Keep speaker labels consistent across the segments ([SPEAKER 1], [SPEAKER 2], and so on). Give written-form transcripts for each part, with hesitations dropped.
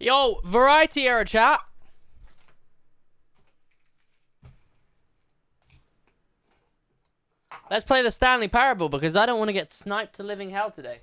[SPEAKER 1] Yo, variety era chat. Let's play the Stanley Parable because I don't want to get sniped to living hell today.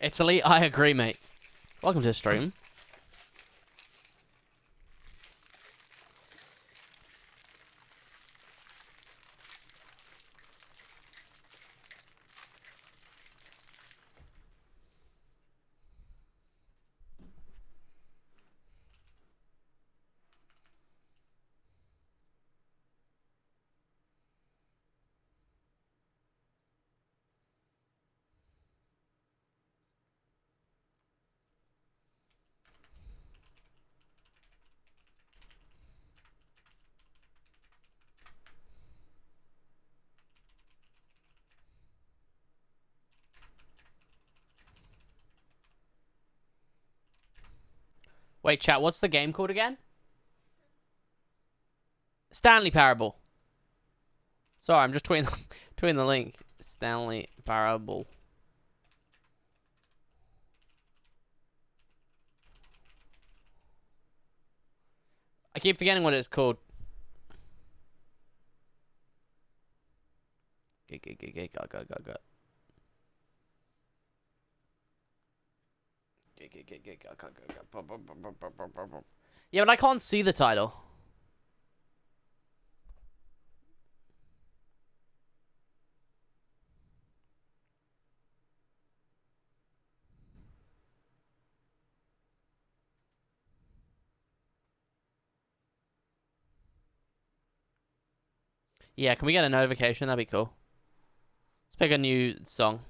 [SPEAKER 1] Italy, I agree, mate. Welcome to the stream. Wait, chat, what's the game called again? Stanley Parable. Sorry, I'm just tweeting the link. Stanley Parable. I keep forgetting what it's called. Yeah, but I can't see the title. Yeah, can we get a notification? That'd be cool. Let's pick a new song.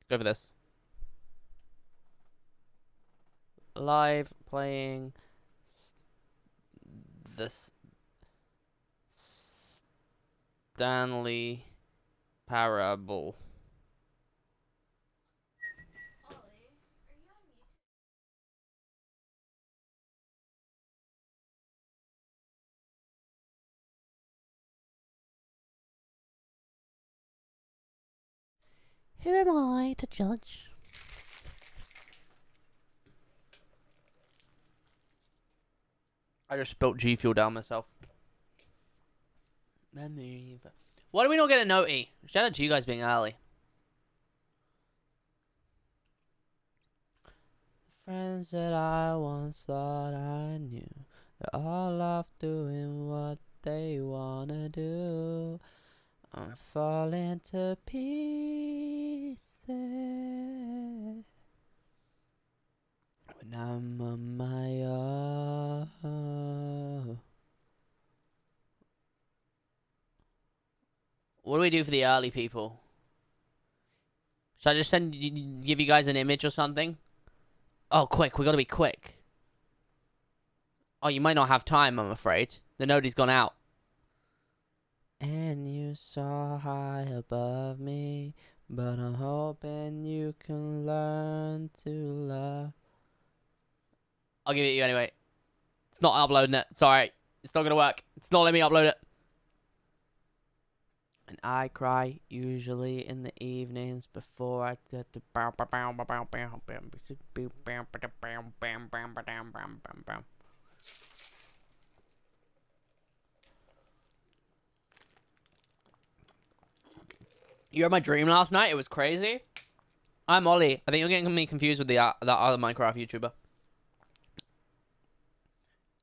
[SPEAKER 1] Go for this. Live playing this Stanley Parable. Who am I to judge? I just spilt G Fuel down myself. Why do we not get a noti? Shout out to you guys being early. Friends that I once thought I knew, they're all off doing what they wanna do. I'm falling to pieces when I'm on my own. What do we do for the early people? Should I just give you guys an image or something? Oh, quick, we gotta be quick. Oh, you might not have time, I'm afraid. The noti's gone out. And you saw high above me, but I'm hoping you can learn to love. I'll give it to you anyway. It's not uploading it. Sorry. It's not gonna work. It's not letting me upload it. And I cry usually in the evenings before I get to You had my dream last night. It was crazy. I'm Ollie. I think you're getting me confused with the that other Minecraft YouTuber.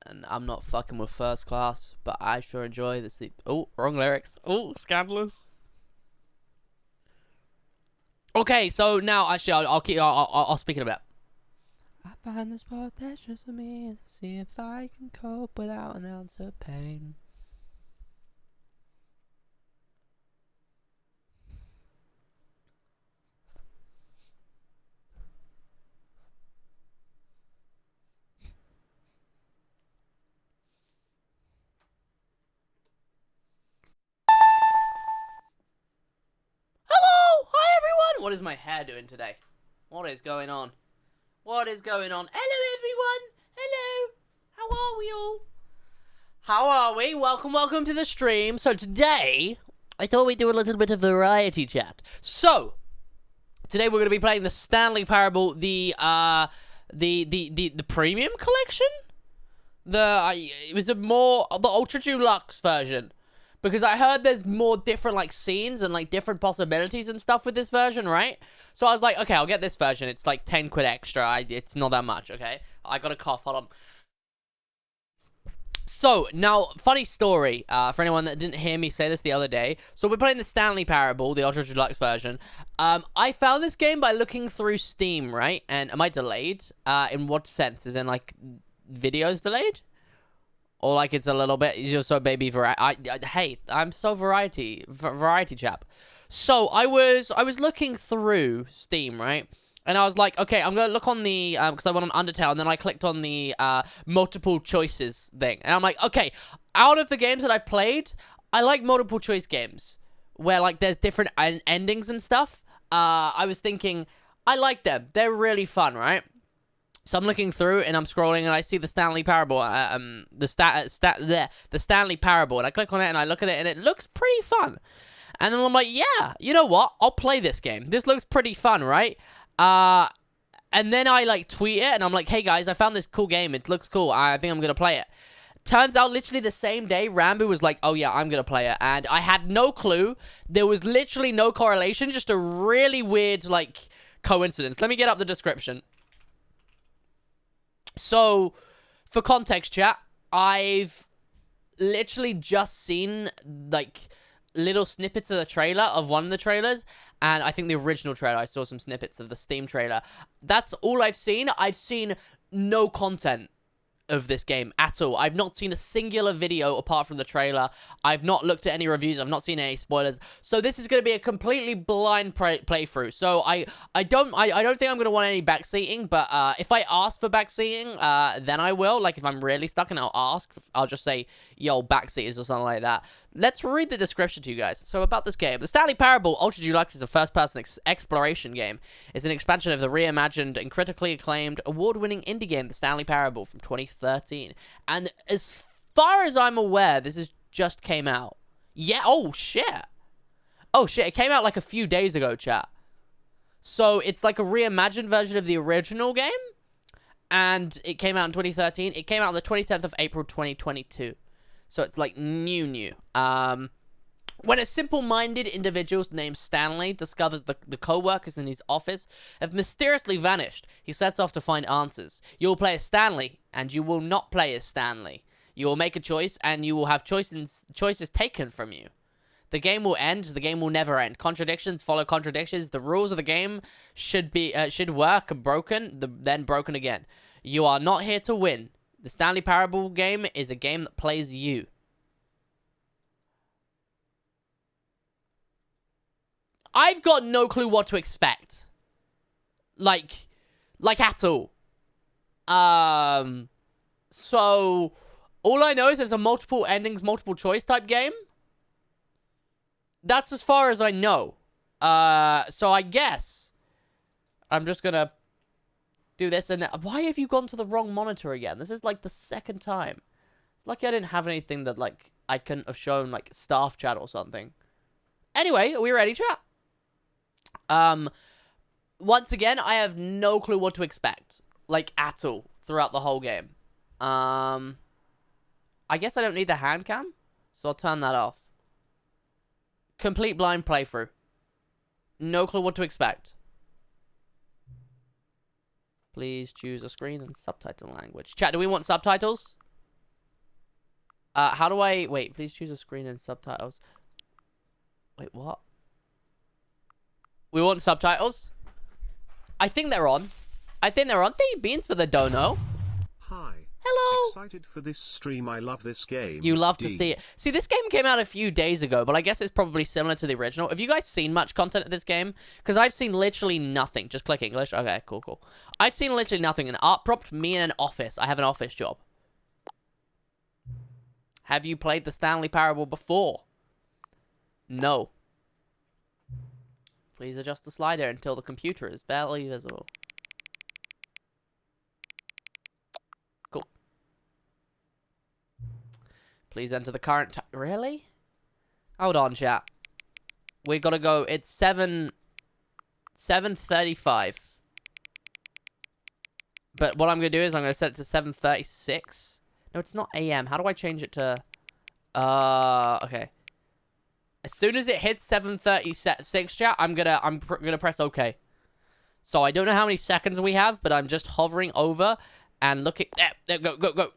[SPEAKER 1] And I'm not fucking with First Class, but I sure enjoy the sleep. Oh, wrong lyrics. Oh, scandalous. Okay, so now actually I'll speak in a bit. I find this part that's just for me and see if I can cope without an ounce of pain. know what is my hair doing today. What is going on? What is going on? Hello, everyone. Hello. How are we all? How are we? Welcome to the stream. So today, I thought we'd do a little bit of variety chat. So, today we're going to be playing the Stanley Parable, the premium collection? It was the Ultra Deluxe version. Because I heard there's more different, like, scenes and, like, different possibilities and stuff with this version, right? So I was like, okay, I'll get this version. It's, like, 10 quid extra. It's not that much, okay? I got a cough. Hold on. So, now, funny story, for anyone that didn't hear me say this the other day. So, we're playing the Stanley Parable, the Ultra Deluxe version. I found this game by looking through Steam, right? And am I delayed? In what sense? Is in, like, videos delayed? Or like it's a little bit, you're so baby hey, I'm so variety chap. So I was looking through Steam, right? And I was like, okay, I'm gonna look on the because I went on Undertale, and then I clicked on the multiple choices thing, and I'm like, okay, out of the games that I've played, I like multiple choice games where like there's different endings and stuff. I was thinking I like them; they're really fun, right? So I'm looking through and I'm scrolling and I see the Stanley Parable, the Stanley Parable, and I click on it and I look at it and it looks pretty fun. And then I'm like, yeah, you know what? I'll play this game. This looks pretty fun, right? And then I like tweet it and I'm like, hey guys, I found this cool game. It looks cool. I think I'm gonna play it. Turns out literally the same day, Rambo was like, oh yeah, I'm gonna play it. And I had no clue. There was literally no correlation, just a really weird like coincidence. Let me get up the description. So, for context, chat, I've literally just seen, like, little snippets of the trailer, of one of the trailers, and I think the original trailer, I saw some snippets of the Steam trailer. That's all I've seen. I've seen no content of this game at all. I've not seen a singular video apart from the trailer. I've not looked at any reviews. I've not seen any spoilers. So this is going to be a completely blind playthrough. So I don't think I'm going to want any backseating, but if I ask for backseating, then I will. Like if I'm really stuck and I'll ask, I'll just say, yo, backseaters or something like that. Let's read the description to you guys. So about this game. The Stanley Parable Ultra Deluxe is a first-person exploration game. It's an expansion of the reimagined and critically acclaimed award-winning indie game, The Stanley Parable from 2013. And as far as I'm aware, this is just came out. Yeah, oh shit. Oh shit, it came out like a few days ago, chat. So it's like a reimagined version of the original game. And it came out in 2013. It came out on the 27th of April, 2022. So it's like new. When a simple-minded individual named Stanley discovers the co-workers in his office have mysteriously vanished, he sets off to find answers. You will play as Stanley, and you will not play as Stanley. You will make a choice, and you will have choices taken from you. The game will end. The game will never end. Contradictions follow contradictions. The rules of the game should work broken, then broken again. You are not here to win. The Stanley Parable game is a game that plays you. I've got no clue what to expect. Like at all. So, all I know is there's a multiple endings, multiple choice type game. That's as far as I know. So I guess I'm just gonna do this. And why have you gone to the wrong monitor again? This is like the second time. It's like I didn't have anything that like I couldn't have shown like staff chat or something. Anyway, are we ready, chat? Once again, I have no clue what to expect, like at all throughout the whole game. I guess I don't need the hand cam, so I'll turn that off. Complete blind playthrough. No clue what to expect. Please choose a screen and subtitle language. Chat, do we want subtitles? How do I... Wait, please choose a screen and subtitles. Wait, what? We want subtitles? I think they're on. Thank you, Beans, for the dono.
[SPEAKER 2] Hi.
[SPEAKER 1] Hello.
[SPEAKER 2] Excited for this stream. I love this game.
[SPEAKER 1] You love to see it. See, this game came out a few days ago, but I guess it's probably similar to the original. Have you guys seen much content of this game? Because I've seen literally nothing. Just click English. Okay, cool. I've seen literally nothing. An art prompt, me in an office. I have an office job. Have you played the Stanley Parable before? No. Please adjust the slider until the computer is barely visible. Cool. Please enter the current time. Really? Hold on, chat. We gotta go. It's 7:35. But what I'm gonna do is I'm gonna set it to 7:36. No, it's not AM. How do I change it to... okay. As soon as it hits 7:36, chat, I'm gonna press OK. So I don't know how many seconds we have, but I'm just hovering over and looking. There, go.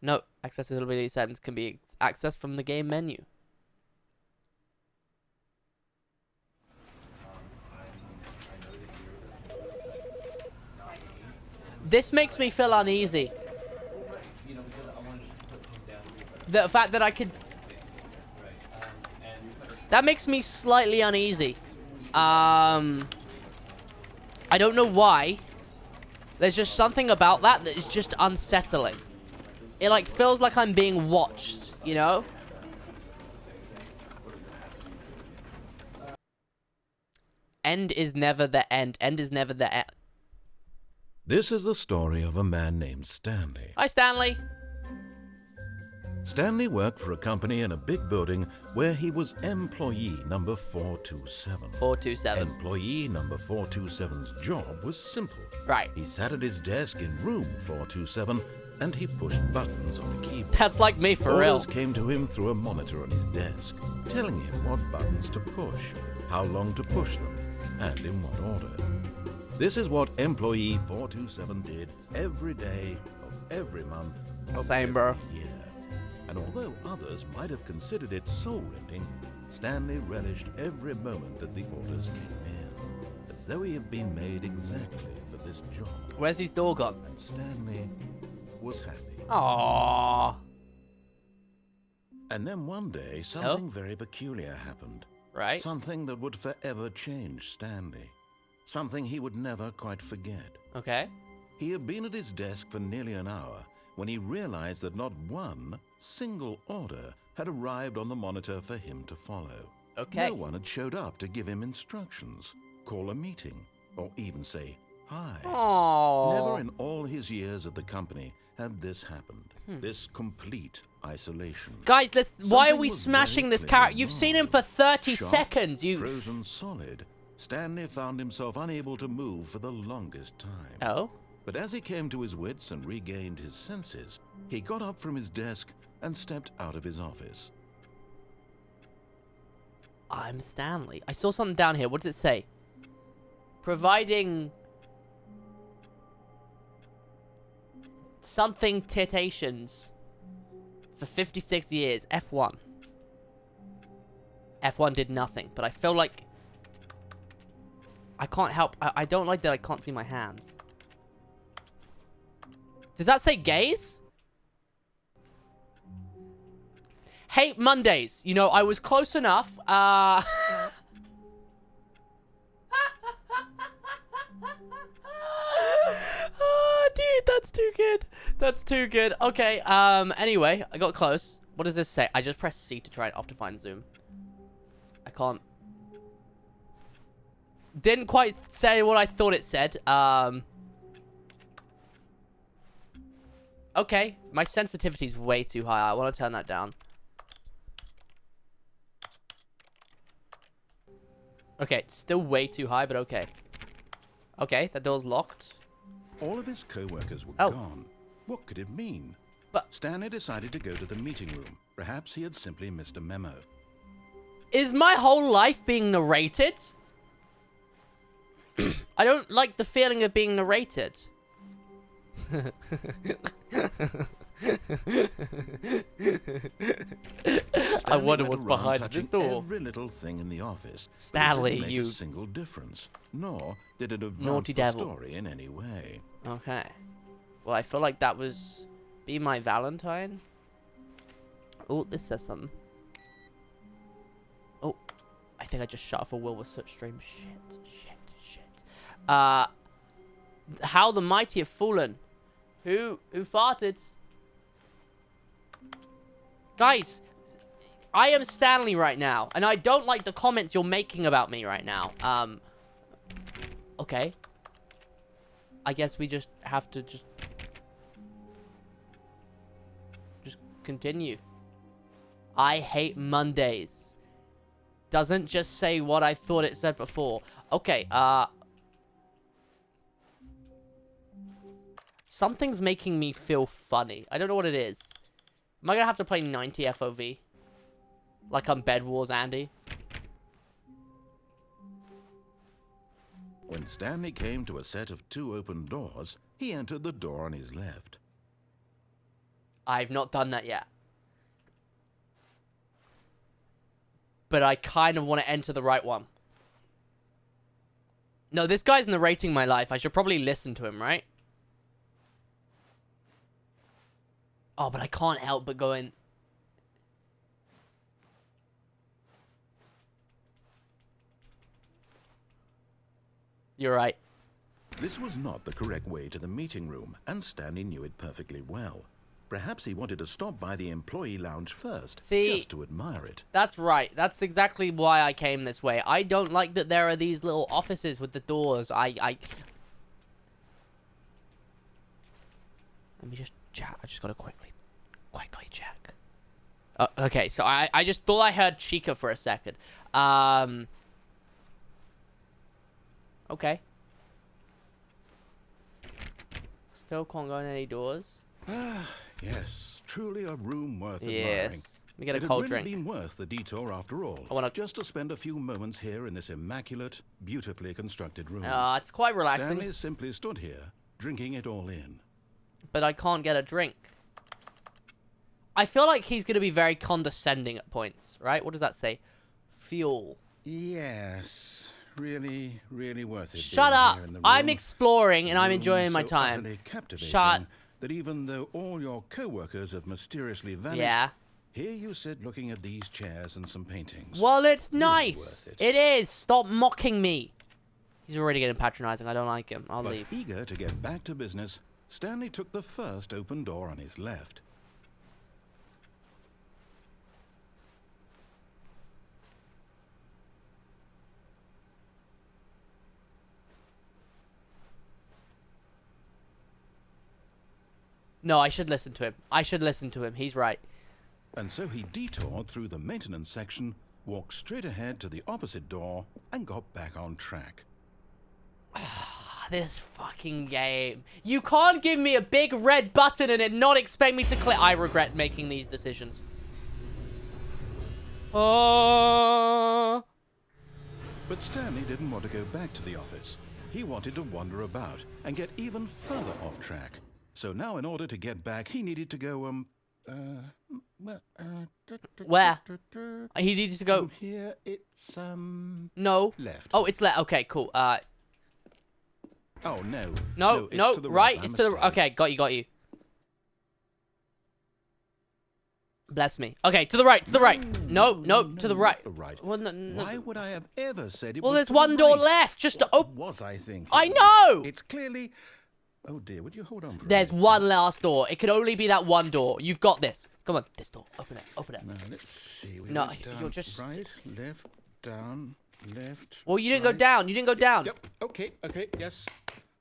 [SPEAKER 1] No, accessibility settings can be accessed from the game menu. This makes me feel uneasy. The fact that I could... That makes me slightly uneasy. I don't know why. There's just something about that is just unsettling. It, like, feels like I'm being watched, you know? End is never the end. End is never the end.
[SPEAKER 3] This is the story of a man named Stanley.
[SPEAKER 1] Hi, Stanley.
[SPEAKER 3] Stanley worked for a company in a big building where he was employee number 427.
[SPEAKER 1] 427.
[SPEAKER 3] Employee number 427's job was simple.
[SPEAKER 1] Right.
[SPEAKER 3] He sat at his desk in room 427 and he pushed buttons on the keyboard.
[SPEAKER 1] That's like me for real.
[SPEAKER 3] Orders came to him through a monitor on his desk, telling him what buttons to push, how long to push them, and in what order. This is what employee 427 did every day of every month of
[SPEAKER 1] Same,
[SPEAKER 3] every
[SPEAKER 1] bro.
[SPEAKER 3] year. And although others might have considered it soul-rending, Stanley relished every moment that the orders came in, as though he had been made exactly for this job.
[SPEAKER 1] Where's his door gone?
[SPEAKER 3] And Stanley was happy.
[SPEAKER 1] Aww.
[SPEAKER 3] And then one day, something very peculiar happened.
[SPEAKER 1] Right.
[SPEAKER 3] Something that would forever change Stanley. Something he would never quite forget.
[SPEAKER 1] Okay.
[SPEAKER 3] He had been at his desk for nearly an hour when he realized that not one single order had arrived on the monitor for him to follow.
[SPEAKER 1] Okay.
[SPEAKER 3] No one had showed up to give him instructions, call a meeting, or even say hi.
[SPEAKER 1] Aww.
[SPEAKER 3] Never in all his years at the company had this happened. This complete isolation.
[SPEAKER 1] Guys, let's. Why are
[SPEAKER 3] Something
[SPEAKER 1] we
[SPEAKER 3] was
[SPEAKER 1] smashing
[SPEAKER 3] very
[SPEAKER 1] this
[SPEAKER 3] clearly
[SPEAKER 1] character? You've seen
[SPEAKER 3] wrong.
[SPEAKER 1] him for 30
[SPEAKER 3] Shocked,
[SPEAKER 1] seconds. You.
[SPEAKER 3] frozen solid. Stanley found himself unable to move for the longest time.
[SPEAKER 1] Oh.
[SPEAKER 3] But as he came to his wits and regained his senses, he got up from his desk and stepped out of his office.
[SPEAKER 1] I'm Stanley. I saw something down here. What does it say? Providing something titations for 56 years. F1. F1 did nothing, but I feel like I can't help. I don't like that I can't see my hands. Does that say gays? Hate Mondays. You know, I was close enough. Oh, dude, that's too good. That's too good. Okay, anyway, I got close. What does this say? I just pressed C to try it Optifine Zoom. I can't. Didn't quite say what I thought it said. Okay, my sensitivity's way too high. I want to turn that down. Okay, it's still way too high, but okay. Okay, that door's locked.
[SPEAKER 3] All of his co-workers were
[SPEAKER 1] Oh.
[SPEAKER 3] gone. What could it mean?
[SPEAKER 1] But
[SPEAKER 3] Stanley decided to go to the meeting room. Perhaps he had simply missed a memo.
[SPEAKER 1] is my whole life being narrated? I don't like the feeling of being narrated. I wonder
[SPEAKER 3] went
[SPEAKER 1] what's
[SPEAKER 3] around
[SPEAKER 1] behind this
[SPEAKER 3] touching
[SPEAKER 1] door.
[SPEAKER 3] Every little thing in the office. but it
[SPEAKER 1] Stanley,
[SPEAKER 3] didn't make
[SPEAKER 1] you
[SPEAKER 3] a single difference. Nor did it advance
[SPEAKER 1] naughty
[SPEAKER 3] the
[SPEAKER 1] devil.
[SPEAKER 3] story in any way.
[SPEAKER 1] Okay. Well, I feel like that was Be My Valentine. Oh, this says something. Oh, I think I just shut off a Will with such stream. Shit. How the mighty have fallen. Who farted? Guys, I am Stanley right now, and I don't like the comments you're making about me right now. Okay. I guess we just have to just continue. I hate Mondays. Doesn't just say what I thought it said before. Okay, something's making me feel funny. I don't know what it is. Am I gonna have to play 90 FOV? Like I'm Bed Wars Andy?
[SPEAKER 3] When Stanley came to a set of 2 open doors, he entered the door on his left.
[SPEAKER 1] I've not done that yet. But I kind of want to enter the right one. No, this guy's narrating my life. I should probably listen to him, right? Oh, but I can't help but go in. You're right.
[SPEAKER 3] This was not the correct way to the meeting room, and Stanley knew it perfectly well. Perhaps he wanted to stop by the employee lounge first, just to admire it.
[SPEAKER 1] That's right. That's exactly why I came this way. I don't like that there are these little offices with the doors. Let me just check. I just gotta quickly check. Okay, so I just thought I heard Chica for a second. Okay. Still can't go in any doors.
[SPEAKER 3] Yes, truly a room worth admiring.
[SPEAKER 1] Yes. Let me get a cold drink.
[SPEAKER 3] It had really been worth the detour after all. Just to spend a few moments here in this immaculate, beautifully constructed room.
[SPEAKER 1] It's quite relaxing.
[SPEAKER 3] Stanley simply stood here, drinking it all in.
[SPEAKER 1] But I can't get a drink. I feel like he's going to be very condescending at points, right? What does that say? Fuel.
[SPEAKER 3] Yes, really, really worth it.
[SPEAKER 1] Shut up! I'm exploring and I'm enjoying my time. Shut.
[SPEAKER 3] That even though all your co-workers have mysteriously vanished, here you sit looking at these chairs and some paintings.
[SPEAKER 1] Well, it's nice. It is. Stop mocking me. He's already getting patronizing. I don't like him. I'll leave.
[SPEAKER 3] Eager to get back to business, Stanley took the first open door on his left.
[SPEAKER 1] No, I should listen to him. I should listen to him. He's right.
[SPEAKER 3] And so he detoured through the maintenance section, walked straight ahead to the opposite door, and got back on track.
[SPEAKER 1] This fucking game. You can't give me a big red button and not expect me to click. I regret making these decisions.
[SPEAKER 3] But Stanley didn't want to go back to the office. He wanted to wander about and get even further off track. So now, in order to get back, he needed to go,
[SPEAKER 1] where? He needed to go...
[SPEAKER 3] Here, it's,
[SPEAKER 1] No.
[SPEAKER 3] Left.
[SPEAKER 1] Oh, it's left. Okay, cool.
[SPEAKER 3] Oh, no.
[SPEAKER 1] No,
[SPEAKER 3] it's to the
[SPEAKER 1] right. It's to the... Okay, got you. Bless me. Okay, to the right, to the right. No, to the right.
[SPEAKER 3] Right.
[SPEAKER 1] Well, no.
[SPEAKER 3] Why would I have ever said it
[SPEAKER 1] Well,
[SPEAKER 3] was
[SPEAKER 1] there's
[SPEAKER 3] to
[SPEAKER 1] one
[SPEAKER 3] the
[SPEAKER 1] door
[SPEAKER 3] right?
[SPEAKER 1] left, just to open.
[SPEAKER 3] What was I thinking?
[SPEAKER 1] I know!
[SPEAKER 3] It's clearly... Oh, dear, would you hold on for
[SPEAKER 1] There's
[SPEAKER 3] a minute?
[SPEAKER 1] one last door. It can only be that one door. You've got this. Come on, this door. Open it.
[SPEAKER 3] Now, let's see.
[SPEAKER 1] No,
[SPEAKER 3] went down,
[SPEAKER 1] you're just...
[SPEAKER 3] Right, left, down, left...
[SPEAKER 1] Well, you didn't
[SPEAKER 3] right.
[SPEAKER 1] go down. You didn't go down.
[SPEAKER 3] Yep, okay, yes.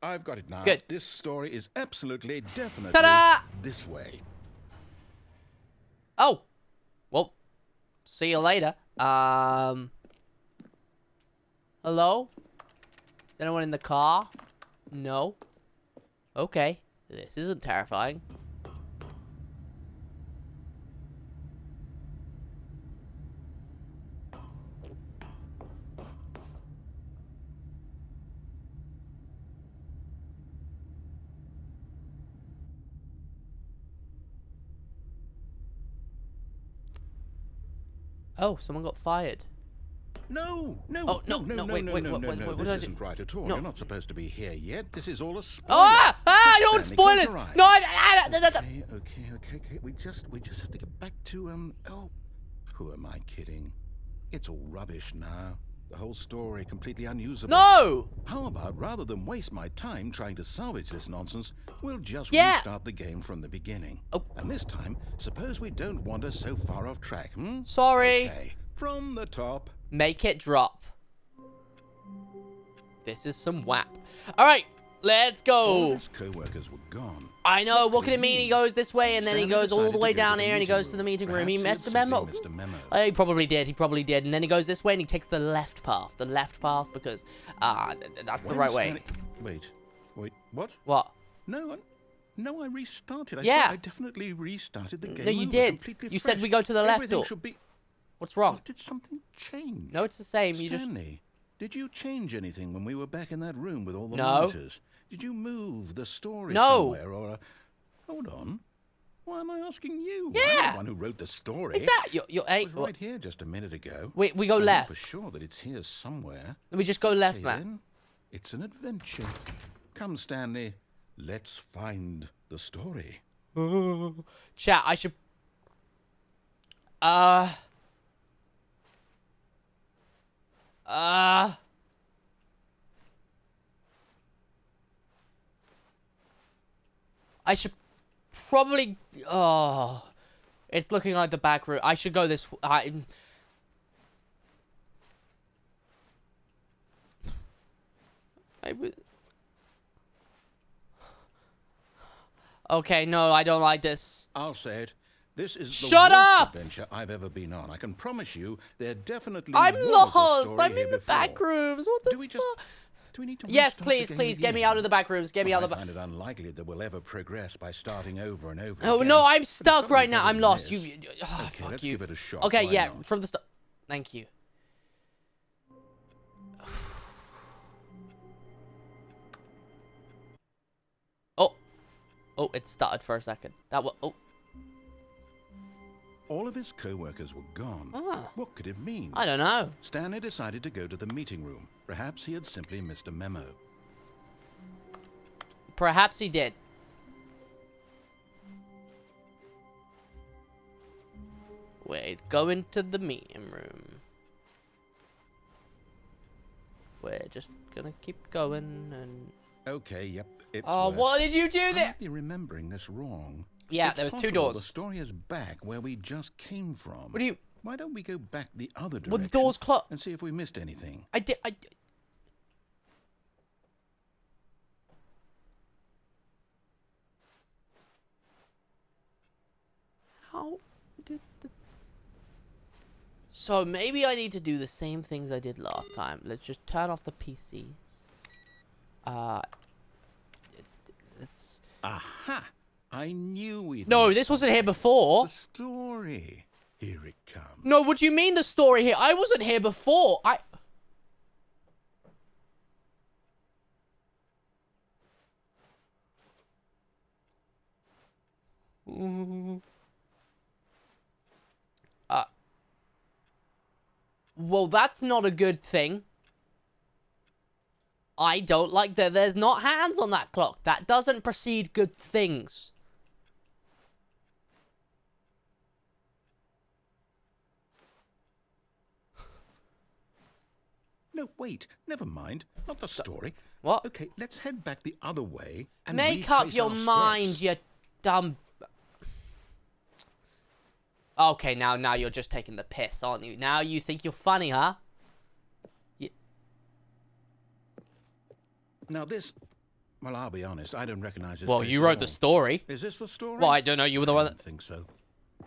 [SPEAKER 3] I've got it now.
[SPEAKER 1] Good.
[SPEAKER 3] This story is absolutely, definitely...
[SPEAKER 1] Ta-da!
[SPEAKER 3] This way.
[SPEAKER 1] Oh. Well, see you later. Hello? Is anyone in the car? No. Okay. This isn't terrifying. Oh, someone got fired.
[SPEAKER 3] No.
[SPEAKER 1] Oh, no, wait, what
[SPEAKER 3] This
[SPEAKER 1] did I
[SPEAKER 3] isn't right at all.
[SPEAKER 1] No.
[SPEAKER 3] You're not supposed to be here yet. This is all a spoiler.
[SPEAKER 1] I don't want
[SPEAKER 3] Stanley,
[SPEAKER 1] spoilers.
[SPEAKER 3] close your eyes.
[SPEAKER 1] No,
[SPEAKER 3] Okay. We just have to get back to, oh, who am I kidding? It's all rubbish now. The whole story completely unusable.
[SPEAKER 1] No!
[SPEAKER 3] How about, rather than waste my time trying to salvage this nonsense, we'll just
[SPEAKER 1] Yeah.
[SPEAKER 3] restart the game from the beginning.
[SPEAKER 1] Oh.
[SPEAKER 3] And this time, suppose we don't wander so far off track, hmm?
[SPEAKER 1] Sorry.
[SPEAKER 3] Okay, from the top.
[SPEAKER 1] Make it drop. This is some WAP. Alright, let's
[SPEAKER 3] All
[SPEAKER 1] go.
[SPEAKER 3] of his co-workers were gone.
[SPEAKER 1] I know, what
[SPEAKER 3] could
[SPEAKER 1] can
[SPEAKER 3] it
[SPEAKER 1] it mean? He
[SPEAKER 3] mean?
[SPEAKER 1] goes this way, and then he
[SPEAKER 3] Stanley
[SPEAKER 1] goes all
[SPEAKER 3] decided
[SPEAKER 1] the
[SPEAKER 3] to
[SPEAKER 1] way
[SPEAKER 3] go to
[SPEAKER 1] down
[SPEAKER 3] the
[SPEAKER 1] here, and he
[SPEAKER 3] meeting
[SPEAKER 1] goes to the
[SPEAKER 3] room.
[SPEAKER 1] meeting room. He
[SPEAKER 3] Perhaps
[SPEAKER 1] missed a
[SPEAKER 3] simply
[SPEAKER 1] memo.
[SPEAKER 3] missed a memo.
[SPEAKER 1] He probably did. He probably did. And then he goes this way, and he takes the left path. The left path, because that's the
[SPEAKER 3] When
[SPEAKER 1] right way.
[SPEAKER 3] Wait, what?
[SPEAKER 1] What?
[SPEAKER 3] No, I restarted.
[SPEAKER 1] Yeah.
[SPEAKER 3] I definitely restarted the game.
[SPEAKER 1] No, you
[SPEAKER 3] over,
[SPEAKER 1] did.
[SPEAKER 3] completely
[SPEAKER 1] You said
[SPEAKER 3] fresh.
[SPEAKER 1] we go to the left
[SPEAKER 3] Everything
[SPEAKER 1] door.
[SPEAKER 3] should be...
[SPEAKER 1] What's wrong?
[SPEAKER 3] Oh, did something change?
[SPEAKER 1] No, it's the same. You just...
[SPEAKER 3] Stanley, did you change anything when we were back in that room with all the
[SPEAKER 1] No.
[SPEAKER 3] monitors? Did you move the story
[SPEAKER 1] No.
[SPEAKER 3] somewhere or... Hold on. Why am I asking you?
[SPEAKER 1] Yeah.
[SPEAKER 3] I'm the one who wrote the story.
[SPEAKER 1] Exactly. You're
[SPEAKER 3] It
[SPEAKER 1] eight.
[SPEAKER 3] was right here just a minute ago.
[SPEAKER 1] We go
[SPEAKER 3] I'm
[SPEAKER 1] left.
[SPEAKER 3] for sure that it's here somewhere.
[SPEAKER 1] We just go left,
[SPEAKER 3] Okay,
[SPEAKER 1] man.
[SPEAKER 3] then. It's an adventure. Come, Stanley. Let's find the story.
[SPEAKER 1] Chat, I should... I should probably... Oh... It's looking like the back route. I should go this... Okay, no, I don't like this.
[SPEAKER 3] I'll say it. This is the
[SPEAKER 1] Shut
[SPEAKER 3] worst
[SPEAKER 1] up!
[SPEAKER 3] adventure I've ever been on. I can promise you there definitely
[SPEAKER 1] I'm
[SPEAKER 3] was a
[SPEAKER 1] lost!
[SPEAKER 3] story
[SPEAKER 1] I'm
[SPEAKER 3] here
[SPEAKER 1] in the
[SPEAKER 3] before.
[SPEAKER 1] back rooms. What the
[SPEAKER 3] Do we just...
[SPEAKER 1] fuck?
[SPEAKER 3] Do we need to
[SPEAKER 1] Yes,
[SPEAKER 3] restart
[SPEAKER 1] please,
[SPEAKER 3] the game
[SPEAKER 1] please, get me out of the
[SPEAKER 3] again?
[SPEAKER 1] back rooms. Get me out of the
[SPEAKER 3] I
[SPEAKER 1] back...
[SPEAKER 3] find it unlikely that we'll ever progress by starting over and over
[SPEAKER 1] Oh,
[SPEAKER 3] again.
[SPEAKER 1] no, I'm
[SPEAKER 3] But it's
[SPEAKER 1] stuck
[SPEAKER 3] gotta be
[SPEAKER 1] right now.
[SPEAKER 3] better
[SPEAKER 1] I'm
[SPEAKER 3] than
[SPEAKER 1] lost.
[SPEAKER 3] this.
[SPEAKER 1] Oh,
[SPEAKER 3] Okay,
[SPEAKER 1] fuck
[SPEAKER 3] let's
[SPEAKER 1] you.
[SPEAKER 3] give it a shot.
[SPEAKER 1] Okay,
[SPEAKER 3] Why
[SPEAKER 1] yeah,
[SPEAKER 3] not?
[SPEAKER 1] from the start. Thank you. Oh. Oh, it started for a second. That was... Oh.
[SPEAKER 3] All of his co-workers were gone.
[SPEAKER 1] Ah.
[SPEAKER 3] What could it mean?
[SPEAKER 1] I don't know.
[SPEAKER 3] Stanley decided to go to the meeting room. Perhaps he had simply missed a memo.
[SPEAKER 1] Perhaps he did. Wait, go into the meeting room. We're just gonna keep going and...
[SPEAKER 3] Okay, yep, it's
[SPEAKER 1] Oh,
[SPEAKER 3] worse.
[SPEAKER 1] what did you do
[SPEAKER 3] I
[SPEAKER 1] there?
[SPEAKER 3] might be remembering this wrong.
[SPEAKER 1] Yeah,
[SPEAKER 3] It's
[SPEAKER 1] there was two
[SPEAKER 3] possible
[SPEAKER 1] doors.
[SPEAKER 3] The story is back where we just came from.
[SPEAKER 1] What do you...
[SPEAKER 3] Why don't we go back the other direction
[SPEAKER 1] Well, the door's closed.
[SPEAKER 3] and see if we missed anything?
[SPEAKER 1] I did... How did the... So maybe I need to do the same things I did last time. Let's just turn off the PCs. It's...
[SPEAKER 3] Aha! I knew we'd
[SPEAKER 1] No,
[SPEAKER 3] missed
[SPEAKER 1] this wasn't here
[SPEAKER 3] something.
[SPEAKER 1] before.
[SPEAKER 3] The story. Here it comes.
[SPEAKER 1] No, what do you mean the story here? I wasn't here before. Well, that's not a good thing. I don't like that there's not hands on that clock. That doesn't precede good things.
[SPEAKER 3] No, wait. Never mind. Not the story.
[SPEAKER 1] What?
[SPEAKER 3] Okay, let's head back the other way and
[SPEAKER 1] Make up
[SPEAKER 3] retrace
[SPEAKER 1] your
[SPEAKER 3] our
[SPEAKER 1] mind,
[SPEAKER 3] steps.
[SPEAKER 1] you dumb... Okay, now you're just taking the piss, aren't you? Now you think you're funny, huh?
[SPEAKER 3] Now this... Well, I'll be honest. I don't recognize this
[SPEAKER 1] Well,
[SPEAKER 3] place
[SPEAKER 1] you
[SPEAKER 3] at
[SPEAKER 1] wrote the
[SPEAKER 3] all.
[SPEAKER 1] story.
[SPEAKER 3] Is this the story?
[SPEAKER 1] Well, I don't know. You were the
[SPEAKER 3] I
[SPEAKER 1] one
[SPEAKER 3] don't
[SPEAKER 1] that...
[SPEAKER 3] think so.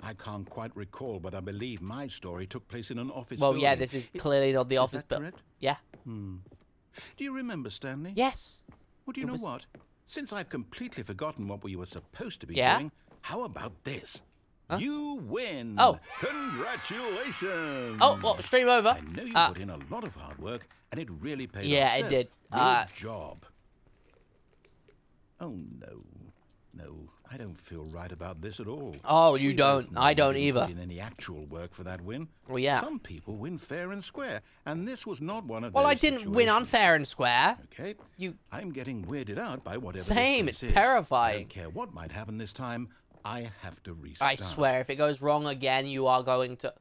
[SPEAKER 3] I can't quite recall, but I believe my story took place in an office
[SPEAKER 1] Well,
[SPEAKER 3] building.
[SPEAKER 1] yeah, this is clearly not the office,
[SPEAKER 3] that
[SPEAKER 1] but...
[SPEAKER 3] correct?
[SPEAKER 1] Yeah.
[SPEAKER 3] Do you remember, Stanley?
[SPEAKER 1] Yes.
[SPEAKER 3] Well, do you
[SPEAKER 1] It
[SPEAKER 3] know
[SPEAKER 1] was-
[SPEAKER 3] what? Since I've completely forgotten what we were supposed to be
[SPEAKER 1] Yeah?
[SPEAKER 3] doing, how about this? You win!
[SPEAKER 1] Oh.
[SPEAKER 3] Congratulations!
[SPEAKER 1] Oh, well, stream over.
[SPEAKER 3] I know you put in a lot of hard work, and it really paid off.
[SPEAKER 1] Yeah, it
[SPEAKER 3] So,
[SPEAKER 1] did.
[SPEAKER 3] Good job. Oh, no. No, I don't feel right about this at all.
[SPEAKER 1] Oh, you
[SPEAKER 3] We both
[SPEAKER 1] don't.
[SPEAKER 3] know
[SPEAKER 1] I
[SPEAKER 3] we
[SPEAKER 1] don't
[SPEAKER 3] didn't
[SPEAKER 1] either.
[SPEAKER 3] put in any actual work for that win.
[SPEAKER 1] Well, yeah.
[SPEAKER 3] Some people win fair and square, and this was not one of
[SPEAKER 1] Well,
[SPEAKER 3] those
[SPEAKER 1] I didn't win
[SPEAKER 3] situations.
[SPEAKER 1] unfair and square.
[SPEAKER 3] Okay.
[SPEAKER 1] You...
[SPEAKER 3] I'm getting weirded out by whatever
[SPEAKER 1] Same,
[SPEAKER 3] this place
[SPEAKER 1] it's
[SPEAKER 3] is.
[SPEAKER 1] terrifying.
[SPEAKER 3] I don't care what might happen this time. I have to restart.
[SPEAKER 1] I swear, if it goes wrong again, you are going to...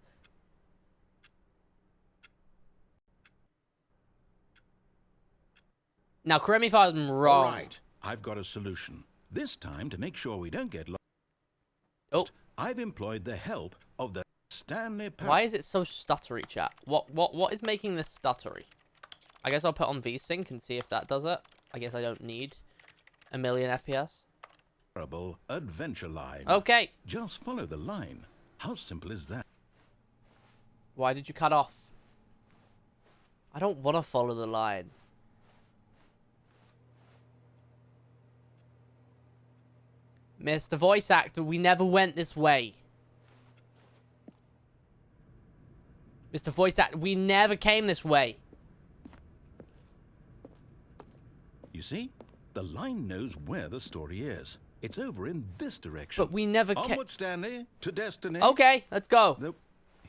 [SPEAKER 1] Now, correct me if I'm wrong.
[SPEAKER 3] All right, I've got a solution. This time, to make sure we don't get lost,
[SPEAKER 1] Oh.
[SPEAKER 3] I've employed the help of the Stanley Parable.
[SPEAKER 1] Why is it so stuttery, chat? What is making this stuttery? I guess I'll put on VSync and see if that does it. I guess I don't need a million FPS.
[SPEAKER 3] Adventure line.
[SPEAKER 1] Okay.
[SPEAKER 3] Just follow the line. How simple is that?
[SPEAKER 1] Why did you cut off? I don't want to follow the line. Mr. Voice Actor, we never went this way. Mr. Voice Actor, we never came this way.
[SPEAKER 3] You see? The line knows where the story is. It's over in this direction.
[SPEAKER 1] But we never came.
[SPEAKER 3] Onward, Stanley, to destiny.
[SPEAKER 1] Okay, let's go.
[SPEAKER 3] Though,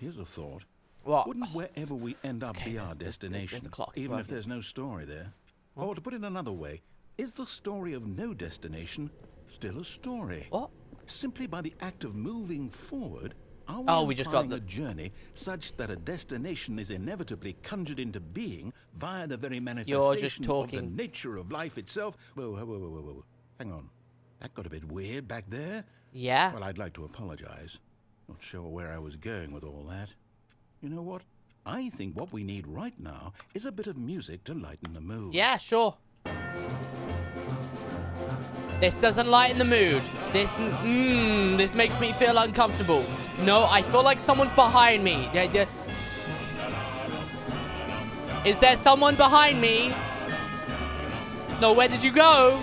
[SPEAKER 3] here's a thought.
[SPEAKER 1] What?
[SPEAKER 3] Wouldn't wherever we end up
[SPEAKER 1] Okay,
[SPEAKER 3] be our
[SPEAKER 1] there's
[SPEAKER 3] destination,
[SPEAKER 1] a clock, it's
[SPEAKER 3] even if
[SPEAKER 1] working.
[SPEAKER 3] there's no story there? Or to put it another way, is the story of no destination still a story?
[SPEAKER 1] What?
[SPEAKER 3] Simply by the act of moving forward, are
[SPEAKER 1] Oh,
[SPEAKER 3] we
[SPEAKER 1] we just got
[SPEAKER 3] implying a journey such that a destination is inevitably conjured into being via the very manifestation of
[SPEAKER 1] talking.
[SPEAKER 3] the nature of life itself? Whoa. Hang on. That got a bit weird back there.
[SPEAKER 1] Yeah.
[SPEAKER 3] Well, I'd like to apologize. Not sure where I was going with all that. You know what? I think what we need right now is a bit of music to lighten the mood.
[SPEAKER 1] Yeah, sure. This doesn't lighten the mood. This makes me feel uncomfortable. No, I feel like someone's behind me. Is there someone behind me? No, where did you go?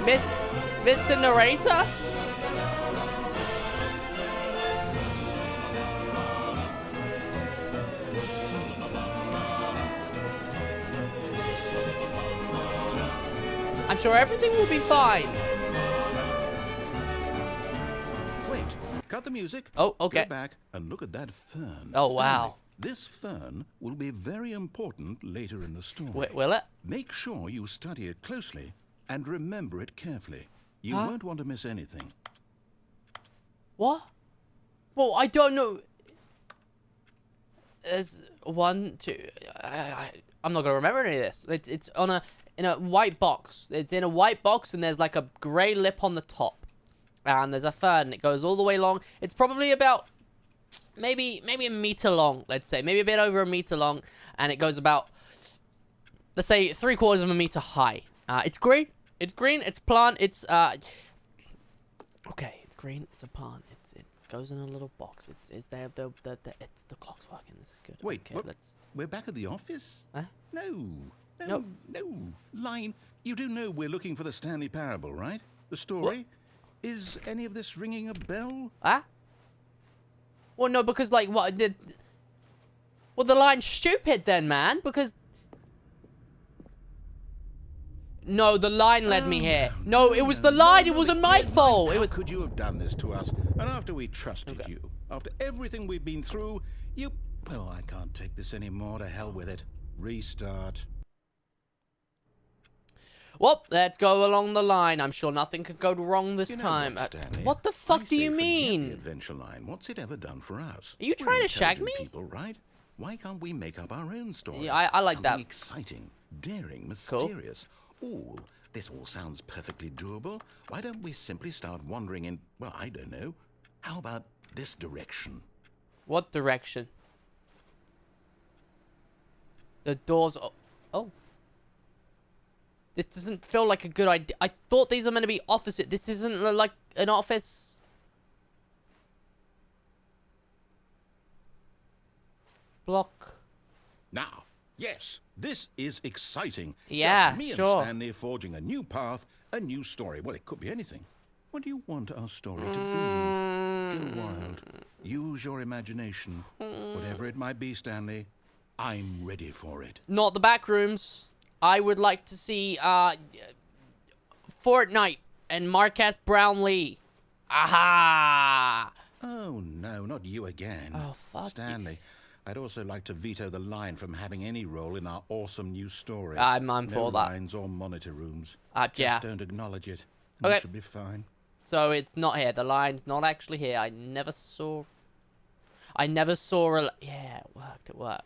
[SPEAKER 1] Mr. Narrator? I'm sure everything will be fine.
[SPEAKER 3] Wait, cut the music.
[SPEAKER 1] Oh, okay.
[SPEAKER 3] Go back and look at that fern.
[SPEAKER 1] Oh,
[SPEAKER 3] Stanley,
[SPEAKER 1] wow.
[SPEAKER 3] This fern will be very important later in the story.
[SPEAKER 1] Will it?
[SPEAKER 3] Make sure you study it closely and remember it carefully. You
[SPEAKER 1] Huh?
[SPEAKER 3] won't want to miss anything.
[SPEAKER 1] What? Well, I don't know. There's one, two. I'm not gonna remember any of this. It's in a white box. It's in a white box, and there's like a grey lip on the top, and there's a fern. It goes all the way long. It's probably about maybe a meter long. Let's say maybe a bit over a meter long, and it goes about, let's say, 3/4 of a meter high. It's green. It's green. It's plant. It's okay. It's green. It's a plant. It goes in a little box. It's there. The clock's working. This is good.
[SPEAKER 3] Wait,
[SPEAKER 1] okay,
[SPEAKER 3] what?
[SPEAKER 1] let's.
[SPEAKER 3] We're back at the office?
[SPEAKER 1] Huh?
[SPEAKER 3] No. Line, you do know we're looking for the Stanley Parable, right? The story? Is any of this ringing a bell?
[SPEAKER 1] Huh? Well, no, because like what? Well, the line's stupid then, man. Because no, the line led me here. No, it was the line. It wasn't my fault.
[SPEAKER 3] How could you have done this to us? And after we trusted you, after everything we've been through, you... Oh, I can't take this anymore. To hell with it. Restart.
[SPEAKER 1] Well, let's go along the line. I'm sure nothing could go wrong this
[SPEAKER 3] You know
[SPEAKER 1] time.
[SPEAKER 3] what, Stanley?
[SPEAKER 1] What the
[SPEAKER 3] I
[SPEAKER 1] fuck do
[SPEAKER 3] say
[SPEAKER 1] you
[SPEAKER 3] forget
[SPEAKER 1] mean?
[SPEAKER 3] The adventure line. What's it ever done for us?
[SPEAKER 1] Are you
[SPEAKER 3] We're
[SPEAKER 1] trying to shag
[SPEAKER 3] intelligent
[SPEAKER 1] me?
[SPEAKER 3] People, right? Why can't we make up our own story?
[SPEAKER 1] Yeah, I like
[SPEAKER 3] Something
[SPEAKER 1] that.
[SPEAKER 3] exciting, daring,
[SPEAKER 1] Cool.
[SPEAKER 3] mysterious. Ooh, this all sounds perfectly doable. Why don't we simply start wandering in, well, I don't know. How about this direction?
[SPEAKER 1] What direction? The doors. Oh. This doesn't feel like a good idea. I thought these are meant to be opposite. This isn't like an office. Block.
[SPEAKER 3] Now, yes, this is exciting.
[SPEAKER 1] Yeah,
[SPEAKER 3] Just me
[SPEAKER 1] sure.
[SPEAKER 3] and Stanley forging a new path, a new story. Well, it could be anything. What do you want our story to be? Go wild. Use your imagination. Whatever it might be, Stanley, I'm ready for it.
[SPEAKER 1] Not the back rooms. I would like to see Fortnite and Marquez Brownlee. Aha!
[SPEAKER 3] Oh, no, not you again.
[SPEAKER 1] Oh, fuck you.
[SPEAKER 3] Stanley, I'd also like to veto the line from having any role in our awesome new story.
[SPEAKER 1] I'm
[SPEAKER 3] no
[SPEAKER 1] for that.
[SPEAKER 3] lines or monitor rooms.
[SPEAKER 1] Yeah.
[SPEAKER 3] Just don't acknowledge it.
[SPEAKER 1] Okay.
[SPEAKER 3] You should be fine.
[SPEAKER 1] So it's not here. The line's not actually here. I never saw... I never saw a... Yeah, it worked. It worked.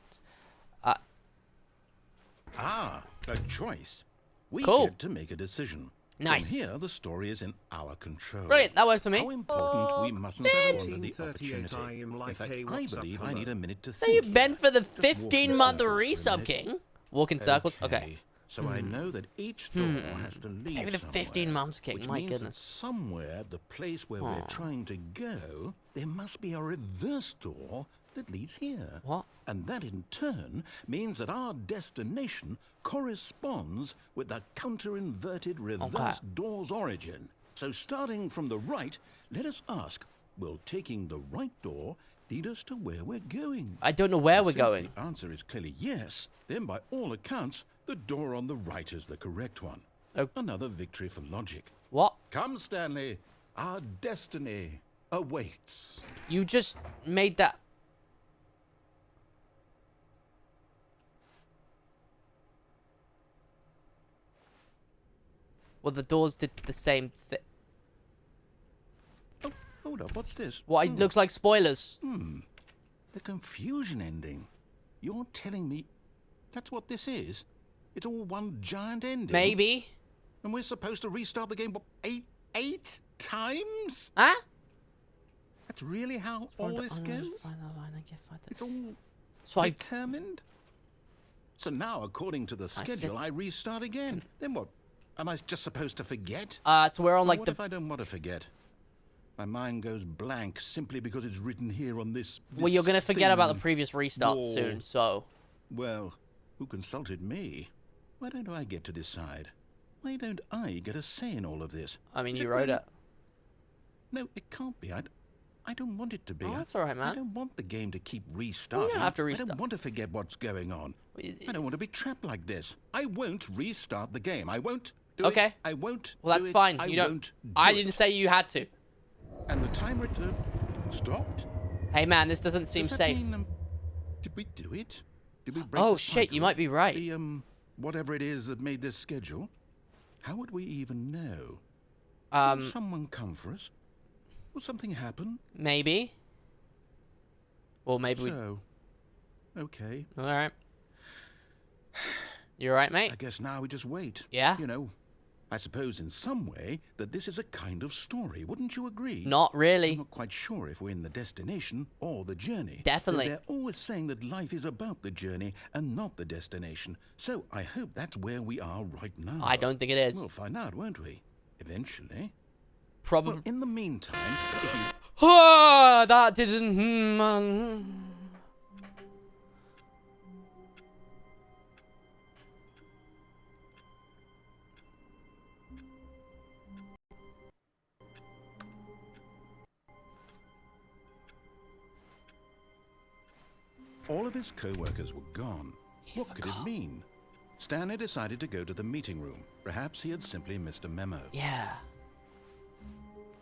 [SPEAKER 3] A choice. We
[SPEAKER 1] Cool.
[SPEAKER 3] get to make a decision.
[SPEAKER 1] Nice.
[SPEAKER 3] From here, the story is in our control.
[SPEAKER 1] Brilliant. That works for me.
[SPEAKER 3] How important we mustn't squander the
[SPEAKER 2] 1938
[SPEAKER 3] opportunity.
[SPEAKER 2] I am like,
[SPEAKER 3] In fact,
[SPEAKER 2] hey,
[SPEAKER 3] I
[SPEAKER 2] what's up,
[SPEAKER 3] believe I
[SPEAKER 2] hello?
[SPEAKER 3] need a minute to
[SPEAKER 1] So
[SPEAKER 3] think.
[SPEAKER 1] you bent for the
[SPEAKER 3] Just walk in
[SPEAKER 1] 15-month
[SPEAKER 3] circles for a
[SPEAKER 1] resub
[SPEAKER 3] minute.
[SPEAKER 1] king? Walk in circles? Okay.
[SPEAKER 3] So I know that each door has to lead
[SPEAKER 1] Maybe the
[SPEAKER 3] somewhere,
[SPEAKER 1] 15 months king.
[SPEAKER 3] which
[SPEAKER 1] My
[SPEAKER 3] means that
[SPEAKER 1] goodness.
[SPEAKER 3] somewhere, the place where we're trying to go, there must be a reverse door that leads here.
[SPEAKER 1] What?
[SPEAKER 3] And that in turn means that our destination corresponds with the counter-inverted reverse door's origin. So starting from the right, let us ask, will taking the right door lead us to where we're going?
[SPEAKER 1] I don't know where
[SPEAKER 3] And
[SPEAKER 1] we're
[SPEAKER 3] since
[SPEAKER 1] going.
[SPEAKER 3] the answer is clearly yes, then by all accounts, the door on the right is the correct one.
[SPEAKER 1] Oh.
[SPEAKER 3] Another victory for logic.
[SPEAKER 1] What?
[SPEAKER 3] Come, Stanley. Our destiny awaits.
[SPEAKER 1] You just made that... Well, the doors did the same thing.
[SPEAKER 3] Oh, hold up. What's this?
[SPEAKER 1] What? It looks like spoilers.
[SPEAKER 3] The confusion ending. You're telling me that's what this is? It's all one giant ending?
[SPEAKER 1] Maybe.
[SPEAKER 3] And we're supposed to restart the game, what, eight times?
[SPEAKER 1] Huh?
[SPEAKER 3] That's really how all this goes? It's all
[SPEAKER 1] So I...
[SPEAKER 3] determined? So now, according to the schedule, I restart again. Then what? Am I just supposed to forget?
[SPEAKER 1] So we're on like
[SPEAKER 3] What
[SPEAKER 1] the...
[SPEAKER 3] if I don't want to forget? My mind goes blank simply because it's written here on this
[SPEAKER 1] Well, you're gonna forget about the
[SPEAKER 3] thing.
[SPEAKER 1] previous restart
[SPEAKER 3] Wall.
[SPEAKER 1] soon, so...
[SPEAKER 3] Well, who consulted me? Why don't I get to decide? Why don't I get a say in all of this?
[SPEAKER 1] I mean,
[SPEAKER 3] Is
[SPEAKER 1] you
[SPEAKER 3] it
[SPEAKER 1] wrote
[SPEAKER 3] really-
[SPEAKER 1] it.
[SPEAKER 3] No, it can't be. I don't want it to be.
[SPEAKER 1] Oh, that's all right,
[SPEAKER 3] I
[SPEAKER 1] man.
[SPEAKER 3] don't want the game to keep restarting.
[SPEAKER 1] have to
[SPEAKER 3] I
[SPEAKER 1] restart.
[SPEAKER 3] don't want to forget what's going on. I don't want to be trapped like this. I won't restart the game. I won't do
[SPEAKER 1] Okay.
[SPEAKER 3] it. I won't
[SPEAKER 1] Well,
[SPEAKER 3] do
[SPEAKER 1] that's
[SPEAKER 3] it.
[SPEAKER 1] fine.
[SPEAKER 3] I
[SPEAKER 1] You don't...
[SPEAKER 3] won't do
[SPEAKER 1] I
[SPEAKER 3] it.
[SPEAKER 1] didn't say you had to.
[SPEAKER 3] And the timer stopped?
[SPEAKER 1] Hey, man, this doesn't seem
[SPEAKER 3] Does that
[SPEAKER 1] safe.
[SPEAKER 3] mean, did we do it? Did we break
[SPEAKER 1] Oh,
[SPEAKER 3] the
[SPEAKER 1] shit, you
[SPEAKER 3] cycle?
[SPEAKER 1] might be right.
[SPEAKER 3] The, whatever it is that made this schedule? How would we even know? Will someone come for us? Will something happen?
[SPEAKER 1] Maybe. Well, maybe we...
[SPEAKER 3] So, okay.
[SPEAKER 1] All right. You all right, mate?
[SPEAKER 3] I guess now we just wait.
[SPEAKER 1] Yeah?
[SPEAKER 3] You know, I suppose in some way that this is a kind of story. Wouldn't you agree?
[SPEAKER 1] Not
[SPEAKER 3] I'm
[SPEAKER 1] really.
[SPEAKER 3] not quite sure if we're in the destination or the journey.
[SPEAKER 1] Definitely.
[SPEAKER 3] Though they're always saying that life is about the journey and not the destination. So I hope that's where we are right now.
[SPEAKER 1] I don't think it is.
[SPEAKER 3] We'll find out, won't we? Eventually.
[SPEAKER 1] Probably...
[SPEAKER 3] Well, in the meantime, if you...
[SPEAKER 1] Oh, that didn't...
[SPEAKER 3] All of his co-workers were gone. What could it mean? Stanley decided to go to the meeting room. Perhaps he had simply missed a memo.
[SPEAKER 1] Yeah.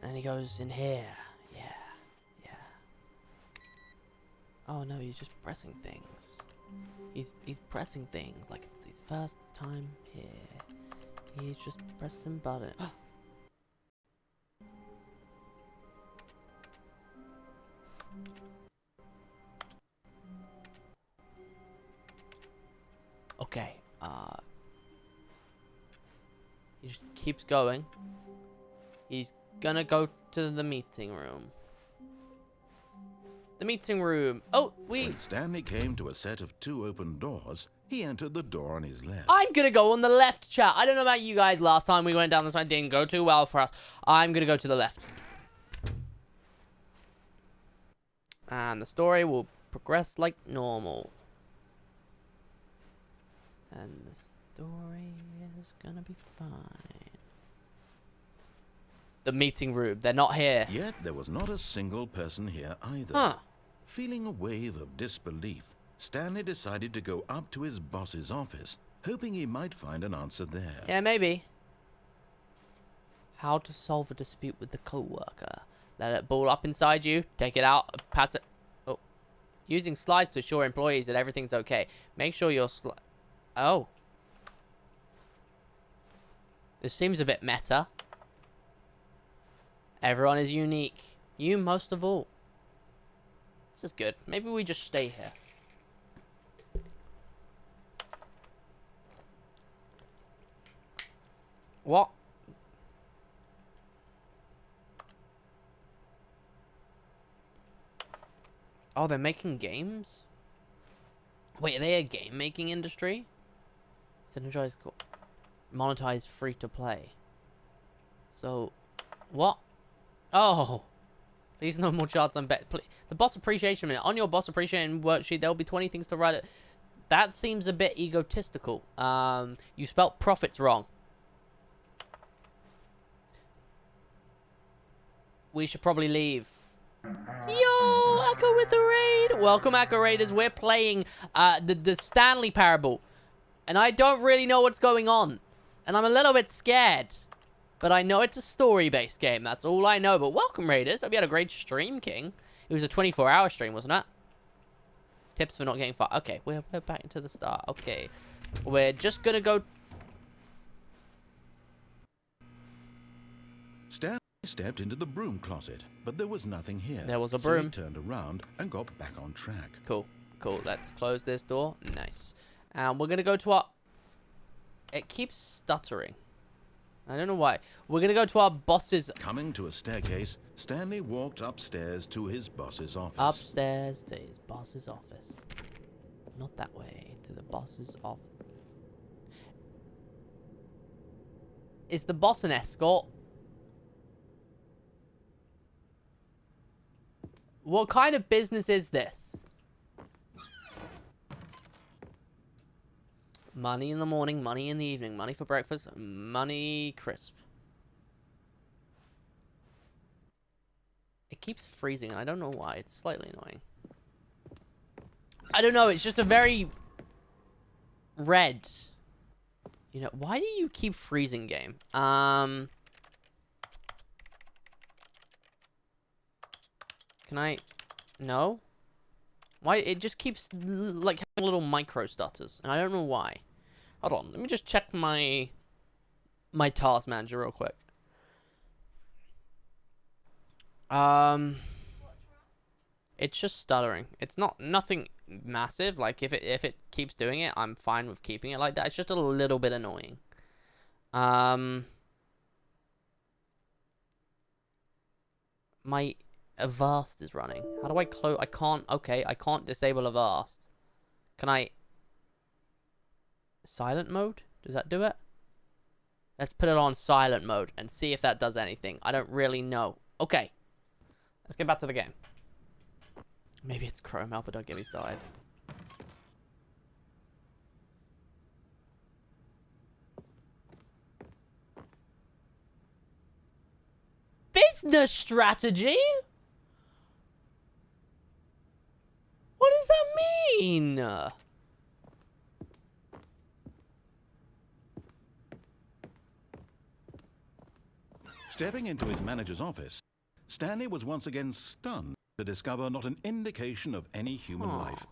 [SPEAKER 1] And he goes in here. Yeah. Yeah. Oh no, he's just pressing things. He's pressing things like it's his first time here. He's just pressing button. Okay. He just keeps going. He's gonna go to the meeting room. The meeting room. Oh,
[SPEAKER 3] When Stanley came to a set of 2 open doors, he entered the door on his left.
[SPEAKER 1] I'm gonna go on the left, chat. I don't know about you guys. Last time we went down this one, it didn't go too well for us. I'm gonna go to the left. And the story will progress like normal. And the story is gonna be fine. The meeting room. They're not here.
[SPEAKER 3] Yet there was not a single person here either.
[SPEAKER 1] Huh.
[SPEAKER 3] Feeling a wave of disbelief, Stanley decided to go up to his boss's office, hoping he might find an answer there.
[SPEAKER 1] Yeah, maybe. How to solve a dispute with the co-worker. Let it ball up inside you. Take it out. Pass it. Oh. Using slides to assure employees that everything's okay. Make sure your Oh. This seems a bit meta. Everyone is unique. You most of all. This is good. Maybe we just stay here. What? Oh, they're making games? Wait, are they a game-making industry? Synergize, monetize free-to-play. So, what? Oh! Please no more charts on bet. The boss appreciation minute. On your boss appreciation worksheet, there will be 20 things to write it. That seems a bit egotistical. You spelt profits wrong. We should probably leave. Yo, Echo with the raid. Welcome, Echo Raiders. We're playing the Stanley Parable. And I don't really know what's going on. And I'm a little bit scared. But I know it's a story-based game. That's all I know. But welcome, Raiders. Hope you had a great stream, King. It was a 24-hour stream, wasn't it? Tips for not getting far. Okay, we're back into the start. Okay. We're just going to go...
[SPEAKER 3] Stanley stepped into the broom closet, but there was nothing here.
[SPEAKER 1] There was a
[SPEAKER 3] So
[SPEAKER 1] broom.
[SPEAKER 3] he turned around and got back on track.
[SPEAKER 1] Cool. Cool. Let's close this door. Nice. And we're going to go to our... It keeps stuttering. I don't know why. We're going to go to our boss's...
[SPEAKER 3] Coming to a staircase, Stanley walked upstairs to his boss's office.
[SPEAKER 1] Upstairs to his boss's office. Not that way. To the boss's office. Is the boss an escort? What kind of business is this? Money in the morning, money in the evening, money for breakfast, money crisp. It keeps freezing, and I don't know why. It's slightly annoying. I don't know, it's just a very red. You know, why do you keep freezing, game? Can I... No? Why? It just keeps, like, having little micro stutters, and I don't know why. Hold on, let me just check my task manager real quick. It's just stuttering. It's nothing massive. Like, if it keeps doing it, I'm fine with keeping it like that. It's just a little bit annoying. My Avast is running. How do I close? I can't. Okay, I can't disable Avast. Can I? Silent mode? Does that do it? Let's put it on silent mode and see if that does anything. I don't really know. Okay. Let's get back to the game. Maybe it's Chrome. Alpha, don't get me started. Business strategy? What does that mean?
[SPEAKER 3] Stepping into his manager's office, Stanley was once again stunned to discover not an indication of any human life.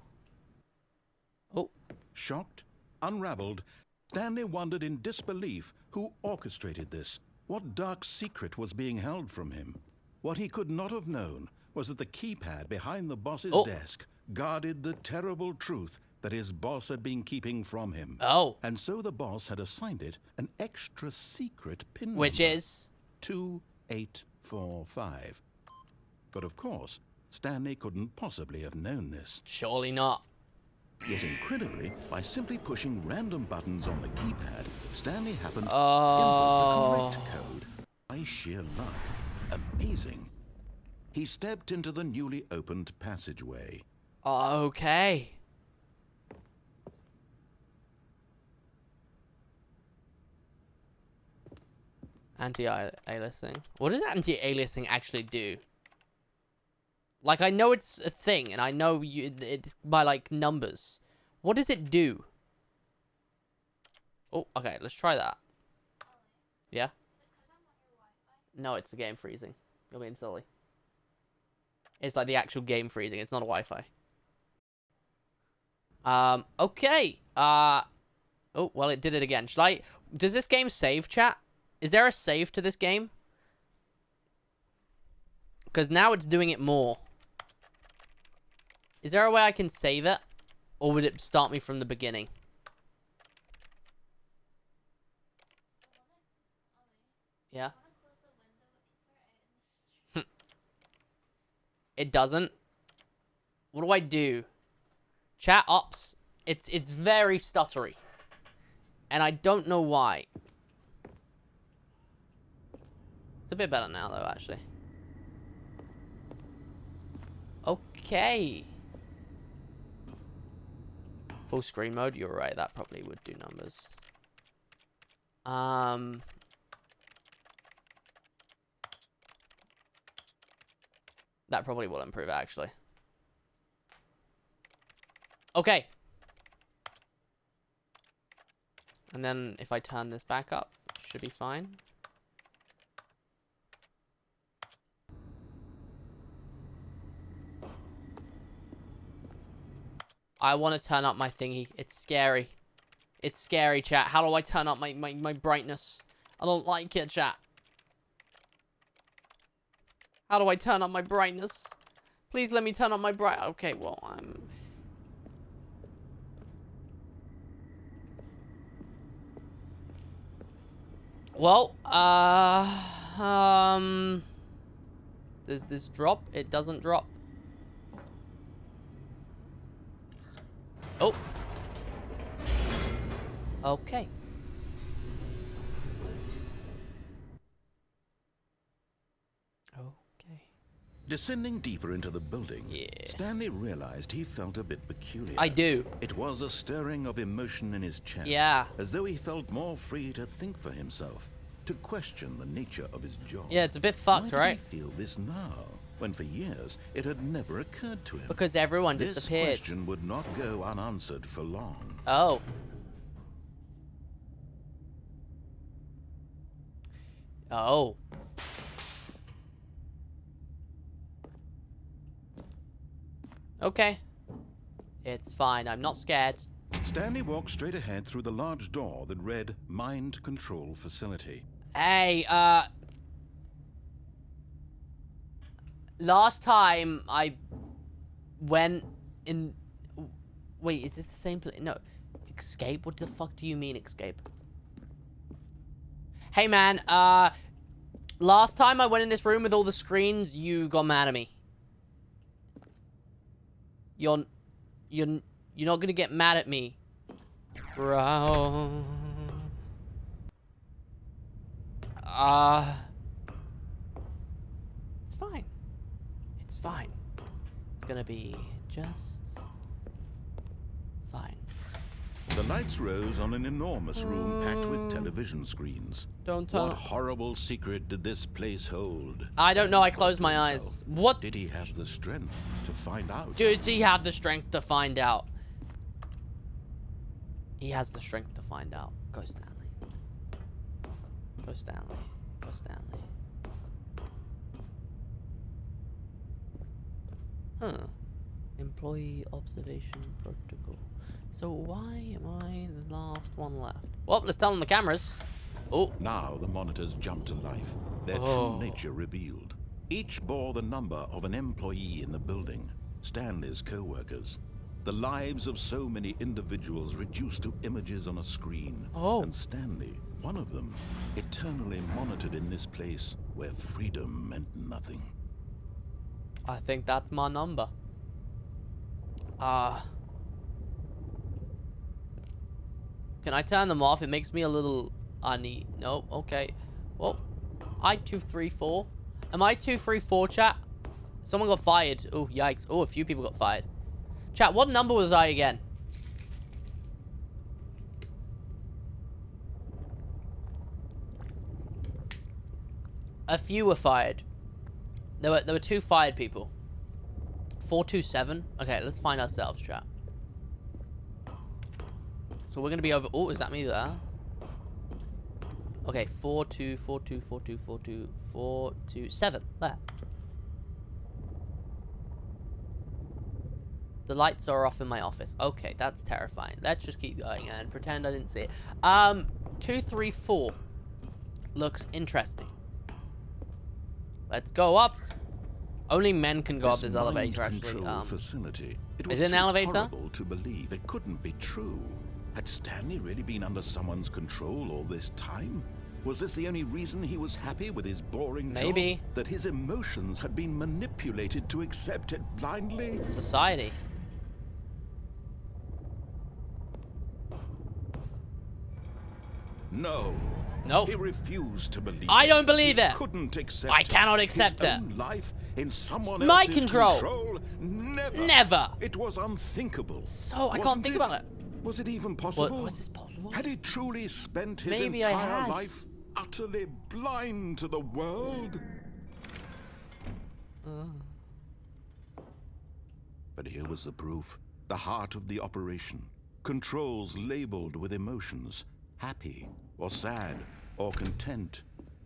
[SPEAKER 1] Oh.
[SPEAKER 3] Shocked, unraveled, Stanley wondered in disbelief who orchestrated this. What dark secret was being held from him? What he could not have known was that the keypad behind the boss's desk guarded the terrible truth that his boss had been keeping from him.
[SPEAKER 1] Oh.
[SPEAKER 3] And so the boss had assigned it an extra secret pin number.
[SPEAKER 1] Which is?
[SPEAKER 3] 2845. But of course, Stanley couldn't possibly have known this.
[SPEAKER 1] Surely not.
[SPEAKER 3] Yet incredibly, by simply pushing random buttons on the keypad, Stanley happened to
[SPEAKER 1] Oh.
[SPEAKER 3] input the correct code by sheer luck. Amazing. He stepped into the newly opened passageway.
[SPEAKER 1] Okay. Anti-aliasing. What does anti-aliasing actually do? Like, I know it's a thing, and I know it's by, like, numbers. What does it do? Oh, okay, let's try that. Yeah? No, it's the game freezing. You're being silly. It's like the actual game freezing. It's not a Wi-Fi. Okay. Oh, well, it did it again. Should I... Does this game save, chat? Is there a save to this game? Because now it's doing it more. Is there a way I can save it? Or would it start me from the beginning? Yeah. It doesn't. What do I do? Chat ops. It's very stuttery. And I don't know why. It's a bit better now though, actually. Okay. Full screen mode, you're right, that probably would do numbers. That probably will improve, actually. Okay. And then if I turn this back up, should be fine. I want to turn up my thingy. It's scary. It's scary, chat. How do I turn up my brightness? I don't like it, chat. How do I turn up my brightness? Please let me turn up my bright... Okay, well, I'm... Well, does this drop? It doesn't drop. Oh. Okay. Okay.
[SPEAKER 3] Descending deeper into the building, Stanley realized he felt a bit peculiar.
[SPEAKER 1] I do.
[SPEAKER 3] It was a stirring of emotion in his chest.
[SPEAKER 1] Yeah.
[SPEAKER 3] As though he felt more free to think for himself, to question the nature of his job.
[SPEAKER 1] Yeah, it's a bit fucked,
[SPEAKER 3] Why
[SPEAKER 1] right?
[SPEAKER 3] did he feel this now, when for years it had never occurred to him?
[SPEAKER 1] Because everyone disappeared.
[SPEAKER 3] This question would not go unanswered for long.
[SPEAKER 1] Oh. Oh. Okay. It's fine. I'm not scared.
[SPEAKER 3] Stanley walked straight ahead through the large door that read Mind Control Facility.
[SPEAKER 1] Hey, last time I went in... Wait, is this the same place? No. Escape? What the fuck do you mean, escape? Hey, man, last time I went in this room with all the screens, you got mad at me. You're not gonna get mad at me, bro. It's fine. It's fine. It's gonna be just fine.
[SPEAKER 3] The lights rose on an enormous room packed with television screens.
[SPEAKER 1] Don't tell.
[SPEAKER 3] What horrible secret did this place hold?
[SPEAKER 1] I don't know. I
[SPEAKER 3] Stanley
[SPEAKER 1] closed
[SPEAKER 3] thought
[SPEAKER 1] my
[SPEAKER 3] to
[SPEAKER 1] eyes.
[SPEAKER 3] himself.
[SPEAKER 1] What?
[SPEAKER 3] Did he have the strength to find out?
[SPEAKER 1] Does he have the strength to find out? He has the strength to find out. Go, Stanley. Go, Stanley. Go, Stanley. Huh. Employee observation protocol. So why am I the last one left? Well, let's turn on the cameras. Oh.
[SPEAKER 3] Now the monitors jumped to life, their true nature revealed. Each bore the number of an employee in the building, Stanley's co-workers. The lives of so many individuals reduced to images on a screen.
[SPEAKER 1] Oh.
[SPEAKER 3] And Stanley, one of them, eternally monitored in this place where freedom meant nothing.
[SPEAKER 1] I think that's my number. Can I turn them off? It makes me a little uneasy. No, okay. Well, I-234. Am I 234, chat? Someone got fired. Oh, yikes. Oh, a few people got fired. Chat, what number was I again? A few were fired. There were 2 fired people. 427. Okay, let's find ourselves, chat. So we're gonna be over. Oh, is that me there? Okay, 427. There. The lights are off in my office. Okay, that's terrifying. Let's just keep going and pretend I didn't see it. 234 looks interesting. Let's go up. Only men can go up this
[SPEAKER 3] mind
[SPEAKER 1] elevator, actually.
[SPEAKER 3] control facility. It
[SPEAKER 1] is
[SPEAKER 3] was
[SPEAKER 1] it an
[SPEAKER 3] too
[SPEAKER 1] elevator?
[SPEAKER 3] horrible to believe. It couldn't be true. Had Stanley really been under someone's control all this time? Was this the only reason he was happy with his boring
[SPEAKER 1] Maybe.
[SPEAKER 3] job? That his emotions had been manipulated to accept it blindly?
[SPEAKER 1] Society.
[SPEAKER 3] No.
[SPEAKER 1] Nope.
[SPEAKER 3] He refused to believe.
[SPEAKER 1] I don't believe it.
[SPEAKER 3] Couldn't accept
[SPEAKER 1] I cannot accept
[SPEAKER 3] his
[SPEAKER 1] it.
[SPEAKER 3] own life in someone
[SPEAKER 1] Mind
[SPEAKER 3] else's
[SPEAKER 1] control.
[SPEAKER 3] Never.
[SPEAKER 1] Never.
[SPEAKER 3] It was unthinkable.
[SPEAKER 1] So, I can't
[SPEAKER 3] Wasn't
[SPEAKER 1] think about it.
[SPEAKER 3] Was it even possible?
[SPEAKER 1] Was this possible?
[SPEAKER 3] Had he truly spent his
[SPEAKER 1] Maybe I
[SPEAKER 3] entire
[SPEAKER 1] had.
[SPEAKER 3] life utterly blind to the world? But here was the proof. The heart of the operation. Controls labeled with emotions. Happy, or sad, or content.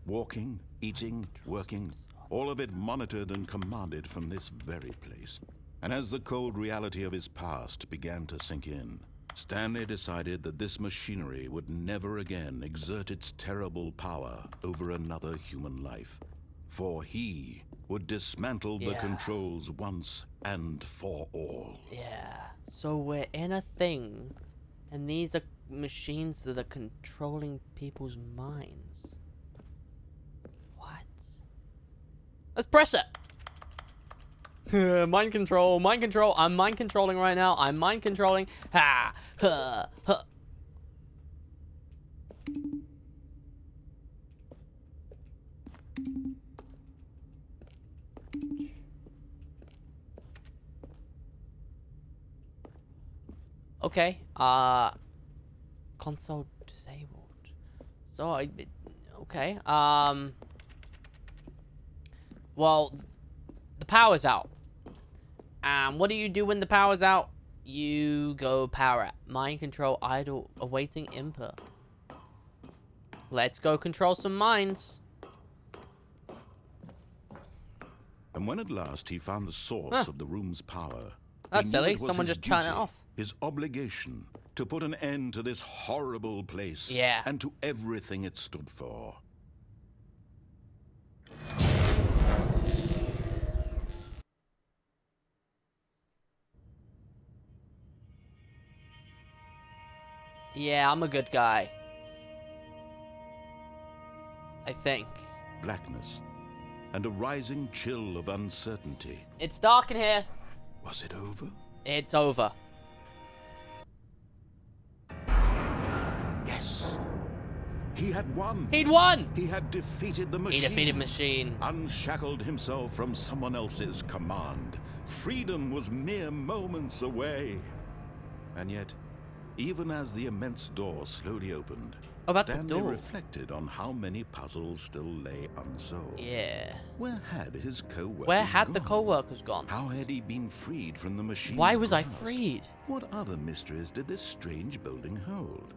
[SPEAKER 3] Walking, eating, working. All of it monitored and commanded from this very place. And as the cold reality of his past began to sink in, Stanley decided that this machinery would never again exert its terrible power over another human life. For he would dismantle the controls once and for all.
[SPEAKER 1] Yeah. So we're in a thing, and these are machines that are controlling people's minds. What? Let's press it. Mind control, mind control. I'm mind controlling right now. I'm mind controlling. Ha, ha, ha. Okay. Console disabled. So okay. Well, the power's out. What do you do when the power's out? You go power it. Mind control idle, awaiting input. Let's go control some minds.
[SPEAKER 3] And when at last he found the source of the room's power,
[SPEAKER 1] That's
[SPEAKER 3] he knew
[SPEAKER 1] silly.
[SPEAKER 3] it was
[SPEAKER 1] Someone
[SPEAKER 3] his
[SPEAKER 1] just turned it
[SPEAKER 3] duty,
[SPEAKER 1] off.
[SPEAKER 3] His obligation to put an end to this horrible place.
[SPEAKER 1] Yeah.
[SPEAKER 3] And to everything it stood for.
[SPEAKER 1] Yeah, I'm a good guy. I think.
[SPEAKER 3] Blackness and a rising chill of uncertainty.
[SPEAKER 1] It's dark in here.
[SPEAKER 3] Was it over?
[SPEAKER 1] It's over.
[SPEAKER 3] Yes. He had won.
[SPEAKER 1] He'd won!
[SPEAKER 3] He had defeated the
[SPEAKER 1] He
[SPEAKER 3] machine.
[SPEAKER 1] defeated machine.
[SPEAKER 3] Unshackled himself from someone else's command. Freedom was mere moments away. And yet, even as the immense door slowly opened,
[SPEAKER 1] Oh, that's a
[SPEAKER 3] Stanley
[SPEAKER 1] door.
[SPEAKER 3] reflected on how many puzzles still lay unsolved.
[SPEAKER 1] Yeah.
[SPEAKER 3] Where had his co-workers
[SPEAKER 1] Where had the
[SPEAKER 3] gone?
[SPEAKER 1] co-workers gone?
[SPEAKER 3] How had he been freed from the machine's
[SPEAKER 1] Why was I
[SPEAKER 3] grasp?
[SPEAKER 1] freed?
[SPEAKER 3] What other mysteries did this strange building hold?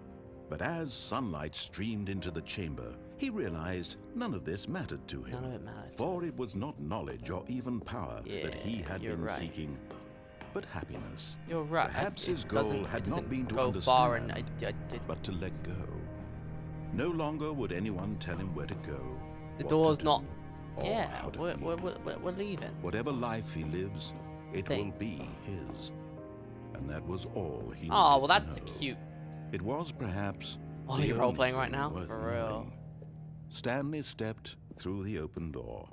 [SPEAKER 3] But as sunlight streamed into the chamber, he realized none of this mattered to him.
[SPEAKER 1] None of it mattered.
[SPEAKER 3] For it was not knowledge or even power that he had
[SPEAKER 1] you're
[SPEAKER 3] been
[SPEAKER 1] right.
[SPEAKER 3] seeking, but happiness.
[SPEAKER 1] You're right.
[SPEAKER 3] Perhaps
[SPEAKER 1] It
[SPEAKER 3] his goal
[SPEAKER 1] doesn't-
[SPEAKER 3] had
[SPEAKER 1] it
[SPEAKER 3] not
[SPEAKER 1] doesn't
[SPEAKER 3] been to
[SPEAKER 1] go
[SPEAKER 3] understand,
[SPEAKER 1] far, and I did.
[SPEAKER 3] but to let go. No longer would anyone tell him where to go.
[SPEAKER 1] The
[SPEAKER 3] what
[SPEAKER 1] door's
[SPEAKER 3] to do,
[SPEAKER 1] not.
[SPEAKER 3] or
[SPEAKER 1] Yeah,
[SPEAKER 3] how to
[SPEAKER 1] we're
[SPEAKER 3] feel.
[SPEAKER 1] leaving.
[SPEAKER 3] Whatever life he lives, it
[SPEAKER 1] Thing.
[SPEAKER 3] will be his. And that was all he
[SPEAKER 1] Oh,
[SPEAKER 3] needed
[SPEAKER 1] well,
[SPEAKER 3] to
[SPEAKER 1] that's
[SPEAKER 3] know.
[SPEAKER 1] cute.
[SPEAKER 3] It was perhaps
[SPEAKER 1] Oh,
[SPEAKER 3] the
[SPEAKER 1] you're
[SPEAKER 3] only
[SPEAKER 1] role-playing right
[SPEAKER 3] thing
[SPEAKER 1] now?
[SPEAKER 3] worth
[SPEAKER 1] For real.
[SPEAKER 3] knowing. Stanley stepped through the open door.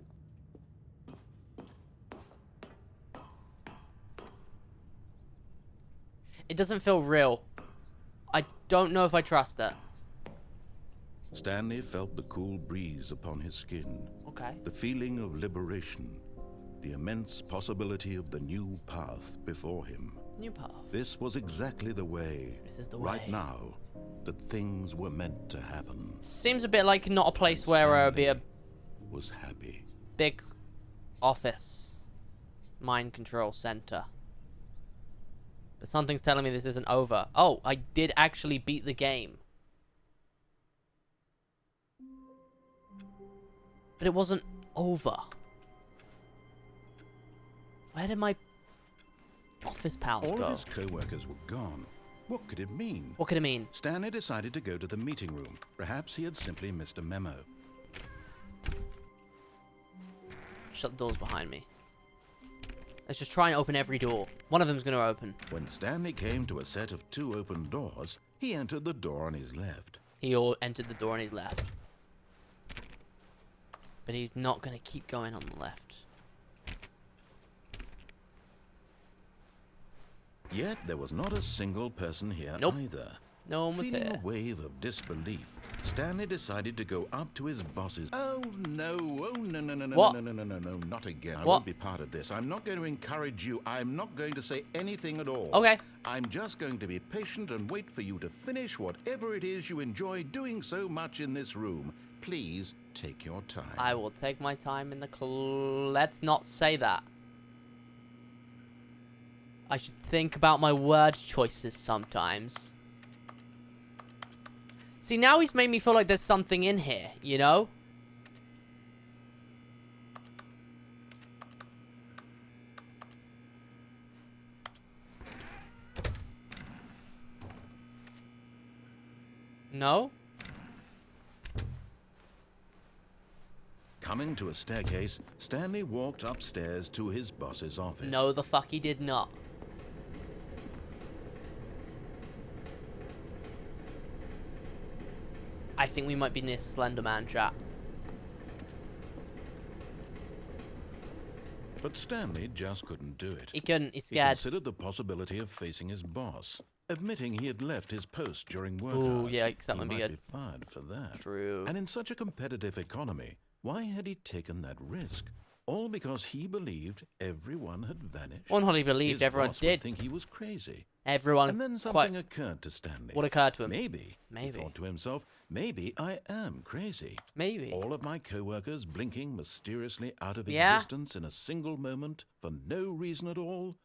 [SPEAKER 1] It doesn't feel real. I don't know if I trust it.
[SPEAKER 3] Stanley felt the cool breeze upon his skin,
[SPEAKER 1] Okay.
[SPEAKER 3] the feeling of liberation, the immense possibility of the new path before him.
[SPEAKER 1] New path.
[SPEAKER 3] This was exactly the way,
[SPEAKER 1] This is the
[SPEAKER 3] right
[SPEAKER 1] way.
[SPEAKER 3] now, that things were meant to happen.
[SPEAKER 1] Seems a bit like not a place where it'd be a
[SPEAKER 3] Stanley was happy.
[SPEAKER 1] big office. Mind control center. But something's telling me this isn't over. Oh, I did actually beat the game. But it wasn't over. Where did my office pals
[SPEAKER 3] All
[SPEAKER 1] go?
[SPEAKER 3] of his co-workers were gone. What could it mean?
[SPEAKER 1] What could it mean?
[SPEAKER 3] Stanley decided to go to the meeting room. Perhaps he had simply missed a memo.
[SPEAKER 1] Shut the doors behind me. Let's just try and open every door. One of them's going to open.
[SPEAKER 3] When Stanley came to a set of 2 open doors, he entered the door on his left.
[SPEAKER 1] He all entered the door on his left. But he's not going to keep going on the left.
[SPEAKER 3] Yet there was not a single person here
[SPEAKER 1] Nope.
[SPEAKER 3] either.
[SPEAKER 1] No one was
[SPEAKER 3] Feeling
[SPEAKER 1] here.
[SPEAKER 3] a wave of disbelief, Stanley decided to go up to his boss's. Oh no,
[SPEAKER 1] What?
[SPEAKER 3] No, not again. I
[SPEAKER 1] What?
[SPEAKER 3] won't be part of this. I'm not going to encourage you. I'm not going to say anything at all.
[SPEAKER 1] Okay.
[SPEAKER 3] I'm just going to be patient and wait for you to finish whatever it is you enjoy doing so much in this room. Please take your time.
[SPEAKER 1] I will take my time in the Let's not say that. I should think about my word choices sometimes. See, now he's made me feel like there's something in here, you know? No?
[SPEAKER 3] Coming to a staircase, Stanley walked upstairs to his boss's office.
[SPEAKER 1] No, the fuck he did not. I think we might be near Slender Man, chat.
[SPEAKER 3] But Stanley just couldn't do it.
[SPEAKER 1] He couldn't, he's
[SPEAKER 3] He
[SPEAKER 1] scared.
[SPEAKER 3] considered the possibility of facing his boss, admitting he had left his post during work
[SPEAKER 1] Ooh,
[SPEAKER 3] hours.
[SPEAKER 1] yikes, that
[SPEAKER 3] he
[SPEAKER 1] might be
[SPEAKER 3] might
[SPEAKER 1] good.
[SPEAKER 3] be fired for that.
[SPEAKER 1] True.
[SPEAKER 3] And in such a competitive economy, why had he taken that risk? All because he believed everyone had vanished.
[SPEAKER 1] One hot he believed
[SPEAKER 3] His
[SPEAKER 1] everyone
[SPEAKER 3] boss
[SPEAKER 1] did.
[SPEAKER 3] would think he was crazy.
[SPEAKER 1] Everyone
[SPEAKER 3] And then
[SPEAKER 1] quite...
[SPEAKER 3] something occurred to Stanley.
[SPEAKER 1] What occurred to him?
[SPEAKER 3] Maybe, he
[SPEAKER 1] Maybe.
[SPEAKER 3] thought to himself, maybe I am crazy.
[SPEAKER 1] Maybe.
[SPEAKER 3] All of my co-workers blinking mysteriously out of
[SPEAKER 1] Yeah.
[SPEAKER 3] existence in a single moment for no reason at all.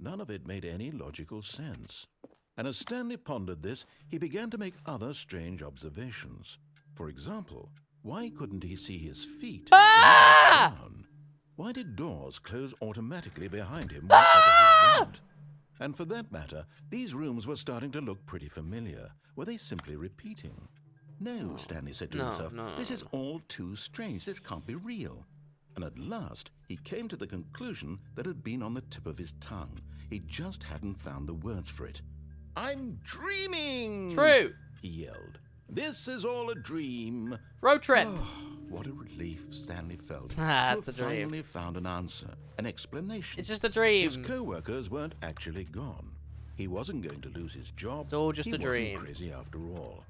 [SPEAKER 3] None of it made any logical sense. And as Stanley pondered this, he began to make other strange observations. For example, why couldn't he see his feet?
[SPEAKER 1] Ah!
[SPEAKER 3] Down? Why did doors close automatically behind him whenever he went? And for that matter, these rooms were starting to look pretty familiar. Were they simply repeating? No, Stanley said to himself, this is all too strange. This can't be real. And at last, he came to the conclusion that had been on the tip of his tongue. He just hadn't found the words for it. I'm dreaming!
[SPEAKER 1] True.
[SPEAKER 3] He yelled. This is all a dream.
[SPEAKER 1] Road trip.
[SPEAKER 3] What a relief Stanley felt to
[SPEAKER 1] It's
[SPEAKER 3] have
[SPEAKER 1] a dream.
[SPEAKER 3] finally found an answer, an explanation.
[SPEAKER 1] It's just a dream.
[SPEAKER 3] His co-workers weren't actually gone. He wasn't going to lose his job.
[SPEAKER 1] It's all just
[SPEAKER 3] he
[SPEAKER 1] a dream.
[SPEAKER 3] wasn't crazy after all.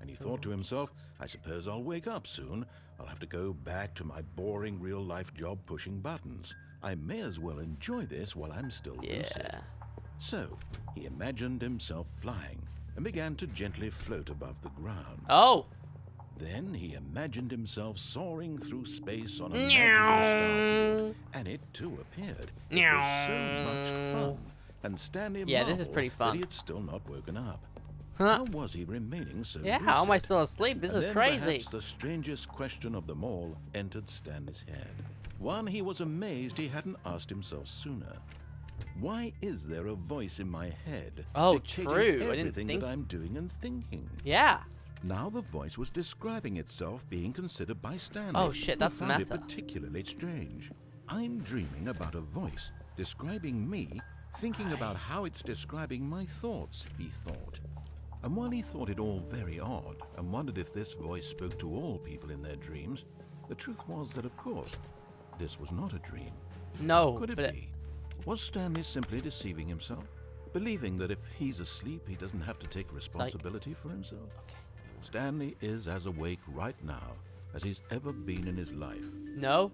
[SPEAKER 3] And he thought to himself, I suppose I'll wake up soon. I'll have to go back to my boring real-life job pushing buttons. I may as well enjoy this while I'm still lucid.
[SPEAKER 1] Yeah.
[SPEAKER 3] So, he imagined himself flying and began to gently float above the ground.
[SPEAKER 1] Oh.
[SPEAKER 3] Then he imagined himself soaring through space on a magical starfield, and it too appeared. It was so much fun, and Stanley
[SPEAKER 1] Yeah, this is
[SPEAKER 3] marveled
[SPEAKER 1] pretty fun.
[SPEAKER 3] that he had still not woken up.
[SPEAKER 1] Huh.
[SPEAKER 3] How was he remaining so
[SPEAKER 1] Yeah, how am I
[SPEAKER 3] lucid?
[SPEAKER 1] still asleep? This
[SPEAKER 3] And
[SPEAKER 1] is
[SPEAKER 3] then
[SPEAKER 1] crazy.
[SPEAKER 3] Perhaps the strangest question of them all entered Stanley's head. One he was amazed he hadn't asked himself sooner. Why is there a voice in my head
[SPEAKER 1] Oh,
[SPEAKER 3] dictating
[SPEAKER 1] true. I didn't
[SPEAKER 3] everything
[SPEAKER 1] think-
[SPEAKER 3] that I'm doing and thinking?
[SPEAKER 1] Yeah.
[SPEAKER 3] Now the voice was describing itself being considered by Stanley.
[SPEAKER 1] Oh, shit,
[SPEAKER 3] who
[SPEAKER 1] that's
[SPEAKER 3] found
[SPEAKER 1] meta.
[SPEAKER 3] it particularly strange. I'm dreaming about a voice describing me, thinking about how it's describing my thoughts, he thought. And while he thought it all very odd and wondered if this voice spoke to all people in their dreams, the truth was that, of course, this was not a dream.
[SPEAKER 1] No,
[SPEAKER 3] Could it
[SPEAKER 1] but
[SPEAKER 3] be? Was Stanley simply deceiving himself? Believing that if he's asleep, he doesn't have to take responsibility for himself?
[SPEAKER 1] Okay.
[SPEAKER 3] Stanley is as awake right now as he's ever been in his life.
[SPEAKER 1] No.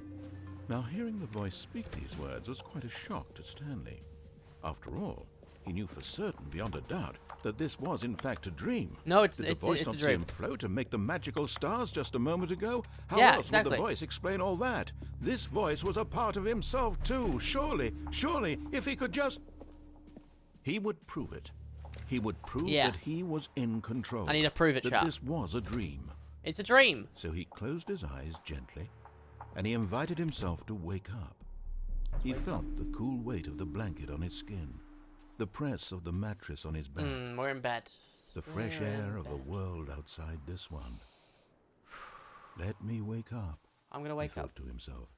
[SPEAKER 3] Now, hearing the voice speak these words was quite a shock to Stanley. After all, he knew for certain, beyond a doubt, that this was in fact a dream.
[SPEAKER 1] No, it's
[SPEAKER 3] Did the
[SPEAKER 1] it's
[SPEAKER 3] voice
[SPEAKER 1] it's a
[SPEAKER 3] not see
[SPEAKER 1] dream.
[SPEAKER 3] him float and make the magical stars just a moment ago? How
[SPEAKER 1] Yeah,
[SPEAKER 3] else
[SPEAKER 1] exactly.
[SPEAKER 3] would the voice explain all that? This voice was a part of himself too. Surely, if he could just... He would prove it. He would prove
[SPEAKER 1] Yeah.
[SPEAKER 3] that he was in control.
[SPEAKER 1] I need to prove it,
[SPEAKER 3] that
[SPEAKER 1] chat.
[SPEAKER 3] this was a dream.
[SPEAKER 1] It's a dream.
[SPEAKER 3] So he closed his eyes gently, and he invited himself to wake up. He felt the cool weight of the blanket on his skin, the press of the mattress on his back,
[SPEAKER 1] We're in bed.
[SPEAKER 3] the fresh air of the world outside this one. Let me wake up,
[SPEAKER 1] I'm gonna
[SPEAKER 3] he
[SPEAKER 1] wake
[SPEAKER 3] thought
[SPEAKER 1] up.
[SPEAKER 3] to himself.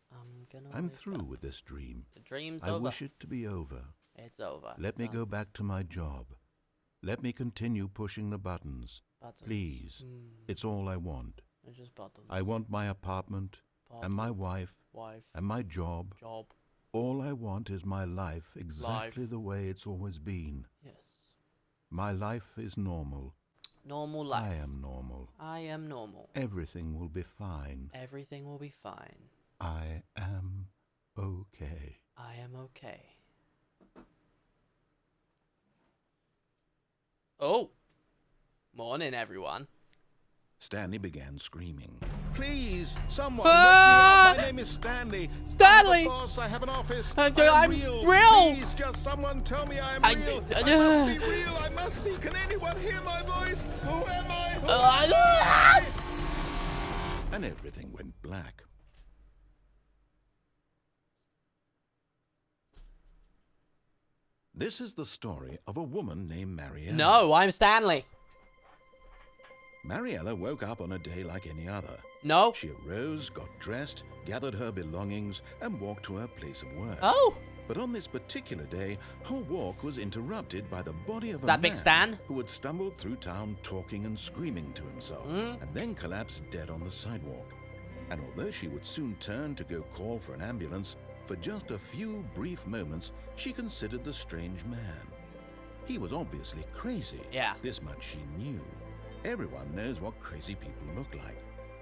[SPEAKER 3] I'm through with this dream.
[SPEAKER 1] The dream's
[SPEAKER 3] I
[SPEAKER 1] over.
[SPEAKER 3] wish it to be over.
[SPEAKER 1] It's over.
[SPEAKER 3] Let
[SPEAKER 1] It's
[SPEAKER 3] me
[SPEAKER 1] done.
[SPEAKER 3] go back to my job. Let me continue pushing the buttons.
[SPEAKER 1] Buttons.
[SPEAKER 3] Please. It's all I want.
[SPEAKER 1] It's just buttons.
[SPEAKER 3] I want my apartment and my wife and my job. All I want is my life exactly the way it's always been.
[SPEAKER 1] Yes.
[SPEAKER 3] My life is normal.
[SPEAKER 1] Normal life.
[SPEAKER 3] I am normal.
[SPEAKER 1] I am normal.
[SPEAKER 3] Everything will be fine.
[SPEAKER 1] Everything will be fine.
[SPEAKER 3] I am okay.
[SPEAKER 1] I am okay. Oh. Morning, everyone.
[SPEAKER 3] Stanley began screaming. Please, someone
[SPEAKER 1] Ah!
[SPEAKER 3] wake me up. My name is Stanley.
[SPEAKER 1] Stanley!
[SPEAKER 3] I'm the boss. I have an office.
[SPEAKER 1] I'm
[SPEAKER 3] real.
[SPEAKER 1] real.
[SPEAKER 3] Please, just someone tell me I'm
[SPEAKER 1] I-
[SPEAKER 3] real.
[SPEAKER 1] I-
[SPEAKER 3] I must be real. I must be. Can anyone hear my voice? Who am I? Who am I? And everything went black. This is the story of a woman named Mariella.
[SPEAKER 1] No, I'm Stanley.
[SPEAKER 3] Mariella woke up on a day like any other.
[SPEAKER 1] No.
[SPEAKER 3] She arose, got dressed, gathered her belongings, and walked to her place of work.
[SPEAKER 1] Oh.
[SPEAKER 3] But on this particular day, her walk was interrupted by the body of
[SPEAKER 1] Is
[SPEAKER 3] a
[SPEAKER 1] that
[SPEAKER 3] man
[SPEAKER 1] Big Stan?
[SPEAKER 3] who had stumbled through town talking and screaming to himself, and then collapsed dead on the sidewalk. And although she would soon turn to go call for an ambulance, for just a few brief moments, she considered the strange man. He was obviously crazy.
[SPEAKER 1] Yeah.
[SPEAKER 3] This much she knew. Everyone knows what crazy people look like.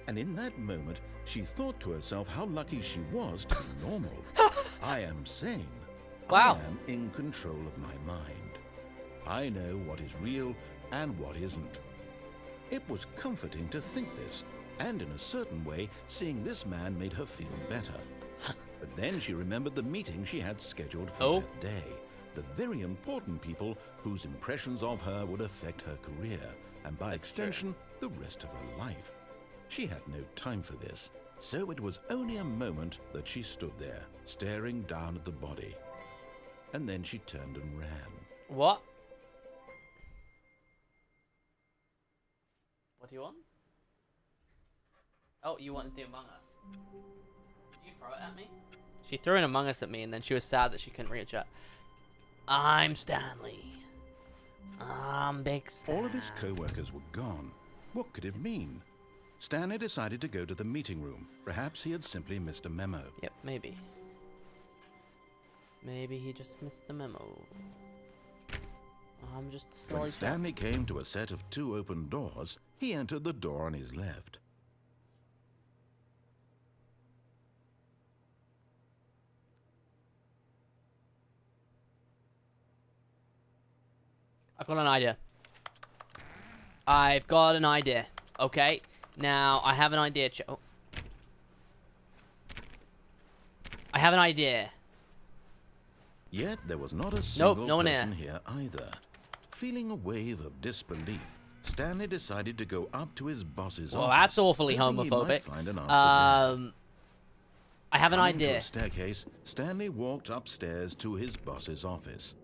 [SPEAKER 3] And in that moment, she thought to herself how lucky she was to be normal. I am sane.
[SPEAKER 1] Wow.
[SPEAKER 3] I am in control of my mind. I know what is real and what isn't. It was comforting to think this, and in a certain way, seeing this man made her feel better. But then she remembered the meeting she had scheduled for that day. The very important people whose impressions of her would affect her career, and by extension, the rest of her life. She had no time for this, so it was only a moment that she stood there, staring down at the body. And then she turned and ran.
[SPEAKER 1] What? What do you want? Oh, you wanted the Among Us. Did you throw it at me? She threw an Among Us at me, and then she was sad that she couldn't reach it. I'm Stanley. I'm Big Stan.
[SPEAKER 3] All of his co-workers were gone. What could it mean? Stanley decided to go to the meeting room. Perhaps he had simply missed a memo.
[SPEAKER 1] Yep, maybe. Maybe he just missed the memo. I'm just a silly
[SPEAKER 3] When
[SPEAKER 1] chap.
[SPEAKER 3] Stanley came to a set of 2 open doors, he entered the door on his left.
[SPEAKER 1] I've got an idea. I've got an idea. Okay. Now, I have an idea. I have an idea.
[SPEAKER 3] Yet there was not a single
[SPEAKER 1] no one
[SPEAKER 3] person here either. Feeling a wave of disbelief, Stanley decided to go up to his boss's
[SPEAKER 1] Well,
[SPEAKER 3] office,
[SPEAKER 1] that's awfully
[SPEAKER 3] thinking he might
[SPEAKER 1] homophobic.
[SPEAKER 3] find an answer there.
[SPEAKER 1] I have an
[SPEAKER 3] Coming to
[SPEAKER 1] idea.
[SPEAKER 3] a staircase, Stanley walked upstairs to his boss's office.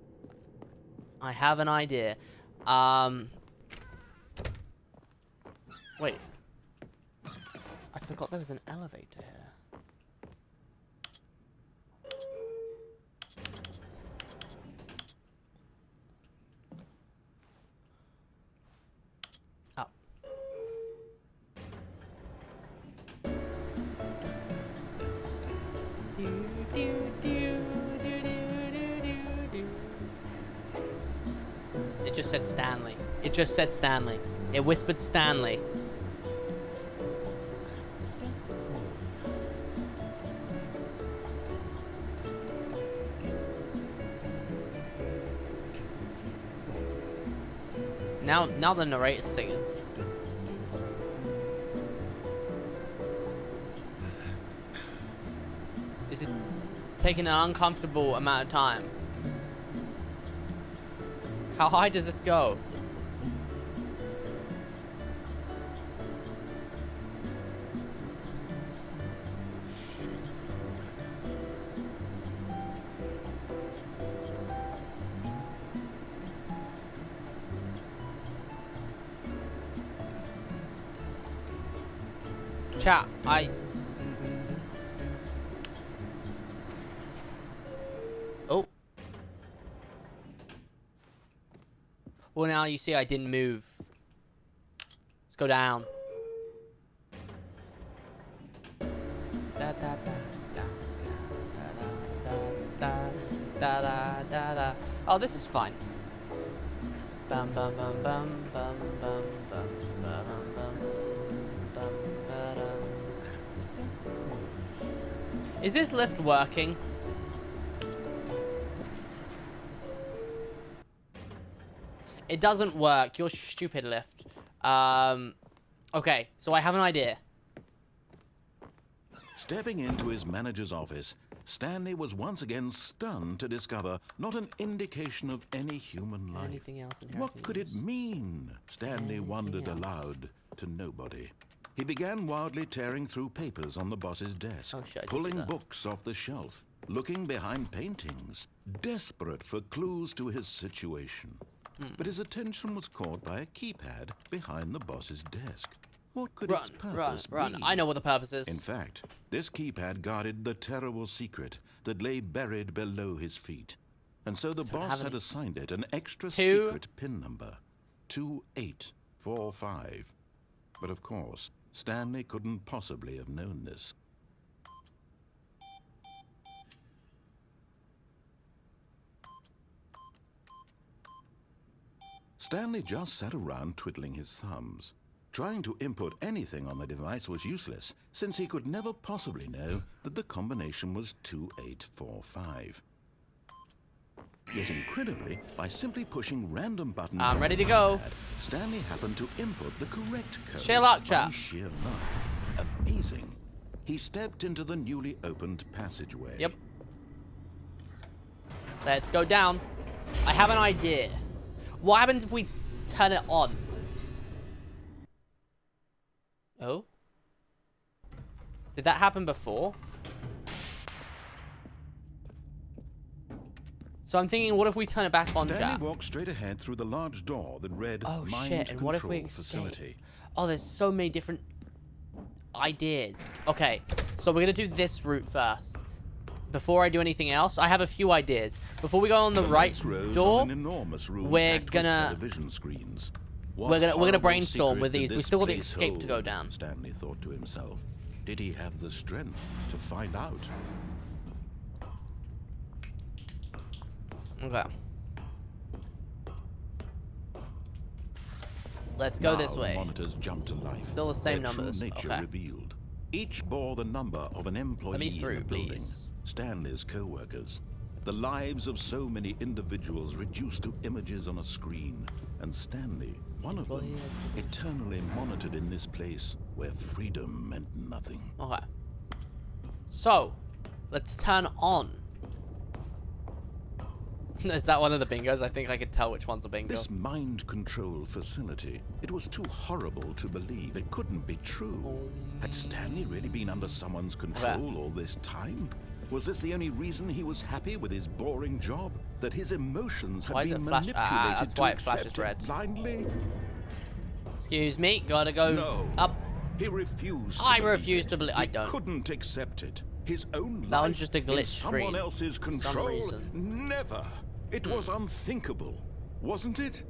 [SPEAKER 1] I have an idea. Wait. I forgot there was an elevator here. Up. It just said Stanley. It just said Stanley. It whispered Stanley. Now the narrator's singing. This is taking an uncomfortable amount of time. How high does this go? Chat, Well, now you see I didn't move. Let's go down. Da, da, da, da, da, da, da, da, da. Oh, this is fine. Bum, bum, bum, bum, bum, bum, bum, bum, bum, bum, ba-dum. Is this lift working? It doesn't work. You're stupid, lift. Okay, so I have an idea.
[SPEAKER 3] Stepping into his manager's office, Stanley was once again stunned to discover not an indication of any human life.
[SPEAKER 1] Anything else in here?
[SPEAKER 3] What could it mean? Stanley wondered aloud to nobody. He began wildly tearing through papers on the boss's desk, pulling books off the shelf, looking behind paintings, desperate for clues to his situation. But his attention was caught by a keypad behind the boss's desk. What could its purpose be?
[SPEAKER 1] I know what the purpose is.
[SPEAKER 3] In fact, this keypad guarded the terrible secret that lay buried below his feet. And so the boss had assigned it an extra secret PIN number, 2845. But of course, Stanley couldn't possibly have known this. Stanley just sat around twiddling his thumbs. Trying to input anything on the device was useless, since he could never possibly know that the combination was 2845. Yet incredibly, by simply pushing random buttons
[SPEAKER 1] I'm
[SPEAKER 3] on
[SPEAKER 1] ready
[SPEAKER 3] the
[SPEAKER 1] to go.
[SPEAKER 3] keypad, Stanley happened to input the correct code
[SPEAKER 1] Sherlock-cha.
[SPEAKER 3] by sheer luck. Amazing. He stepped into the newly opened passageway.
[SPEAKER 1] Yep. Let's go down. I have an idea. What happens if we turn it on? Oh? Did that happen before? So I'm thinking, what if we turn it back on,
[SPEAKER 3] Stanley walked straight ahead through the large door that read Mind
[SPEAKER 1] shit, and what if we
[SPEAKER 3] Control Facility.
[SPEAKER 1] Oh, there's so many different ideas. Okay, so we're gonna do this route first. Before I do anything else, I have a few ideas. Before we go on the right door, we're gonna brainstorm with these. We still got the escape to go down.
[SPEAKER 3] Stanley thought to himself. Did he have the strength to find out?
[SPEAKER 1] Okay. Let's go this way.
[SPEAKER 3] The monitors jumped to life.
[SPEAKER 1] Still the same
[SPEAKER 3] Their
[SPEAKER 1] numbers.
[SPEAKER 3] True nature revealed. Each bore the number of an employee
[SPEAKER 1] Let me through,
[SPEAKER 3] in the building.
[SPEAKER 1] please.
[SPEAKER 3] Stanley's co-workers. The lives of so many individuals reduced to images on a screen. And Stanley, one of them, eternally monitored in this place where freedom meant nothing.
[SPEAKER 1] Okay. So, let's turn on. Is that one of the bingos? I think I could tell which one's a bingo.
[SPEAKER 3] This mind control facility, it was too horrible to believe. It couldn't be true. Had Stanley really been under someone's control all this time? Was this the only reason he was happy with his boring job? That his emotions had been manipulated to accept it blindly?
[SPEAKER 1] Excuse me, gotta go up.
[SPEAKER 3] He refused to
[SPEAKER 1] I refuse to believe. I
[SPEAKER 3] He
[SPEAKER 1] don't.
[SPEAKER 3] couldn't accept it. His own life
[SPEAKER 1] That one's just a glitch
[SPEAKER 3] in someone
[SPEAKER 1] screen.
[SPEAKER 3] else's
[SPEAKER 1] For some
[SPEAKER 3] control?
[SPEAKER 1] reason.
[SPEAKER 3] Never. It was unthinkable, wasn't it?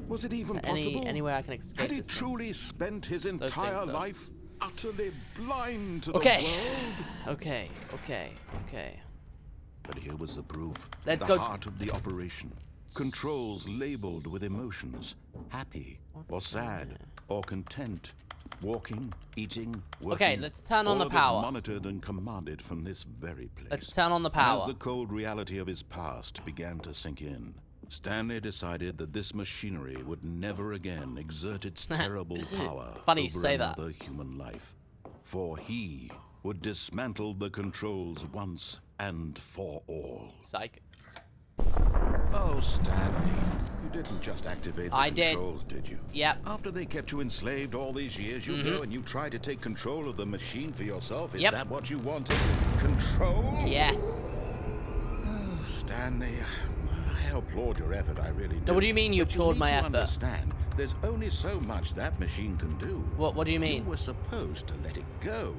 [SPEAKER 3] Was it even possible?
[SPEAKER 1] Any way I can escape
[SPEAKER 3] Had he
[SPEAKER 1] this thing?
[SPEAKER 3] truly spent his entire life utterly blind to
[SPEAKER 1] Okay.
[SPEAKER 3] the world?
[SPEAKER 1] Okay.
[SPEAKER 3] But here was the proof.
[SPEAKER 1] Let's
[SPEAKER 3] the
[SPEAKER 1] go.
[SPEAKER 3] heart of the operation. Controls labeled with emotions. Happy or sad or content. Walking, eating, working.
[SPEAKER 1] Okay, let's turn on
[SPEAKER 3] all
[SPEAKER 1] the
[SPEAKER 3] of it
[SPEAKER 1] power.
[SPEAKER 3] monitored and commanded from this very place.
[SPEAKER 1] Let's turn on the power.
[SPEAKER 3] As the cold reality of his past began to sink in, Stanley decided that this machinery would never again exert its terrible power
[SPEAKER 1] Funny you
[SPEAKER 3] over
[SPEAKER 1] say that.
[SPEAKER 3] another human life. For he would dismantle the controls once and for all.
[SPEAKER 1] Psych.
[SPEAKER 3] Oh, Stanley, you didn't just activate the controls, did you?
[SPEAKER 1] Yep.
[SPEAKER 3] After they kept you enslaved all these years, you go and you try to take control of the machine for yourself? Is that what you wanted? Control?
[SPEAKER 1] Yes.
[SPEAKER 3] Oh, Stanley, I applaud your effort, I really do.
[SPEAKER 1] What do you mean you applaud my effort?
[SPEAKER 3] Understand, there's only so much that machine can do.
[SPEAKER 1] What do you mean?
[SPEAKER 3] You were supposed to let it go.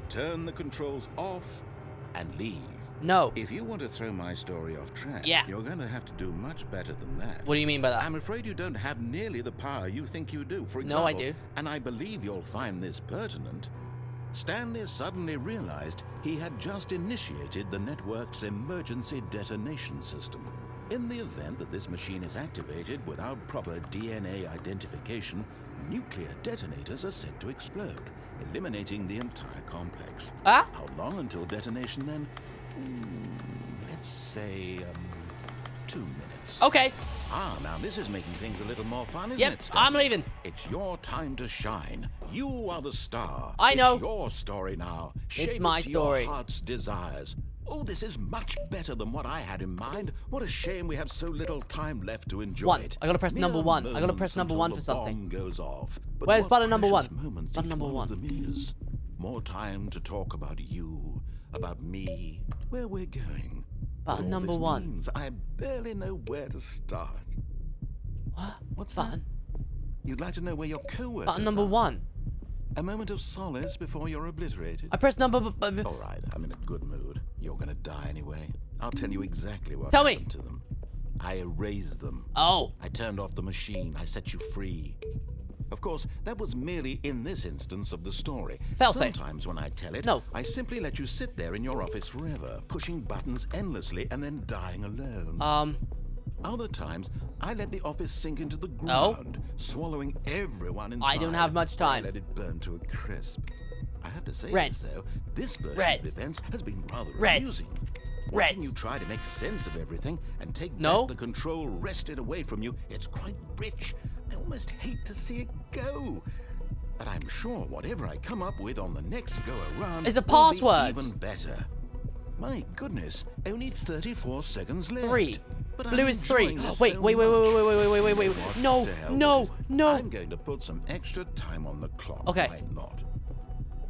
[SPEAKER 3] Turn the controls off and leave.
[SPEAKER 1] No.
[SPEAKER 3] If you want to throw my story off track,
[SPEAKER 1] Yeah.
[SPEAKER 3] you're going to have to do much better than that.
[SPEAKER 1] What do you mean by that?
[SPEAKER 3] I'm afraid you don't have nearly the power you think you do. For example,
[SPEAKER 1] No, I do.
[SPEAKER 3] And I believe you'll find this pertinent. Stanley suddenly realized he had just initiated the network's emergency detonation system. In the event that this machine is activated without proper DNA identification, nuclear detonators are said to explode, eliminating the entire complex.
[SPEAKER 1] Ah?
[SPEAKER 3] How long until detonation then? Let's say 2 minutes.
[SPEAKER 1] Okay.
[SPEAKER 3] Ah, now this is making things a little more fun, isn't
[SPEAKER 1] Yep,
[SPEAKER 3] it, Stanley?
[SPEAKER 1] I'm leaving.
[SPEAKER 3] It's your time to shine. You are the star.
[SPEAKER 1] I know.
[SPEAKER 3] It's your story now. Shape
[SPEAKER 1] It's my
[SPEAKER 3] it to
[SPEAKER 1] story.
[SPEAKER 3] Your heart's desires. Oh, this is much better than what I had in mind. What a shame we have so little time left to enjoy
[SPEAKER 1] One.
[SPEAKER 3] it.
[SPEAKER 1] I gotta press number
[SPEAKER 3] Mere
[SPEAKER 1] one. I gotta
[SPEAKER 3] moments
[SPEAKER 1] press number
[SPEAKER 3] until
[SPEAKER 1] one
[SPEAKER 3] the
[SPEAKER 1] for something.
[SPEAKER 3] bomb goes off. But
[SPEAKER 1] Where's
[SPEAKER 3] what
[SPEAKER 1] button number
[SPEAKER 3] precious
[SPEAKER 1] one?
[SPEAKER 3] moments
[SPEAKER 1] Button
[SPEAKER 3] each
[SPEAKER 1] number
[SPEAKER 3] one
[SPEAKER 1] one.
[SPEAKER 3] of them is. More time to talk about you, about me, where we're going.
[SPEAKER 1] Button
[SPEAKER 3] What all
[SPEAKER 1] number
[SPEAKER 3] this
[SPEAKER 1] one.
[SPEAKER 3] means, I barely know where to start.
[SPEAKER 1] What?
[SPEAKER 3] What's
[SPEAKER 1] Button.
[SPEAKER 3] that? You'd like to know where your co-workers
[SPEAKER 1] Button number
[SPEAKER 3] are?
[SPEAKER 1] one.
[SPEAKER 3] A moment of solace before you're obliterated.
[SPEAKER 1] I pressed number.
[SPEAKER 3] All right, I'm in a good mood. You're gonna die anyway. I'll tell you exactly what
[SPEAKER 1] Tell me.
[SPEAKER 3] happened to them. I erased them.
[SPEAKER 1] Oh.
[SPEAKER 3] I turned off the machine. I set you free. Of course, that was merely in this instance of the story.
[SPEAKER 1] Fell safe.
[SPEAKER 3] Sometimes when I tell it,
[SPEAKER 1] No.
[SPEAKER 3] I simply let you sit there in your office forever, pushing buttons endlessly and then dying alone. Other times, I let the office sink into the ground, swallowing everyone inside.
[SPEAKER 1] I don't have much time.
[SPEAKER 3] I let it burn to a crisp. I have to say
[SPEAKER 1] Red.
[SPEAKER 3] this, though, this version
[SPEAKER 1] Red.
[SPEAKER 3] of events has been rather
[SPEAKER 1] Red.
[SPEAKER 3] amusing.
[SPEAKER 1] Red.
[SPEAKER 3] Watching you try to make sense of everything and take
[SPEAKER 1] No.
[SPEAKER 3] back the control wrested away from you, it's quite rich. I almost hate to see it go. But I'm sure whatever I come up with on the next go-around
[SPEAKER 1] Is a
[SPEAKER 3] will be
[SPEAKER 1] password.
[SPEAKER 3] even better. My goodness, only 34 seconds left.
[SPEAKER 1] 3.
[SPEAKER 3] But
[SPEAKER 1] Blue
[SPEAKER 3] I'm
[SPEAKER 1] is 3.
[SPEAKER 3] enjoying this
[SPEAKER 1] Wait,
[SPEAKER 3] so
[SPEAKER 1] wait.
[SPEAKER 3] much.
[SPEAKER 1] No,
[SPEAKER 3] What the hell
[SPEAKER 1] no,
[SPEAKER 3] with it?
[SPEAKER 1] no.
[SPEAKER 3] I'm going to put some extra time on the clock.
[SPEAKER 1] Okay.
[SPEAKER 3] Why not?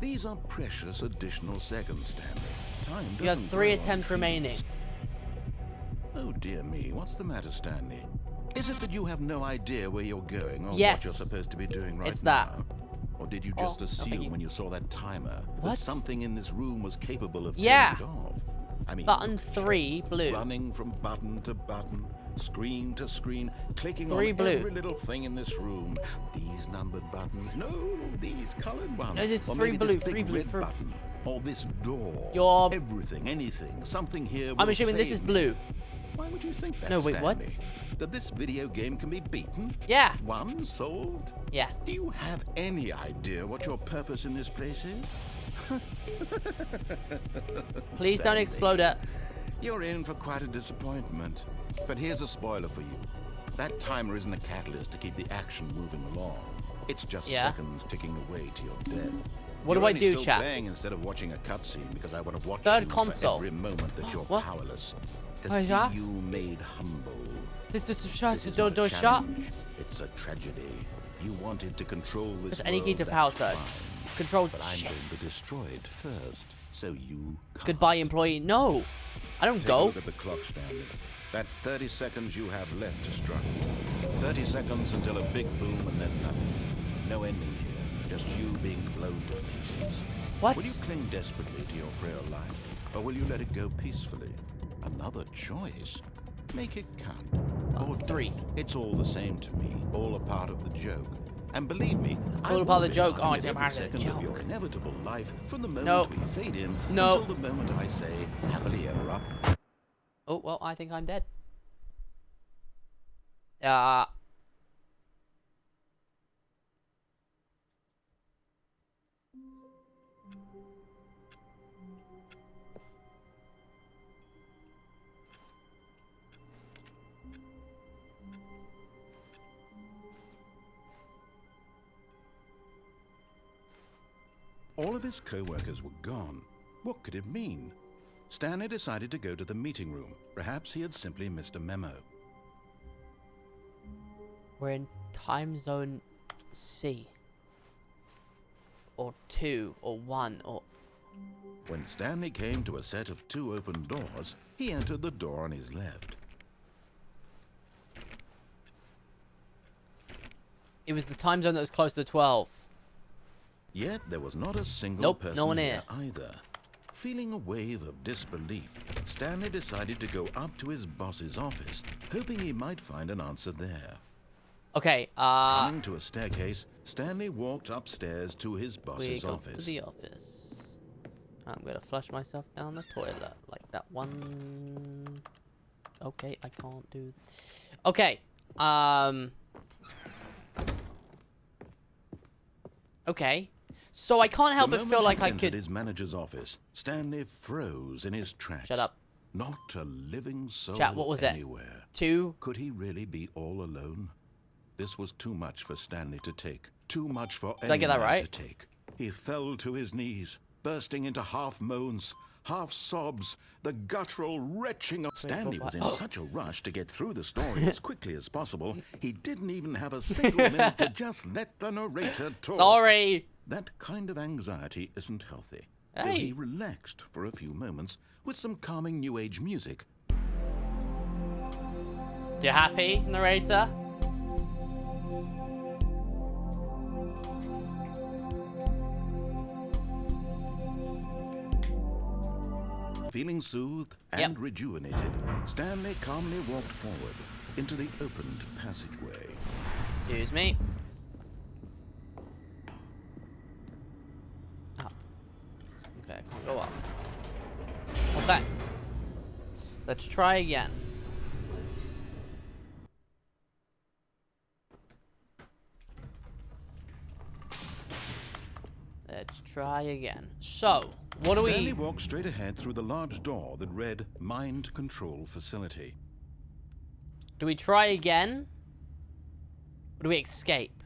[SPEAKER 3] These are precious additional seconds, Stanley. Time
[SPEAKER 1] You have
[SPEAKER 3] doesn't
[SPEAKER 1] 3
[SPEAKER 3] grow on
[SPEAKER 1] attempts
[SPEAKER 3] trees.
[SPEAKER 1] remaining.
[SPEAKER 3] Oh dear me, what's the matter, Stanley? Is it that you have no idea where you're going or
[SPEAKER 1] Yes.
[SPEAKER 3] what you're supposed to be doing right
[SPEAKER 1] It's that.
[SPEAKER 3] now? Or did you
[SPEAKER 1] Oh,
[SPEAKER 3] just
[SPEAKER 1] no, thank
[SPEAKER 3] assume
[SPEAKER 1] you.
[SPEAKER 3] when you saw that timer
[SPEAKER 1] What?
[SPEAKER 3] that something in this room was capable of
[SPEAKER 1] Yeah.
[SPEAKER 3] turning it off? I mean,
[SPEAKER 1] Button
[SPEAKER 3] look at
[SPEAKER 1] 3,
[SPEAKER 3] you,
[SPEAKER 1] blue.
[SPEAKER 3] running from button to button, screen to screen, clicking
[SPEAKER 1] 3
[SPEAKER 3] on
[SPEAKER 1] blue.
[SPEAKER 3] every little thing in this room. These numbered buttons, no, these colored ones.
[SPEAKER 1] No, just
[SPEAKER 3] or
[SPEAKER 1] 3
[SPEAKER 3] maybe
[SPEAKER 1] blue,
[SPEAKER 3] this
[SPEAKER 1] 3
[SPEAKER 3] big
[SPEAKER 1] blue,
[SPEAKER 3] red
[SPEAKER 1] 3
[SPEAKER 3] button, or this door.
[SPEAKER 1] Your-
[SPEAKER 3] Everything, anything, something here.
[SPEAKER 1] I'm
[SPEAKER 3] will
[SPEAKER 1] assuming this is
[SPEAKER 3] save
[SPEAKER 1] blue.
[SPEAKER 3] me. Why would you think that,
[SPEAKER 1] No, wait,
[SPEAKER 3] Stanley?
[SPEAKER 1] what?
[SPEAKER 3] That this video game can be beaten?
[SPEAKER 1] Yeah.
[SPEAKER 3] Won? Solved?
[SPEAKER 1] Yes.
[SPEAKER 3] Do you have any idea what your purpose in this place is?
[SPEAKER 1] Please don't
[SPEAKER 3] Stanley,
[SPEAKER 1] explode it.
[SPEAKER 3] You're in for quite a disappointment. But here's a spoiler for you. That timer isn't a catalyst to keep the action moving along. It's just
[SPEAKER 1] Yeah.
[SPEAKER 3] seconds ticking away to your death.
[SPEAKER 1] What
[SPEAKER 3] You're
[SPEAKER 1] do I
[SPEAKER 3] only
[SPEAKER 1] do,
[SPEAKER 3] still
[SPEAKER 1] chat?
[SPEAKER 3] playing instead of watching a cutscene because I want to watch
[SPEAKER 1] Third
[SPEAKER 3] you
[SPEAKER 1] console.
[SPEAKER 3] for every moment that you're
[SPEAKER 1] What?
[SPEAKER 3] powerless. To
[SPEAKER 1] What is
[SPEAKER 3] see
[SPEAKER 1] that?
[SPEAKER 3] you made humble.
[SPEAKER 1] This is
[SPEAKER 3] This is
[SPEAKER 1] door
[SPEAKER 3] not a
[SPEAKER 1] shut.
[SPEAKER 3] challenge. It's a tragedy. You wanted to control this
[SPEAKER 1] Press any key
[SPEAKER 3] world,
[SPEAKER 1] to
[SPEAKER 3] that's
[SPEAKER 1] power surge.
[SPEAKER 3] fine.
[SPEAKER 1] Control.
[SPEAKER 3] But I'm
[SPEAKER 1] Shit.
[SPEAKER 3] going to destroy it first, so you can't.
[SPEAKER 1] Goodbye, employee. No. I don't
[SPEAKER 3] Take a
[SPEAKER 1] go.
[SPEAKER 3] look at the clock, Stanley. That's 30 seconds you have left to struggle. 30 seconds until a big boom and then nothing. No ending here, just you being blown to pieces.
[SPEAKER 1] What?
[SPEAKER 3] Will you cling desperately to your frail life, or will you let it go peacefully? Another choice. Make it count. Or
[SPEAKER 1] 3.
[SPEAKER 3] don't. It's all the same to me, all a part of the joke. And believe me,
[SPEAKER 1] It's
[SPEAKER 3] I
[SPEAKER 1] all a part
[SPEAKER 3] will
[SPEAKER 1] of the joke.
[SPEAKER 3] be
[SPEAKER 1] Oh,
[SPEAKER 3] laughing
[SPEAKER 1] it's
[SPEAKER 3] at
[SPEAKER 1] a
[SPEAKER 3] every
[SPEAKER 1] part of the
[SPEAKER 3] second of your
[SPEAKER 1] joke.
[SPEAKER 3] inevitable life from the moment
[SPEAKER 1] No.
[SPEAKER 3] we fade in
[SPEAKER 1] No.
[SPEAKER 3] until the moment I say happily ever up.
[SPEAKER 1] Oh, well, I think I'm dead.
[SPEAKER 3] All of his co-workers were gone. What could it mean? Stanley decided to go to the meeting room. Perhaps he had simply missed a memo.
[SPEAKER 1] We're in time zone C. Or 2, or 1, or...
[SPEAKER 3] When Stanley came to a set of 2 open doors, he entered the door on his left.
[SPEAKER 1] It was the time zone that was close to 12.
[SPEAKER 3] Yet there was not a single
[SPEAKER 1] Nope,
[SPEAKER 3] person
[SPEAKER 1] no one
[SPEAKER 3] here
[SPEAKER 1] here.
[SPEAKER 3] either. Feeling a wave of disbelief, Stanley decided to go up to his boss's office, hoping he might find an answer there.
[SPEAKER 1] Okay,
[SPEAKER 3] Coming to a staircase, Stanley walked upstairs to his
[SPEAKER 1] we
[SPEAKER 3] boss's
[SPEAKER 1] go
[SPEAKER 3] office.
[SPEAKER 1] to the office. I'm gonna flush myself down the toilet like that one. Okay, I can't do. Okay, okay. So I can't help but feel like I could.
[SPEAKER 3] His manager's office, Stanley froze in his tracks.
[SPEAKER 1] Shut up.
[SPEAKER 3] Not a living soul
[SPEAKER 1] Chat, what was
[SPEAKER 3] anywhere.
[SPEAKER 1] That? 2.
[SPEAKER 3] Could he really be all alone? This was too much for Stanley to take. Too much for anyone to take. He fell to his knees, bursting into half moans, half sobs, the guttural retching of... Stanley was in such a rush to get through the story as quickly as possible, he didn't even have a single minute to just let the narrator talk.
[SPEAKER 1] Sorry.
[SPEAKER 3] That kind of anxiety isn't healthy.
[SPEAKER 1] Hey.
[SPEAKER 3] So he relaxed for a few moments with some calming New Age music.
[SPEAKER 1] You happy, narrator?
[SPEAKER 3] Feeling soothed and rejuvenated, Stanley calmly walked forward into the opened passageway.
[SPEAKER 1] Excuse me. Up. Okay, I can't go up. Okay. Let's try again. Let's try again. So, what do we...
[SPEAKER 3] Stanley walked straight ahead through the large door that read Mind Control Facility.
[SPEAKER 1] Do we try again? Or do we escape?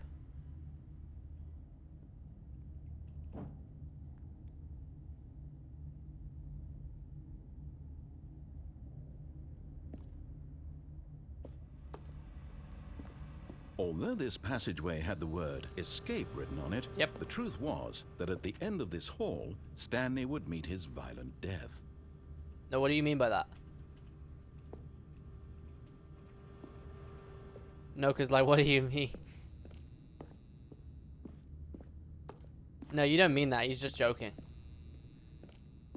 [SPEAKER 3] Although this passageway had the word escape written on it,
[SPEAKER 1] Yep.
[SPEAKER 3] the truth was that at the end of this hall, Stanley would meet his violent death.
[SPEAKER 1] No, what do you mean by that? No, because, like, what do you mean? No, you don't mean that. He's just joking.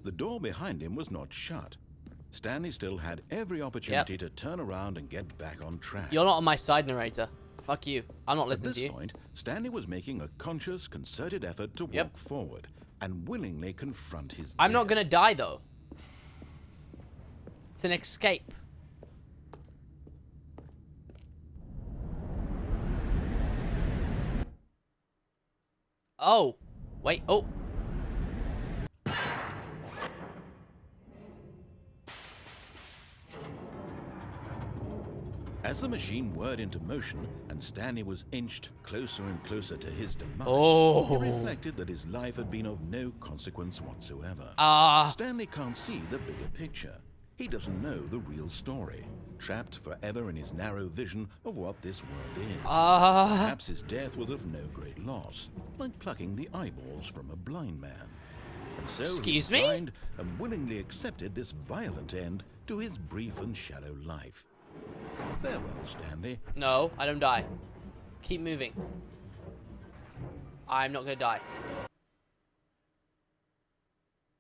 [SPEAKER 3] The door behind him was not shut. Stanley still had every opportunity to turn around and get back on track.
[SPEAKER 1] You're not on my side, narrator. Fuck you. I'm not listening to you.
[SPEAKER 3] At this point, Stanley was making a conscious, concerted effort to walk forward and willingly confront his
[SPEAKER 1] I'm
[SPEAKER 3] death.
[SPEAKER 1] not gonna die, though. It's an escape. Oh. Wait. Oh.
[SPEAKER 3] As the machine whirred into motion and Stanley was inched closer and closer to his demise, he reflected that his life had been of no consequence whatsoever. Stanley can't see the bigger picture. He doesn't know the real story, trapped forever in his narrow vision of what this world is. Perhaps his death was of no great loss, like plucking the eyeballs from a blind man. And so he signed and willingly accepted this violent end to his brief and shallow life. Farewell, Stanley.
[SPEAKER 1] No, I don't die. Keep moving. I'm not gonna die.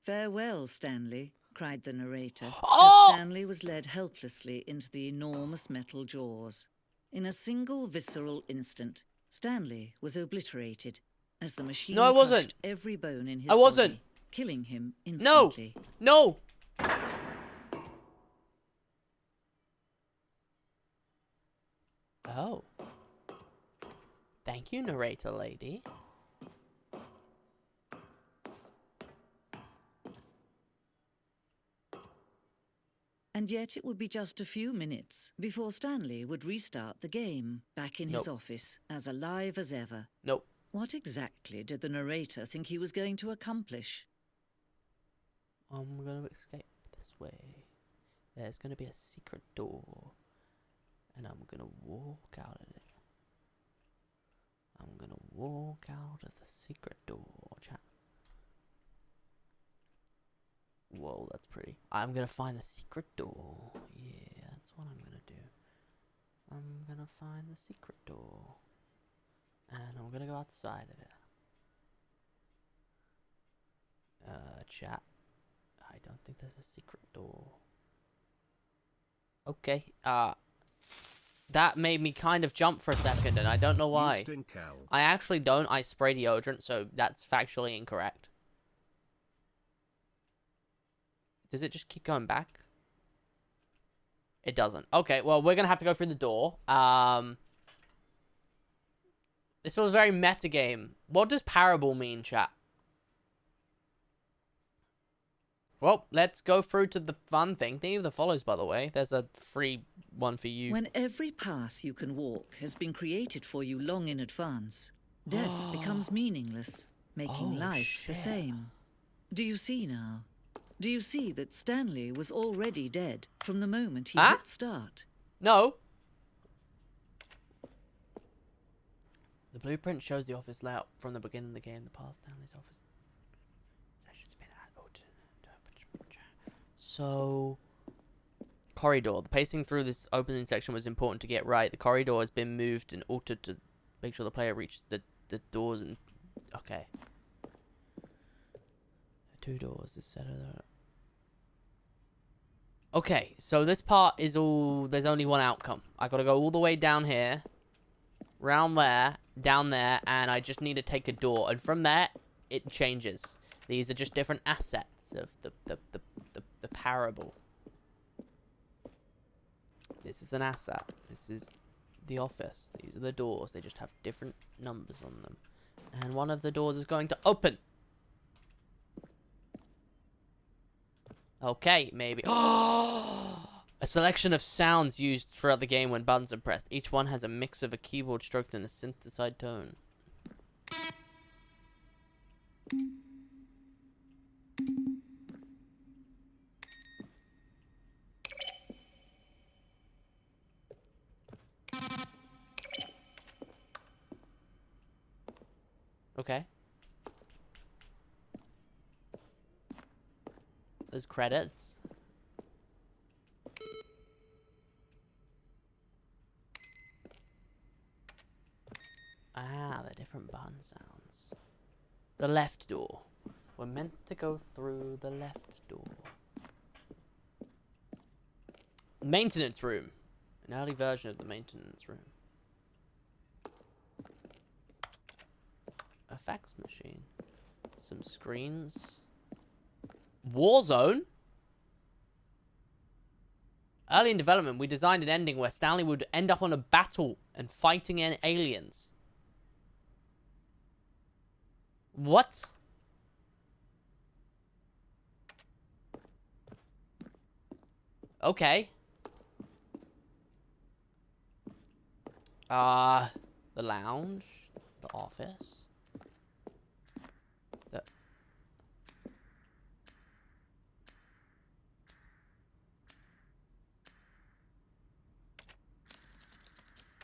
[SPEAKER 4] Farewell, Stanley, cried the narrator,
[SPEAKER 1] Oh!
[SPEAKER 4] as Stanley was led helplessly into the enormous metal jaws. In a single visceral instant, Stanley was obliterated as the machine crushed every bone in his body, killing him instantly.
[SPEAKER 1] No! Oh. Thank you, narrator lady.
[SPEAKER 4] And yet it would be just a few minutes before Stanley would restart the game, back in his office, as alive as ever.
[SPEAKER 1] Nope.
[SPEAKER 4] What exactly did the narrator think he was going to accomplish?
[SPEAKER 1] I'm gonna escape this way. There's gonna be a secret door. And I'm gonna walk out of it. I'm gonna walk out of the secret door, chat. Whoa, that's pretty. I'm gonna find the secret door. Yeah, that's what I'm gonna do. I'm gonna find the secret door. And I'm gonna go outside of it. Chat. I don't think there's a secret door. Okay, that made me kind of jump for a second, and I don't know why. I actually don't. I spray deodorant, so that's factually incorrect. Does it just keep going back? It doesn't. Okay, well, we're gonna have to go through the door. This was a very meta game. What does parable mean, chat? Well, let's go through to the fun thing. Thank you for the follows, by the way. There's a free one for you.
[SPEAKER 4] When every path you can walk has been created for you long in advance, death becomes meaningless, making life the same. Do you see now? Do you see that Stanley was already dead from the moment he hit start?
[SPEAKER 1] No. The blueprint shows the office layout from the beginning of the game. The path Stanley's office. So, corridor. The pacing through this opening section was important to get right. The corridor has been moved and altered to make sure the player reaches the doors and... Okay. 2 doors. This set of the... Okay, so this part is all... There's only one outcome. I gotta go all the way down here, round there, down there, and I just need to take a door. And from there, it changes. These are just different assets of the parable. This is an asset. This is the office. These are the doors. They just have different numbers on them. And one of the doors is going to open. Okay, maybe. A selection of sounds used throughout the game when buttons are pressed. Each one has a mix of a keyboard stroke and a synthesized tone. Okay. There's credits. Ah, the different button sounds. The left door. We're meant to go through the left door. Maintenance room. An early version of the maintenance room. A fax machine. Some screens. Warzone? Early in development, we designed an ending where Stanley would end up on a battle and fighting aliens. What? Okay. The lounge. The office.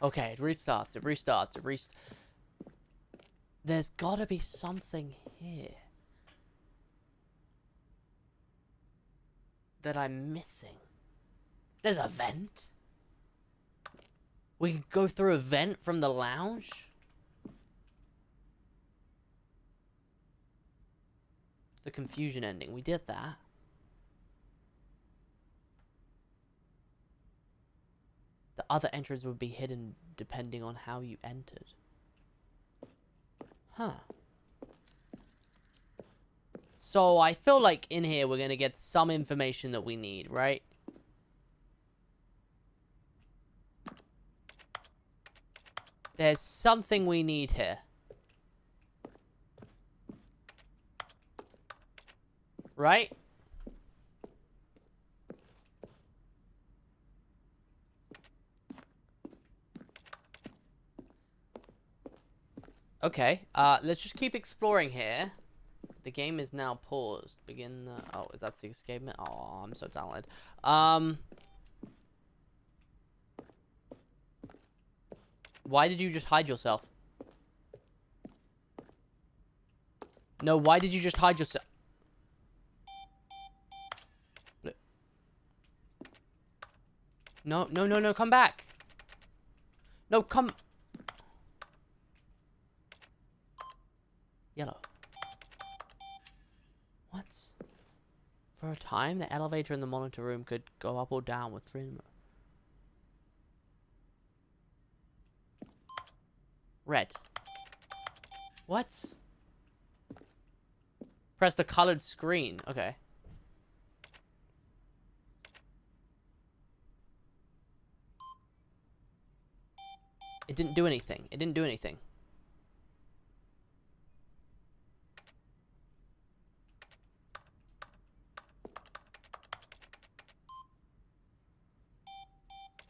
[SPEAKER 1] Okay, it restarts, There's gotta be something here that I'm missing. There's a vent? We can go through a vent from the lounge? The confusion ending, we did that. The other entries would be hidden depending on how you entered. Huh. So I feel like in here we're gonna get some information that we need, right? There's something we need here. Right? Okay, let's just keep exploring here. The game is now paused. Begin the... Oh, is that the escapement? Oh, I'm so talented. Why did you just hide yourself? No, why did you just hide yourself? No, no, no, no, come back. No, come... Yellow. What? For a time, the elevator in the monitor room could go up or down with freedom. Red. What? Press the colored screen. Okay. It didn't do anything. It didn't do anything.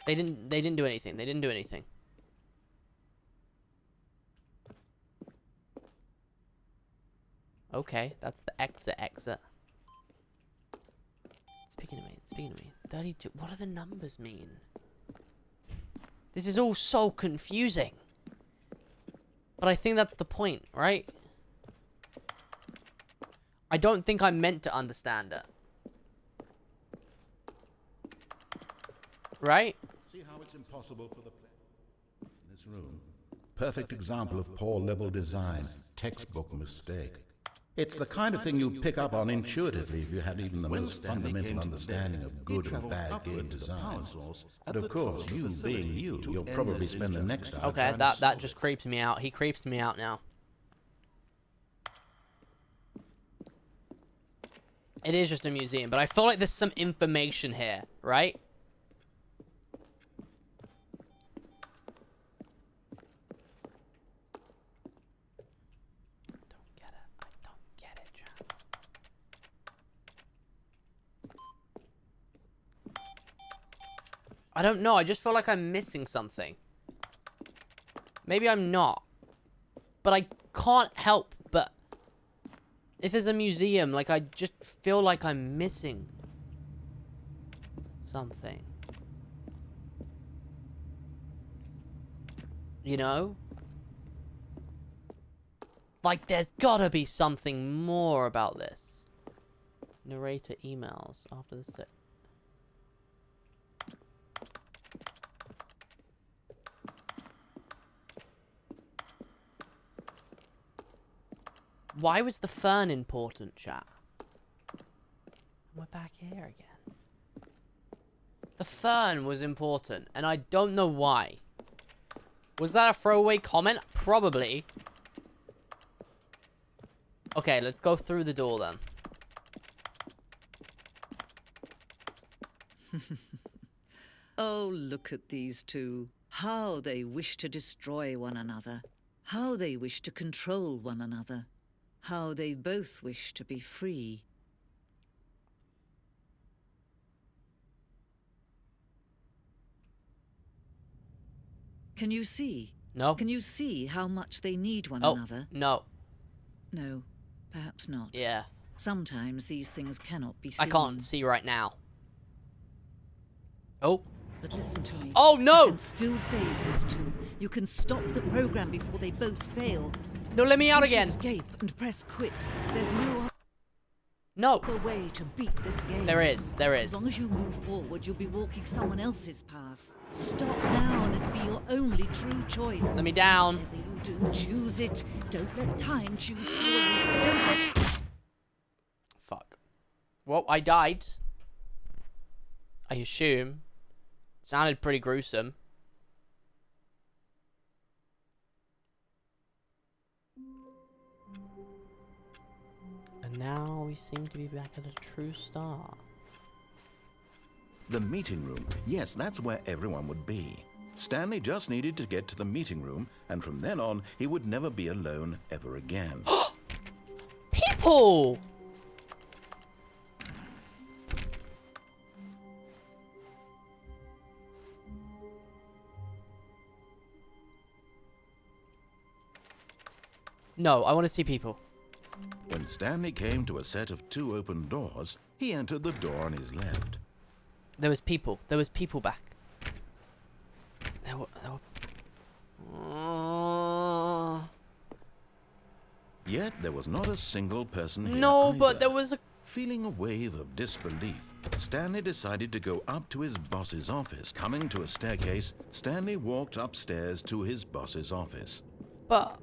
[SPEAKER 1] They didn't do anything. They didn't do anything. Okay, that's the exit. Speaking to me, speaking to me. 32. What do the numbers mean? This is all so confusing. But I think that's the point, right? I don't think I'm meant to understand it. Right?
[SPEAKER 3] See how it's impossible for the player in this room. Perfect example of poor level design. Textbook mistake. It's the kind of thing you'd pick up on intuitively if you had even the most fundamental understanding of good or bad game design. But of course, you being you, you'll probably spend the next hour.
[SPEAKER 1] Okay, that just creeps me out. He creeps me out now. It is just a museum, but I feel like there's some information here, right? I don't know. I just feel like I'm missing something. Maybe I'm not. But I can't help but... If there's a museum, like, I just feel like I'm missing something. You know? Like, there's gotta be something more about this. Narrator emails after the set. Why was the fern important, chat? We're back here again. The fern was important, and I don't know why. Was that a throwaway comment? Probably. Okay, let's go through the door then.
[SPEAKER 4] Oh, look at these two. How they wish to destroy one another. How they wish to control one another. How they both wish to be free. Can you see?
[SPEAKER 1] No.
[SPEAKER 4] Can you see how much they need one another?
[SPEAKER 1] No.
[SPEAKER 4] No, perhaps not.
[SPEAKER 1] Yeah.
[SPEAKER 4] Sometimes these things cannot be seen.
[SPEAKER 1] I can't see right now. Oh.
[SPEAKER 4] But listen to me.
[SPEAKER 1] Oh, no!
[SPEAKER 4] You can still save those two. You can stop the program before they both fail.
[SPEAKER 1] No, let me out
[SPEAKER 4] Push
[SPEAKER 1] again.
[SPEAKER 4] Escape and press quit. There's
[SPEAKER 1] No.
[SPEAKER 4] other way to beat this game.
[SPEAKER 1] There is. There is.
[SPEAKER 4] As long as you move forward, you'll be walking someone else's path. Stop now and it'll be your only true choice.
[SPEAKER 1] Let me down.
[SPEAKER 4] Whatever you do, choose it. Don't let time choose for you. Don't let...
[SPEAKER 1] Fuck. Well, I died. I assume. Sounded pretty gruesome. And now we seem to be back at a true start.
[SPEAKER 3] The meeting room. Yes, that's where everyone would be. Stanley just needed to get to the meeting room, and from then on, he would never be alone ever again.
[SPEAKER 1] People! No, I want to see people.
[SPEAKER 3] When Stanley came to a set of 2 open doors, he entered the door on his left.
[SPEAKER 1] There was people. There was people back. There were...
[SPEAKER 3] Yet there was not a single person here
[SPEAKER 1] No,
[SPEAKER 3] either.
[SPEAKER 1] but there was a...
[SPEAKER 3] Feeling a wave of disbelief, Stanley decided to go up to his boss's office. Coming to a staircase, Stanley walked upstairs to his boss's office.
[SPEAKER 1] But...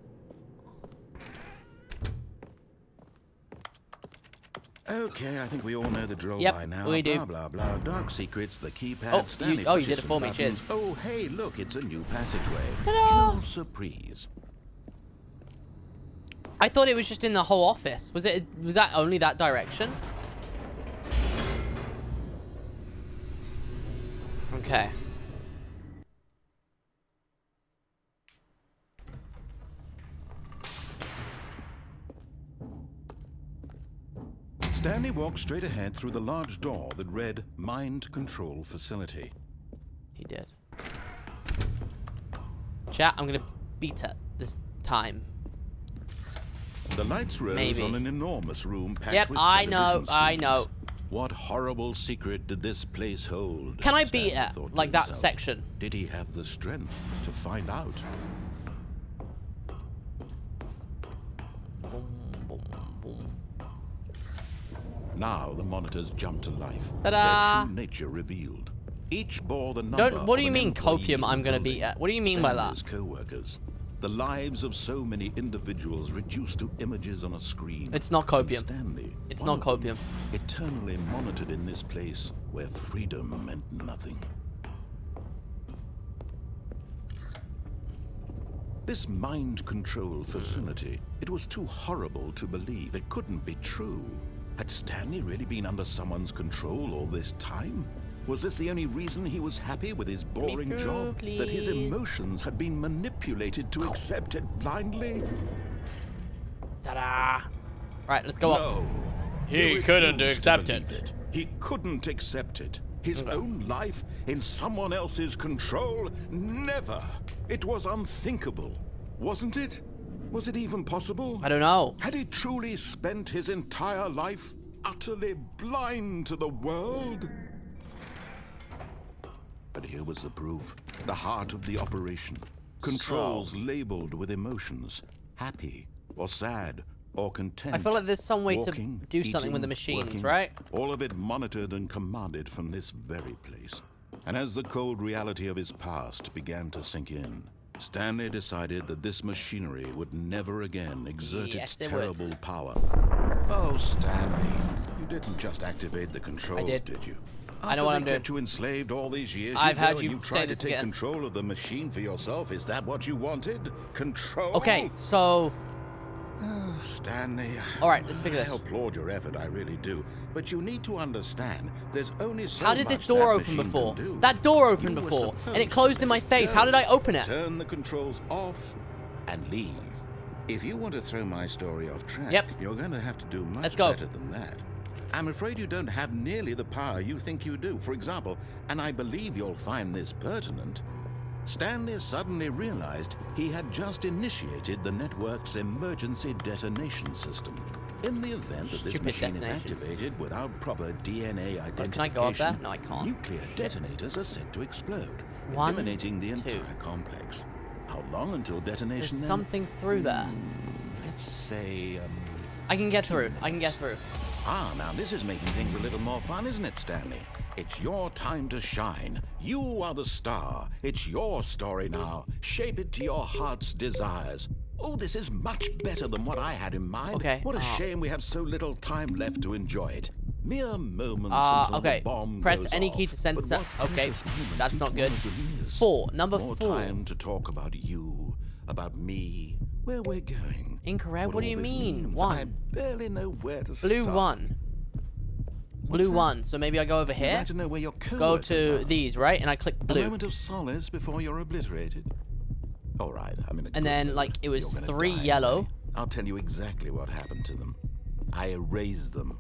[SPEAKER 3] Okay, I think we all know the drill
[SPEAKER 1] Yep,
[SPEAKER 3] by now.
[SPEAKER 1] we do.
[SPEAKER 3] Blah, blah, blah. Dark secrets, the keypad, Stanley
[SPEAKER 1] you
[SPEAKER 3] pushes
[SPEAKER 1] did it for
[SPEAKER 3] some
[SPEAKER 1] me, cheers.
[SPEAKER 3] buttons. Oh, hey, look, it's a new passageway.
[SPEAKER 1] Ta-da!
[SPEAKER 3] Kill surprise.
[SPEAKER 1] I thought it was just in the whole office. Was that only that direction? Okay.
[SPEAKER 3] Stanley walked straight ahead through the large door that read Mind Control Facility.
[SPEAKER 1] He did. Chat, I'm gonna beat it this time.
[SPEAKER 3] The lights rose
[SPEAKER 1] Maybe.
[SPEAKER 3] on an enormous room packed
[SPEAKER 1] Yep,
[SPEAKER 3] with
[SPEAKER 1] I know,
[SPEAKER 3] television
[SPEAKER 1] I know.
[SPEAKER 3] screens. What horrible secret did this place hold?
[SPEAKER 1] Can I
[SPEAKER 3] Stanley
[SPEAKER 1] beat it?
[SPEAKER 3] thought to
[SPEAKER 1] Like that
[SPEAKER 3] himself.
[SPEAKER 1] section?
[SPEAKER 3] Did he have the strength to find out?
[SPEAKER 1] Boom, boom, boom.
[SPEAKER 3] Now the monitors jumped to life.
[SPEAKER 1] Ta-da!
[SPEAKER 3] Their true nature revealed. Each bore the number
[SPEAKER 1] What do
[SPEAKER 3] of
[SPEAKER 1] you
[SPEAKER 3] an
[SPEAKER 1] mean
[SPEAKER 3] employee
[SPEAKER 1] copium I'm gonna beat
[SPEAKER 3] building.
[SPEAKER 1] it? What do you mean by that?
[SPEAKER 3] Stanley's co-workers. The lives of so many individuals reduced to images on a screen.
[SPEAKER 1] It's not copium.
[SPEAKER 3] And Stanley,
[SPEAKER 1] It's
[SPEAKER 3] one
[SPEAKER 1] not
[SPEAKER 3] of them,
[SPEAKER 1] copium.
[SPEAKER 3] eternally monitored in this place where freedom meant nothing. This mind control facility, it was too horrible to believe. It couldn't be true. Had Stanley really been under someone's control all this time? Was this the only reason he was happy with his boring
[SPEAKER 1] through,
[SPEAKER 3] job? That his
[SPEAKER 1] please.
[SPEAKER 3] emotions had been manipulated to accept it blindly?
[SPEAKER 1] Ta-da! Right, let's go up.
[SPEAKER 3] No.
[SPEAKER 1] He couldn't
[SPEAKER 3] refused to
[SPEAKER 1] accept
[SPEAKER 3] believe
[SPEAKER 1] it.
[SPEAKER 3] He couldn't accept it. His
[SPEAKER 1] Okay.
[SPEAKER 3] own life in someone else's control? Never. It was unthinkable. Wasn't it? Was it even possible?
[SPEAKER 1] I don't know.
[SPEAKER 3] Had he truly spent his entire life utterly blind to the world? But here was the proof. The heart of the operation. Controls labeled with emotions. Happy or sad or content.
[SPEAKER 1] I feel like there's some way
[SPEAKER 3] Walking,
[SPEAKER 1] to do something with the
[SPEAKER 3] eating,
[SPEAKER 1] machines,
[SPEAKER 3] working,
[SPEAKER 1] right?
[SPEAKER 3] All of it monitored and commanded from this very place. And as the cold reality of his past began to sink in, Stanley decided that this machinery would never again exert
[SPEAKER 1] Yes,
[SPEAKER 3] its
[SPEAKER 1] it would.
[SPEAKER 3] terrible power. Oh, Stanley, you didn't just activate the controls,
[SPEAKER 1] did.
[SPEAKER 3] you?
[SPEAKER 1] I know what I'm
[SPEAKER 3] After they
[SPEAKER 1] doing.
[SPEAKER 3] kept you enslaved all these years,
[SPEAKER 1] I've
[SPEAKER 3] you go
[SPEAKER 1] had
[SPEAKER 3] and
[SPEAKER 1] you
[SPEAKER 3] you
[SPEAKER 1] say
[SPEAKER 3] tried to
[SPEAKER 1] this
[SPEAKER 3] take
[SPEAKER 1] again.
[SPEAKER 3] control of the machine for yourself. Is that what you wanted? Control?
[SPEAKER 1] Okay, so
[SPEAKER 3] Oh, Stanley.
[SPEAKER 1] all right, let's figure
[SPEAKER 3] I
[SPEAKER 1] this.
[SPEAKER 3] applaud your effort, I really do. But you need to understand, there's only so
[SPEAKER 1] How did
[SPEAKER 3] much
[SPEAKER 1] this door
[SPEAKER 3] that
[SPEAKER 1] open
[SPEAKER 3] machine
[SPEAKER 1] before?
[SPEAKER 3] can do.
[SPEAKER 1] That door opened
[SPEAKER 3] You were
[SPEAKER 1] before, and it
[SPEAKER 3] supposed
[SPEAKER 1] closed
[SPEAKER 3] to
[SPEAKER 1] in my
[SPEAKER 3] let it
[SPEAKER 1] face. How
[SPEAKER 3] go.
[SPEAKER 1] did I open it?
[SPEAKER 3] Turn the controls off and leave. If you want to throw my story off track,
[SPEAKER 1] Yep.
[SPEAKER 3] you're going to have to do much
[SPEAKER 1] Let's go.
[SPEAKER 3] better than that. I'm afraid you don't have nearly the power you think you do. For example, and I believe you'll find this pertinent, Stanley suddenly realized he had just initiated the network's emergency detonation system. In the event that this
[SPEAKER 1] Stupid
[SPEAKER 3] machine is
[SPEAKER 1] detonations.
[SPEAKER 3] activated without proper DNA identification,
[SPEAKER 1] can I go up there? No, I can't.
[SPEAKER 3] nuclear detonators are said to explode,
[SPEAKER 1] One,
[SPEAKER 3] eliminating the
[SPEAKER 1] two.
[SPEAKER 3] entire complex. How long until detonation
[SPEAKER 1] There's
[SPEAKER 3] then?
[SPEAKER 1] something through there.
[SPEAKER 3] Let's say,
[SPEAKER 1] I can get through. I can get through.
[SPEAKER 3] Ah, now this is making things a little more fun, isn't it, Stanley? It's your time to shine. You are the star. It's your story now. Shape it to your heart's desires. Oh, this is much better than what I had in mind.
[SPEAKER 1] Okay,
[SPEAKER 3] What a shame we have so little time left to enjoy it. Mere moments until
[SPEAKER 1] Okay.
[SPEAKER 3] the bomb
[SPEAKER 1] Press
[SPEAKER 3] goes
[SPEAKER 1] any
[SPEAKER 3] off.
[SPEAKER 1] key to censor.
[SPEAKER 3] But what
[SPEAKER 1] Okay,
[SPEAKER 3] precious moments
[SPEAKER 1] that's
[SPEAKER 3] each
[SPEAKER 1] not
[SPEAKER 3] one
[SPEAKER 1] good.
[SPEAKER 3] of them is.
[SPEAKER 1] 4. Number
[SPEAKER 3] More
[SPEAKER 1] 4.
[SPEAKER 3] time to talk about you, about me, where we're going.
[SPEAKER 1] Incorrect. What do
[SPEAKER 3] all
[SPEAKER 1] you
[SPEAKER 3] this
[SPEAKER 1] mean?
[SPEAKER 3] means.
[SPEAKER 1] 1.
[SPEAKER 3] I barely know where to
[SPEAKER 1] Blue
[SPEAKER 3] start.
[SPEAKER 1] 1. Blue
[SPEAKER 3] that?
[SPEAKER 1] 1. So maybe I go over
[SPEAKER 3] You'd
[SPEAKER 1] here.
[SPEAKER 3] like to know where your
[SPEAKER 1] Go
[SPEAKER 3] co-workers
[SPEAKER 1] to
[SPEAKER 3] are.
[SPEAKER 1] these, right? And I click
[SPEAKER 3] A
[SPEAKER 1] blue.
[SPEAKER 3] moment of solace before you're obliterated. All right, I'm in a
[SPEAKER 1] And
[SPEAKER 3] good
[SPEAKER 1] then,
[SPEAKER 3] mood.
[SPEAKER 1] like, it was
[SPEAKER 3] You're gonna
[SPEAKER 1] 3
[SPEAKER 3] die
[SPEAKER 1] yellow.
[SPEAKER 3] anyway. I'll tell you exactly what happened to them. I erased them.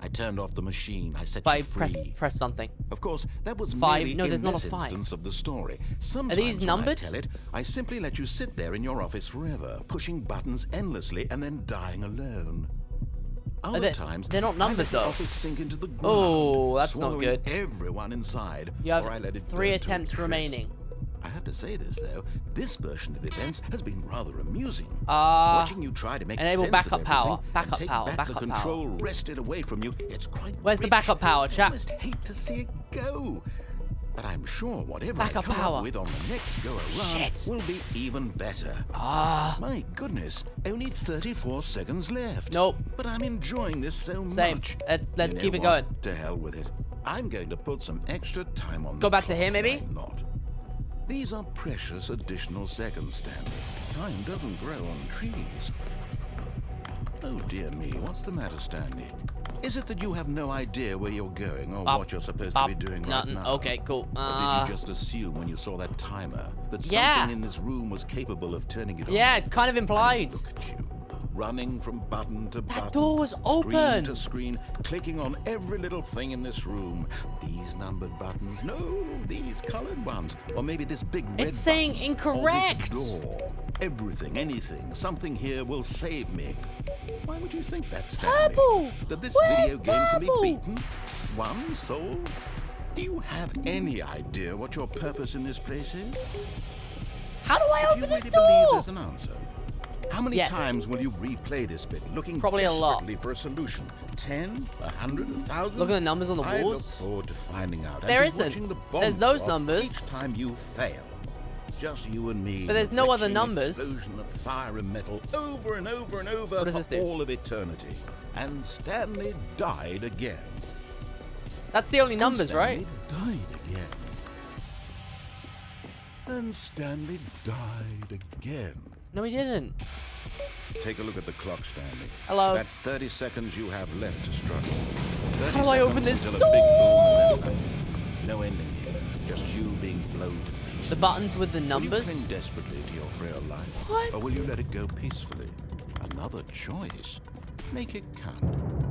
[SPEAKER 3] I turned off the machine. I set you
[SPEAKER 1] By
[SPEAKER 3] free.
[SPEAKER 1] press something.
[SPEAKER 3] Of course, that was
[SPEAKER 1] 5?
[SPEAKER 3] merely
[SPEAKER 1] No, there's
[SPEAKER 3] in
[SPEAKER 1] not a
[SPEAKER 3] this
[SPEAKER 1] 5.
[SPEAKER 3] instance of the story. Sometimes
[SPEAKER 1] these
[SPEAKER 3] when
[SPEAKER 1] numbered?
[SPEAKER 3] I tell it, I simply let you sit there in your office forever, pushing buttons endlessly and then dying alone. Other
[SPEAKER 1] they-
[SPEAKER 3] times,
[SPEAKER 1] they're not
[SPEAKER 3] I
[SPEAKER 1] numbered,
[SPEAKER 3] let the
[SPEAKER 1] though.
[SPEAKER 3] office sink into the ground,
[SPEAKER 1] Oh, that's not
[SPEAKER 3] swallowing
[SPEAKER 1] good.
[SPEAKER 3] everyone inside.
[SPEAKER 1] You have
[SPEAKER 3] or I let it
[SPEAKER 1] 3
[SPEAKER 3] burn to a
[SPEAKER 1] attempts
[SPEAKER 3] crisp.
[SPEAKER 1] remaining.
[SPEAKER 3] I have to say this, though. This version of events has been rather amusing.
[SPEAKER 1] Uh,
[SPEAKER 3] Watching you try to make
[SPEAKER 1] enable
[SPEAKER 3] sense
[SPEAKER 1] backup
[SPEAKER 3] of
[SPEAKER 1] power.
[SPEAKER 3] everything and
[SPEAKER 1] Backup
[SPEAKER 3] take
[SPEAKER 1] power.
[SPEAKER 3] back
[SPEAKER 1] Backup
[SPEAKER 3] the
[SPEAKER 1] power.
[SPEAKER 3] control wrested away from you. It's quite
[SPEAKER 1] Where's the
[SPEAKER 3] rich.
[SPEAKER 1] backup power,
[SPEAKER 3] I
[SPEAKER 1] chap?
[SPEAKER 3] almost hate to see it go. But I'm sure whatever
[SPEAKER 1] Backup
[SPEAKER 3] I come
[SPEAKER 1] power.
[SPEAKER 3] up with on the next go-around
[SPEAKER 1] Shit.
[SPEAKER 3] will be even better.
[SPEAKER 1] Ah.
[SPEAKER 3] My goodness, only 34 seconds left.
[SPEAKER 1] Nope.
[SPEAKER 3] But I'm enjoying this so
[SPEAKER 1] Same.
[SPEAKER 3] much.
[SPEAKER 1] Let's
[SPEAKER 3] You
[SPEAKER 1] keep
[SPEAKER 3] know
[SPEAKER 1] it going.
[SPEAKER 3] what? To hell with it. I'm going to put some extra time on
[SPEAKER 1] Go
[SPEAKER 3] the
[SPEAKER 1] back to
[SPEAKER 3] clock,
[SPEAKER 1] here, maybe?
[SPEAKER 3] why not? These are precious additional seconds, Stanley. Time doesn't grow on trees. Oh dear me, what's the matter, Stanley? Is it that you have no idea where you're going or what you're supposed to be doing
[SPEAKER 1] Nothing.
[SPEAKER 3] right now?
[SPEAKER 1] Okay, cool.
[SPEAKER 3] Or did you just assume when you saw that timer that
[SPEAKER 1] Yeah.
[SPEAKER 3] something in this room was capable of turning it on?
[SPEAKER 1] Yeah, it's kind of implied.
[SPEAKER 3] Look at you, running from button to button.
[SPEAKER 1] door was
[SPEAKER 3] Screen
[SPEAKER 1] open.
[SPEAKER 3] to screen, clicking on every little thing in this room. These numbered buttons, no, these colored ones, or maybe this big red
[SPEAKER 1] It's saying
[SPEAKER 3] button,
[SPEAKER 1] incorrect.
[SPEAKER 3] Or this door. Everything, anything, something here will save me. Why would you think that, Stanley?
[SPEAKER 1] Purple.
[SPEAKER 3] That this
[SPEAKER 1] Where's
[SPEAKER 3] video game
[SPEAKER 1] purple?
[SPEAKER 3] can be beaten? Won, sold? Do you have any idea what your purpose in this place is?
[SPEAKER 1] How do I
[SPEAKER 3] Do
[SPEAKER 1] open
[SPEAKER 3] you
[SPEAKER 1] this
[SPEAKER 3] really believe
[SPEAKER 1] door?
[SPEAKER 3] there's an answer? How many
[SPEAKER 1] Yes.
[SPEAKER 3] times will you replay this bit, looking
[SPEAKER 1] Probably a lot.
[SPEAKER 3] desperately for a solution? 10, 100, 1,000?
[SPEAKER 1] Look at the numbers on the
[SPEAKER 3] I look
[SPEAKER 1] walls.
[SPEAKER 3] forward to finding out.
[SPEAKER 1] There
[SPEAKER 3] and to
[SPEAKER 1] isn't.
[SPEAKER 3] watching the bomb
[SPEAKER 1] There's those
[SPEAKER 3] go off
[SPEAKER 1] numbers.
[SPEAKER 3] Each time you fail. Just you and me.
[SPEAKER 1] But there's
[SPEAKER 3] in a
[SPEAKER 1] no other
[SPEAKER 3] retching
[SPEAKER 1] numbers.
[SPEAKER 3] Explosion of fire and metal over and over and over
[SPEAKER 1] What does
[SPEAKER 3] for
[SPEAKER 1] this do?
[SPEAKER 3] all of eternity. And Stanley died again.
[SPEAKER 1] That's the only numbers, right?
[SPEAKER 3] Stanley died again. And Stanley died again.
[SPEAKER 1] No, he didn't.
[SPEAKER 3] Take a look at the clock, Stanley.
[SPEAKER 1] Hello.
[SPEAKER 3] That's 30 seconds you have left to struggle. 30
[SPEAKER 1] How do I open
[SPEAKER 3] seconds
[SPEAKER 1] this
[SPEAKER 3] until a big boom and
[SPEAKER 1] door?
[SPEAKER 3] then nothing. No ending here. Just you being blown to pieces.
[SPEAKER 1] The buttons with the numbers.
[SPEAKER 3] Will you cling desperately to your frail life?
[SPEAKER 1] What?
[SPEAKER 3] Or will you let it go peacefully? Another choice. Make it count.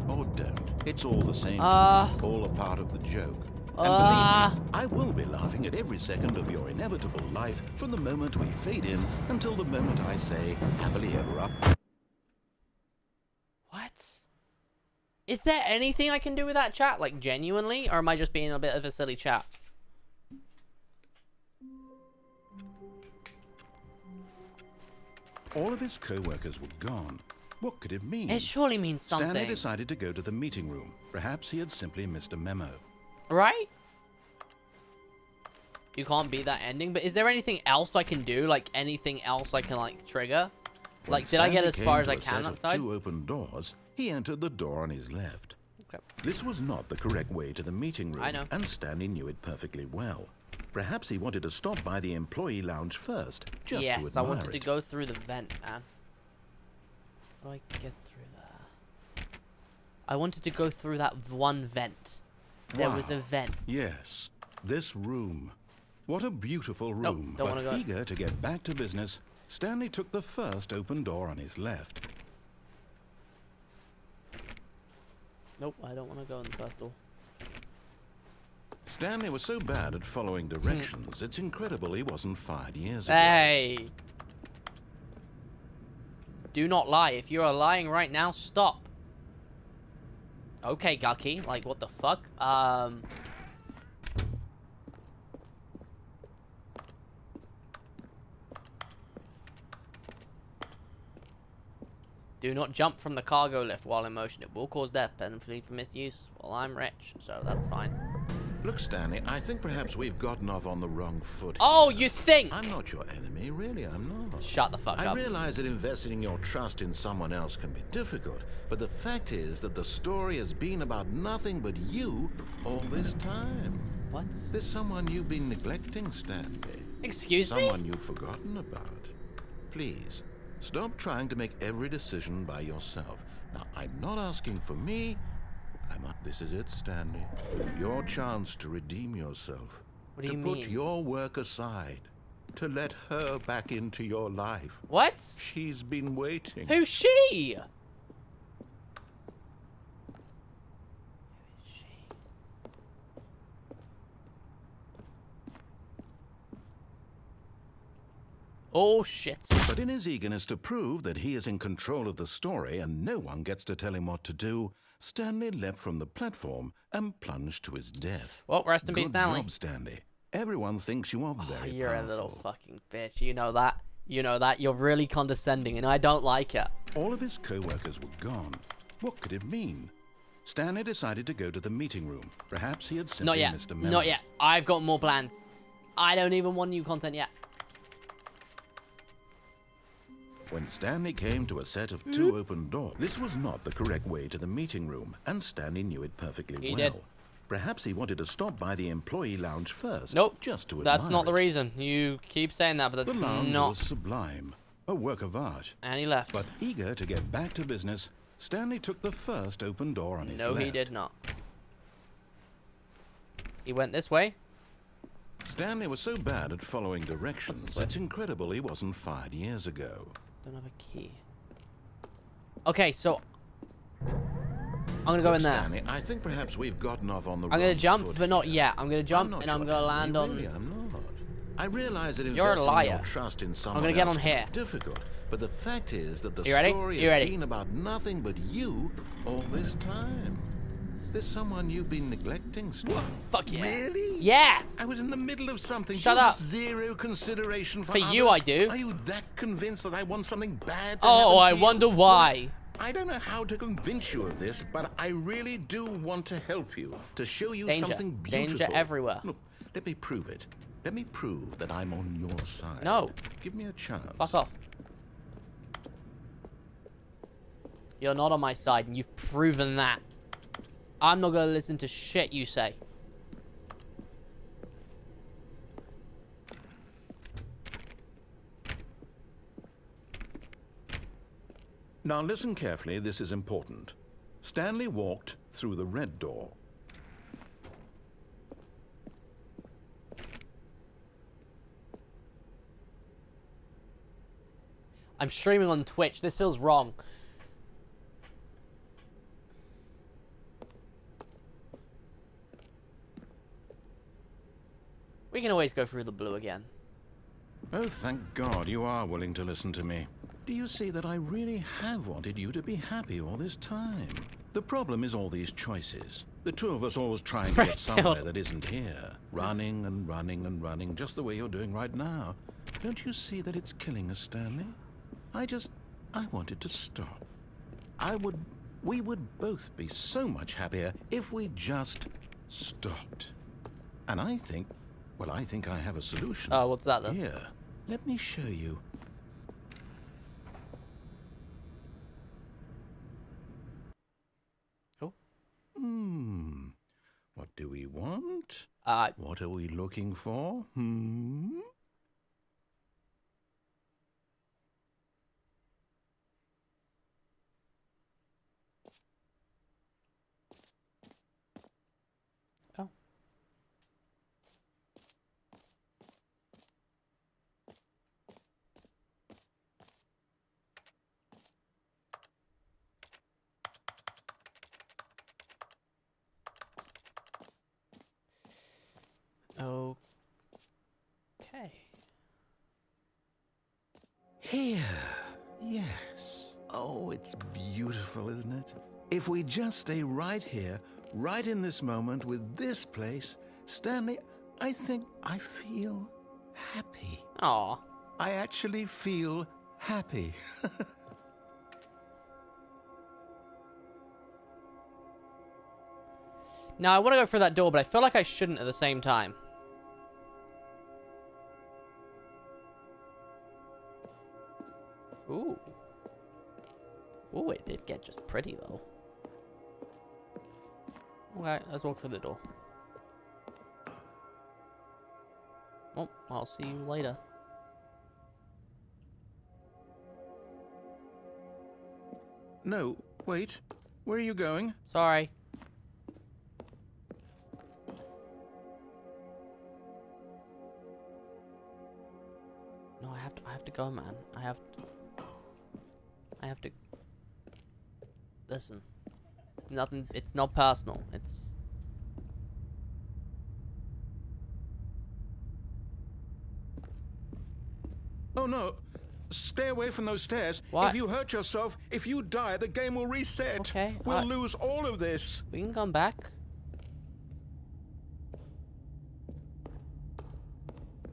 [SPEAKER 3] Or don't. It's all the same. All a part of the joke. And believe me, I will be laughing at every second of your inevitable life from the moment we fade in until the moment I say, happily ever up.
[SPEAKER 1] What? Is there anything I can do with that chat? Like, genuinely? Or am I just being a bit of a silly chat?
[SPEAKER 3] All of his co-workers were gone. What could it mean?
[SPEAKER 1] It surely means something.
[SPEAKER 3] Stanley decided to go to the meeting room. Perhaps he had simply missed a memo.
[SPEAKER 1] Right? You can't beat that ending, but is there anything else I can do? Like, anything else I can, like, trigger? Like,
[SPEAKER 3] When
[SPEAKER 1] did I get
[SPEAKER 3] Stanley
[SPEAKER 1] as far
[SPEAKER 3] came
[SPEAKER 1] as
[SPEAKER 3] to
[SPEAKER 1] I
[SPEAKER 3] a
[SPEAKER 1] can
[SPEAKER 3] set of
[SPEAKER 1] outside?
[SPEAKER 3] 2 open doors, he entered the door on his left.
[SPEAKER 1] Okay.
[SPEAKER 3] This was not the correct way to the meeting room,
[SPEAKER 1] I know.
[SPEAKER 3] and Stanley knew it perfectly well. Perhaps he wanted to stop by the employee lounge first, just to
[SPEAKER 1] Yes, I
[SPEAKER 3] admire
[SPEAKER 1] wanted to
[SPEAKER 3] it.
[SPEAKER 1] go through the vent, man. How do I get through there? I wanted to go through that one vent. There was a
[SPEAKER 3] Wow.
[SPEAKER 1] vent.
[SPEAKER 3] Yes, this room. What a beautiful
[SPEAKER 1] Nope,
[SPEAKER 3] room.
[SPEAKER 1] don't
[SPEAKER 3] But
[SPEAKER 1] wanna go.
[SPEAKER 3] eager to get back to business, Stanley took the first open door on his left.
[SPEAKER 1] Nope, I don't want to go in the first door.
[SPEAKER 3] Stanley was so bad at following directions, it's incredible he wasn't fired years ago.
[SPEAKER 1] Hey! Do not lie. If you are lying right now, stop. Okay, Gucky. Like, what the fuck? Do not jump from the cargo lift while in motion. It will cause death, penalty for misuse. Well, I'm rich, so that's fine.
[SPEAKER 3] Look, Stanley, I think perhaps we've gotten off on the wrong foot.
[SPEAKER 1] Oh, you think?
[SPEAKER 3] I'm not your enemy, really, I'm not.
[SPEAKER 1] Shut the fuck
[SPEAKER 3] I
[SPEAKER 1] up.
[SPEAKER 3] realize that investing your trust in someone else can be difficult, but the fact is that the story has been about nothing but you all this time.
[SPEAKER 1] What?
[SPEAKER 3] There's someone you've been neglecting, Stanley.
[SPEAKER 1] Excuse me?
[SPEAKER 3] Someone you've forgotten about. Please, stop trying to make every decision by yourself. Now, I'm not asking for me. This is it, Stanley. Your chance to redeem yourself.
[SPEAKER 1] What do
[SPEAKER 3] to
[SPEAKER 1] you
[SPEAKER 3] put
[SPEAKER 1] mean?
[SPEAKER 3] your work aside. To let her back into your life.
[SPEAKER 1] What?
[SPEAKER 3] She's been waiting.
[SPEAKER 1] Who's she? Oh shit.
[SPEAKER 3] But in his eagerness to prove that he is in control of the story and no one gets to tell him what to do, Stanley leapt from the platform and plunged to his death.
[SPEAKER 1] Well, rest in peace,
[SPEAKER 3] Good
[SPEAKER 1] Stanley.
[SPEAKER 3] job, Stanley. Everyone thinks you are very
[SPEAKER 1] You're
[SPEAKER 3] powerful.
[SPEAKER 1] a little fucking bitch. You know that. You know that. You're really condescending, and I don't like it.
[SPEAKER 3] All of his co-workers were gone. What could it mean? Stanley decided to go to the meeting room. Perhaps he had simply missed a memo.
[SPEAKER 1] Not yet. I've got more plans. I don't even want new content yet.
[SPEAKER 3] When Stanley came to a set of 2 open doors, this was not the correct way to the meeting room, and Stanley knew it perfectly well.
[SPEAKER 1] Did.
[SPEAKER 3] Perhaps he wanted to stop by the employee lounge first.
[SPEAKER 1] Nope.
[SPEAKER 3] Just to
[SPEAKER 1] That's
[SPEAKER 3] admire
[SPEAKER 1] not the
[SPEAKER 3] it.
[SPEAKER 1] reason. You keep saying that, but that's
[SPEAKER 3] The lounge
[SPEAKER 1] not.
[SPEAKER 3] was sublime, a work of art.
[SPEAKER 1] And he left.
[SPEAKER 3] But eager to get back to business, Stanley took the first open door on his left.
[SPEAKER 1] No, he did not. He went this way.
[SPEAKER 3] Stanley was so bad at following directions, it's incredible he wasn't fired years ago.
[SPEAKER 1] Don't have a key. Okay, so I'm gonna go in there.
[SPEAKER 3] Stanley, I think perhaps we've gotten off on the
[SPEAKER 1] I'm
[SPEAKER 3] wrong
[SPEAKER 1] gonna jump,
[SPEAKER 3] foot
[SPEAKER 1] but not
[SPEAKER 3] here.
[SPEAKER 1] yet. I'm gonna jump
[SPEAKER 3] not
[SPEAKER 1] and I'm
[SPEAKER 3] sure
[SPEAKER 1] gonna
[SPEAKER 3] I
[SPEAKER 1] land
[SPEAKER 3] really,
[SPEAKER 1] on.
[SPEAKER 3] I'm not. I realize that
[SPEAKER 1] You're a
[SPEAKER 3] investing
[SPEAKER 1] liar.
[SPEAKER 3] your trust in someone
[SPEAKER 1] gonna get
[SPEAKER 3] else
[SPEAKER 1] on
[SPEAKER 3] can be
[SPEAKER 1] here.
[SPEAKER 3] difficult, but the fact is that the
[SPEAKER 1] You ready?
[SPEAKER 3] story
[SPEAKER 1] You
[SPEAKER 3] has
[SPEAKER 1] ready?
[SPEAKER 3] been about nothing but you all this time. There's someone you've been neglecting, Stanley.
[SPEAKER 1] Fuck yeah.
[SPEAKER 3] Really?
[SPEAKER 1] Yeah.
[SPEAKER 3] I was in the middle of something.
[SPEAKER 1] Shut
[SPEAKER 3] You have
[SPEAKER 1] up.
[SPEAKER 3] Zero consideration for
[SPEAKER 1] you,
[SPEAKER 3] others.
[SPEAKER 1] I do.
[SPEAKER 3] Are you that convinced that I want something bad to
[SPEAKER 1] Oh,
[SPEAKER 3] happen
[SPEAKER 1] I
[SPEAKER 3] to you?
[SPEAKER 1] wonder why.
[SPEAKER 3] I don't know how to convince you of this, but I really do want to help you, to show you
[SPEAKER 1] Danger.
[SPEAKER 3] something beautiful.
[SPEAKER 1] Danger everywhere.
[SPEAKER 3] Look, let me prove it. Let me prove that I'm on your side.
[SPEAKER 1] No.
[SPEAKER 3] Give me a chance.
[SPEAKER 1] Fuck off. You're not on my side, and you've proven that. I'm not gonna listen to shit you say.
[SPEAKER 3] Now listen carefully, this is important. Stanley walked through the red door.
[SPEAKER 1] I'm streaming on Twitch. This feels wrong. We can always go through the blue again.
[SPEAKER 3] Oh, thank God you are willing to listen to me. Do you see that I really have wanted you to be happy all this time? The problem is all these choices. The two of us always trying to get somewhere that isn't here. Running and running and running, just the way you're doing right now. Don't you see that it's killing us, Stanley? I wanted to stop. We would both be so much happier if we just stopped. And I think I have a solution.
[SPEAKER 1] Oh, what's that then?
[SPEAKER 3] Here, let me show you.
[SPEAKER 1] Oh.
[SPEAKER 3] What do we want?
[SPEAKER 1] What
[SPEAKER 3] are we looking for?
[SPEAKER 1] Oh. Okay.
[SPEAKER 3] Here. Yes. Oh, it's beautiful, isn't it? If we just stay right here, right in this moment with this place, Stanley, I think I feel happy.
[SPEAKER 1] Aw.
[SPEAKER 3] I actually feel happy.
[SPEAKER 1] Now, I want to go through that door, but I feel like I shouldn't at the same time. Ooh. Ooh, it did get just pretty, though. Okay, let's walk through the door. Well, I'll see you later.
[SPEAKER 3] No, wait. Where are you going?
[SPEAKER 1] Sorry. No, I have to go, man. I have to. Listen. Nothing. It's not personal. It's.
[SPEAKER 3] Oh, no. Stay away from those stairs.
[SPEAKER 1] What?
[SPEAKER 3] If you hurt yourself, if you die, the game will reset.
[SPEAKER 1] Okay,
[SPEAKER 3] We'll lose all of this.
[SPEAKER 1] We can come back.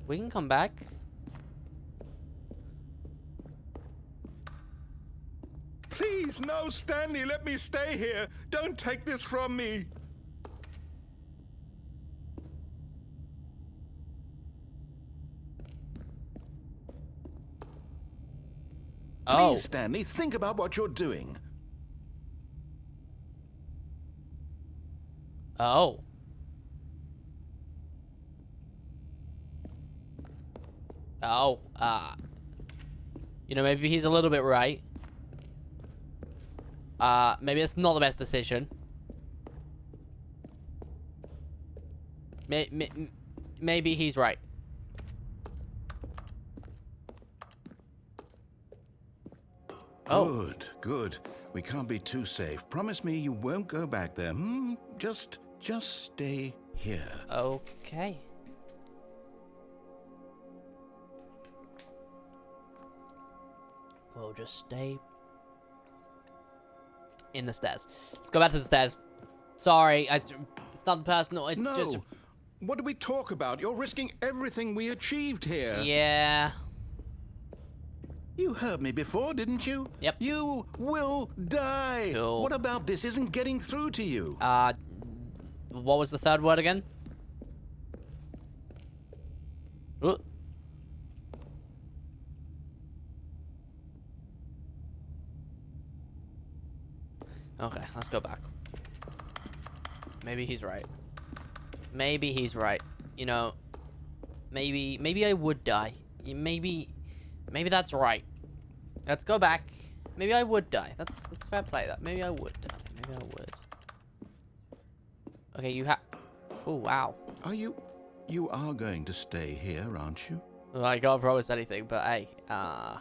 [SPEAKER 1] We can come back.
[SPEAKER 3] please, no, Stanley, let me stay here. Don't take this from me.
[SPEAKER 1] Oh.
[SPEAKER 3] Please, Stanley, think about what you're doing.
[SPEAKER 1] Oh. Oh. You know, maybe he's a little bit right. Maybe it's not the best decision. Maybe he's right. Oh.
[SPEAKER 3] Good, good. We can't be too safe. Promise me you won't go back there. Just stay here.
[SPEAKER 1] Okay. We'll just stay in the stairs. Let's go back to the stairs. Sorry, it's not personal. It's
[SPEAKER 3] no.
[SPEAKER 1] just.
[SPEAKER 3] What do we talk about? You're risking everything we achieved here.
[SPEAKER 1] Yeah.
[SPEAKER 3] You heard me before, didn't you?
[SPEAKER 1] Yep.
[SPEAKER 3] You will die.
[SPEAKER 1] Cool.
[SPEAKER 3] What about this isn't getting through to you?
[SPEAKER 1] What was the third word again? Ooh. Okay, let's go back. Maybe he's right. Maybe he's right. You know, maybe I would die. Maybe that's right. Let's go back. Maybe I would die. That's fair play. That maybe I would die. Maybe I would. Okay, you have. Oh wow.
[SPEAKER 3] You are going to stay here, aren't you?
[SPEAKER 1] Well, I can't promise anything, but hey, oh,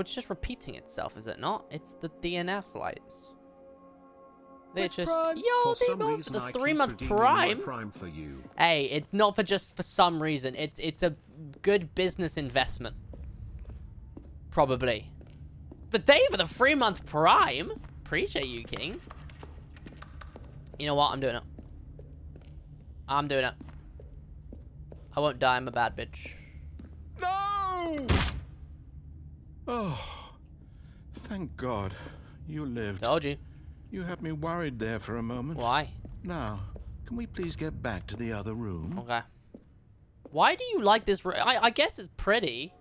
[SPEAKER 1] it's just repeating itself, is it not? It's the DNF lights. They're
[SPEAKER 2] Which
[SPEAKER 1] just
[SPEAKER 2] prime?
[SPEAKER 1] yo,
[SPEAKER 2] For
[SPEAKER 1] they
[SPEAKER 2] some
[SPEAKER 1] both
[SPEAKER 2] reason,
[SPEAKER 1] the
[SPEAKER 2] I keep
[SPEAKER 1] 3-month
[SPEAKER 2] redeeming
[SPEAKER 1] prime.
[SPEAKER 2] my prime for you.
[SPEAKER 1] Hey, it's not for just for some reason. It's a good business investment, probably. But they for the 3-month prime. Appreciate you, King. You know what? I'm doing it. I'm doing it. I won't die. I'm a bad bitch.
[SPEAKER 3] No! Oh, thank God. You lived.
[SPEAKER 1] Told you.
[SPEAKER 3] You had me worried there for a moment.
[SPEAKER 1] Why?
[SPEAKER 3] Now, can we please get back to the other room?
[SPEAKER 1] Okay. Why do you like this room? I guess it's pretty.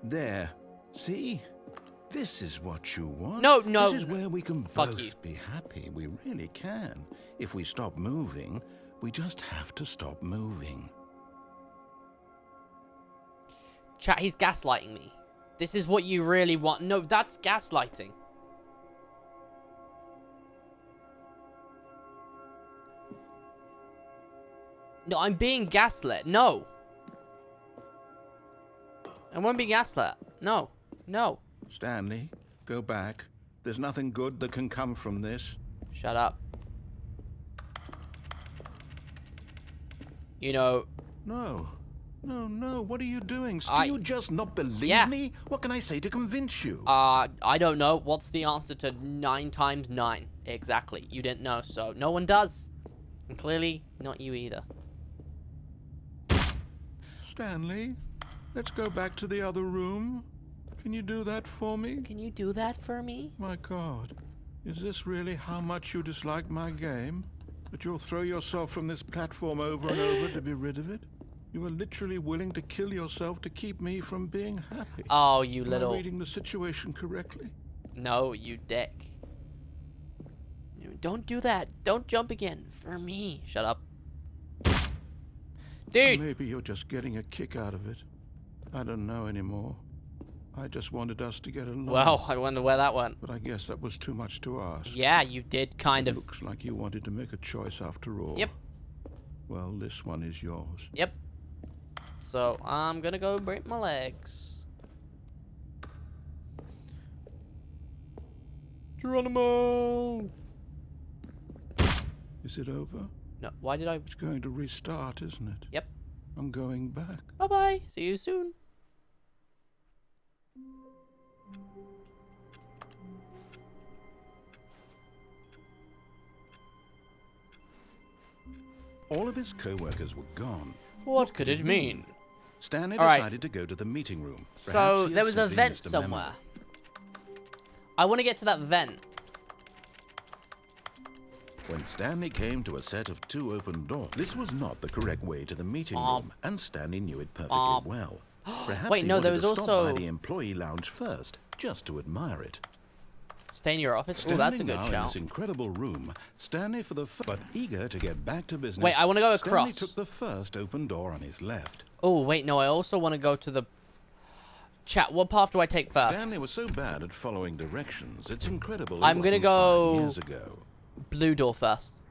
[SPEAKER 3] There. See? This is what you want.
[SPEAKER 1] No.
[SPEAKER 3] This is where we can
[SPEAKER 1] Fuck
[SPEAKER 3] both
[SPEAKER 1] you.
[SPEAKER 3] be happy. We really can. If we stop moving, we just have to stop moving.
[SPEAKER 1] Chat, he's gaslighting me. This is what you really want. No, that's gaslighting. No, I'm being gaslit. No. I won't be gaslit. No. No.
[SPEAKER 3] Stanley, go back. There's nothing good that can come from this.
[SPEAKER 1] Shut up. You know...
[SPEAKER 3] No. No. What are you doing? Do
[SPEAKER 1] I-
[SPEAKER 3] you just not believe
[SPEAKER 1] Yeah.
[SPEAKER 3] me? What can I say to convince you?
[SPEAKER 1] I don't know. What's the answer to 9 times 9? Exactly. You didn't know, so no one does. And clearly, not you either.
[SPEAKER 3] Stanley, let's go back to the other room. Can you do that for me?
[SPEAKER 1] Can you do that for me?
[SPEAKER 3] My God, is this really how much you dislike my game? That you'll throw yourself from this platform over and over to be rid of it? You are literally willing to kill yourself to keep me from being happy.
[SPEAKER 1] Oh, you
[SPEAKER 3] Am
[SPEAKER 1] little...
[SPEAKER 3] I reading the situation correctly?
[SPEAKER 1] No, you dick. Don't do that. Don't jump again. For me. Shut up. Dude!
[SPEAKER 3] Maybe you're just getting a kick out of it. I don't know anymore. I just wanted us to get along.
[SPEAKER 1] Well, I wonder where that went.
[SPEAKER 3] But I guess that was too much to ask.
[SPEAKER 1] Yeah, you did kind
[SPEAKER 3] It
[SPEAKER 1] of...
[SPEAKER 3] looks like you wanted to make a choice after all.
[SPEAKER 1] Yep.
[SPEAKER 3] Well, this one is yours.
[SPEAKER 1] Yep. So, I'm gonna go break my legs. Geronimo!
[SPEAKER 3] Is it over?
[SPEAKER 1] No, why did I...
[SPEAKER 3] It's going to restart, isn't it?
[SPEAKER 1] Yep.
[SPEAKER 3] I'm going back.
[SPEAKER 1] Bye-bye. See you soon.
[SPEAKER 3] All of his co-workers were gone.
[SPEAKER 1] What could it mean?
[SPEAKER 3] Stanley
[SPEAKER 1] All right.
[SPEAKER 3] decided to go to the meeting room.
[SPEAKER 1] So,
[SPEAKER 3] Perhaps he
[SPEAKER 1] there
[SPEAKER 3] had
[SPEAKER 1] was an
[SPEAKER 3] simply
[SPEAKER 1] event
[SPEAKER 3] missed a memo.
[SPEAKER 1] somewhere. I want to get to that vent.
[SPEAKER 3] When Stanley came to a set of 2 open doors, this was not the correct way to the meeting room, and Stanley knew it perfectly well. Perhaps
[SPEAKER 1] Wait,
[SPEAKER 3] he
[SPEAKER 1] no,
[SPEAKER 3] wanted
[SPEAKER 1] there was
[SPEAKER 3] to stop
[SPEAKER 1] also
[SPEAKER 3] by the employee lounge first, just to admire it.
[SPEAKER 1] Stay in your office. Oh, that's a good
[SPEAKER 3] Standing now in
[SPEAKER 1] shout.
[SPEAKER 3] this incredible room, Stanley but eager to get back to business.
[SPEAKER 1] Wait, I want to go
[SPEAKER 3] Stanley
[SPEAKER 1] across.
[SPEAKER 3] took the first open door on his left.
[SPEAKER 1] Oh, wait, no, I also want to go to the... Chat, what path do I take first?
[SPEAKER 3] Stanley was so bad at following directions, it's incredible.
[SPEAKER 1] I'm gonna go
[SPEAKER 3] 5 years ago.
[SPEAKER 1] blue door first.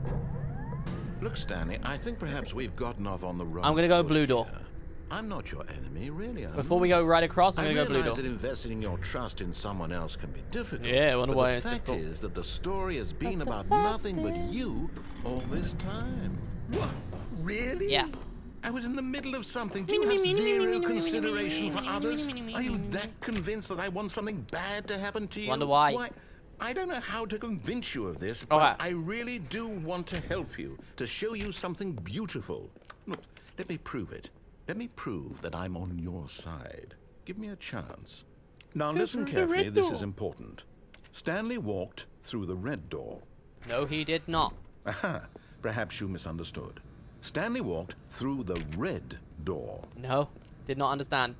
[SPEAKER 3] Look, Stanley, I think perhaps we've gotten off on the wrong
[SPEAKER 1] I'm gonna go
[SPEAKER 3] foot
[SPEAKER 1] blue door.
[SPEAKER 3] here. I'm not your enemy, really.
[SPEAKER 1] Before we go right across, I'm gonna go blue door.
[SPEAKER 3] I realize that investing your trust in someone else can be difficult.
[SPEAKER 1] Yeah, I wonder
[SPEAKER 3] but
[SPEAKER 1] why
[SPEAKER 3] the
[SPEAKER 1] it's
[SPEAKER 3] fact
[SPEAKER 1] difficult.
[SPEAKER 3] is that the story has been about nothing but you all this time. What? Really?
[SPEAKER 1] Yeah.
[SPEAKER 3] I was in the middle of something. Do you have zero consideration for others? Are you that convinced that I want something bad to happen to you?
[SPEAKER 1] Wonder why.
[SPEAKER 3] I don't know how to convince you of this,
[SPEAKER 1] Okay.
[SPEAKER 3] but I really do want to help you, to show you something beautiful. Look, let me prove it. Let me prove that I'm on your side. Give me a chance. Now listen carefully, this is important. Stanley walked through the red door.
[SPEAKER 1] No, he did not.
[SPEAKER 3] Aha, perhaps you misunderstood. Stanley walked through the red door.
[SPEAKER 1] No, did not understand.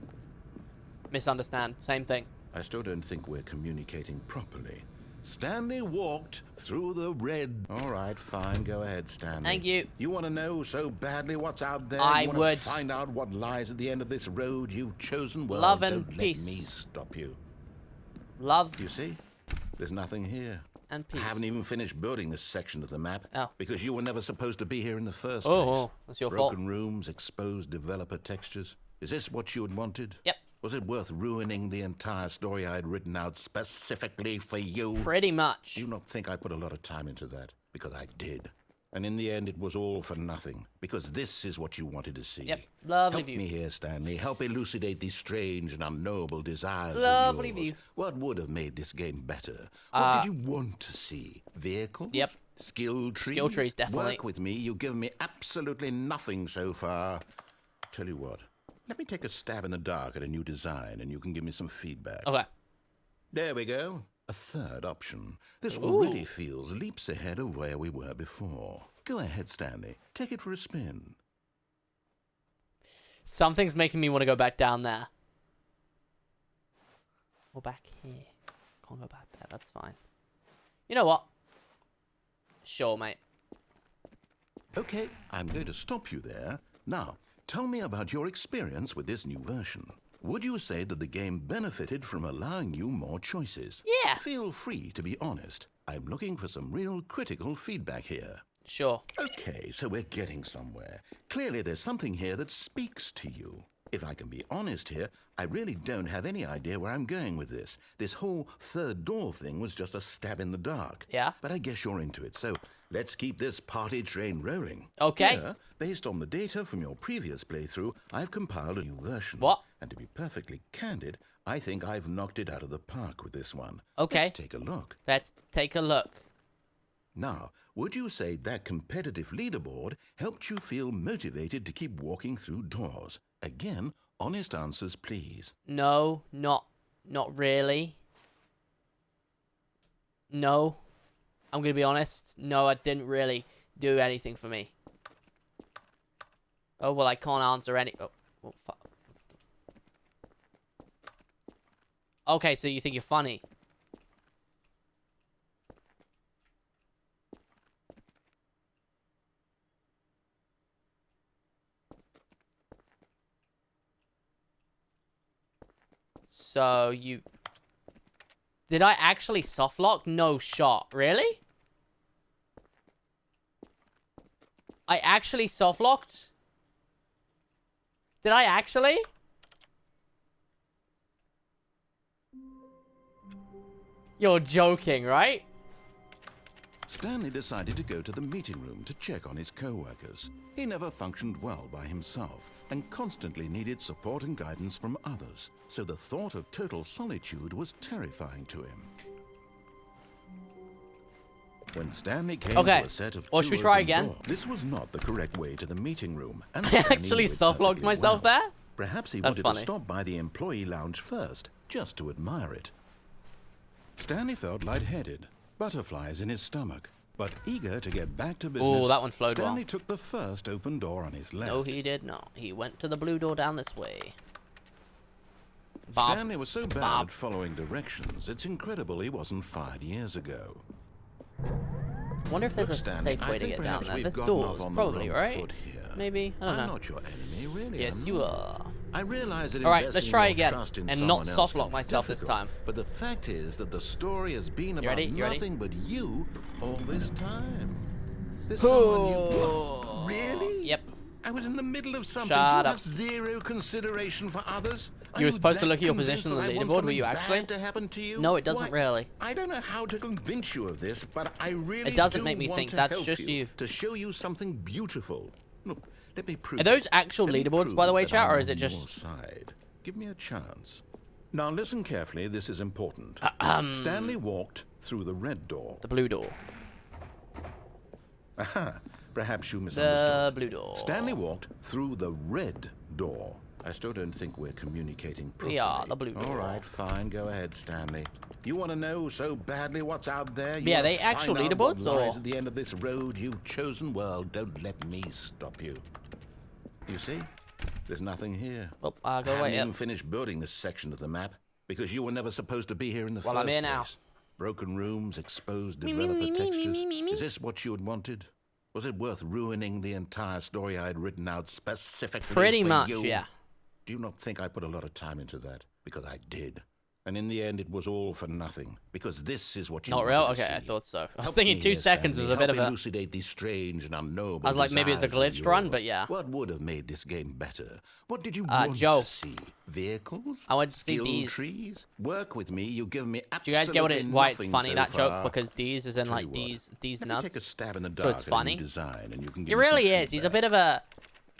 [SPEAKER 1] Misunderstand. Same thing.
[SPEAKER 3] I still don't think we're communicating properly. Stanley walked through the red... All right, fine. Go ahead, Stanley.
[SPEAKER 1] Thank you.
[SPEAKER 3] You want to know so badly what's out there?
[SPEAKER 1] I
[SPEAKER 3] You wanna
[SPEAKER 1] would.
[SPEAKER 3] find out what lies at the end of this road you've chosen? Well,
[SPEAKER 1] Love and
[SPEAKER 3] don't
[SPEAKER 1] peace.
[SPEAKER 3] let me stop you.
[SPEAKER 1] Love
[SPEAKER 3] You see? There's nothing here.
[SPEAKER 1] and peace.
[SPEAKER 3] I haven't even finished building this section of the map.
[SPEAKER 1] Oh.
[SPEAKER 3] Because you were never supposed to be here in the first
[SPEAKER 1] Oh,
[SPEAKER 3] place.
[SPEAKER 1] oh, that's your fault.
[SPEAKER 3] Broken rooms, exposed developer textures. Is this what you had wanted?
[SPEAKER 1] Yep.
[SPEAKER 3] Was it worth ruining the entire story I had written out specifically for you?
[SPEAKER 1] Pretty much.
[SPEAKER 3] Do you not think I put a lot of time into that? Because I did. And in the end, it was all for nothing. Because this is what you wanted to see.
[SPEAKER 1] Yep. Lovely
[SPEAKER 3] Help
[SPEAKER 1] view.
[SPEAKER 3] me here, Stanley. Help elucidate these strange and unknowable desires
[SPEAKER 1] Lovely
[SPEAKER 3] of yours.
[SPEAKER 1] view.
[SPEAKER 3] What would have made this game better? What did you want to see? Vehicles?
[SPEAKER 1] Yep.
[SPEAKER 3] Skill trees?
[SPEAKER 1] Skill trees, definitely.
[SPEAKER 3] Work with me. You've given me absolutely nothing so far. Tell you what. Let me take a stab in the dark at a new design, and you can give me some feedback.
[SPEAKER 1] Okay.
[SPEAKER 3] There we go. A third option. This already feels leaps ahead of where we were before. Go ahead, Stanley. Take it for a spin.
[SPEAKER 1] Something's making me want to go back down there. Or back here. Can't go back there. That's fine. You know what? Sure, mate.
[SPEAKER 3] Okay, I'm going to stop you there. Now, tell me about your experience with this new version. Would you say that the game benefited from allowing you more choices?
[SPEAKER 1] Yeah.
[SPEAKER 3] Feel free to be honest. I'm looking for some real critical feedback here.
[SPEAKER 1] Sure.
[SPEAKER 3] Okay, so we're getting somewhere. Clearly there's something here that speaks to you. If I can be honest here, I really don't have any idea where I'm going with this. This whole third door thing was just a stab in the dark.
[SPEAKER 1] Yeah.
[SPEAKER 3] But I guess you're into it, so let's keep this party train rolling.
[SPEAKER 1] Okay.
[SPEAKER 3] Here, based on the data from your previous playthrough, I've compiled a new version.
[SPEAKER 1] What?
[SPEAKER 3] And to be perfectly candid, I think I've knocked it out of the park with this one.
[SPEAKER 1] Okay.
[SPEAKER 3] Let's take a look.
[SPEAKER 1] Let's take a look.
[SPEAKER 3] Now, would you say that competitive leaderboard helped you feel motivated to keep walking through doors? Again, honest answers, please.
[SPEAKER 1] No, not really. No. I'm going to be honest. No, it didn't really do anything for me. Oh, well, I can't answer any... Oh, fuck. Okay, so you think you're funny. So, you... Did I actually softlock? No shot. Really? I actually softlocked? Did I actually? You're joking, right?
[SPEAKER 3] Stanley decided to go to the meeting room to check on his co-workers. He never functioned well by himself and constantly needed support and guidance from others, so the thought of total solitude was terrifying to him. When Stanley came to a set of
[SPEAKER 1] or should we try again?
[SPEAKER 3] This was not the correct way to the meeting room. And
[SPEAKER 1] I
[SPEAKER 3] Stanley
[SPEAKER 1] actually
[SPEAKER 3] knew it
[SPEAKER 1] soft-locked
[SPEAKER 3] perfectly
[SPEAKER 1] myself
[SPEAKER 3] well.
[SPEAKER 1] there?
[SPEAKER 3] Perhaps he
[SPEAKER 1] That's
[SPEAKER 3] wanted
[SPEAKER 1] funny.
[SPEAKER 3] to stop by the employee lounge first, just to admire it. Stanley felt lightheaded, butterflies in his stomach, but eager to get back to business.
[SPEAKER 1] Oh, that one flowed well.
[SPEAKER 3] Stanley took the first open door on his left.
[SPEAKER 1] No, he did not. He went to the blue door down this way.
[SPEAKER 3] Stanley was so bad at following directions, it's incredible he wasn't 5 years ago.
[SPEAKER 1] I wonder if there's a safe way to get down there. There's doors, probably, right? Maybe? I don't know.
[SPEAKER 3] I'm not your enemy, really.
[SPEAKER 1] Yes, you are.
[SPEAKER 3] I realize that
[SPEAKER 1] Alright, let's try again. And not softlock myself this time.
[SPEAKER 3] But the fact is that the story has been about nothing but you all this time. There's someone you... Really?
[SPEAKER 1] Yep.
[SPEAKER 3] I was in the middle of something.
[SPEAKER 1] Shut
[SPEAKER 3] Do you
[SPEAKER 1] up.
[SPEAKER 3] have zero consideration for others?
[SPEAKER 1] You were supposed to look at your position on the leaderboard, were you actually?
[SPEAKER 3] To happen to you?
[SPEAKER 1] No, it doesn't really.
[SPEAKER 3] I don't know how to convince you of this, but I really
[SPEAKER 1] It doesn't make me think that's just you.
[SPEAKER 3] To show you something beautiful. Look, let me prove.
[SPEAKER 1] Are those actual leaderboards, by the way, chat, or is it just...
[SPEAKER 3] Side. Give me a chance. Now listen carefully, this is important. Stanley walked through the red door.
[SPEAKER 1] The blue door.
[SPEAKER 3] Aha, perhaps you misunderstood.
[SPEAKER 1] The blue door.
[SPEAKER 3] Stanley walked through the red door. I still don't think we're communicating properly.
[SPEAKER 1] We are, the blue door.
[SPEAKER 3] All right, fine, go ahead, Stanley. You want to know so badly what's out there? You
[SPEAKER 1] Yeah, they actual leaderboards, or...?
[SPEAKER 3] At the end of this road you've chosen, well, don't let me stop you. You see? There's nothing here.
[SPEAKER 1] Well, I'll go
[SPEAKER 3] I haven't
[SPEAKER 1] wait
[SPEAKER 3] even
[SPEAKER 1] up.
[SPEAKER 3] finished building this section of the map, because you were never supposed to be here in the first place.
[SPEAKER 1] Well, I'm here now.
[SPEAKER 3] Broken rooms, exposed developer textures. Is this what you had wanted? Was it worth ruining the entire story I had written out specifically
[SPEAKER 1] Pretty
[SPEAKER 3] for
[SPEAKER 1] much,
[SPEAKER 3] you?
[SPEAKER 1] yeah.
[SPEAKER 3] Do you not think I put a lot of time into that? Because I did. And in the end, it was all for nothing. Because this is what you
[SPEAKER 1] Not
[SPEAKER 3] wanted
[SPEAKER 1] real?
[SPEAKER 3] to
[SPEAKER 1] Okay,
[SPEAKER 3] see.
[SPEAKER 1] I thought so. I was
[SPEAKER 3] Help
[SPEAKER 1] thinking
[SPEAKER 3] me
[SPEAKER 1] 2
[SPEAKER 3] here,
[SPEAKER 1] seconds was a
[SPEAKER 3] Stanley.
[SPEAKER 1] bit of
[SPEAKER 3] Help
[SPEAKER 1] a...
[SPEAKER 3] elucidate these strange and unknowable
[SPEAKER 1] I was like, maybe it's a
[SPEAKER 3] desires of
[SPEAKER 1] glitched run,
[SPEAKER 3] yours.
[SPEAKER 1] but yeah.
[SPEAKER 3] What would have made this game better? What did you want
[SPEAKER 1] Joe.
[SPEAKER 3] to see? Vehicles?
[SPEAKER 1] I wanted to see
[SPEAKER 3] Skill
[SPEAKER 1] these.
[SPEAKER 3] trees? Work with me. You give me
[SPEAKER 1] Do
[SPEAKER 3] absolutely
[SPEAKER 1] you guys get why it's
[SPEAKER 3] nothing
[SPEAKER 1] funny,
[SPEAKER 3] so
[SPEAKER 1] that
[SPEAKER 3] far.
[SPEAKER 1] joke? Because D's is in,
[SPEAKER 3] Tell
[SPEAKER 1] like,
[SPEAKER 3] you what,
[SPEAKER 1] D's
[SPEAKER 3] let me
[SPEAKER 1] nuts.
[SPEAKER 3] take a stab in the
[SPEAKER 1] So
[SPEAKER 3] dark
[SPEAKER 1] it's
[SPEAKER 3] at a
[SPEAKER 1] funny.
[SPEAKER 3] new design, and you can give
[SPEAKER 1] He
[SPEAKER 3] me some
[SPEAKER 1] really is. He's a
[SPEAKER 3] feedback.
[SPEAKER 1] bit of a...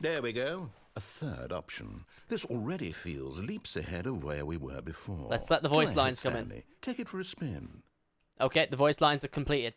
[SPEAKER 3] There we go. A third option. This already feels leaps ahead of where we were before.
[SPEAKER 1] Let's let the voice
[SPEAKER 3] Go ahead,
[SPEAKER 1] lines come in.
[SPEAKER 3] Stanley. Take it for a spin.
[SPEAKER 1] Okay, the voice lines are completed.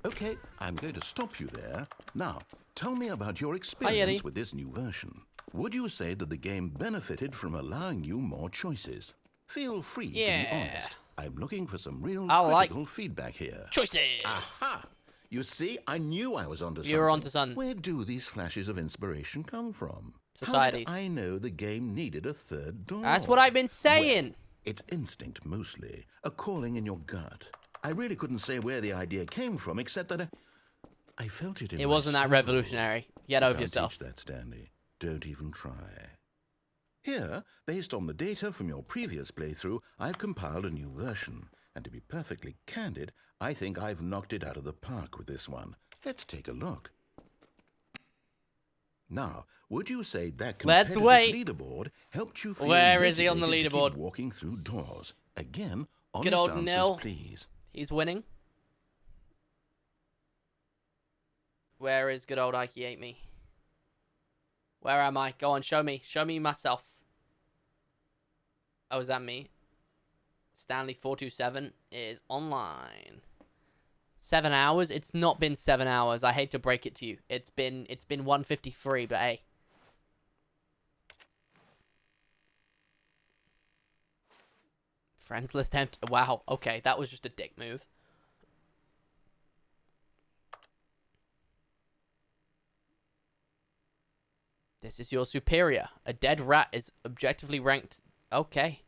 [SPEAKER 3] Okay, I'm going to stop you there. Now, tell me about your experience with this new version. Would you say that the game benefited from allowing you more choices? Feel free to be honest. I'm looking for some real critical feedback here.
[SPEAKER 1] Choices!
[SPEAKER 3] Aha! You see, I knew I was onto something.
[SPEAKER 1] You were onto something.
[SPEAKER 3] Where do these flashes of inspiration come from?
[SPEAKER 1] Societies.
[SPEAKER 3] How did I know the game needed a third door?
[SPEAKER 1] That's what I've been saying.
[SPEAKER 3] Well, it's instinct mostly, a calling in your gut. I really couldn't say where the idea came from, except that I felt it in
[SPEAKER 1] It
[SPEAKER 3] my
[SPEAKER 1] wasn't that
[SPEAKER 3] soul.
[SPEAKER 1] revolutionary. Get over
[SPEAKER 3] Can't
[SPEAKER 1] yourself.
[SPEAKER 3] teach that, Stanley. Don't even try. Here, based on the data from your previous playthrough, I've compiled a new version. And to be perfectly candid, I think I've knocked it out of the park with this one. Let's take a look. Now, would you say that competitive leaderboard helped you feel
[SPEAKER 1] Where is he on the
[SPEAKER 3] motivated to
[SPEAKER 1] leaderboard?
[SPEAKER 3] keep walking through doors? Again, honest
[SPEAKER 1] Good old
[SPEAKER 3] answers,
[SPEAKER 1] Nil.
[SPEAKER 3] please.
[SPEAKER 1] He's winning. Where is good old highkeyhateme? Where am I? Go on, show me. Show me myself. Oh, is that me? Stanley427 is online. 7 hours? It's not been 7 hours. I hate to break it to you. It's been 1:53, but hey. Friends list empty. Wow. Okay, that was just a dick move. This is your superior. A dead rat is objectively ranked. Okay.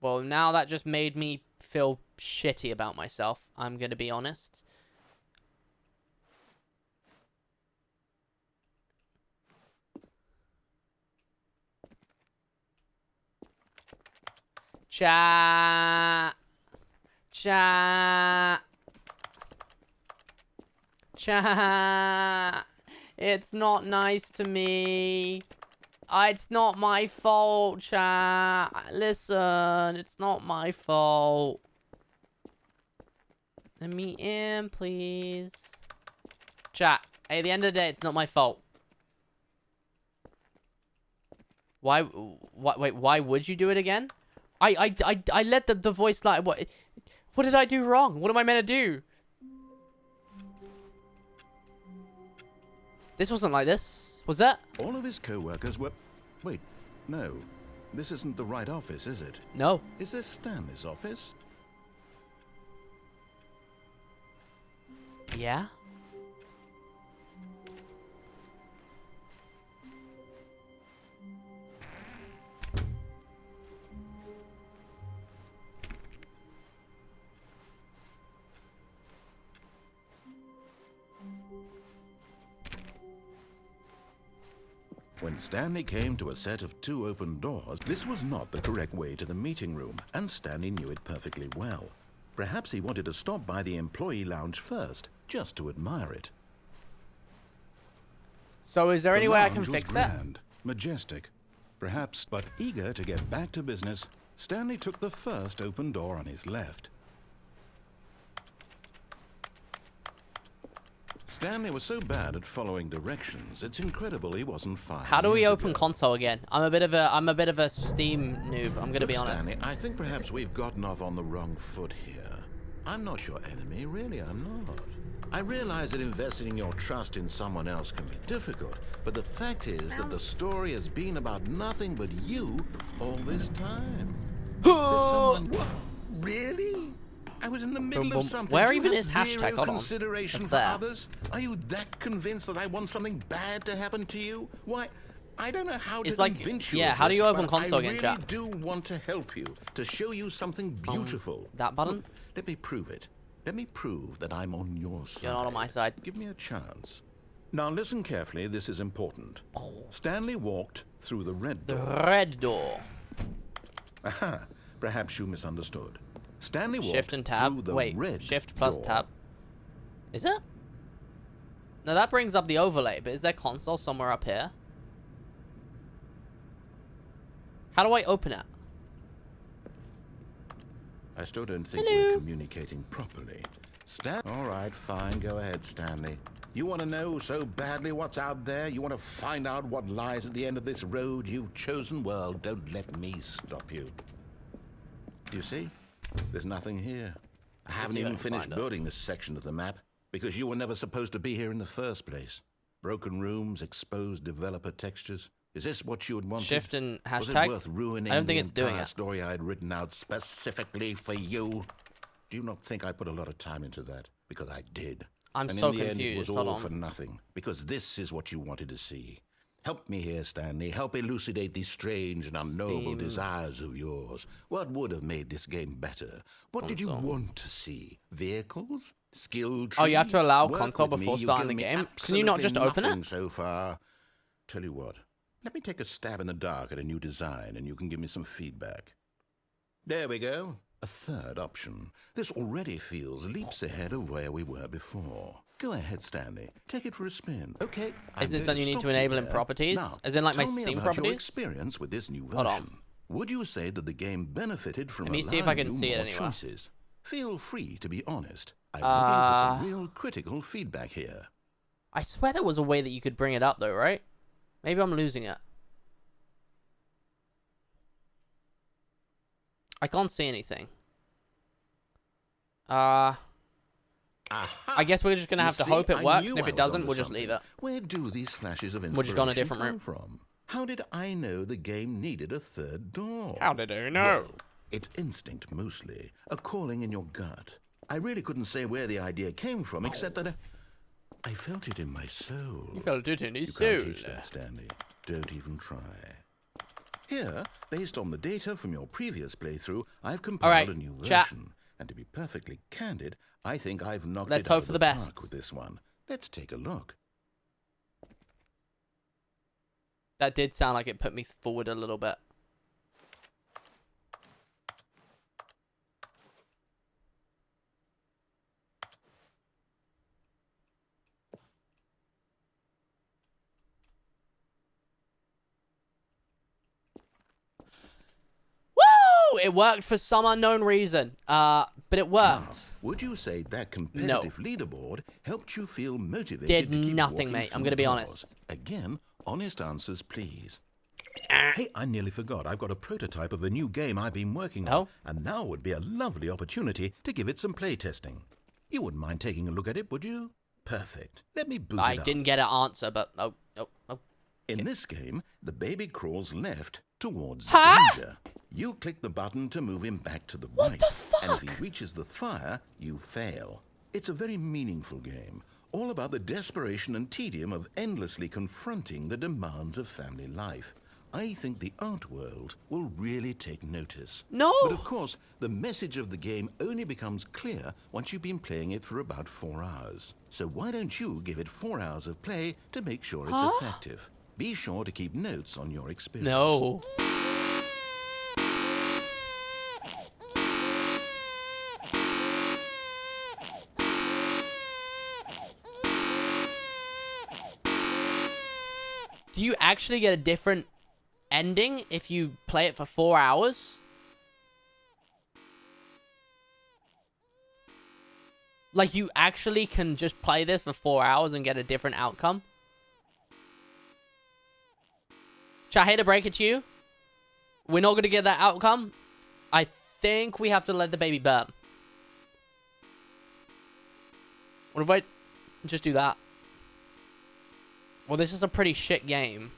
[SPEAKER 1] Well, now that just made me feel shitty about myself. I'm going to be honest. Chat. It's not nice to me. It's not my fault, chat. Listen, it's not my fault. Let me in, please. Chat, at the end of the day, it's not my fault. Why? Wait, why would you do it again? I let the voice line. What did I do wrong? What am I meant to do? This wasn't like this, was that?
[SPEAKER 3] All of his co-workers were... Wait, no. This isn't the right office, is it?
[SPEAKER 1] No.
[SPEAKER 3] Is this Stanley's office?
[SPEAKER 1] Yeah?
[SPEAKER 3] When Stanley came to a set of 2 open doors, this was not the correct way to the meeting room, and Stanley knew it perfectly well. Perhaps he wanted to stop by the employee lounge first, just to admire it.
[SPEAKER 1] So is there any way I can
[SPEAKER 3] lounge was
[SPEAKER 1] fix that?
[SPEAKER 3] grand, majestic, perhaps, but eager to get back to business, Stanley took the first open door on his left. Stanley was so bad at following directions, it's incredible he wasn't fired.
[SPEAKER 1] How do we open console again? I'm a bit of a Steam noob, I'm gonna be honest.
[SPEAKER 3] Stanley, I think perhaps we've gotten off on the wrong foot here. I'm not your enemy, really, I'm not. I realize that investing your trust in someone else can be difficult, but the fact is that the story has been about nothing but you all this time. What? Really? I was in the middle of something.
[SPEAKER 1] Where
[SPEAKER 3] Do you
[SPEAKER 1] even
[SPEAKER 3] have
[SPEAKER 1] is hashtag?
[SPEAKER 3] zero
[SPEAKER 1] Hold on.
[SPEAKER 3] consideration
[SPEAKER 1] What's
[SPEAKER 3] for
[SPEAKER 1] that?
[SPEAKER 3] others? Are you that convinced that I want something bad to happen to you? Why, I don't know how
[SPEAKER 1] It's
[SPEAKER 3] to
[SPEAKER 1] like,
[SPEAKER 3] convince you.
[SPEAKER 1] yeah,
[SPEAKER 3] of
[SPEAKER 1] how do
[SPEAKER 3] this,
[SPEAKER 1] you open
[SPEAKER 3] but
[SPEAKER 1] console again,
[SPEAKER 3] I really
[SPEAKER 1] chat?
[SPEAKER 3] do want to help you, to show you something beautiful.
[SPEAKER 1] That button?
[SPEAKER 3] Look, let me prove it. Let me prove that I'm on your side.
[SPEAKER 1] You're not on my side.
[SPEAKER 3] Give me a chance. Now listen carefully, this is important. Stanley walked through the red
[SPEAKER 1] The
[SPEAKER 3] door.
[SPEAKER 1] red door.
[SPEAKER 3] Aha, perhaps you misunderstood. Stanley walked
[SPEAKER 1] Shift and
[SPEAKER 3] through
[SPEAKER 1] tab.
[SPEAKER 3] the
[SPEAKER 1] Wait,
[SPEAKER 3] red
[SPEAKER 1] shift plus
[SPEAKER 3] door.
[SPEAKER 1] tab. Is it? No, that brings up the overlay, but is there console somewhere up here? How do I open it?
[SPEAKER 3] I still don't think
[SPEAKER 1] Hello.
[SPEAKER 3] we're communicating properly. All right, fine. Go ahead, Stanley. You want to know so badly what's out there? You want to find out what lies at the end of this road you've chosen? Well, don't let me stop you. Do you see? There's nothing here. I haven't
[SPEAKER 1] see if I
[SPEAKER 3] even
[SPEAKER 1] can
[SPEAKER 3] finished
[SPEAKER 1] find it.
[SPEAKER 3] building this section of the map because you were never supposed to be here in the first place. Broken rooms, exposed developer textures. Is this what you had wanted?
[SPEAKER 1] Shift and
[SPEAKER 3] Was it
[SPEAKER 1] hashtag?
[SPEAKER 3] worth ruining
[SPEAKER 1] I don't think
[SPEAKER 3] the
[SPEAKER 1] it's doing
[SPEAKER 3] entire
[SPEAKER 1] it.
[SPEAKER 3] story I had written out specifically for you? Do you not think I put a lot of time into that? Because I did.
[SPEAKER 1] I'm
[SPEAKER 3] and
[SPEAKER 1] so
[SPEAKER 3] in the end, it
[SPEAKER 1] confused.
[SPEAKER 3] was
[SPEAKER 1] Hold
[SPEAKER 3] all
[SPEAKER 1] on.
[SPEAKER 3] for nothing. Because this is what you wanted to see. Help me here, Stanley. Help elucidate these strange and unknowable
[SPEAKER 1] Steam.
[SPEAKER 3] desires of yours. What would have made this game better? What did you
[SPEAKER 1] Console.
[SPEAKER 3] want to see? Vehicles? Skill trees?
[SPEAKER 1] Oh, you have to allow
[SPEAKER 3] Work
[SPEAKER 1] console
[SPEAKER 3] with me.
[SPEAKER 1] before
[SPEAKER 3] You've
[SPEAKER 1] starting the
[SPEAKER 3] given me
[SPEAKER 1] game? Can you not
[SPEAKER 3] absolutely
[SPEAKER 1] just open it?
[SPEAKER 3] nothing so far. Tell you what. Let me take a stab in the dark at a new design and you can give me some feedback. There we go. A third option. This already feels leaps ahead of where we were before. Go ahead, Stanley. Take it for a spin. Okay.
[SPEAKER 1] Is this
[SPEAKER 3] I'm
[SPEAKER 1] something
[SPEAKER 3] going
[SPEAKER 1] you need
[SPEAKER 3] stop
[SPEAKER 1] to enable in
[SPEAKER 3] there.
[SPEAKER 1] properties?
[SPEAKER 3] Now,
[SPEAKER 1] As in like my
[SPEAKER 3] tell me
[SPEAKER 1] Steam
[SPEAKER 3] about your
[SPEAKER 1] properties?
[SPEAKER 3] experience with this new
[SPEAKER 1] Hold on.
[SPEAKER 3] version. Would you say that the game benefited from
[SPEAKER 1] Let me see if I can see it anywhere.
[SPEAKER 3] choices? Feel free to be honest. I'm looking for some real critical feedback here.
[SPEAKER 1] I swear there was a way that you could bring it up though, right? Maybe I'm losing it. I can't see anything.
[SPEAKER 3] Aha!
[SPEAKER 1] I guess we're just gonna have to hope it works, and if it doesn't, we'll just leave it.
[SPEAKER 3] Where do these flashes of inspiration
[SPEAKER 1] We'll just go on a different
[SPEAKER 3] come
[SPEAKER 1] route.
[SPEAKER 3] from? How did I know the game needed a third door?
[SPEAKER 1] How did I know?
[SPEAKER 3] Well, it's instinct mostly, a calling in your gut. I really couldn't say where the idea came from, except that I felt it in my soul.
[SPEAKER 1] You felt it in his
[SPEAKER 3] You
[SPEAKER 1] soul.
[SPEAKER 3] can't teach that, Stanley. Don't even try. Here, based on the data from your previous playthrough, I've compiled a new
[SPEAKER 1] chat.
[SPEAKER 3] version. And to be perfectly candid, I think I've knocked
[SPEAKER 1] Let's
[SPEAKER 3] it out
[SPEAKER 1] hope
[SPEAKER 3] of
[SPEAKER 1] for
[SPEAKER 3] the
[SPEAKER 1] the
[SPEAKER 3] park
[SPEAKER 1] best.
[SPEAKER 3] with this one. Let's take a look.
[SPEAKER 1] That did sound like it put me forward a little bit. Woo! It worked for some unknown reason. But it worked.
[SPEAKER 3] Now, would you say that competitive leaderboard helped you feel motivated
[SPEAKER 1] Did
[SPEAKER 3] to keep
[SPEAKER 1] nothing,
[SPEAKER 3] walking
[SPEAKER 1] mate. I'm
[SPEAKER 3] through
[SPEAKER 1] gonna be
[SPEAKER 3] doors?
[SPEAKER 1] honest.
[SPEAKER 3] Again, honest answers, please. Hey, I nearly forgot. I've got a prototype of a new game I've been working on,
[SPEAKER 1] Oh?
[SPEAKER 3] and now would be a lovely opportunity to give it some play testing. You wouldn't mind taking a look at it, would you? Perfect. Let me boot
[SPEAKER 1] I
[SPEAKER 3] it up.
[SPEAKER 1] didn't get an answer, but oh.
[SPEAKER 3] In this game, the baby crawls left towards the
[SPEAKER 1] Huh?
[SPEAKER 3] danger. You click the button to move him back to the
[SPEAKER 1] What
[SPEAKER 3] right.
[SPEAKER 1] the fuck?
[SPEAKER 3] And if he reaches the fire, you fail. It's a very meaningful game, all about the desperation and tedium of endlessly confronting the demands of family life. I think the art world will really take notice.
[SPEAKER 1] No.
[SPEAKER 3] But of course, the message of the game only becomes clear once you've been playing it for about 4 hours. So why don't you give it 4 hours of play to make sure it's effective? Be sure to keep notes on your experience.
[SPEAKER 1] No. Do you actually get a different ending if you play it for 4 hours? Like, you actually can just play this for 4 hours and get a different outcome? I hate to break it to you. We're not going to get that outcome. I think we have to let the baby burn. What if I just do that? Well, this is a pretty shit game.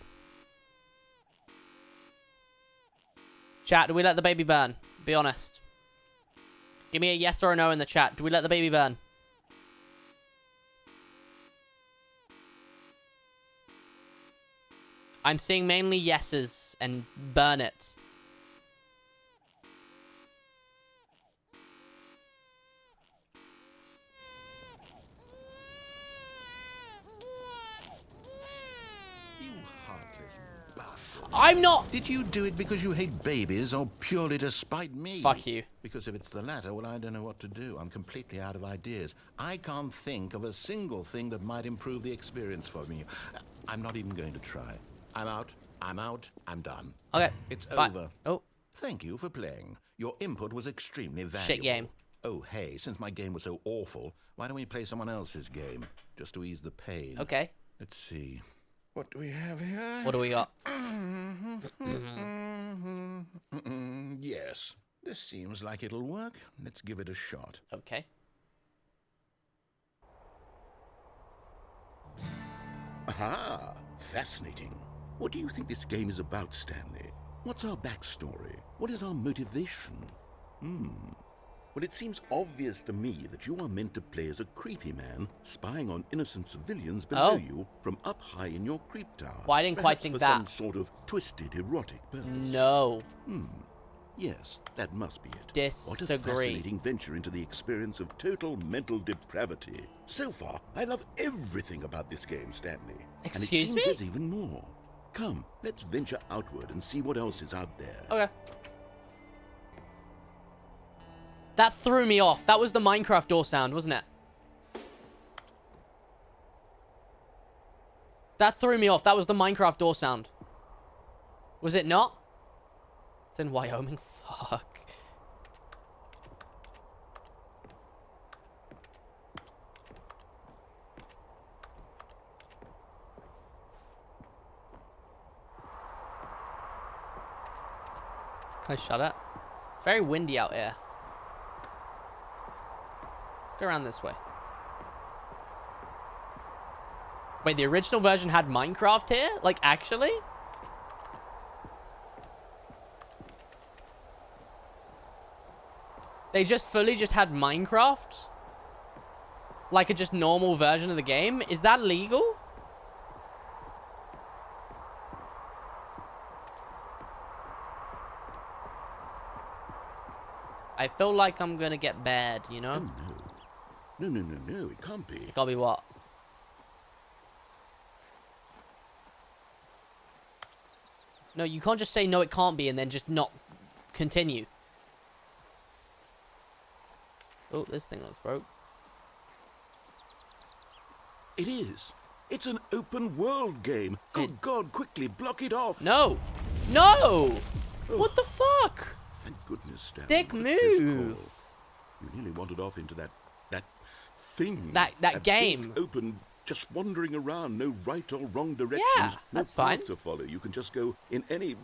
[SPEAKER 1] Chat, do we let the baby burn? Be honest. Give me a yes or a no in the chat. Do we let the baby burn? I'm seeing mainly yeses and burn it.
[SPEAKER 3] You heartless bastard.
[SPEAKER 1] I'm not...
[SPEAKER 3] Did you do it because you hate babies or purely to spite me?
[SPEAKER 1] Fuck you.
[SPEAKER 3] Because if it's the latter, well, I don't know what to do. I'm completely out of ideas. I can't think of a single thing that might improve the experience for me. I'm not even going to try. I'm out. I'm out. I'm done.
[SPEAKER 1] Okay.
[SPEAKER 3] It's
[SPEAKER 1] Fine.
[SPEAKER 3] over.
[SPEAKER 1] Oh.
[SPEAKER 3] Thank you for playing. Your input was extremely valuable.
[SPEAKER 1] Shit game.
[SPEAKER 3] Oh, hey, since my game was so awful, why don't we play someone else's game? Just to ease the pain.
[SPEAKER 1] Okay.
[SPEAKER 3] Let's see. What do we have here?
[SPEAKER 1] What do we got?
[SPEAKER 3] Yes. This seems like it'll work. Let's give it a shot.
[SPEAKER 1] Okay.
[SPEAKER 3] Aha! Fascinating. What do you think this game is about, Stanley? What's our backstory? What is our motivation? Well, it seems obvious to me that you are meant to play as a creepy man spying on innocent civilians below you from up high in your creep tower.
[SPEAKER 1] Well, I didn't quite think
[SPEAKER 3] for
[SPEAKER 1] that.
[SPEAKER 3] some sort of twisted erotic purpose.
[SPEAKER 1] No.
[SPEAKER 3] Yes, that must be it. What a
[SPEAKER 1] Disagree.
[SPEAKER 3] fascinating venture into the experience of total mental depravity. So far, I love everything about this game, Stanley.
[SPEAKER 1] Excuse
[SPEAKER 3] and it seems
[SPEAKER 1] me?
[SPEAKER 3] there's even more. Come, let's venture outward and see what else is out there.
[SPEAKER 1] Okay. That threw me off. That was the Minecraft door sound, wasn't it? That threw me off. That was the Minecraft door sound. Was it not? It's in Wyoming. Fuck. Can I shut it? It's very windy out here. Let's go around this way. Wait, the original version had Minecraft here? Like, actually? They just fully just had Minecraft? Like a just normal version of the game? Is that legal? I feel like I'm gonna get bad, you know?
[SPEAKER 3] Oh, no. No, it can't be.
[SPEAKER 1] Gotta be what? No, you can't just say no it can't be and then just not continue. Oh, this thing looks broke.
[SPEAKER 3] It is. It's an open world game. Good God, quickly block it off.
[SPEAKER 1] No! No! What the fuck?
[SPEAKER 3] Thank goodness, Stanley.
[SPEAKER 1] Dick
[SPEAKER 3] What a close
[SPEAKER 1] move.
[SPEAKER 3] call. You nearly wandered off into that thing.
[SPEAKER 1] That game.
[SPEAKER 3] Big, open, just wandering around, no right or wrong directions.
[SPEAKER 1] Yeah, that's
[SPEAKER 3] no path
[SPEAKER 1] fine.
[SPEAKER 3] to follow. You can just go in any.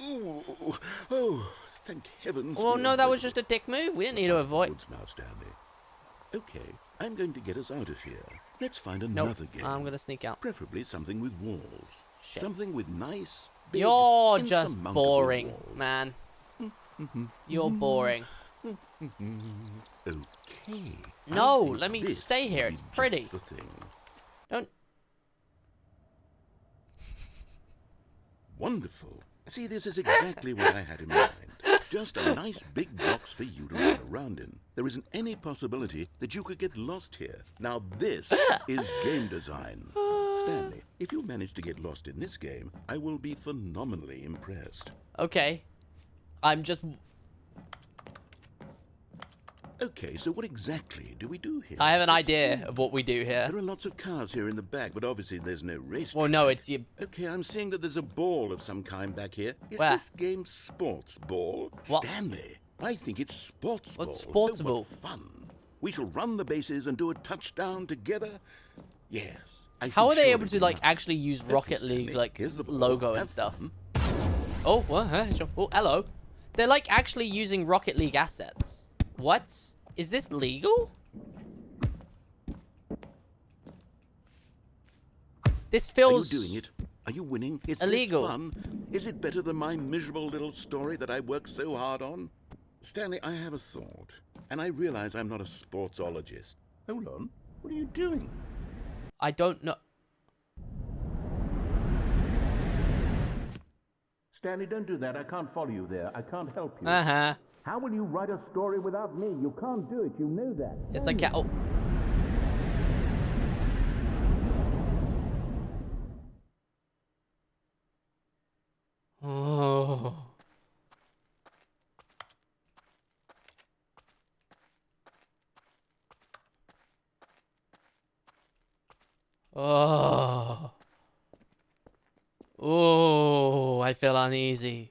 [SPEAKER 3] Oh, thank heavens.
[SPEAKER 1] Well,
[SPEAKER 3] we
[SPEAKER 1] no, that was
[SPEAKER 3] avoided
[SPEAKER 1] just a dick move. We didn't need to avoid.
[SPEAKER 3] Woods now, Stanley. Okay, I'm going to get us out of here. Let's find another game.
[SPEAKER 1] I'm gonna sneak out.
[SPEAKER 3] Preferably something with walls.
[SPEAKER 1] Shit.
[SPEAKER 3] Something with nice, big,
[SPEAKER 1] You're just
[SPEAKER 3] insurmountable
[SPEAKER 1] boring,
[SPEAKER 3] walls.
[SPEAKER 1] man. You're boring.
[SPEAKER 3] Okay.
[SPEAKER 1] No,
[SPEAKER 3] I think
[SPEAKER 1] let me
[SPEAKER 3] this
[SPEAKER 1] stay here.
[SPEAKER 3] will
[SPEAKER 1] It's
[SPEAKER 3] be
[SPEAKER 1] pretty.
[SPEAKER 3] just the thing.
[SPEAKER 1] Don't.
[SPEAKER 3] Wonderful. See, this is exactly what I had in mind. Just a nice big box for you to run around in. There isn't any possibility that you could get lost here. Now this is game design. Stanley, if you manage to get lost in this game, I will be phenomenally impressed.
[SPEAKER 1] Okay. I'm just...
[SPEAKER 3] Okay, so what exactly do we do here?
[SPEAKER 1] I have an idea of what we do here.
[SPEAKER 3] There are lots of cars here in the back, but obviously there's no race.
[SPEAKER 1] Well, no, it's you.
[SPEAKER 3] Okay, I'm seeing that there's a ball of some kind back here. Is
[SPEAKER 1] Where?
[SPEAKER 3] this game sports ball?
[SPEAKER 1] What?
[SPEAKER 3] Stanley, I think it's sports ball.
[SPEAKER 1] What's
[SPEAKER 3] Oh,
[SPEAKER 1] sportsable?
[SPEAKER 3] what fun. We shall run the bases and do a touchdown together. Yes.
[SPEAKER 1] How are they able to, like, actually use Rocket League,
[SPEAKER 3] Stanley,
[SPEAKER 1] like,
[SPEAKER 3] here's the ball.
[SPEAKER 1] logo and
[SPEAKER 3] Have
[SPEAKER 1] stuff?
[SPEAKER 3] fun.
[SPEAKER 1] Oh, what? Huh? Oh, hello. They're, like, actually using Rocket League assets. What? Is this legal? This feels...
[SPEAKER 3] Are you doing it? Are you winning? Is
[SPEAKER 1] illegal.
[SPEAKER 3] this fun? Is it better than my miserable little story that I worked so hard on? Stanley, I have a thought, and I realize I'm not a sportsologist. Hold on. What are you doing?
[SPEAKER 1] I don't know.
[SPEAKER 3] Stanley, don't do that. I can't follow you there. I can't help you.
[SPEAKER 1] Uh-huh.
[SPEAKER 3] How will you write a story without me? You can't do it. You know that.
[SPEAKER 1] It's like... Oh. Oh. Oh. Oh, I feel uneasy.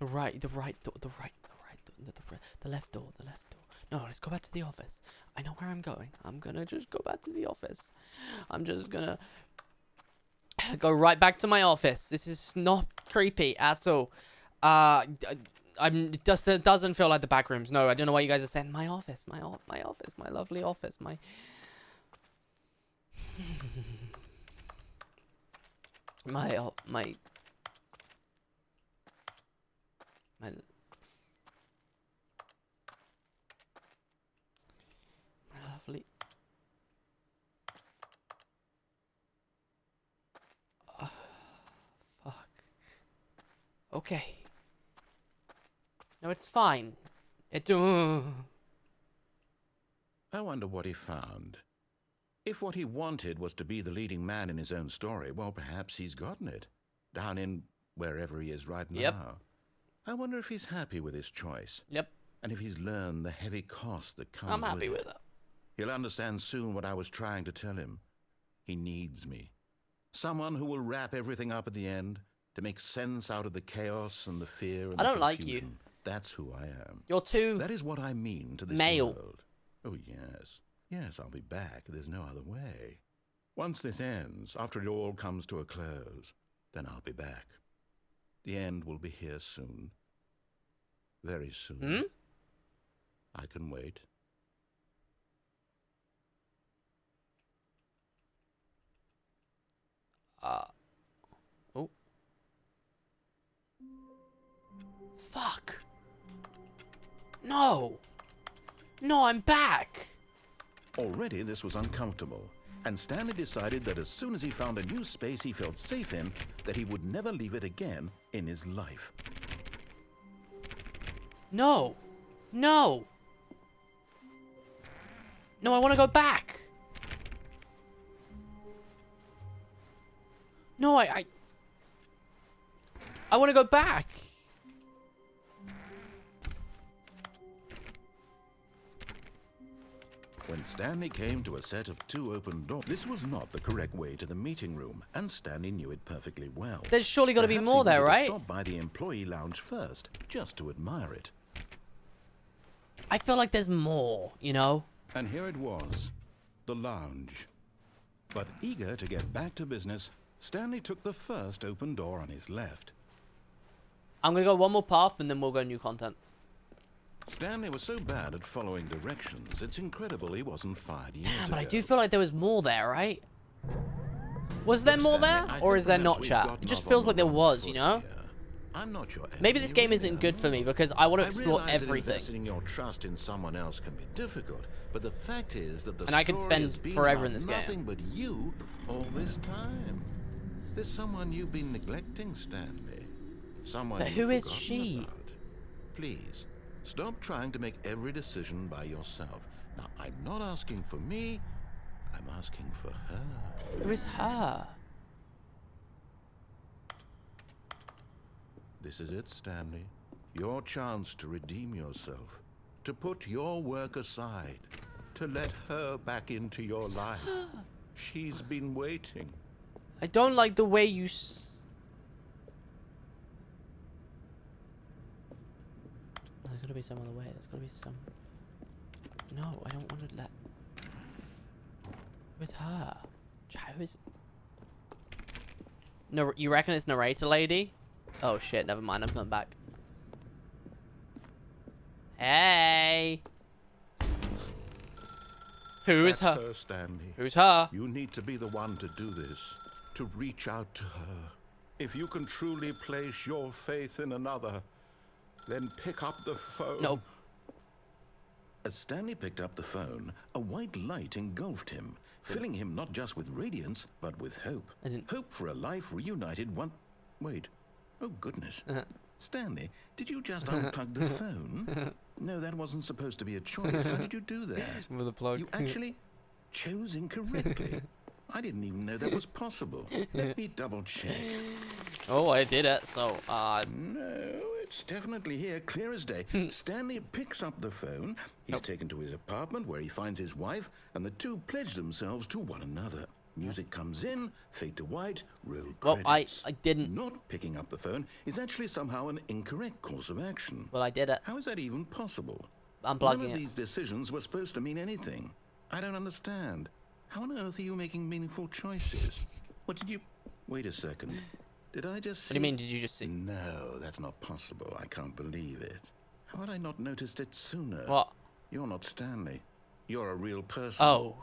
[SPEAKER 1] The left door. No, let's go back to the office. I know where I'm going. I'm gonna just go back to the office. I'm just gonna go right back to my office. This is not creepy at all. It doesn't feel like the back rooms. No, I don't know why you guys are saying my office, my office, my lovely office, my. My lovely. Fuck. Okay. No, it's fine. I
[SPEAKER 3] wonder what he found. If what he wanted was to be the leading man in his own story, well, perhaps he's gotten it. Down in wherever he is right now.
[SPEAKER 1] Yep.
[SPEAKER 3] I wonder if he's happy with his choice.
[SPEAKER 1] Yep.
[SPEAKER 3] And if he's learned the heavy cost that comes
[SPEAKER 1] I'm happy
[SPEAKER 3] with
[SPEAKER 1] with it.
[SPEAKER 3] He'll understand soon what I was trying to tell him. He needs me. Someone who will wrap everything up at the end to make sense out of the chaos and the fear and
[SPEAKER 1] I
[SPEAKER 3] the
[SPEAKER 1] don't like you.
[SPEAKER 3] confusion. That's who I am.
[SPEAKER 1] You're too
[SPEAKER 3] That is what I mean to this
[SPEAKER 1] male.
[SPEAKER 3] world. Oh, yes. Yes, I'll be back. There's no other way. Once this ends, after it all comes to a close, then I'll be back. The end will be here soon. Very soon.
[SPEAKER 1] Hmm?
[SPEAKER 3] I can wait.
[SPEAKER 1] Oh. Fuck. No. No, I'm back.
[SPEAKER 3] Already this was uncomfortable, and Stanley decided that as soon as he found a new space he felt safe in, that he would never leave it again in his life.
[SPEAKER 1] No. No. No, I want to go back. No, I want to go back.
[SPEAKER 3] When Stanley came to a set of 2 open doors, this was not the correct way to the meeting room, and Stanley knew it perfectly well.
[SPEAKER 1] There's surely got to be
[SPEAKER 3] Perhaps
[SPEAKER 1] more
[SPEAKER 3] he
[SPEAKER 1] there,
[SPEAKER 3] wanted to
[SPEAKER 1] right?
[SPEAKER 3] Stop by the employee lounge first, just to admire it.
[SPEAKER 1] I feel like there's more, you know?
[SPEAKER 3] And here it was, the lounge. But eager to get back to business, Stanley took the first open door on his left.
[SPEAKER 1] I'm going to go one more path and then we'll go new content.
[SPEAKER 3] Stanley was so bad at following directions, it's incredible he wasn't fired years
[SPEAKER 1] Damn, but I
[SPEAKER 3] ago.
[SPEAKER 1] do feel like there was more there, right? Was there more there? Or is there not, chat? It just feels like there was, you know?
[SPEAKER 3] I'm not your enemy,
[SPEAKER 1] Maybe this game isn't good for me because I want to explore
[SPEAKER 3] I
[SPEAKER 1] everything.
[SPEAKER 3] That investing your trust in someone else can be difficult, but the fact is that the
[SPEAKER 1] And I can
[SPEAKER 3] story
[SPEAKER 1] spend
[SPEAKER 3] has been
[SPEAKER 1] forever in
[SPEAKER 3] about
[SPEAKER 1] this game.
[SPEAKER 3] nothing but you all this time. There's someone you've been neglecting, Stanley. Someone
[SPEAKER 1] But
[SPEAKER 3] you've
[SPEAKER 1] who is
[SPEAKER 3] forgotten
[SPEAKER 1] she?
[SPEAKER 3] about. Please, stop trying to make every decision by yourself. Now, I'm not asking for me, I'm asking for her.
[SPEAKER 1] Who is her?
[SPEAKER 3] This is it, Stanley. Your chance to redeem yourself. To put your work aside. To let her back into your life. She's been waiting.
[SPEAKER 1] I don't like the way you... There's gotta be some other way. There's gotta be some... No, I don't want to let... Who's her? Who is... No, you reckon it's narrator lady? Oh shit, never mind. I'm coming back. Hey! Who is her?
[SPEAKER 3] That's her, Stanley.
[SPEAKER 1] Who's her?
[SPEAKER 3] You need to be the one to do this. To reach out to her. If you can truly place your faith in another, then pick up the phone.
[SPEAKER 1] No.
[SPEAKER 3] As Stanley picked up the phone, a white light engulfed him, filling him not just with radiance, but with hope.
[SPEAKER 1] I didn't...
[SPEAKER 3] Hope for a life reunited one... Wait. Oh, goodness. Stanley, did you just unplug the phone? No, that wasn't supposed to be a choice. How did you do that?
[SPEAKER 1] With a plug.
[SPEAKER 3] You actually chose incorrectly. I didn't even know that was possible. Let me double check.
[SPEAKER 1] Oh, I did it, so,
[SPEAKER 3] No, it's definitely here, clear as day. Stanley picks up the phone. He's taken to his apartment where he finds his wife, and the two pledge themselves to one another. Music comes in, fade to white, roll
[SPEAKER 1] Well,
[SPEAKER 3] credits.
[SPEAKER 1] I didn't...
[SPEAKER 3] Not picking up the phone is actually somehow an incorrect course of action.
[SPEAKER 1] Well, I did it.
[SPEAKER 3] How is that even possible?
[SPEAKER 1] I'm
[SPEAKER 3] None
[SPEAKER 1] plugging
[SPEAKER 3] of
[SPEAKER 1] it.
[SPEAKER 3] these decisions were supposed to mean anything. I don't understand. How on earth are you making meaningful choices? What did you... Wait a second. Did I just see...
[SPEAKER 1] What do you mean, did you just see?
[SPEAKER 3] No, that's not possible. I can't believe it. How had I not noticed it sooner?
[SPEAKER 1] What?
[SPEAKER 3] You're not Stanley. You're a real person.
[SPEAKER 1] Oh.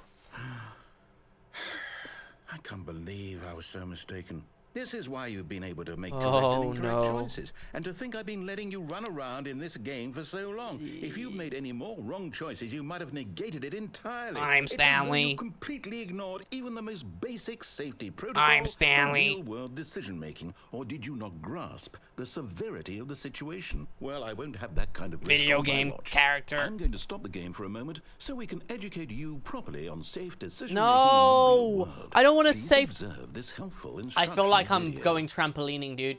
[SPEAKER 3] I can't believe I was so mistaken. This is why you've been able to make correct and incorrect choices. And to think I've been letting you run around in this game for so long. If you'd made any more wrong choices, you might have negated it entirely.
[SPEAKER 1] I'm Stanley.
[SPEAKER 3] You completely ignored even the most basic safety protocol
[SPEAKER 1] I'm Stanley.
[SPEAKER 3] for real-world decision-making. Or did you not grasp the severity of the situation? Well, I won't have that kind of risk
[SPEAKER 1] Video
[SPEAKER 3] on my
[SPEAKER 1] game
[SPEAKER 3] watch.
[SPEAKER 1] character.
[SPEAKER 3] I'm going to stop the game for a moment so we can educate you properly on safe decision-making
[SPEAKER 1] No!
[SPEAKER 3] in the real world.
[SPEAKER 1] I don't want to
[SPEAKER 3] Please
[SPEAKER 1] save...
[SPEAKER 3] observe this helpful
[SPEAKER 1] I feel like I'm
[SPEAKER 3] video.
[SPEAKER 1] going trampolining, dude.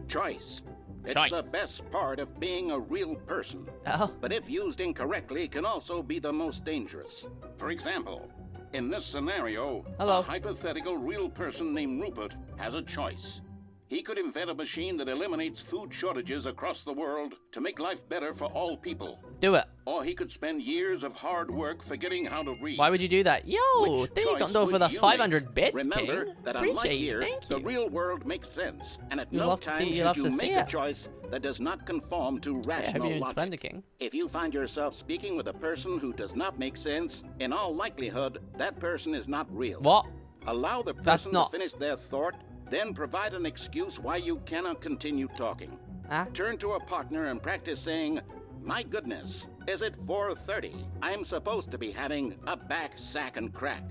[SPEAKER 5] Choice. It's
[SPEAKER 1] Choice.
[SPEAKER 5] the best part of being a real person.
[SPEAKER 1] Oh.
[SPEAKER 5] But if used incorrectly, can also be the most dangerous. For example, in this scenario,
[SPEAKER 1] Hello.
[SPEAKER 5] a hypothetical real person named Rupert has a choice. He could invent a machine that eliminates food shortages across the world to make life better for all people.
[SPEAKER 1] Do it.
[SPEAKER 5] Or he could spend years of hard work forgetting how to read.
[SPEAKER 1] Why would you do that? Yo,
[SPEAKER 5] Which
[SPEAKER 1] thank you
[SPEAKER 5] choice
[SPEAKER 1] though for
[SPEAKER 5] would
[SPEAKER 1] the
[SPEAKER 5] you
[SPEAKER 1] 500
[SPEAKER 5] make?
[SPEAKER 1] bits,
[SPEAKER 5] Remember
[SPEAKER 1] King.
[SPEAKER 5] that unlike
[SPEAKER 1] Appreciate
[SPEAKER 5] here,
[SPEAKER 1] you. Thank
[SPEAKER 5] the
[SPEAKER 1] you.
[SPEAKER 5] real world makes sense, and at
[SPEAKER 1] You'll
[SPEAKER 5] no
[SPEAKER 1] love to
[SPEAKER 5] time
[SPEAKER 1] see- you'll
[SPEAKER 5] should
[SPEAKER 1] have
[SPEAKER 5] you
[SPEAKER 1] to see
[SPEAKER 5] make a
[SPEAKER 1] it.
[SPEAKER 5] choice that does not conform to
[SPEAKER 1] Yeah, I hope
[SPEAKER 5] rational
[SPEAKER 1] you're doing
[SPEAKER 5] logic.
[SPEAKER 1] Splendor King.
[SPEAKER 5] If you find yourself speaking with a person who does not make sense, in all likelihood, that person is not real.
[SPEAKER 1] What?
[SPEAKER 5] Allow the
[SPEAKER 1] That's
[SPEAKER 5] person
[SPEAKER 1] not-
[SPEAKER 5] to finish their thought, then provide an excuse why you cannot continue talking.
[SPEAKER 1] Huh?
[SPEAKER 5] Turn to a partner and practice saying, "My goodness, is it 4:30? I'm supposed to be having a back, sack, and crack."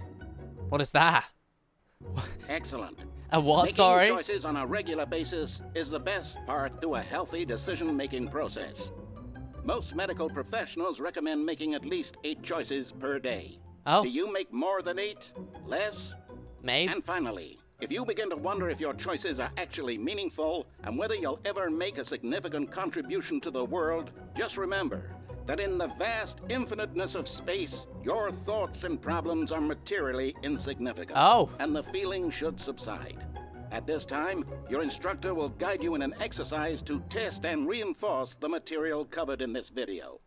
[SPEAKER 1] What is that?
[SPEAKER 5] Excellent.
[SPEAKER 1] A what?
[SPEAKER 5] Making
[SPEAKER 1] Sorry?
[SPEAKER 5] choices on a regular basis is the best part to a healthy decision-making process. Most medical professionals recommend making at least 8 choices per day.
[SPEAKER 1] Oh,
[SPEAKER 5] Do you make more than 8? Less?
[SPEAKER 1] maybe.
[SPEAKER 5] And finally, if you begin to wonder if your choices are actually meaningful and whether you'll ever make a significant contribution to the world, just remember that in the vast infiniteness of space, your thoughts and problems are materially insignificant.
[SPEAKER 1] Oh.
[SPEAKER 5] And the feeling should subside. At this time, your instructor will guide you in an exercise to test and reinforce the material covered in this video.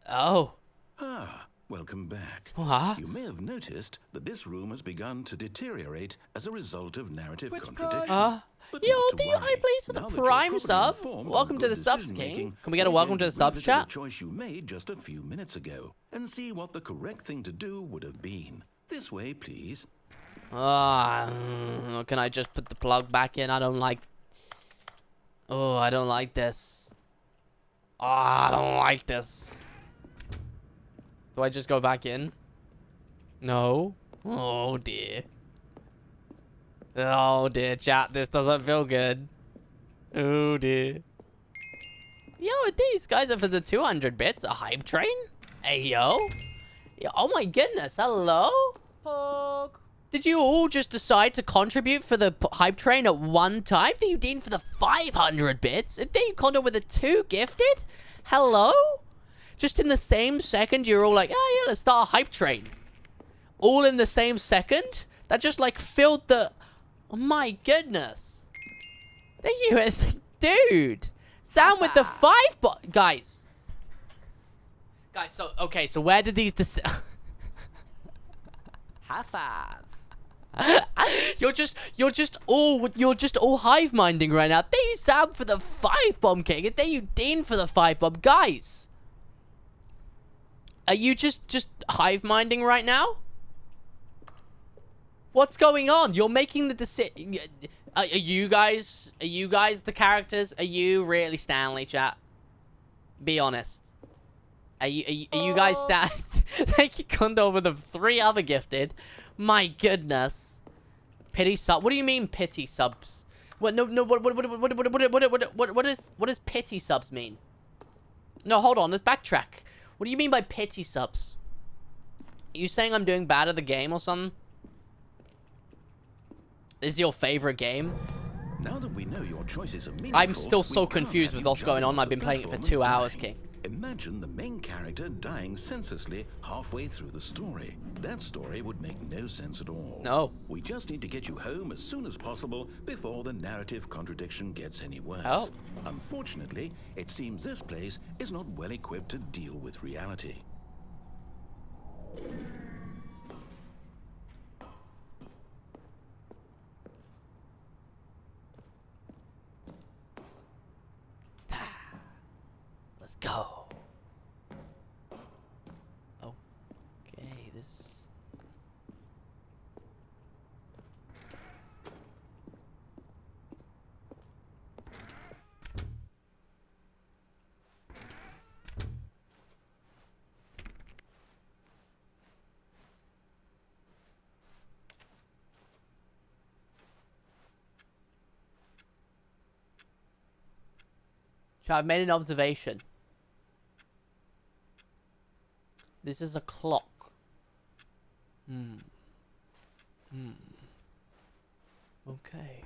[SPEAKER 1] Oh.
[SPEAKER 3] Ah, welcome back.
[SPEAKER 1] What?
[SPEAKER 3] You may have noticed that this room has begun to deteriorate as a result of narrative
[SPEAKER 1] Which
[SPEAKER 3] contradiction.
[SPEAKER 1] part?
[SPEAKER 3] But
[SPEAKER 1] Yo,
[SPEAKER 3] not to
[SPEAKER 1] do you
[SPEAKER 3] worry.
[SPEAKER 1] I please for
[SPEAKER 3] Now
[SPEAKER 1] the
[SPEAKER 3] that you're
[SPEAKER 1] Prime
[SPEAKER 3] properly
[SPEAKER 1] sub?
[SPEAKER 3] informed on
[SPEAKER 1] Welcome to
[SPEAKER 3] good
[SPEAKER 1] the subs,
[SPEAKER 3] decision-making,
[SPEAKER 1] King. Can we get a
[SPEAKER 3] we're
[SPEAKER 1] welcome
[SPEAKER 3] going
[SPEAKER 1] to the subs
[SPEAKER 3] revisit
[SPEAKER 1] chat?
[SPEAKER 3] the choice you made just a few minutes ago and see what the correct thing to do would have been. This way, please.
[SPEAKER 1] Can I just put the plug back in? I don't like... Oh, I don't like this. Oh, I don't like this. Do I just go back in? No. Oh, dear. Oh, dear, chat. This doesn't feel good. Oh, dear. Yo, these guys are for the 200 bits. A hype train? Hey, yo. Oh, my goodness. Hello? Pog. Did you all just decide to contribute for the hype train at one time? Then you did for the 500 bits? And then you content with the 2 gifted? Hello? Just in the same second, you're all like, oh, yeah, let's start a hype train. All in the same second? That just, like, filled the... Oh, my goodness. Thank you. Dude. Sam with the 5... Guys. Guys, so... Okay, so where did these... High five. You're just all hive minding right now. There you Sam for the 5-bomb king, and there you Dean for the 5-bomb. Guys, are you just hive minding right now? What's going on? You're making the decision. Are you guys the characters? Are you really Stanley, chat? Be honest. Are you guys Stan? Thank you, Kondo, with the 3 other gifted. My goodness. Pity sub. What do you mean pity subs? What? No. What does pity subs mean? No, hold on. Let's backtrack. What do you mean by pity subs? Are you saying I'm doing bad at the game or something? This is your favorite game?
[SPEAKER 3] Now that we know your choices are meaningful,
[SPEAKER 1] I'm still so confused with what's going on. I've been playing it for 2 hours, King.
[SPEAKER 3] Imagine the main character dying senselessly halfway through the story. That story would make no sense at all.
[SPEAKER 1] No.
[SPEAKER 3] We just need to get you home as soon as possible before the narrative contradiction gets any worse.
[SPEAKER 1] Oh.
[SPEAKER 3] Unfortunately, it seems this place is not well equipped to deal with reality.
[SPEAKER 1] Let's go. Okay, this... I've made an observation. This is a clock. Okay.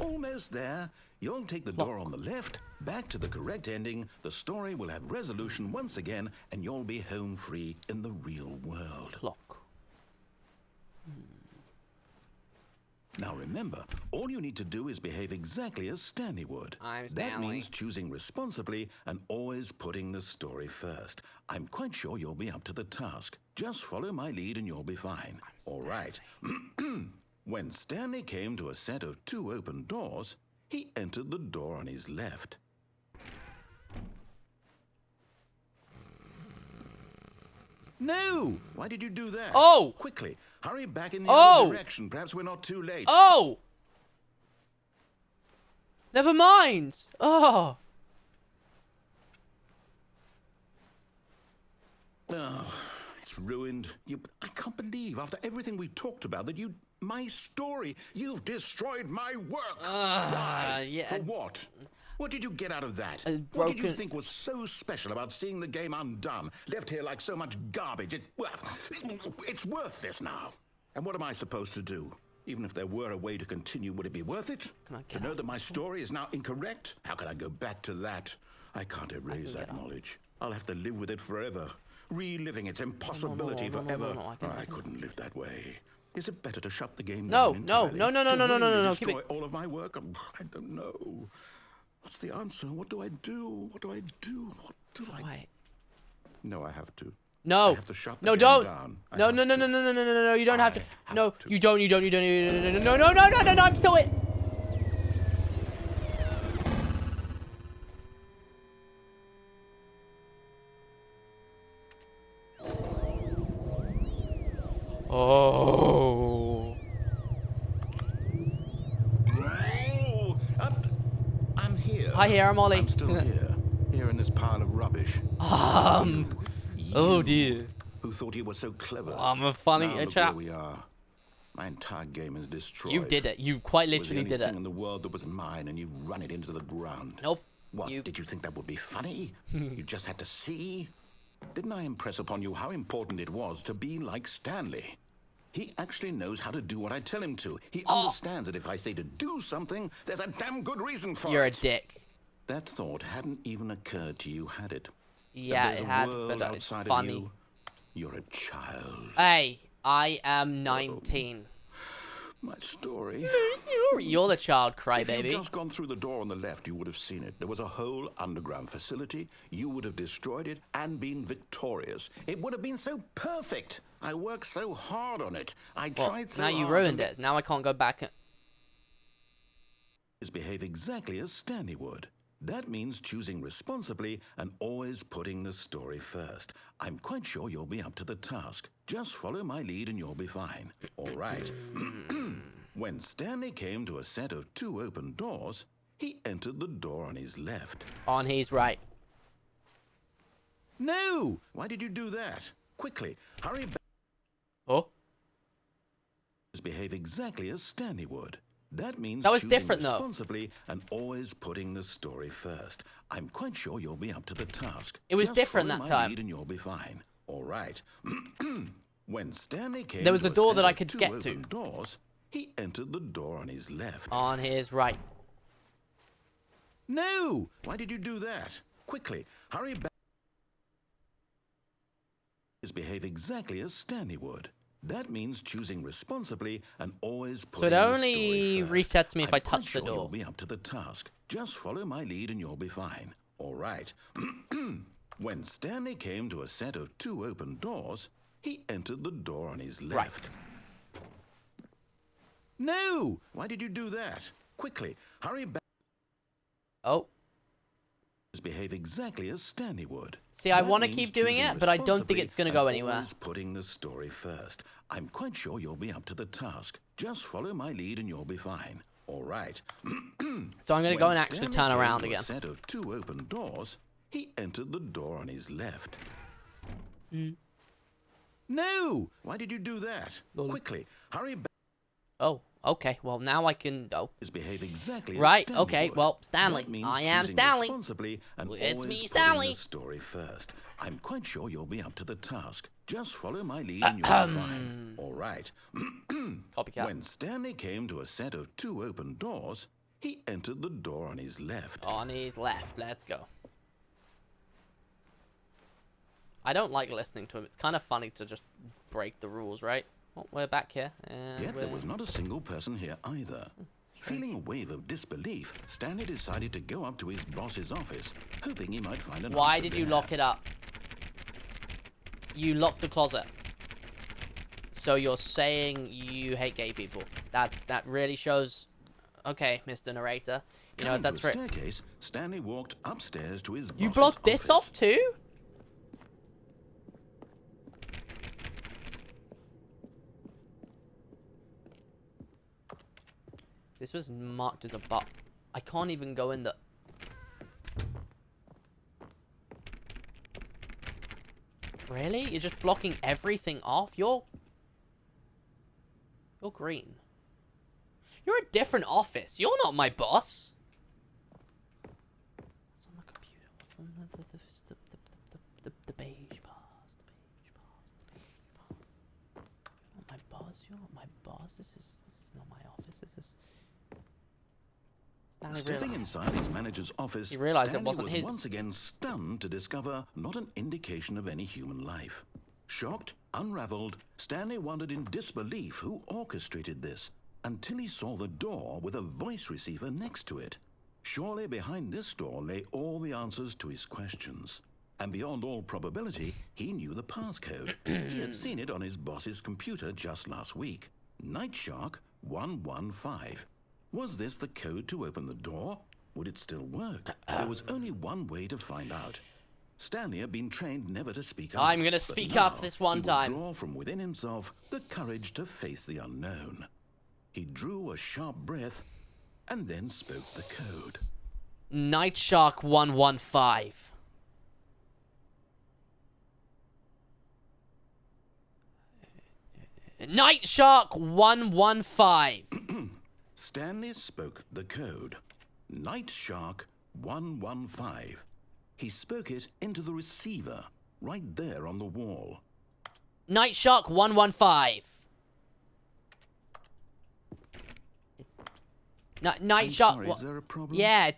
[SPEAKER 3] Almost there. You'll take the door on the left, back to the correct ending, the story will have resolution once again, and you'll be home free in the real world.
[SPEAKER 1] Clock.
[SPEAKER 3] Now remember, all you need to do is behave exactly as Stanley would.
[SPEAKER 1] I'm
[SPEAKER 3] That
[SPEAKER 1] Stanley.
[SPEAKER 3] means choosing responsibly and always putting the story first. I'm quite sure you'll be up to the task. Just follow my lead and you'll be fine. All right. When Stanley came to a set of 2 open doors, he entered the door on his left. No! Why did you do that?
[SPEAKER 1] Oh!
[SPEAKER 3] Quickly, hurry back in the other direction. Perhaps we're not too late.
[SPEAKER 1] Oh! Never mind. Oh.
[SPEAKER 3] Oh, it's ruined. I can't believe, after everything we talked about, that you... My story. You've destroyed my work. Why?
[SPEAKER 1] Yeah.
[SPEAKER 3] For what? What did you get out of that? What
[SPEAKER 1] Broken...
[SPEAKER 3] did you think was so special about seeing the game undone, left here like so much garbage? It's worthless now. And what am I supposed to do? Even if there were a way to continue, would it be worth it? To know that my story is now incorrect? How can I go back to that? I can't erase that knowledge. I'll have to live with it forever. Reliving its impossibility forever. I couldn't live that way. Is it better to shut the game down entirely?
[SPEAKER 1] No.
[SPEAKER 3] Destroy all of my work? I don't know. What's the answer? What do I do? What do I do? What do I... No, I have to.
[SPEAKER 1] No.
[SPEAKER 3] I have to shut the
[SPEAKER 1] no,
[SPEAKER 3] game
[SPEAKER 1] don't.
[SPEAKER 3] down.
[SPEAKER 1] No, you don't have to. No, you don't. No, I'm still it. Hi here, I'm Ollie.
[SPEAKER 3] I'm still here in this pile of rubbish.
[SPEAKER 1] Oh dear.
[SPEAKER 3] Who thought you were so clever?
[SPEAKER 1] I'm a funny
[SPEAKER 3] now look
[SPEAKER 1] chap.
[SPEAKER 3] where we are. My entire game is destroyed.
[SPEAKER 1] You did it. You quite literally
[SPEAKER 3] it was
[SPEAKER 1] did
[SPEAKER 3] the only
[SPEAKER 1] it.
[SPEAKER 3] thing in the world that was mine, and you've run it into the ground.
[SPEAKER 1] Nope.
[SPEAKER 3] What, did you think that would be funny? You just had to see? Didn't I impress upon you how important it was to be like Stanley? He actually knows how to do what I tell him to. He understands that if I say to do something, there's a damn good reason for it.
[SPEAKER 1] You're a dick.
[SPEAKER 3] That thought hadn't even occurred to you, had it?
[SPEAKER 1] Yeah, it had, but it's funny.
[SPEAKER 3] You're a child.
[SPEAKER 1] Hey, I am 19.
[SPEAKER 3] My story.
[SPEAKER 1] You're the child,
[SPEAKER 3] If you'd
[SPEAKER 1] crybaby.
[SPEAKER 3] just gone through the door on the left, you would have seen it. There was a whole underground facility. You would have destroyed it and been victorious. It would have been so perfect. I worked so hard on it. I tried so
[SPEAKER 1] now
[SPEAKER 3] hard.
[SPEAKER 1] you ruined it. Now I can't go back.
[SPEAKER 3] Behave exactly as Stanley would. That means choosing responsibly and always putting the story first. I'm quite sure you'll be up to the task. Just follow my lead and you'll be fine. All right. When Stanley came to a set of 2 open doors, he entered the door on his left.
[SPEAKER 1] On his right.
[SPEAKER 3] No! Why did you do that? Quickly, hurry back.
[SPEAKER 1] Oh?
[SPEAKER 3] Behave exactly as Stanley would. That means
[SPEAKER 1] That was
[SPEAKER 3] choosing
[SPEAKER 1] different, though.
[SPEAKER 3] responsibly and always putting the story first. I'm quite sure you'll be up to the task.
[SPEAKER 1] It was
[SPEAKER 3] Just
[SPEAKER 1] different
[SPEAKER 3] follow
[SPEAKER 1] that
[SPEAKER 3] my
[SPEAKER 1] time.
[SPEAKER 3] lead and you'll be fine. All right. When Stanley came
[SPEAKER 1] There was
[SPEAKER 3] to
[SPEAKER 1] a door
[SPEAKER 3] set
[SPEAKER 1] that I
[SPEAKER 3] of
[SPEAKER 1] could
[SPEAKER 3] 2
[SPEAKER 1] get to.
[SPEAKER 3] open doors, he entered the door on his left.
[SPEAKER 1] On his right.
[SPEAKER 3] No! Why did you do that? Quickly, hurry back. Behave exactly as Stanley would. That means choosing responsibly and always putting
[SPEAKER 1] So it
[SPEAKER 3] the
[SPEAKER 1] only
[SPEAKER 3] story first.
[SPEAKER 1] resets me if I
[SPEAKER 3] I'm quite
[SPEAKER 1] touch the
[SPEAKER 3] sure You'll
[SPEAKER 1] door.
[SPEAKER 3] be up to the task. Just follow my lead and you'll be fine. All right. When Stanley came to a set of 2 open doors, he entered the door on his left.
[SPEAKER 1] Right.
[SPEAKER 3] No! Why did you do that? Quickly, hurry back.
[SPEAKER 1] Oh.
[SPEAKER 3] Behave exactly as Stanley would.
[SPEAKER 1] See, I
[SPEAKER 3] That
[SPEAKER 1] want to
[SPEAKER 3] means
[SPEAKER 1] keep doing
[SPEAKER 3] choosing
[SPEAKER 1] it, but I don't think
[SPEAKER 3] responsibly
[SPEAKER 1] it's going to
[SPEAKER 3] and
[SPEAKER 1] go anywhere.
[SPEAKER 3] always putting the story first. I'm quite sure you'll be up to the task. Just follow my lead and you'll be fine. All right.
[SPEAKER 1] So I'm going to go
[SPEAKER 3] When
[SPEAKER 1] and actually
[SPEAKER 3] Stanley
[SPEAKER 1] turn
[SPEAKER 3] came
[SPEAKER 1] around
[SPEAKER 3] to
[SPEAKER 1] again.
[SPEAKER 3] A set of 2 open doors, he entered the door on his left. No! Why did you do that? Quickly, hurry back.
[SPEAKER 1] Oh, okay. Well, now I can... Oh.
[SPEAKER 3] Behave exactly as
[SPEAKER 1] Right,
[SPEAKER 3] Stanley
[SPEAKER 1] okay.
[SPEAKER 3] would.
[SPEAKER 1] Well, Stanley.
[SPEAKER 3] That means
[SPEAKER 1] I am
[SPEAKER 3] choosing
[SPEAKER 1] Stanley.
[SPEAKER 3] responsibly and
[SPEAKER 1] It's me,
[SPEAKER 3] always
[SPEAKER 1] Stanley.
[SPEAKER 3] putting the story first. I'm quite sure you'll be up to the task. Just follow my lead and you'll be fine. All right.
[SPEAKER 1] Copycat.
[SPEAKER 3] When Stanley came to a set of 2 open doors, he entered the door on his left.
[SPEAKER 1] On his left. Let's go. I don't like listening to him. It's kind of funny to just break the rules, right? Well, we're back here. And
[SPEAKER 3] Yet there was not a single person here either. Feeling a wave of disbelief, Stanley decided to go up to his boss's office, hoping he might find an
[SPEAKER 1] Why
[SPEAKER 3] answer
[SPEAKER 1] did you
[SPEAKER 3] there.
[SPEAKER 1] lock it up? You locked the closet. So you're saying you hate gay people. That really shows... Okay, Mr. Narrator. You know,
[SPEAKER 3] Coming
[SPEAKER 1] that's
[SPEAKER 3] to a
[SPEAKER 1] right.
[SPEAKER 3] staircase, Stanley walked upstairs to his
[SPEAKER 1] You
[SPEAKER 3] boss's
[SPEAKER 1] blocked this
[SPEAKER 3] office.
[SPEAKER 1] off too? This was marked as a bug. I can't even go in the... Really? You're just blocking everything off? You're green. You're a different office. You're not my boss. What's on the computer? What's on the beige bars? The beige bars. The beige bars. You're not my boss. You're not my boss. This is not my office. This is... Stanley
[SPEAKER 3] Stepping
[SPEAKER 1] realized.
[SPEAKER 3] inside his manager's office,
[SPEAKER 1] He realized it
[SPEAKER 3] Stanley
[SPEAKER 1] wasn't
[SPEAKER 3] was
[SPEAKER 1] his.
[SPEAKER 3] once again stunned to discover not an indication of any human life. Shocked, unraveled, Stanley wondered in disbelief who orchestrated this, until he saw the door with a voice receiver next to it. Surely behind this door lay all the answers to his questions. And beyond all probability, he knew the passcode. He had seen it on his boss's computer just last week. Nightshark 115. Was this the code to open the door? Would it still work? There was only one way to find out. Stanley had been trained never to speak up.
[SPEAKER 1] I'm gonna
[SPEAKER 3] but
[SPEAKER 1] speak
[SPEAKER 3] now
[SPEAKER 1] up this one
[SPEAKER 3] he would
[SPEAKER 1] time.
[SPEAKER 3] draw from within himself the courage to face the unknown. He drew a sharp breath and then spoke the code.
[SPEAKER 1] Night Shark 115. Night Shark 115.
[SPEAKER 3] Stanley spoke the code. Night Shark 115. He spoke it into the receiver, right there on the wall.
[SPEAKER 1] Night Shark 115. Night Shark.
[SPEAKER 3] Sorry, is there a problem?
[SPEAKER 1] Yeah,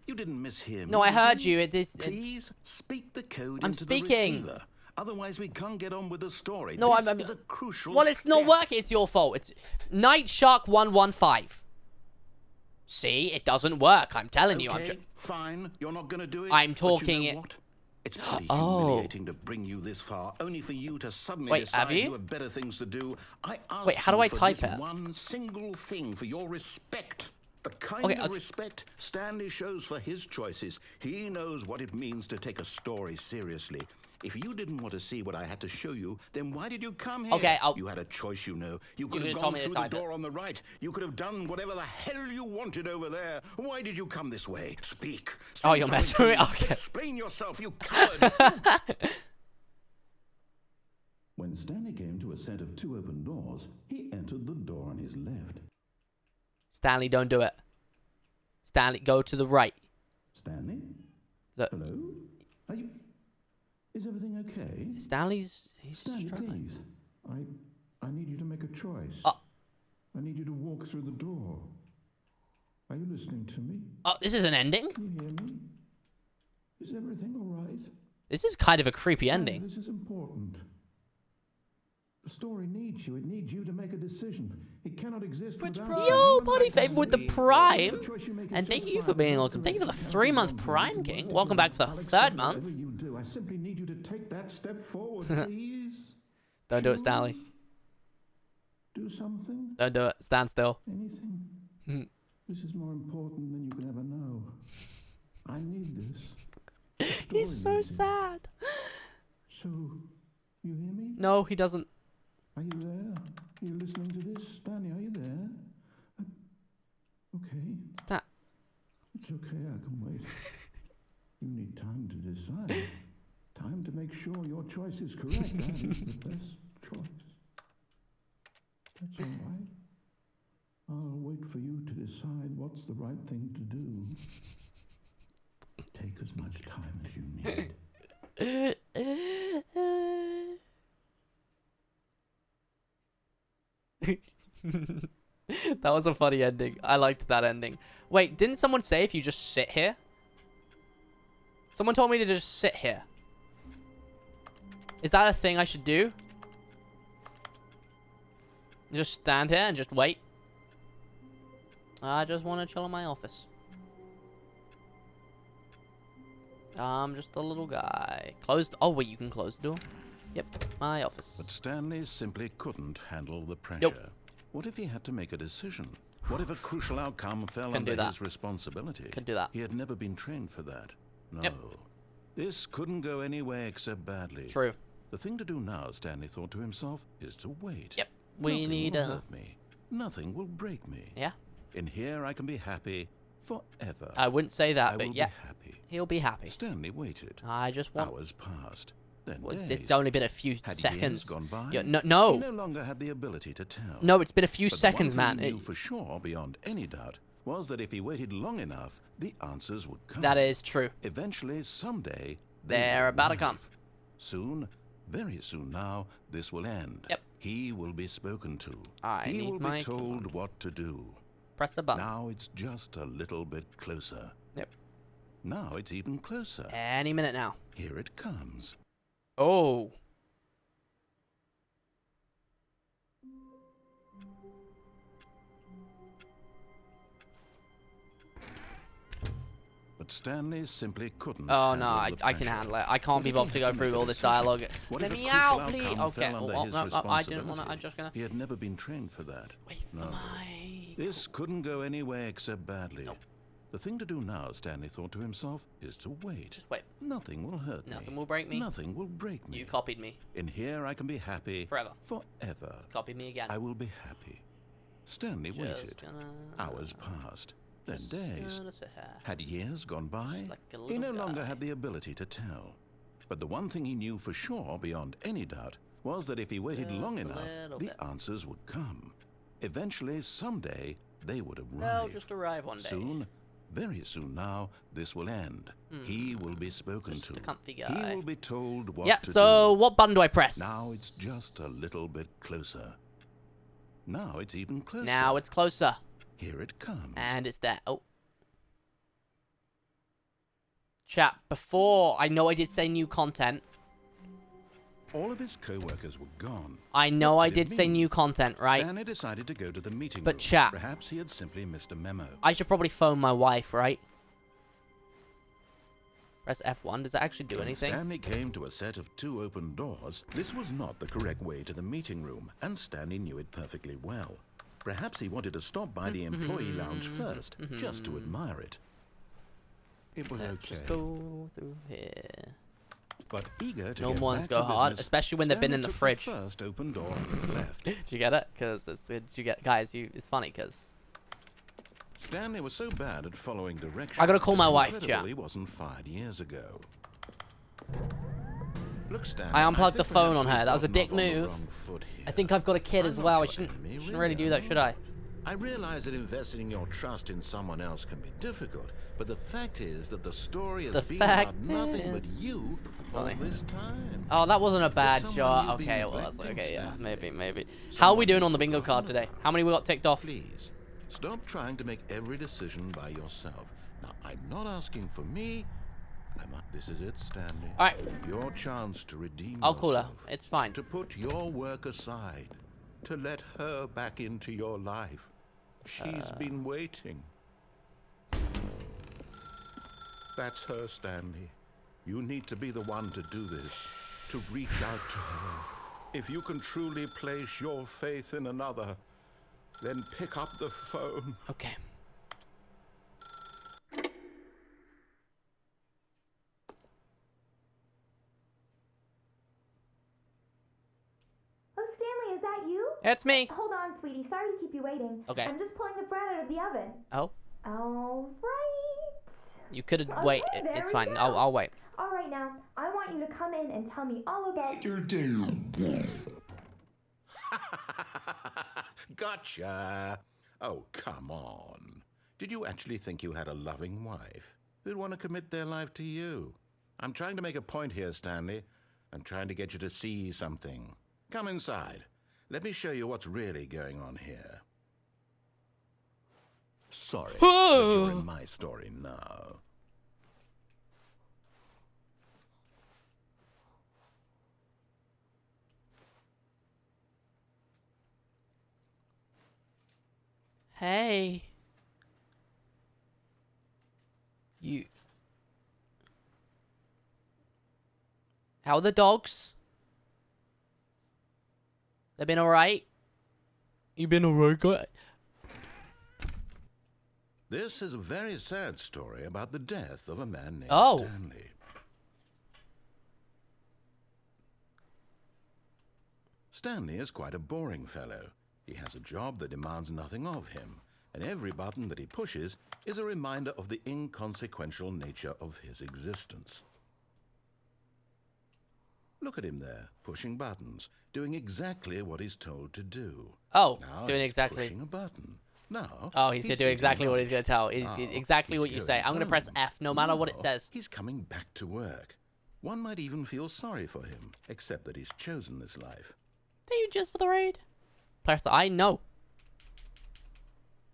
[SPEAKER 3] You didn't mishear me.
[SPEAKER 1] No, I heard
[SPEAKER 3] did
[SPEAKER 1] you. It is.
[SPEAKER 3] Please speak the code
[SPEAKER 1] I'm
[SPEAKER 3] into
[SPEAKER 1] speaking.
[SPEAKER 3] the receiver. Otherwise, we can't get on with the story.
[SPEAKER 1] No,
[SPEAKER 3] this
[SPEAKER 1] I'm.
[SPEAKER 3] is a crucial
[SPEAKER 1] Well, it's not
[SPEAKER 3] step.
[SPEAKER 1] working. It's your fault. It's Night Shark 115. See, it doesn't work. I'm telling you.
[SPEAKER 3] Okay, fine. You're not going to do it.
[SPEAKER 1] I'm
[SPEAKER 3] but
[SPEAKER 1] talking
[SPEAKER 3] you
[SPEAKER 1] it.
[SPEAKER 3] know what? It's pretty humiliating to bring you this far, only for you to suddenly decide
[SPEAKER 1] have you?
[SPEAKER 3] you have better things to do. I asked
[SPEAKER 1] Wait, how do
[SPEAKER 3] you
[SPEAKER 1] I
[SPEAKER 3] for
[SPEAKER 1] type
[SPEAKER 3] this
[SPEAKER 1] it?
[SPEAKER 3] one single thing, for your respect. The kind of respect Stanley shows for his choices. He knows what it means to take a story seriously. If you didn't want to see what I had to show you, then why did you come here?
[SPEAKER 1] Okay,
[SPEAKER 3] You had a choice, you know. You could have
[SPEAKER 1] told
[SPEAKER 3] gone
[SPEAKER 1] me to
[SPEAKER 3] through the
[SPEAKER 1] type it.
[SPEAKER 3] door on the right. You could have done whatever the hell you wanted over there. Why did you come this way? Speak. Say
[SPEAKER 1] Oh, you're
[SPEAKER 3] something
[SPEAKER 1] messing
[SPEAKER 3] to
[SPEAKER 1] with me?
[SPEAKER 3] me.
[SPEAKER 1] Okay.
[SPEAKER 3] Explain yourself, you coward. When Stanley came to a set of 2 open doors, he entered the door on his left.
[SPEAKER 1] Stanley, don't do it. Stanley, go to the right.
[SPEAKER 3] Stanley?
[SPEAKER 1] Look.
[SPEAKER 3] Hello? Are you... Is everything okay?
[SPEAKER 1] He's
[SPEAKER 3] Stanley,
[SPEAKER 1] struggling.
[SPEAKER 3] please. I need you to make a choice.
[SPEAKER 1] Oh.
[SPEAKER 3] I need you to walk through the door. Are you listening to me?
[SPEAKER 1] Oh, this is an ending?
[SPEAKER 3] Can you hear me? Is everything all right?
[SPEAKER 1] This is kind of a creepy
[SPEAKER 3] No,
[SPEAKER 1] ending.
[SPEAKER 3] this is important. The story needs you. It needs you to make a decision. It cannot exist without you.
[SPEAKER 1] Yo,
[SPEAKER 3] You
[SPEAKER 1] Body
[SPEAKER 3] must
[SPEAKER 1] Fave with the
[SPEAKER 3] be-
[SPEAKER 1] Prime.
[SPEAKER 3] The choice you make is
[SPEAKER 1] And thank you for
[SPEAKER 3] justifiable.
[SPEAKER 1] being awesome. Thank you for the 3-month Prime King. Welcome back for the 3rd month.
[SPEAKER 3] Whatever you do, I simply need you to take that step forward, please.
[SPEAKER 1] Don't do it, Stanley.
[SPEAKER 3] Do something.
[SPEAKER 1] Don't do it. Stand still.
[SPEAKER 3] Anything. This is more important than you can ever know. I need this.
[SPEAKER 1] He's so sad.
[SPEAKER 3] So, you hear me?
[SPEAKER 1] No, he doesn't.
[SPEAKER 3] Are you there? Are you listening to this? Stanley, are you there? Okay.
[SPEAKER 1] Stop.
[SPEAKER 3] It's okay, I can wait. You need time to decide. Time to make sure your choice is correct. That is the best choice. That's all right. I'll wait for you to decide what's the right thing to do. Take as much time as you need.
[SPEAKER 1] That was a funny ending. I liked that ending. Wait, didn't someone say if you just sit here? Someone told me to just sit here. Is that a thing I should do? Just stand here and just wait? I just want to chill in my office. I'm just a little guy. Closed. Oh, wait, you can close the door. Yep, my office.
[SPEAKER 3] But Stanley simply couldn't handle the pressure.
[SPEAKER 1] Nope.
[SPEAKER 3] What if he had to make a decision? What if a crucial outcome fell
[SPEAKER 1] Couldn't do
[SPEAKER 3] under
[SPEAKER 1] that.
[SPEAKER 3] his responsibility?
[SPEAKER 1] Couldn't do that.
[SPEAKER 3] He had never been trained for that. No.
[SPEAKER 1] Yep.
[SPEAKER 3] This couldn't go any way except badly.
[SPEAKER 1] True.
[SPEAKER 3] The thing to do now, Stanley thought to himself, is to wait.
[SPEAKER 1] Yep. We
[SPEAKER 3] Nothing
[SPEAKER 1] need
[SPEAKER 3] will
[SPEAKER 1] a...
[SPEAKER 3] hurt me. Nothing will break me.
[SPEAKER 1] Yeah.
[SPEAKER 3] In here I can be happy forever.
[SPEAKER 1] I wouldn't say that,
[SPEAKER 3] I
[SPEAKER 1] but
[SPEAKER 3] will
[SPEAKER 1] yeah.
[SPEAKER 3] be happy.
[SPEAKER 1] He'll be happy.
[SPEAKER 3] Stanley waited.
[SPEAKER 1] I just want...
[SPEAKER 3] Hours passed. Then
[SPEAKER 1] Well,
[SPEAKER 3] days.
[SPEAKER 1] it's only been a few
[SPEAKER 3] Had
[SPEAKER 1] seconds.
[SPEAKER 3] years gone by?
[SPEAKER 1] Yeah, no,
[SPEAKER 3] He
[SPEAKER 1] no.
[SPEAKER 3] no longer had the ability to tell.
[SPEAKER 1] No, it's been a few
[SPEAKER 3] But
[SPEAKER 1] seconds,
[SPEAKER 3] the one
[SPEAKER 1] man.
[SPEAKER 3] thing he knew for sure, beyond any doubt, was that if he waited long enough, the answers would come.
[SPEAKER 1] That is true.
[SPEAKER 3] Eventually, someday, they
[SPEAKER 1] They're
[SPEAKER 3] would
[SPEAKER 1] about to come.
[SPEAKER 3] arrive. Soon, very soon now, this will end.
[SPEAKER 1] Yep.
[SPEAKER 3] He will be spoken to.
[SPEAKER 1] I
[SPEAKER 3] he
[SPEAKER 1] need
[SPEAKER 3] will
[SPEAKER 1] my
[SPEAKER 3] be told
[SPEAKER 1] keyboard.
[SPEAKER 3] what to do.
[SPEAKER 1] Press the button.
[SPEAKER 3] Now it's just a little bit closer.
[SPEAKER 1] Yep.
[SPEAKER 3] Now it's even closer.
[SPEAKER 1] Any minute now.
[SPEAKER 3] Here it comes.
[SPEAKER 1] Oh.
[SPEAKER 3] But Stanley simply couldn't.
[SPEAKER 1] Oh no,
[SPEAKER 3] handle the
[SPEAKER 1] I can
[SPEAKER 3] pressure.
[SPEAKER 1] handle it. I can't be
[SPEAKER 3] What
[SPEAKER 1] bothered
[SPEAKER 3] if
[SPEAKER 1] to
[SPEAKER 3] he
[SPEAKER 1] go
[SPEAKER 3] had to
[SPEAKER 1] through
[SPEAKER 3] make a
[SPEAKER 1] all this
[SPEAKER 3] decision?
[SPEAKER 1] dialogue.
[SPEAKER 3] What
[SPEAKER 1] Let
[SPEAKER 3] if a
[SPEAKER 1] me
[SPEAKER 3] crucial
[SPEAKER 1] out, please.
[SPEAKER 3] outcome
[SPEAKER 1] Okay.
[SPEAKER 3] fell under
[SPEAKER 1] Oh,
[SPEAKER 3] his
[SPEAKER 1] no, no, I didn't want to.
[SPEAKER 3] responsibility?
[SPEAKER 1] I'm just gonna
[SPEAKER 3] He had never been trained for that.
[SPEAKER 1] wait for
[SPEAKER 3] No.
[SPEAKER 1] my.
[SPEAKER 3] This couldn't go any way except badly.
[SPEAKER 1] No.
[SPEAKER 3] The thing to do now, Stanley thought to himself, is to wait.
[SPEAKER 1] Just wait.
[SPEAKER 3] Nothing will hurt me.
[SPEAKER 1] Nothing will break me.
[SPEAKER 3] Nothing will break me.
[SPEAKER 1] You copied me.
[SPEAKER 3] In here I can be happy.
[SPEAKER 1] Forever.
[SPEAKER 3] Forever.
[SPEAKER 1] Copy me again.
[SPEAKER 3] I will be happy. Stanley
[SPEAKER 1] Just
[SPEAKER 3] waited.
[SPEAKER 1] gonna...
[SPEAKER 3] Hours passed. then days. Had years gone by?
[SPEAKER 1] like a
[SPEAKER 3] He no
[SPEAKER 1] little
[SPEAKER 3] longer
[SPEAKER 1] guy.
[SPEAKER 3] had the ability to tell. But the one thing he knew for sure, beyond any doubt, was that if he waited
[SPEAKER 1] Just
[SPEAKER 3] long
[SPEAKER 1] a
[SPEAKER 3] enough,
[SPEAKER 1] little
[SPEAKER 3] the
[SPEAKER 1] bit.
[SPEAKER 3] answers would come. Eventually, someday, they would arrive.
[SPEAKER 1] They'll just arrive one day.
[SPEAKER 3] Soon, very soon now, this will end. He will be spoken
[SPEAKER 1] Just
[SPEAKER 3] to.
[SPEAKER 1] a comfy
[SPEAKER 3] He
[SPEAKER 1] guy.
[SPEAKER 3] will be told what
[SPEAKER 1] Yeah,
[SPEAKER 3] to
[SPEAKER 1] so
[SPEAKER 3] do.
[SPEAKER 1] what button do I press?
[SPEAKER 3] Now it's just a little bit closer. Now it's even closer.
[SPEAKER 1] Now it's closer.
[SPEAKER 3] Here it comes.
[SPEAKER 1] And it's there. Oh. Chat, before, I know I did say new content.
[SPEAKER 3] All of his co-workers were gone.
[SPEAKER 1] I know
[SPEAKER 3] What
[SPEAKER 1] I
[SPEAKER 3] did it
[SPEAKER 1] did say
[SPEAKER 3] mean?
[SPEAKER 1] new content, right?
[SPEAKER 3] Stanley decided to go to the meeting
[SPEAKER 1] But
[SPEAKER 3] room.
[SPEAKER 1] chat.
[SPEAKER 3] Perhaps he had simply missed a memo.
[SPEAKER 1] I should probably phone my wife, right? Press F1. Does that actually do
[SPEAKER 3] When
[SPEAKER 1] anything?
[SPEAKER 3] Stanley came to a set of 2 open doors. This was not the correct way to the meeting room, and Stanley knew it perfectly well. Perhaps he wanted to stop by the employee lounge first, just to admire it. It was
[SPEAKER 1] Let's
[SPEAKER 3] okay.
[SPEAKER 1] just go through here.
[SPEAKER 3] But eager to
[SPEAKER 1] No
[SPEAKER 3] get
[SPEAKER 1] ones
[SPEAKER 3] back
[SPEAKER 1] go
[SPEAKER 3] to
[SPEAKER 1] hard,
[SPEAKER 3] business,
[SPEAKER 1] especially when they've been
[SPEAKER 3] Stanley
[SPEAKER 1] in the
[SPEAKER 3] took
[SPEAKER 1] fridge.
[SPEAKER 3] First open door on his left.
[SPEAKER 1] Did you get it? Because it's you get guys. It's funny because
[SPEAKER 3] Stanley was so bad at following directions.
[SPEAKER 1] I gotta call my
[SPEAKER 3] it's
[SPEAKER 1] wife,
[SPEAKER 3] incredible
[SPEAKER 1] chat.
[SPEAKER 3] He wasn't fired years ago. Look, Stanley,
[SPEAKER 1] I unplugged the
[SPEAKER 3] think
[SPEAKER 1] phone
[SPEAKER 3] perhaps
[SPEAKER 1] on her.
[SPEAKER 3] we've
[SPEAKER 1] That was a
[SPEAKER 3] gotten
[SPEAKER 1] dick
[SPEAKER 3] off on the
[SPEAKER 1] move.
[SPEAKER 3] wrong foot here.
[SPEAKER 1] I think I've got a kid as
[SPEAKER 3] I'm not
[SPEAKER 1] well. I
[SPEAKER 3] your
[SPEAKER 1] shouldn't
[SPEAKER 3] enemy,
[SPEAKER 1] really do that, should I?
[SPEAKER 3] I realize that investing your trust in someone else can be difficult, but the fact is that the story has
[SPEAKER 1] The
[SPEAKER 3] been
[SPEAKER 1] fact
[SPEAKER 3] about nothing but
[SPEAKER 1] is-
[SPEAKER 3] you all
[SPEAKER 1] funny.
[SPEAKER 3] this time.
[SPEAKER 1] Oh, that wasn't a bad
[SPEAKER 3] someone
[SPEAKER 1] shot.
[SPEAKER 3] you've been
[SPEAKER 1] Okay, well, that's
[SPEAKER 3] neglecting,
[SPEAKER 1] okay. Yeah,
[SPEAKER 3] Stanley.
[SPEAKER 1] maybe. How are we
[SPEAKER 3] Someone
[SPEAKER 1] doing
[SPEAKER 3] you've
[SPEAKER 1] on the bingo
[SPEAKER 3] forgotten
[SPEAKER 1] card today?
[SPEAKER 3] about.
[SPEAKER 1] How many we got ticked off?
[SPEAKER 3] Please, stop trying to make every decision by yourself. Now, I'm not asking for me. This is it, Stanley.
[SPEAKER 1] All right.
[SPEAKER 3] Your chance to redeem
[SPEAKER 1] I'll call her.
[SPEAKER 3] yourself.
[SPEAKER 1] It's fine.
[SPEAKER 3] To put your work aside. To let her back into your life. She's been waiting. That's her, Stanley. You need to be the one to do this. To reach out to her. If you can truly place your faith in another, then pick up the phone.
[SPEAKER 1] Okay.
[SPEAKER 6] Oh, Stanley, is that you?
[SPEAKER 1] It's me.
[SPEAKER 6] Hold on, sweetie. Sorry to keep you waiting.
[SPEAKER 1] Okay.
[SPEAKER 6] I'm just pulling the bread out of the oven.
[SPEAKER 1] Oh,
[SPEAKER 6] All right.
[SPEAKER 1] you could
[SPEAKER 6] Okay,
[SPEAKER 1] wait.
[SPEAKER 6] there
[SPEAKER 1] It's
[SPEAKER 6] we
[SPEAKER 1] fine.
[SPEAKER 6] go.
[SPEAKER 1] I'll wait.
[SPEAKER 6] All right, now, I want you to come in and tell me all about your
[SPEAKER 3] Gotcha. Oh, come on. Did you actually think you had a loving wife who'd want to commit their life to you? I'm trying to make a point here, Stanley. I'm trying to get you to see something. Come inside. Let me show you what's really going on here. Sorry, but you're in my story now.
[SPEAKER 1] Hey. You. How are the dogs? They've been alright? You been alright, guy?
[SPEAKER 3] This is a very sad story about the death of a man named
[SPEAKER 1] Oh.
[SPEAKER 3] Stanley. Stanley is quite a boring fellow. He has a job that demands nothing of him, and every button that he pushes is a reminder of the inconsequential nature of his existence. Look at him there, pushing buttons, doing exactly what he's told to do.
[SPEAKER 1] Oh,
[SPEAKER 3] Now
[SPEAKER 1] doing
[SPEAKER 3] he's
[SPEAKER 1] exactly.
[SPEAKER 3] pushing a button. Now
[SPEAKER 1] Oh, he's gonna do
[SPEAKER 3] eating
[SPEAKER 1] exactly what he's
[SPEAKER 3] lunch.
[SPEAKER 1] gonna tell.
[SPEAKER 3] Now
[SPEAKER 1] Exactly
[SPEAKER 3] he's
[SPEAKER 1] what you say.
[SPEAKER 3] going
[SPEAKER 1] I'm gonna press
[SPEAKER 3] home.
[SPEAKER 1] F no matter what it
[SPEAKER 3] Now
[SPEAKER 1] says.
[SPEAKER 3] He's coming back to work. One might even feel sorry for him, except that he's chosen this life.
[SPEAKER 1] Are you just for the raid? Press I know.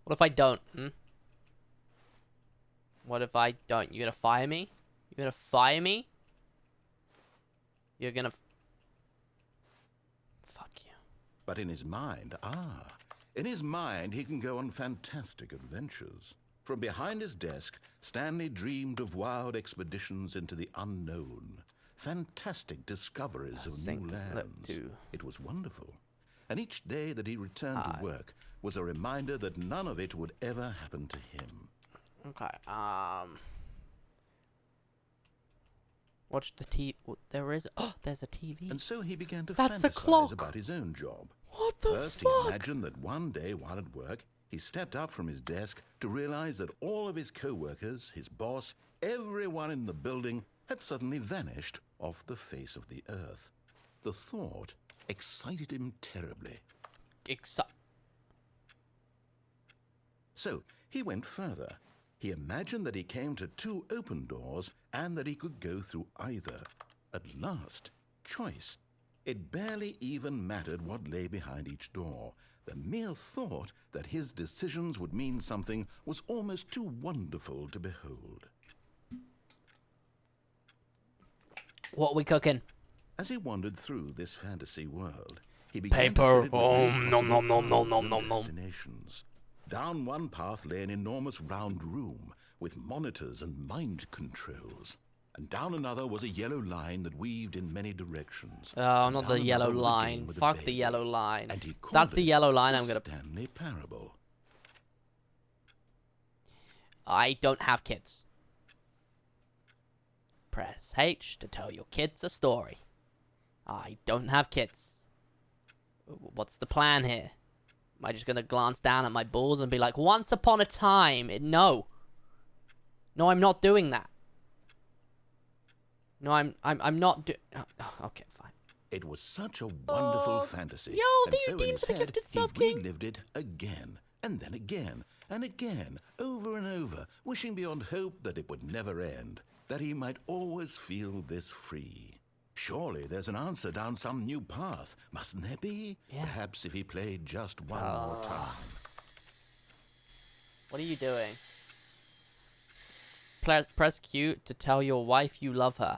[SPEAKER 1] What if I don't? What if I don't? You gonna fire me? You gonna fire me? You're gonna. Fuck you.
[SPEAKER 3] But in his mind, in his mind, he can go on fantastic adventures. From behind his desk, Stanley dreamed of wild expeditions into the unknown, fantastic discoveries of
[SPEAKER 1] Sync
[SPEAKER 3] new
[SPEAKER 1] this lip
[SPEAKER 3] lands.
[SPEAKER 1] too.
[SPEAKER 3] It was wonderful. And each day that he returned to work was a reminder that none of it would ever happen to him.
[SPEAKER 1] Okay. Watch the TV. There is. Oh, there's a TV.
[SPEAKER 3] And so he began to
[SPEAKER 1] That's a
[SPEAKER 3] fantasize
[SPEAKER 1] clock.
[SPEAKER 3] about his own job.
[SPEAKER 1] What the
[SPEAKER 3] First, he
[SPEAKER 1] fuck?
[SPEAKER 3] imagined that one day while at work, He stepped up from his desk to realize that all of his co-workers, his boss, everyone in the building had suddenly vanished off the face of the earth. The thought excited him terribly. So he went further. He imagined that he came to 2 open doors and that he could go through either. At last, choice. It barely even mattered what lay behind each door. The mere thought that his decisions would mean something was almost too wonderful to behold.
[SPEAKER 1] What are we cooking?
[SPEAKER 3] As he wandered through this fantasy world, he began
[SPEAKER 1] Paper.
[SPEAKER 3] to fill it with possible destinations. Down one path lay an enormous round room with monitors and mind controls. And down another was a yellow line that weaved in many directions.
[SPEAKER 1] Oh, not the yellow line. Fuck the yellow line. That's the yellow line I'm gonna...
[SPEAKER 3] Stanley Parable.
[SPEAKER 1] I don't have kids. Press H to tell your kids a story. I don't have kids. What's the plan here? Am I just gonna glance down at my balls and be like, once upon a time? No. No, I'm not doing that. No, I'm not okay, fine.
[SPEAKER 3] It was such a wonderful fantasy.
[SPEAKER 1] Yo,
[SPEAKER 3] and so in his head, he relived it again, and then again, and again, over and over, wishing beyond hope that it would never end, that he might always feel this free. Surely there's an answer down some new path, mustn't there be?
[SPEAKER 1] Yeah.
[SPEAKER 3] Perhaps if he played just one more time.
[SPEAKER 1] What are you doing? Press Q to tell your wife you love her.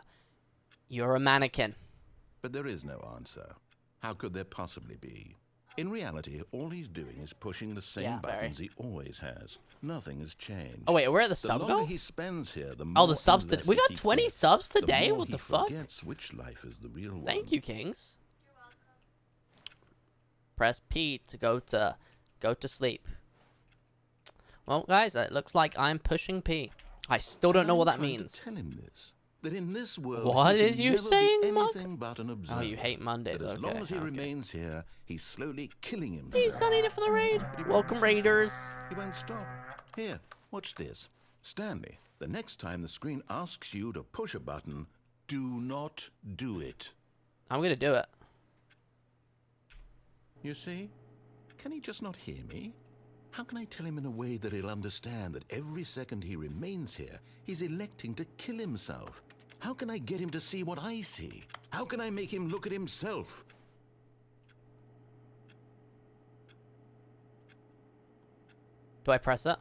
[SPEAKER 1] You're a mannequin.
[SPEAKER 3] But there is no answer. How could there possibly be? In reality, all he's doing is pushing the same buttons he always has. Nothing has changed.
[SPEAKER 1] Oh wait, we're at the sub
[SPEAKER 3] goal?
[SPEAKER 1] goal?
[SPEAKER 3] The longer he spends here, the more
[SPEAKER 1] the subs today. We've had 20 subs today?
[SPEAKER 3] The more
[SPEAKER 1] what the
[SPEAKER 3] he
[SPEAKER 1] fuck?
[SPEAKER 3] Forgets which life is the real one.
[SPEAKER 1] Thank you, Kings. Press P to go to sleep. Well, guys, it looks like I'm pushing P. I still don't know what that means.
[SPEAKER 3] Tell him this. That in this world,
[SPEAKER 1] what
[SPEAKER 3] he
[SPEAKER 1] is
[SPEAKER 3] can
[SPEAKER 1] you
[SPEAKER 3] never
[SPEAKER 1] saying,
[SPEAKER 3] be
[SPEAKER 1] Mug?
[SPEAKER 3] anything but an observer.
[SPEAKER 1] Oh, you hate Mondays.
[SPEAKER 3] That as
[SPEAKER 1] okay,
[SPEAKER 3] long as he
[SPEAKER 1] okay.
[SPEAKER 3] remains here, he's slowly killing himself.
[SPEAKER 1] He's signing up for the raid. Welcome, Raiders.
[SPEAKER 3] He won't stop. Here, watch this. Stanley, the next time the screen asks you to push a button, do not do it.
[SPEAKER 1] I'm gonna do it.
[SPEAKER 3] You see? Can he just not hear me? How can I tell him in a way that he'll understand that every second he remains here, he's electing to kill himself? How can I get him to see what I see? How can I make him look at himself?
[SPEAKER 1] Do I press it?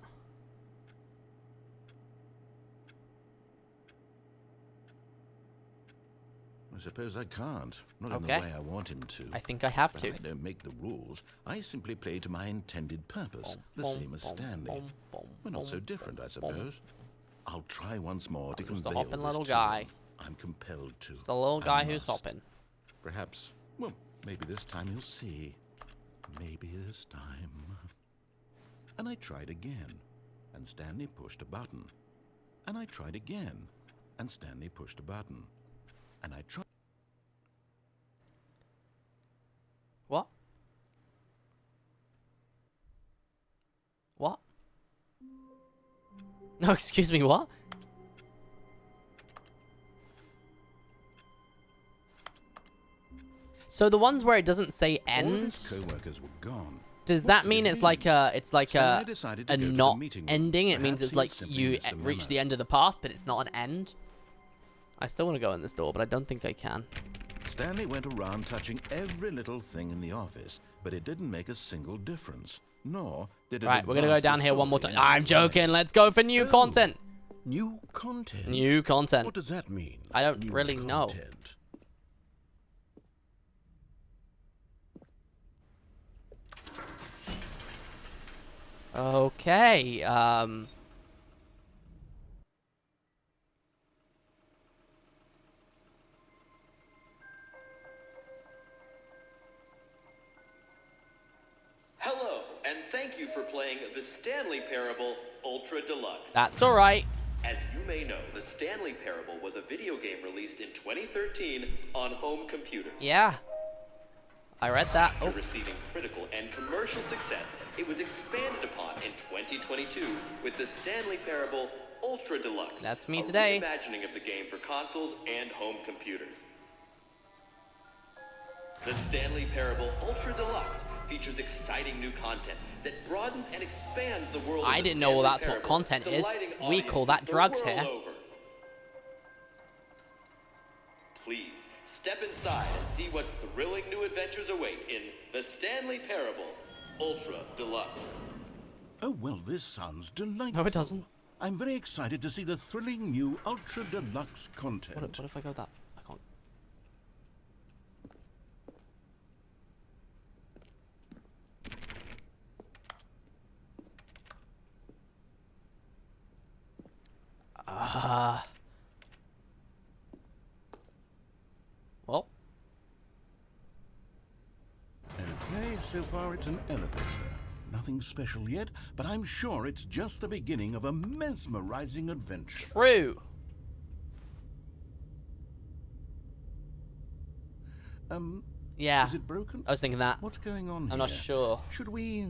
[SPEAKER 3] I suppose I can't. Not in the way I want him to.
[SPEAKER 1] I think I have
[SPEAKER 3] But
[SPEAKER 1] to.
[SPEAKER 3] I don't make the rules. I simply play to my intended purpose, the same as Stanley. We're not so different, I suppose. I'll try once more to convey all this
[SPEAKER 1] little
[SPEAKER 3] to
[SPEAKER 1] guy.
[SPEAKER 3] him. I'm compelled to.
[SPEAKER 1] It's the little guy who's
[SPEAKER 3] must.
[SPEAKER 1] hopping.
[SPEAKER 3] Perhaps, well, maybe this time he'll see. Maybe this time. And I tried again, and Stanley pushed a button. And I tried again, and Stanley pushed a button. And I tried.
[SPEAKER 1] What? What? No, excuse me, what? So the ones where it doesn't say
[SPEAKER 3] All of
[SPEAKER 1] end,
[SPEAKER 3] his co-workers were gone.
[SPEAKER 1] does that mean it's like a not ending? It means it's like you reach the end of the path, but it's not an end. I still want to go in this door, but I don't think I can.
[SPEAKER 3] Stanley went around touching every little thing in the office, but it didn't make a single difference. Nor did it.
[SPEAKER 1] Right, we're gonna go
[SPEAKER 3] advance the
[SPEAKER 1] down here one more time.
[SPEAKER 3] story in
[SPEAKER 1] I'm
[SPEAKER 3] any
[SPEAKER 1] joking.
[SPEAKER 3] way.
[SPEAKER 1] Let's go for new content.
[SPEAKER 3] New content.
[SPEAKER 1] New content.
[SPEAKER 3] What does that mean?
[SPEAKER 1] I don't
[SPEAKER 3] New
[SPEAKER 1] really know.
[SPEAKER 3] content.
[SPEAKER 1] Okay.
[SPEAKER 7] Hello, and thank you for playing the Stanley Parable Ultra Deluxe.
[SPEAKER 1] That's all right.
[SPEAKER 7] As you may know, the Stanley Parable was a video game released in 2013 on home computers.
[SPEAKER 1] Yeah. I read that.
[SPEAKER 7] After receiving critical and commercial success, it was expanded upon in 2022 with the Stanley Parable Ultra Deluxe.
[SPEAKER 1] That's me today.
[SPEAKER 7] A reimagining of the game for consoles and home computers. The Stanley Parable Ultra Deluxe features exciting new content that broadens and expands the world of
[SPEAKER 1] I
[SPEAKER 7] the
[SPEAKER 1] didn't know
[SPEAKER 7] Stanley
[SPEAKER 1] that's what
[SPEAKER 7] Parable,
[SPEAKER 1] content is.
[SPEAKER 7] delighting
[SPEAKER 1] We call that
[SPEAKER 7] audiences the
[SPEAKER 1] drugs
[SPEAKER 7] world
[SPEAKER 1] here.
[SPEAKER 7] over. Please step inside and see what thrilling new adventures await in the Stanley Parable Ultra Deluxe.
[SPEAKER 3] Oh, well, this sounds delightful.
[SPEAKER 1] No, it doesn't.
[SPEAKER 3] I'm very excited to see the thrilling new Ultra Deluxe content.
[SPEAKER 1] What if I go that? I can't. Well.
[SPEAKER 3] Okay, so far it's an elevator. Nothing special yet, but I'm sure it's just the beginning of a mesmerizing adventure.
[SPEAKER 1] True. Yeah.
[SPEAKER 3] Is it broken?
[SPEAKER 1] I was thinking that.
[SPEAKER 3] What's going on here?
[SPEAKER 1] I'm not sure.
[SPEAKER 3] Should we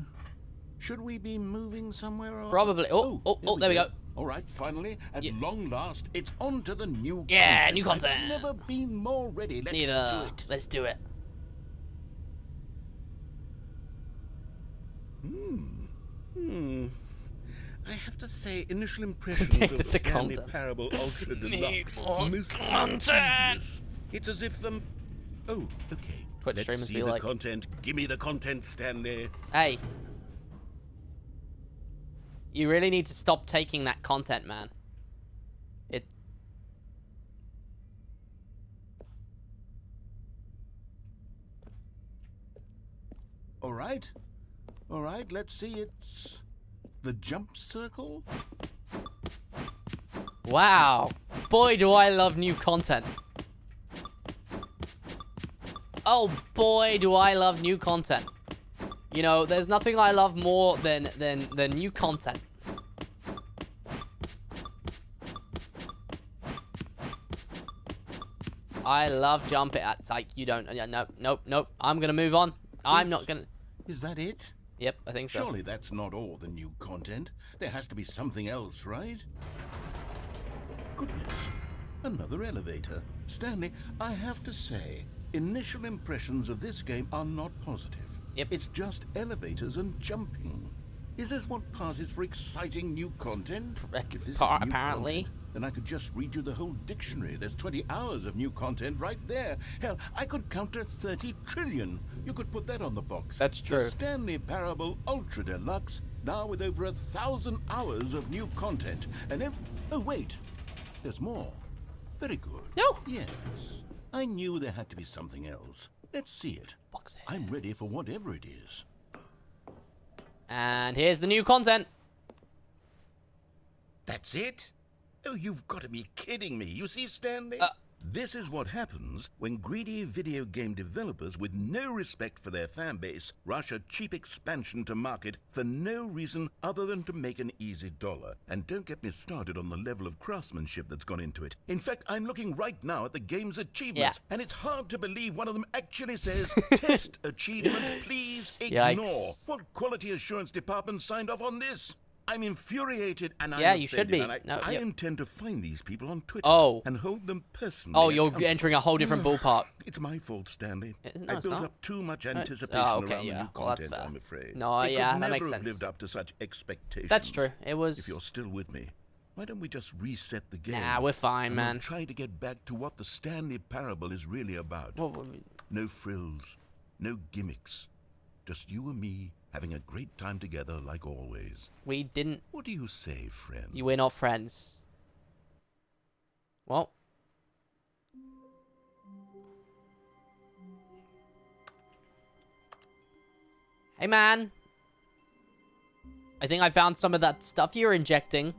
[SPEAKER 3] be moving somewhere? Or...
[SPEAKER 1] Probably. Oh, there we go.
[SPEAKER 3] All right, finally, at long last, it's on to the new
[SPEAKER 1] Yeah,
[SPEAKER 3] content.
[SPEAKER 1] new content.
[SPEAKER 3] I've never been more ready. Let's do it.
[SPEAKER 1] Let's do it.
[SPEAKER 3] I have to say, initial impressions
[SPEAKER 1] Take
[SPEAKER 3] of
[SPEAKER 1] the
[SPEAKER 3] the Stanley
[SPEAKER 1] content.
[SPEAKER 3] Parable Ultra Deluxe.
[SPEAKER 1] more
[SPEAKER 3] content. It's as if Oh, okay.
[SPEAKER 1] Twitch
[SPEAKER 3] Let's
[SPEAKER 1] streamers
[SPEAKER 3] see
[SPEAKER 1] be
[SPEAKER 3] the
[SPEAKER 1] like-
[SPEAKER 3] content. Give me the content, Stanley.
[SPEAKER 1] Hey. You really need to stop taking that content, man. It...
[SPEAKER 3] All right. All right, let's see. It's the jump circle.
[SPEAKER 1] Wow. Boy, do I love new content. Oh boy, do I love new content. You know, there's nothing I love more than new content. I love jumping at psych. You don't. Nope. I'm gonna move on. I'm not gonna.
[SPEAKER 3] Is that it?
[SPEAKER 1] Yep, I think so.
[SPEAKER 3] Surely that's not all the new content. There has to be something else, right? Goodness. Another elevator. Stanley, I have to say, initial impressions of this game are not positive.
[SPEAKER 1] Yep.
[SPEAKER 3] It's just elevators and jumping. Is this what passes for exciting new content? If this is new
[SPEAKER 1] Apparently.
[SPEAKER 3] content, then I could just read you the whole dictionary. There's 20 hours of new content right there. Hell, I could counter 30 trillion. You could put that on the box.
[SPEAKER 1] That's true.
[SPEAKER 3] The Stanley Parable Ultra Deluxe, now with over 1,000 hours of new content. And oh, wait. There's more. Very good.
[SPEAKER 1] No.
[SPEAKER 3] Yes. I knew there had to be something else. Let's see it.
[SPEAKER 1] Boxes.
[SPEAKER 3] I'm ready for whatever it is.
[SPEAKER 1] And here's the new content.
[SPEAKER 3] That's it? Oh, you've got to be kidding me. You see, Stanley? This is what happens when greedy video game developers with no respect for their fan base rush a cheap expansion to market for no reason other than to make an easy dollar. And don't get me started on the level of craftsmanship that's gone into it. In fact, I'm looking right now at the game's achievements, and it's hard to believe one of them actually says, test achievement, please ignore.
[SPEAKER 1] Yikes.
[SPEAKER 3] What quality assurance department signed off on this? I'm infuriated and I'm
[SPEAKER 1] Yeah, you should
[SPEAKER 3] offended,
[SPEAKER 1] be.
[SPEAKER 3] and I
[SPEAKER 1] Yep.
[SPEAKER 3] intend to find these people on Twitter
[SPEAKER 1] Oh.
[SPEAKER 3] and hold them personally.
[SPEAKER 1] Oh, you're
[SPEAKER 3] accountable.
[SPEAKER 1] entering a whole different ballpark.
[SPEAKER 3] It's my fault, Stanley.
[SPEAKER 1] No,
[SPEAKER 3] I
[SPEAKER 1] it's
[SPEAKER 3] built
[SPEAKER 1] not.
[SPEAKER 3] up too much anticipation
[SPEAKER 1] okay,
[SPEAKER 3] around the
[SPEAKER 1] yeah.
[SPEAKER 3] new
[SPEAKER 1] Well, that's
[SPEAKER 3] content,
[SPEAKER 1] fair.
[SPEAKER 3] I'm afraid.
[SPEAKER 1] No,
[SPEAKER 3] It
[SPEAKER 1] yeah,
[SPEAKER 3] could
[SPEAKER 1] that
[SPEAKER 3] never
[SPEAKER 1] makes
[SPEAKER 3] have
[SPEAKER 1] sense.
[SPEAKER 3] lived up to such expectations.
[SPEAKER 1] That's true. It was...
[SPEAKER 3] If you're still with me, why don't we just reset the game?
[SPEAKER 1] Nah, we're fine,
[SPEAKER 3] and
[SPEAKER 1] man.
[SPEAKER 3] we'll try to get back to what the Stanley Parable is really about.
[SPEAKER 1] Well,
[SPEAKER 3] No frills, no gimmicks. Just you and me having a great time together like always.
[SPEAKER 1] we didn't...
[SPEAKER 3] What do you say, friend?
[SPEAKER 1] We're not friends. Well... Hey, man. I think I found some of that stuff you're injecting.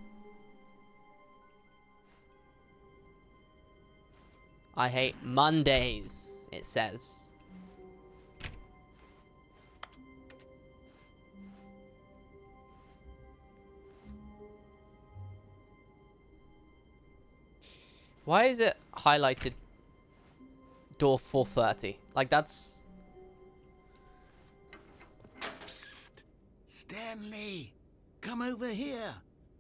[SPEAKER 1] I hate Mondays, it says. Why is it highlighted door 430? Like, that's...
[SPEAKER 3] Stanley, come over here.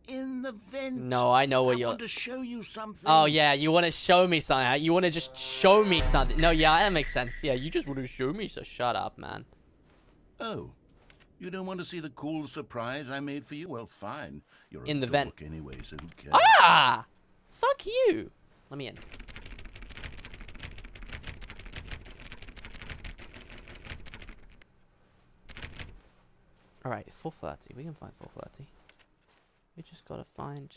[SPEAKER 3] In the vent.
[SPEAKER 1] No, I know what you're...
[SPEAKER 3] I want to show you something.
[SPEAKER 1] Oh, yeah, you want to show me something. You want to just show me something. No, yeah, that makes sense. Yeah, you just want to show me, so shut up, man.
[SPEAKER 3] Oh, you don't want to see the cool surprise I made for you? Well, fine. You're
[SPEAKER 1] in the
[SPEAKER 3] dork
[SPEAKER 1] vent
[SPEAKER 3] anyway, so who cares?
[SPEAKER 1] Ah! Fuck you. Let me in. Alright, 430. We can find 430. We just gotta find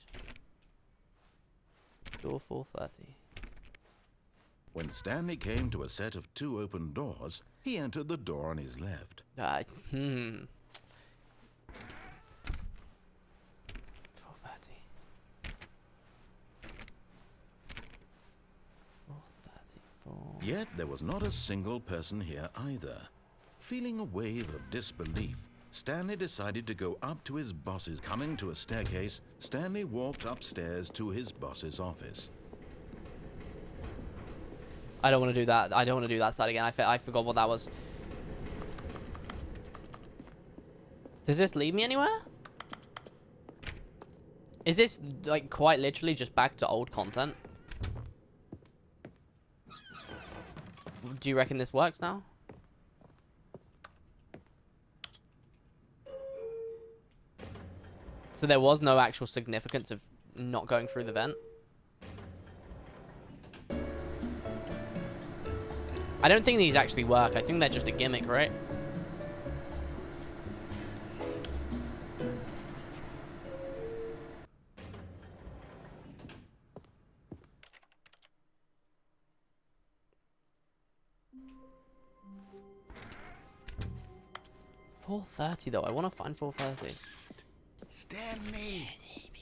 [SPEAKER 1] door 430.
[SPEAKER 3] When Stanley came to a set of 2 open doors, he entered the door on his left.
[SPEAKER 1] 430. 434.
[SPEAKER 3] Yet there was not a single person here either. Feeling a wave of disbelief, Stanley decided to go up to his boss's. Coming to a staircase, Stanley walked upstairs to his boss's office.
[SPEAKER 1] I don't want to do that. I don't want to do that side again. I forgot what that was. Does this lead me anywhere? Is this, like, quite literally just back to old content? Do you reckon this works now? So there was no actual significance of not going through the vent? I don't think these actually work. I think they're just a gimmick, right? $430 though. I want to find $430.
[SPEAKER 3] Stanley,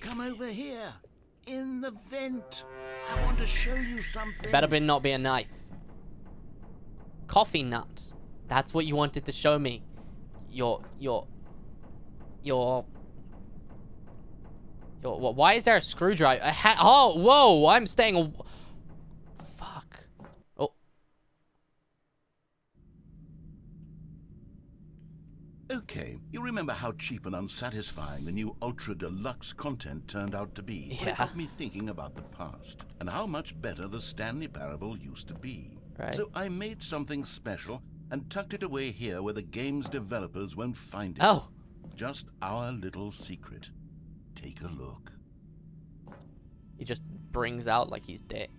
[SPEAKER 3] come over here. In the vent. I want to show you something.
[SPEAKER 1] Better be not be a knife. Coffee nut. That's what you wanted to show me. Why is there a screwdriver? Oh, whoa! I'm staying. Fuck. Oh.
[SPEAKER 3] Okay, you remember how cheap and unsatisfying the new Ultra Deluxe content turned out to be?
[SPEAKER 1] Yeah.
[SPEAKER 3] It got me thinking about the past and how much better the Stanley Parable used to be.
[SPEAKER 1] Right.
[SPEAKER 3] So I made something special and tucked it away here where the game's developers won't find it.
[SPEAKER 1] Oh.
[SPEAKER 3] Just our little secret. Take a look.
[SPEAKER 1] He just brings out like he's Dick.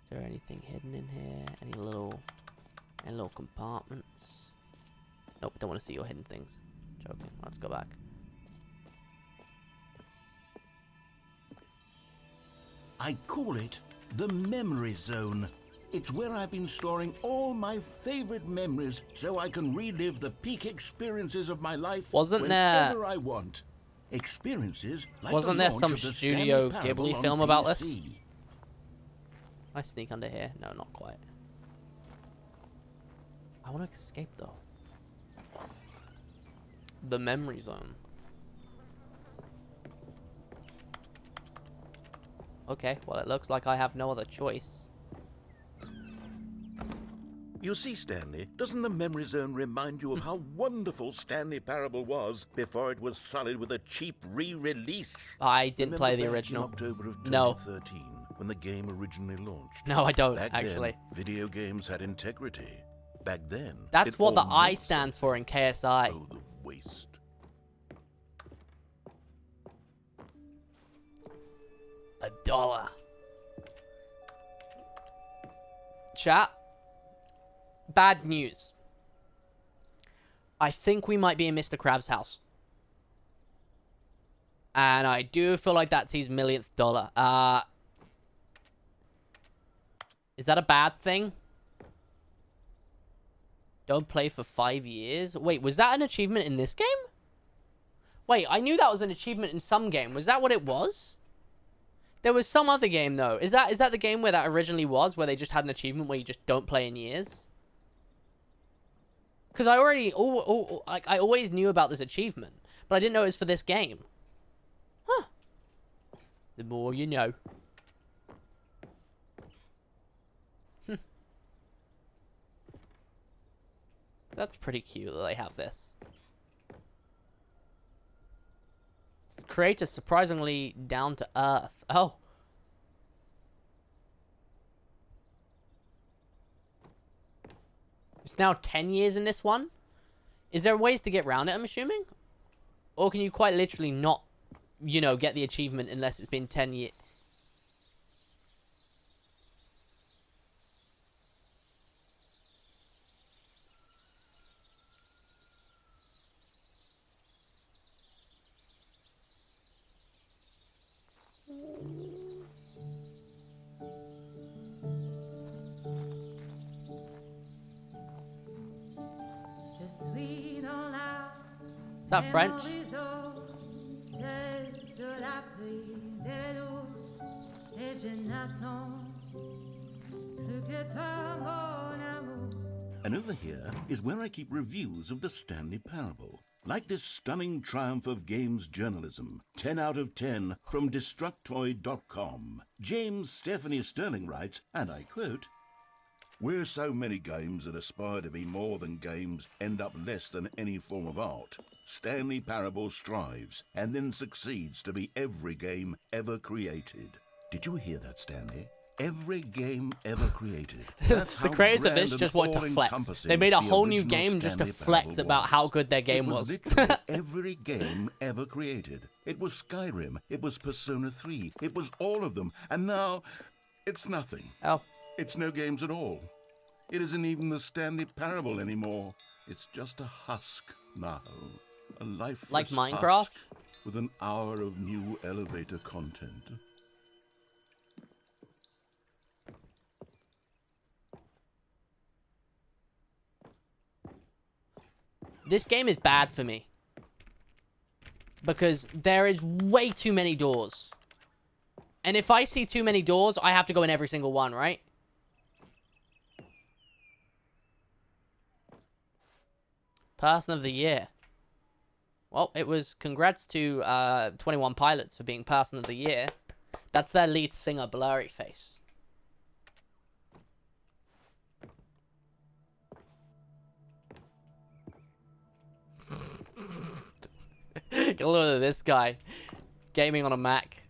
[SPEAKER 1] Is there anything hidden in here? Any little compartments? Nope, don't want to see your hidden things. Joking. Let's go back.
[SPEAKER 3] I call it the memory zone. It's where I've been storing all my favorite memories so I can relive the peak experiences of my life whenever I want. Experiences like
[SPEAKER 1] Wasn't
[SPEAKER 3] the
[SPEAKER 1] there
[SPEAKER 3] launch
[SPEAKER 1] some
[SPEAKER 3] of the
[SPEAKER 1] Studio
[SPEAKER 3] Stanley Parable
[SPEAKER 1] Ghibli
[SPEAKER 3] on
[SPEAKER 1] film about this?
[SPEAKER 3] PC.
[SPEAKER 1] Can I sneak under here? No, not quite. I want to escape though. The memory zone. Okay, well it looks like I have no other choice.
[SPEAKER 3] You see, Stanley, doesn't the memory zone remind you of how wonderful Stanley Parable was before it was sullied with a cheap re-release?
[SPEAKER 1] I didn't play the
[SPEAKER 3] Remember back
[SPEAKER 1] original.
[SPEAKER 3] in October of
[SPEAKER 1] No.
[SPEAKER 3] 2013, when the game originally launched?
[SPEAKER 1] No, I don't,
[SPEAKER 3] Back
[SPEAKER 1] actually.
[SPEAKER 3] then, video games had integrity. Back then,
[SPEAKER 1] That's
[SPEAKER 3] it
[SPEAKER 1] what the
[SPEAKER 3] all
[SPEAKER 1] I
[SPEAKER 3] meant
[SPEAKER 1] stands for in KSI.
[SPEAKER 3] something. Oh, the waste.
[SPEAKER 1] $1. Chat. Bad news. I think we might be in Mr. Krabs' house. And I do feel like that's his millionth dollar. Is that a bad thing? Don't play for 5 years? Wait, was that an achievement in this game? Wait, I knew that was an achievement in some game. Was that what it was? There was some other game, though. Is that the game where that originally was? Where they just had an achievement where you just don't play in years? Because I already... I always knew about this achievement. But I didn't know it was for this game. Huh. The more you know. That's pretty cute that they have this. Creator surprisingly down to earth. Oh. It's now 10 years in this one. Is there ways to get around it, I'm assuming? Or can you quite literally not, you know, get the achievement unless it's been 10 years? Is that French?
[SPEAKER 3] And over here is where I keep reviews of the Stanley Parable. Like this stunning triumph of games journalism, 10 out of 10 from Destructoid.com. James Stephanie Sterling writes, and I quote, "Where so many games that aspire to be more than games end up less than any form of art, Stanley Parable strives and then succeeds to be every game ever created." Did you hear that, Stanley? Every game ever created. That's
[SPEAKER 1] The creators of this just wanted to flex. They made a whole new game just to flex about how good their game was.
[SPEAKER 3] Literally every game ever created. It was Skyrim. It was Persona 3. It was all of them. And now, it's nothing.
[SPEAKER 1] Oh.
[SPEAKER 3] It's no games at all. It isn't even the Stanley Parable anymore. It's just a husk now. A lifeless
[SPEAKER 1] like Minecraft?
[SPEAKER 3] Husk with an hour of new elevator content.
[SPEAKER 1] This game is bad for me. Because there is way too many doors. And if I see too many doors, I have to go in every single one, right? Person of the Year. Well, it was congrats to 21 Pilots for being Person of the Year. That's their lead singer, Blurry Face. Get a look at this guy. Gaming on a Mac.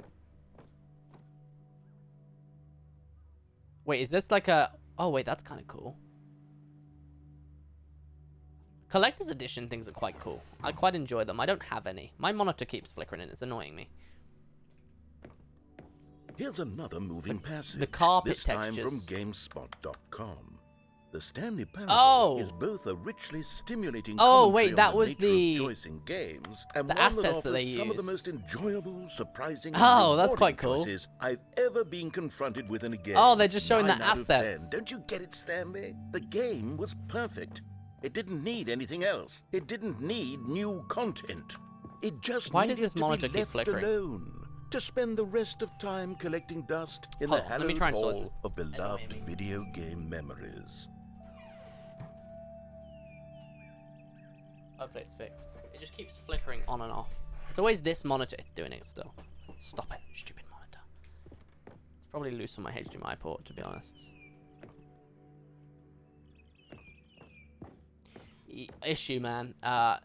[SPEAKER 1] Wait, is this like a... Oh, wait, that's kind of cool. Collector's Edition things are quite cool. I quite enjoy them. I don't have any. My monitor keeps flickering and it's annoying me.
[SPEAKER 3] Here's another moving passage.
[SPEAKER 1] The carpet
[SPEAKER 3] this
[SPEAKER 1] textures.
[SPEAKER 3] Time from GameSpot.com. The Stanley Parable is both a richly stimulating
[SPEAKER 1] wait, that was the
[SPEAKER 3] choice in games and
[SPEAKER 1] the
[SPEAKER 3] one
[SPEAKER 1] assets
[SPEAKER 3] that
[SPEAKER 1] they
[SPEAKER 3] some of the
[SPEAKER 1] use.
[SPEAKER 3] most enjoyable, surprising,
[SPEAKER 1] that's quite cool.
[SPEAKER 3] choices I've ever been confronted with in a game.
[SPEAKER 1] Oh, they're just showing the
[SPEAKER 3] 9 out of
[SPEAKER 1] assets.
[SPEAKER 3] 10. Don't you get it, Stanley? The game was perfect. It didn't need anything else. It didn't need new content. It just
[SPEAKER 1] Why
[SPEAKER 3] needed
[SPEAKER 1] does this monitor
[SPEAKER 3] to be
[SPEAKER 1] keep
[SPEAKER 3] left
[SPEAKER 1] flickering?
[SPEAKER 3] alone. To spend the rest of time collecting dust in
[SPEAKER 1] Hold
[SPEAKER 3] the
[SPEAKER 1] on, let me
[SPEAKER 3] hallowed
[SPEAKER 1] try and sort this.
[SPEAKER 3] hall of beloved
[SPEAKER 1] Anyway,
[SPEAKER 3] video game memories.
[SPEAKER 1] Hopefully it's fixed. It just keeps flickering on and off. It's always this monitor. It's doing it still. Stop it, stupid monitor. It's probably loose on my HDMI port, to be honest. Issue, man. The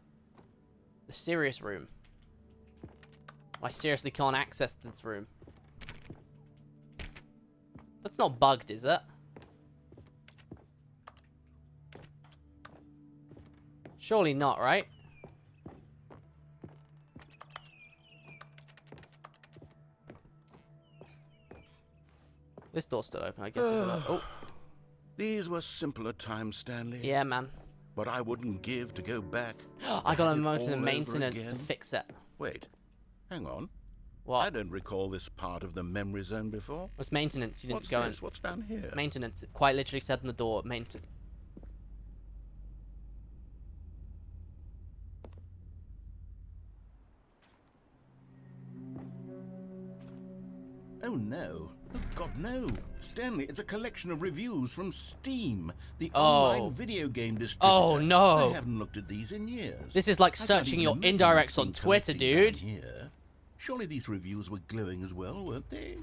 [SPEAKER 1] serious room. I seriously can't access this room. That's not bugged, is it? Surely not, right? This door's still open, I guess. Oh.
[SPEAKER 3] These were simpler times, Stanley.
[SPEAKER 1] Yeah, man.
[SPEAKER 3] But I wouldn't give to go back.
[SPEAKER 1] I got to go to the
[SPEAKER 3] all
[SPEAKER 1] maintenance
[SPEAKER 3] over
[SPEAKER 1] to
[SPEAKER 3] again.
[SPEAKER 1] fix it.
[SPEAKER 3] Wait, hang on.
[SPEAKER 1] What?
[SPEAKER 3] I don't recall this part of the memory zone before.
[SPEAKER 1] It's maintenance. You didn't
[SPEAKER 3] What's
[SPEAKER 1] go
[SPEAKER 3] this?
[SPEAKER 1] in.
[SPEAKER 3] What's down here?
[SPEAKER 1] Maintenance. It quite literally said on the door, maintenance.
[SPEAKER 3] Oh no. Oh God, no. Stanley, it's a collection of reviews from Steam, the
[SPEAKER 1] Oh.
[SPEAKER 3] online video game distributor.
[SPEAKER 1] Oh, no.
[SPEAKER 3] I haven't looked at these in years.
[SPEAKER 1] This is like
[SPEAKER 3] I can't
[SPEAKER 1] searching
[SPEAKER 3] even
[SPEAKER 1] your
[SPEAKER 3] imagine
[SPEAKER 1] indirects
[SPEAKER 3] what's
[SPEAKER 1] on
[SPEAKER 3] been
[SPEAKER 1] Twitter,
[SPEAKER 3] collected down
[SPEAKER 1] dude.
[SPEAKER 3] here. Surely these reviews were glowing as well, weren't they?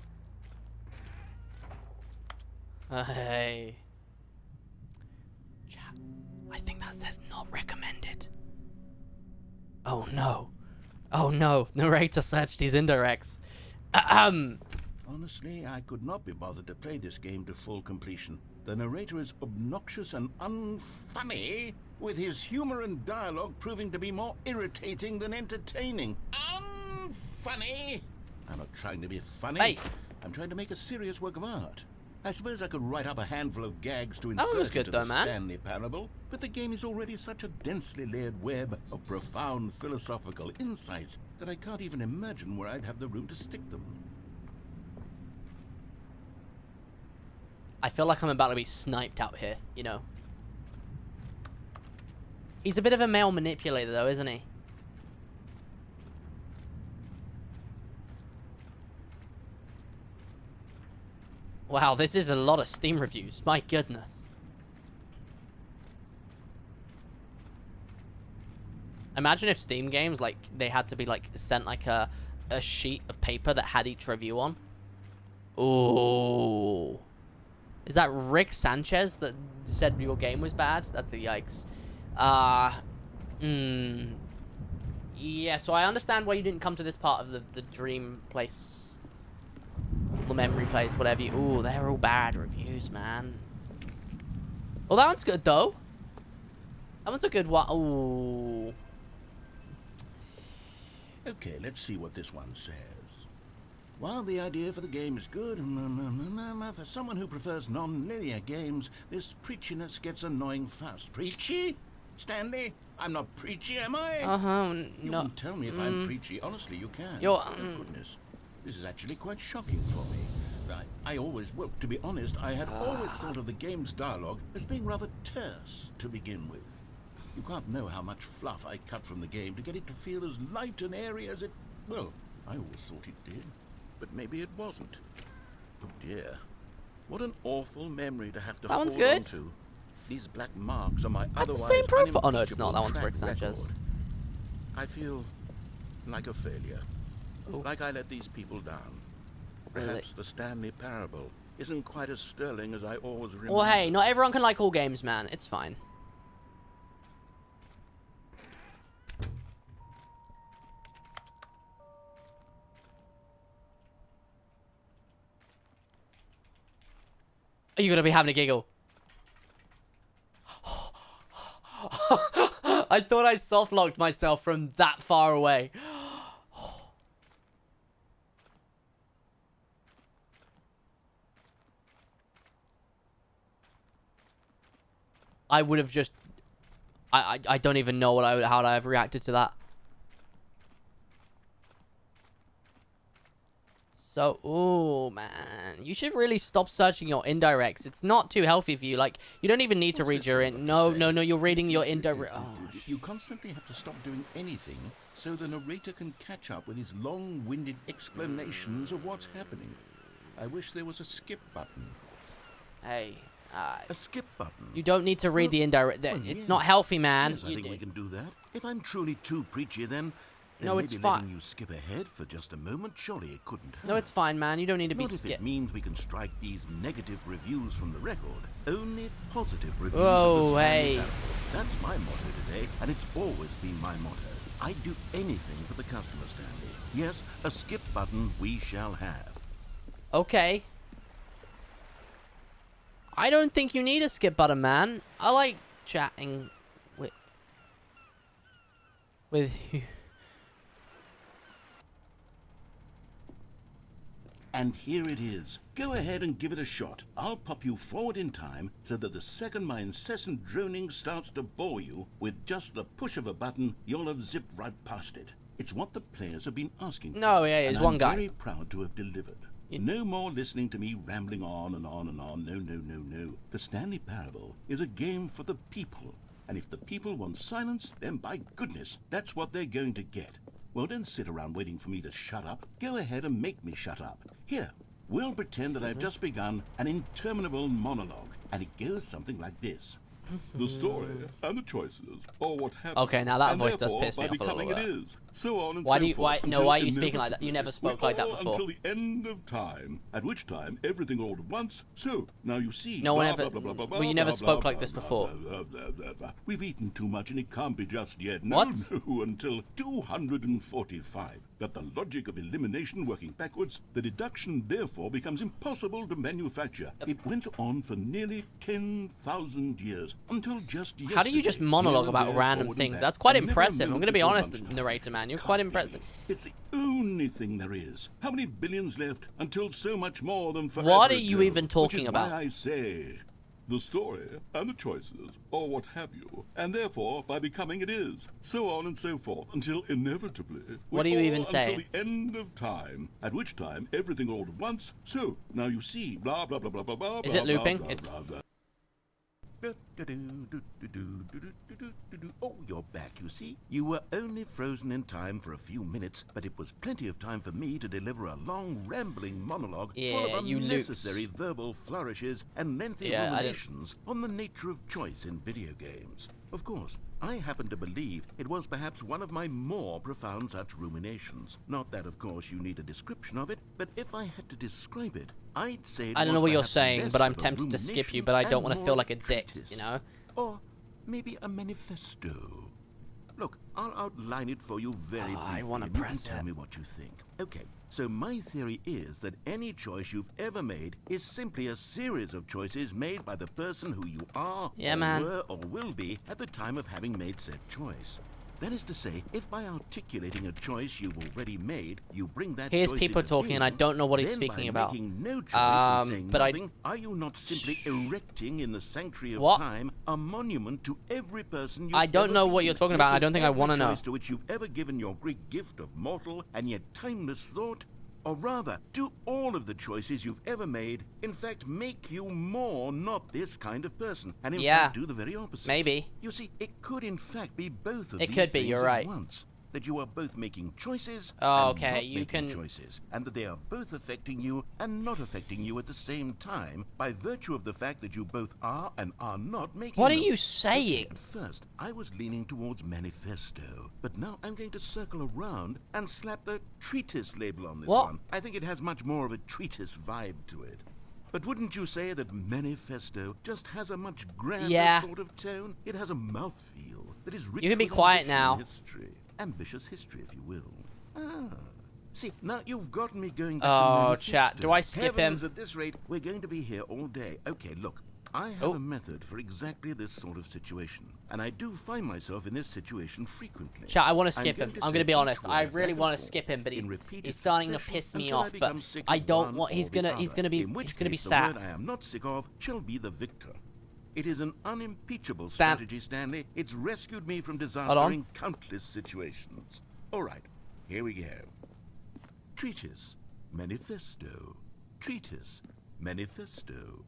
[SPEAKER 1] Hey. Chat. I think that's says not recommended. Oh no. Oh no. Narrator searched his indirects.
[SPEAKER 3] Honestly, I could not be bothered to play this game to full completion. The narrator is obnoxious and unfunny, with his humor and dialogue proving to be more irritating than entertaining. Unfunny! I'm not trying to be funny.
[SPEAKER 1] Hey.
[SPEAKER 3] I'm trying to make a serious work of art. I suppose I could write up a handful of gags to
[SPEAKER 1] That was
[SPEAKER 3] insert
[SPEAKER 1] good
[SPEAKER 3] into
[SPEAKER 1] though,
[SPEAKER 3] the
[SPEAKER 1] man.
[SPEAKER 3] Stanley Parable, but the game is already such a densely layered web of profound philosophical insights that I can't even imagine where I'd have the room to stick them.
[SPEAKER 1] I feel like I'm about to be sniped out here, you know. He's a bit of a male manipulator though, isn't he? Wow, this is a lot of Steam reviews. My goodness. Imagine if Steam games, like, they had to be, like, sent, like, a sheet of paper that had each review on. Ooh. Is that Rick Sanchez that said your game was bad? That's a yikes. Yeah, so I understand why you didn't come to this part of the dream place. The memory place, whatever you... Ooh, they're all bad reviews, man. Well, that one's good, though. That one's a good one. Ooh.
[SPEAKER 3] Okay, let's see what this one says. While the idea for the game is good, for someone who prefers non-linear games, this preachiness gets annoying fast. Preachy? Stanley? I'm not preachy, am I? You
[SPEAKER 1] No.
[SPEAKER 3] can tell me if I'm preachy. Honestly, you can.
[SPEAKER 1] You're,
[SPEAKER 3] Oh, goodness. This is actually quite shocking for me. I always, well, to be honest, I had always thought of the game's dialogue as being rather terse to begin with. You can't know how much fluff I cut from the game to get it to feel as light and airy as it... Well, I always thought it did. But maybe it wasn't. Oh dear. What an awful memory to have to
[SPEAKER 1] That one's
[SPEAKER 3] hold
[SPEAKER 1] good.
[SPEAKER 3] on to. These black marks on my
[SPEAKER 1] That's the
[SPEAKER 3] otherwise
[SPEAKER 1] same profile. Oh no, it's not. That one's
[SPEAKER 3] unimpeachable
[SPEAKER 1] Rick Sanchez.
[SPEAKER 3] record. I feel like a failure.
[SPEAKER 1] Ooh.
[SPEAKER 3] Like I let these people down. Perhaps
[SPEAKER 1] Really?
[SPEAKER 3] the Stanley Parable isn't quite as sterling as I always remember.
[SPEAKER 1] Well, hey, not everyone can like all games, man. It's fine. Are you gonna be having a giggle? I thought I soft-locked myself from that far away. I would have just... I don't even know what how I'd have reacted to that. So, ooh, man. You should really stop searching your indirects. It's not too healthy for you. Like, you don't even need to read your No, you're reading your indirect... Oh,
[SPEAKER 3] you constantly have to stop doing anything so the narrator can catch up with his long-winded explanations of what's happening. I wish there was a skip button.
[SPEAKER 1] hey,
[SPEAKER 3] A skip button.
[SPEAKER 1] you don't need to read the indirect...
[SPEAKER 3] Well,
[SPEAKER 1] it's
[SPEAKER 3] yes.
[SPEAKER 1] not healthy, man.
[SPEAKER 3] Yes, I think we can do that. If I'm truly too preachy, then
[SPEAKER 1] No, it's
[SPEAKER 3] maybe
[SPEAKER 1] fine.
[SPEAKER 3] letting you skip ahead for just a moment, surely it couldn't hurt.
[SPEAKER 1] No, it's fine, man. You don't need to be
[SPEAKER 3] Not if
[SPEAKER 1] skipped.
[SPEAKER 3] it means we can strike these negative reviews from the record. Only positive reviews
[SPEAKER 1] Whoa,
[SPEAKER 3] of the Stanley
[SPEAKER 1] hey.
[SPEAKER 3] Parable. That's my motto today, and it's always been my motto. I'd do anything for the customer, Stanley. Yes, a skip button we shall have.
[SPEAKER 1] Okay. I don't think you need a skip button, man. I like chatting with you.
[SPEAKER 3] And here it is. Go ahead and give it a shot. I'll pop you forward in time so that the second my incessant droning starts to bore you, with just the push of a button, you'll have zipped right past it. It's what the players have been asking for.
[SPEAKER 1] No, yeah, it's
[SPEAKER 3] and
[SPEAKER 1] one
[SPEAKER 3] I'm
[SPEAKER 1] guy.
[SPEAKER 3] very proud to have delivered. No more listening to me rambling on and on and on. No, no, no, no. The Stanley Parable is a game for the people. And if the people want silence, then by goodness, that's what they're going to get. Well, don't sit around waiting for me to shut up. Go ahead and make me shut up. Here, we'll pretend that I've just begun an interminable monologue, and it goes something like this.
[SPEAKER 8] The story and the choices, or what happened.
[SPEAKER 1] Okay, now that
[SPEAKER 8] and
[SPEAKER 1] voice does
[SPEAKER 8] therefore,
[SPEAKER 1] piss me
[SPEAKER 8] by
[SPEAKER 1] off a little
[SPEAKER 8] becoming
[SPEAKER 1] bit.
[SPEAKER 8] it is, so on and
[SPEAKER 1] Why
[SPEAKER 8] so
[SPEAKER 1] do you?
[SPEAKER 8] forth,
[SPEAKER 1] Why? No,
[SPEAKER 8] until
[SPEAKER 1] why are you speaking like that?
[SPEAKER 8] inevitably
[SPEAKER 1] You never spoke
[SPEAKER 8] we
[SPEAKER 1] like that
[SPEAKER 8] all
[SPEAKER 1] before.
[SPEAKER 8] Until the end of time, at which time everything all at once. So now you see.
[SPEAKER 1] No one
[SPEAKER 8] blah,
[SPEAKER 1] ever.
[SPEAKER 8] blah, blah, blah, blah,
[SPEAKER 1] Well, you never
[SPEAKER 8] blah,
[SPEAKER 1] spoke
[SPEAKER 8] blah,
[SPEAKER 1] like this
[SPEAKER 8] blah,
[SPEAKER 1] before.
[SPEAKER 8] blah, blah, blah, blah. We've eaten too much, and it can't be just yet. No,
[SPEAKER 1] What?
[SPEAKER 8] no, until 245. Got the logic of elimination working backwards. The deduction therefore becomes impossible to manufacture. It went on for nearly 10,000 years until just yesterday.
[SPEAKER 1] How do you just monologue about random things? That's quite
[SPEAKER 8] and never
[SPEAKER 1] impressive. I'm going to be honest,
[SPEAKER 8] lunchtime.
[SPEAKER 1] narrator man. You're
[SPEAKER 8] Can't
[SPEAKER 1] quite
[SPEAKER 8] be.
[SPEAKER 1] impressive.
[SPEAKER 8] It's the only thing there is. How many billions left until so much more than forever
[SPEAKER 1] What are you
[SPEAKER 8] ago?
[SPEAKER 1] even talking
[SPEAKER 8] Which is
[SPEAKER 1] about?
[SPEAKER 8] Why I say the story and the choices, or what have you, and therefore by becoming it is, so on and so forth, until inevitably.
[SPEAKER 1] What are you even saying?
[SPEAKER 8] Until the end of time, at which time everything all at once. So now you see, blah blah blah blah blah blah.
[SPEAKER 1] Is it looping?
[SPEAKER 8] Blah, blah,
[SPEAKER 1] It's.
[SPEAKER 8] blah, blah.
[SPEAKER 3] Oh, you're back, you see. You were only frozen in time for a few minutes, but it was plenty of time for me to deliver a long, rambling monologue full of
[SPEAKER 1] you
[SPEAKER 3] unnecessary verbal flourishes and lengthy
[SPEAKER 1] Yeah,
[SPEAKER 3] ruminations on the nature of choice in video games. Of course, I happen to believe it was perhaps one of my more profound such ruminations. Not that, of course, you need a description of it, but if I had to describe it, I'd say it
[SPEAKER 1] I don't know
[SPEAKER 3] was
[SPEAKER 1] what you're
[SPEAKER 3] perhaps
[SPEAKER 1] saying,
[SPEAKER 3] less
[SPEAKER 1] but I'm
[SPEAKER 3] of a
[SPEAKER 1] tempted to skip you,
[SPEAKER 3] rumination
[SPEAKER 1] but I don't
[SPEAKER 3] and
[SPEAKER 1] want to
[SPEAKER 3] more
[SPEAKER 1] feel
[SPEAKER 3] of
[SPEAKER 1] like a dick,
[SPEAKER 3] treatise.
[SPEAKER 1] you know?
[SPEAKER 3] Or maybe a manifesto. Look, I'll outline it for you very briefly.
[SPEAKER 1] I wanna
[SPEAKER 3] and you can
[SPEAKER 1] press
[SPEAKER 3] tell
[SPEAKER 1] it.
[SPEAKER 3] me what you think. Okay, so my theory is that any choice you've ever made is simply a series of choices made by the person who you are,
[SPEAKER 1] Yeah,
[SPEAKER 3] or
[SPEAKER 1] man.
[SPEAKER 3] were, or will be at the time of having made said choice. That is to say, if by articulating a choice you've already made, you bring that
[SPEAKER 1] Here's
[SPEAKER 3] choice
[SPEAKER 1] people
[SPEAKER 3] into
[SPEAKER 1] talking, and I
[SPEAKER 3] being,
[SPEAKER 1] don't know what he's
[SPEAKER 3] then
[SPEAKER 1] speaking
[SPEAKER 3] by
[SPEAKER 1] about.
[SPEAKER 3] making no choice and saying
[SPEAKER 1] but I-
[SPEAKER 3] nothing, are you not simply erecting in the sanctuary of
[SPEAKER 1] What?
[SPEAKER 3] time a monument to every person you've
[SPEAKER 1] I don't
[SPEAKER 3] ever
[SPEAKER 1] know what
[SPEAKER 3] been,
[SPEAKER 1] you're talking about. I
[SPEAKER 3] making
[SPEAKER 1] don't think I
[SPEAKER 3] every
[SPEAKER 1] wanna know.
[SPEAKER 3] choice to which you've ever given your great gift of mortal and yet timeless thought? Or rather, do all of the choices you've ever made, in fact, make you more not this kind of person, and in
[SPEAKER 1] Yeah.
[SPEAKER 3] fact do the very opposite?
[SPEAKER 1] Maybe.
[SPEAKER 3] You see, it could in fact be both of
[SPEAKER 1] It
[SPEAKER 3] these
[SPEAKER 1] could be,
[SPEAKER 3] things
[SPEAKER 1] you're
[SPEAKER 3] at
[SPEAKER 1] right.
[SPEAKER 3] once. That you are both making choices
[SPEAKER 1] Oh,
[SPEAKER 3] and
[SPEAKER 1] okay,
[SPEAKER 3] not
[SPEAKER 1] you
[SPEAKER 3] making
[SPEAKER 1] can-
[SPEAKER 3] choices, and that they are both affecting you and not affecting you at the same time by virtue of the fact that you both are and are not making
[SPEAKER 1] What are
[SPEAKER 3] them.
[SPEAKER 1] you
[SPEAKER 3] Okay,
[SPEAKER 1] saying?
[SPEAKER 3] at first, I was leaning towards manifesto, but now I'm going to circle around and slap the treatise label on this
[SPEAKER 1] What?
[SPEAKER 3] one. I think it has much more of a treatise vibe to it. But wouldn't you say that manifesto just has a much grander
[SPEAKER 1] Yeah.
[SPEAKER 3] sort of tone? It has a mouthfeel that is rich
[SPEAKER 1] You can be
[SPEAKER 3] with
[SPEAKER 1] quiet
[SPEAKER 3] ambition
[SPEAKER 1] now.
[SPEAKER 3] and history. Ambitious history, if you will. Ah. See, now you've got me going back to
[SPEAKER 1] Oh,
[SPEAKER 3] manifesto.
[SPEAKER 1] chat, do I skip him?
[SPEAKER 3] Heavens, at this rate, we're going to be here all day. Okay, look. I have
[SPEAKER 1] Oh.
[SPEAKER 3] a method for exactly this sort of situation, and I do find myself in this situation frequently.
[SPEAKER 1] Chat, I want to
[SPEAKER 3] I'm
[SPEAKER 1] skip
[SPEAKER 3] going
[SPEAKER 1] him.
[SPEAKER 3] to
[SPEAKER 1] I'm
[SPEAKER 3] say
[SPEAKER 1] going to be
[SPEAKER 3] each
[SPEAKER 1] honest. I
[SPEAKER 3] word
[SPEAKER 1] really
[SPEAKER 3] back
[SPEAKER 1] want
[SPEAKER 3] and
[SPEAKER 1] to skip him, but
[SPEAKER 3] forth in repeated
[SPEAKER 1] he's starting to
[SPEAKER 3] succession
[SPEAKER 1] piss me
[SPEAKER 3] until I
[SPEAKER 1] off. But
[SPEAKER 3] become sick
[SPEAKER 1] I
[SPEAKER 3] of
[SPEAKER 1] don't
[SPEAKER 3] one
[SPEAKER 1] want. He's
[SPEAKER 3] or the
[SPEAKER 1] gonna. He's
[SPEAKER 3] other,
[SPEAKER 1] gonna be.
[SPEAKER 3] in which
[SPEAKER 1] He's gonna be
[SPEAKER 3] case the
[SPEAKER 1] sad.
[SPEAKER 3] word I am not sick of shall be the victor. It is an unimpeachable
[SPEAKER 1] Stan-
[SPEAKER 3] strategy, Stanley. It's rescued me from
[SPEAKER 1] Hold
[SPEAKER 3] disaster
[SPEAKER 1] on.
[SPEAKER 3] in countless situations. All right, here we go. Treatise, manifesto. Treatise, manifesto.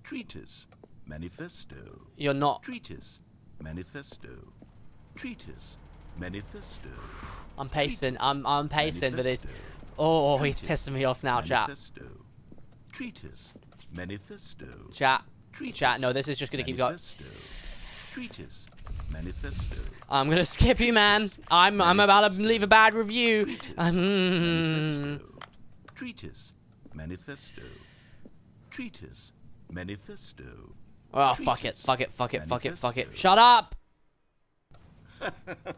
[SPEAKER 3] Treatise, manifesto.
[SPEAKER 1] You're not.
[SPEAKER 3] Treatise, manifesto. Treatise, manifesto.
[SPEAKER 1] I'm pacing.
[SPEAKER 3] Treatise,
[SPEAKER 1] I'm pacing, but it's.
[SPEAKER 3] manifesto.
[SPEAKER 1] Oh, he's
[SPEAKER 3] Treatise,
[SPEAKER 1] pissing me off now, chat.
[SPEAKER 3] manifesto. Treatise, manifesto.
[SPEAKER 1] Chat.
[SPEAKER 3] Treatise,
[SPEAKER 1] Chat. No, this is just gonna keep going.
[SPEAKER 3] manifesto. Treatise, manifesto.
[SPEAKER 1] I'm gonna skip you, man. I'm about to leave a bad review.
[SPEAKER 3] Treatise, manifesto. Treatise, manifesto. Treatise, manifesto.
[SPEAKER 1] Oh, fuck it.
[SPEAKER 3] Treatise,
[SPEAKER 1] Fuck it. Fuck it. Fuck it. Fuck it.
[SPEAKER 3] manifesto.
[SPEAKER 1] Shut up.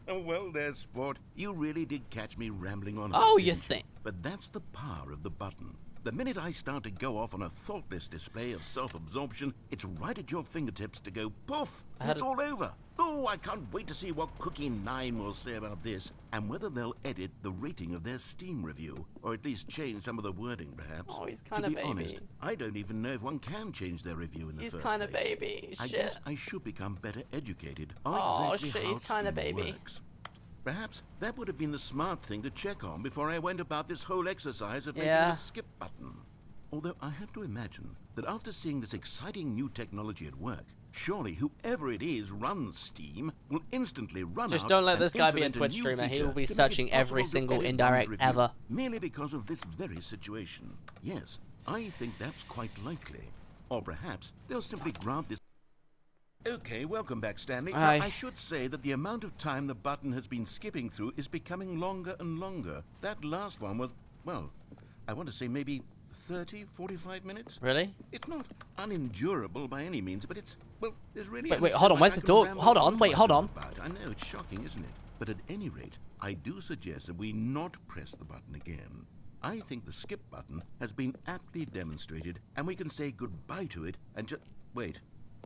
[SPEAKER 3] Well, there, sport. You really did catch me rambling on.
[SPEAKER 1] Oh,
[SPEAKER 3] didn't
[SPEAKER 1] you think?
[SPEAKER 3] But that's the power of the button. The minute I start to go off on a thoughtless display of self-absorption, it's right at your fingertips to go poof, and it's all over. Oh, I can't wait to see what Cookie 9 will say about this, and whether they'll edit the rating of their Steam review, or at least change some of the wording, perhaps.
[SPEAKER 1] Oh, he's
[SPEAKER 3] To
[SPEAKER 1] kinda
[SPEAKER 3] be
[SPEAKER 1] baby.
[SPEAKER 3] honest, I don't even know if one can change their review in the
[SPEAKER 1] He's
[SPEAKER 3] first
[SPEAKER 1] kinda
[SPEAKER 3] place.
[SPEAKER 1] baby.
[SPEAKER 3] I
[SPEAKER 1] Shit.
[SPEAKER 3] guess I should become better educated on
[SPEAKER 1] Oh,
[SPEAKER 3] exactly
[SPEAKER 1] shit,
[SPEAKER 3] how
[SPEAKER 1] he's kinda
[SPEAKER 3] Steam
[SPEAKER 1] baby.
[SPEAKER 3] works. Perhaps that would have been the smart thing to check on before I went about this whole exercise of making
[SPEAKER 1] Yeah.
[SPEAKER 3] a skip button. Although I have to imagine that after seeing this exciting new technology at work, surely whoever it is runs Steam will instantly run
[SPEAKER 1] Just
[SPEAKER 3] out
[SPEAKER 1] don't let
[SPEAKER 3] and
[SPEAKER 1] this guy be a
[SPEAKER 3] implement
[SPEAKER 1] Twitch
[SPEAKER 3] new
[SPEAKER 1] streamer. He
[SPEAKER 3] feature
[SPEAKER 1] will be
[SPEAKER 3] to make it
[SPEAKER 1] searching every
[SPEAKER 3] possible to
[SPEAKER 1] single
[SPEAKER 3] edit one's
[SPEAKER 1] indirect
[SPEAKER 3] review
[SPEAKER 1] ever.
[SPEAKER 3] merely because of this very situation. Yes, I think that's quite likely. Or perhaps they'll simply grant this Okay, welcome back, Stanley.
[SPEAKER 1] Hi.
[SPEAKER 3] Now, I should say that the amount of time the button has been skipping through is becoming longer and longer. That last one was, well, I want to say maybe 30, 45 minutes.
[SPEAKER 1] Really?
[SPEAKER 3] It's not unendurable by any means, but it's, well, there's really...
[SPEAKER 1] Wait, hold on, where's the door? Hold on, wait, hold on.
[SPEAKER 3] I know, it's shocking, isn't it? But at any rate, I do suggest that we not press the button again. I think the skip button has been aptly demonstrated, and we can say goodbye to it and just... Wait,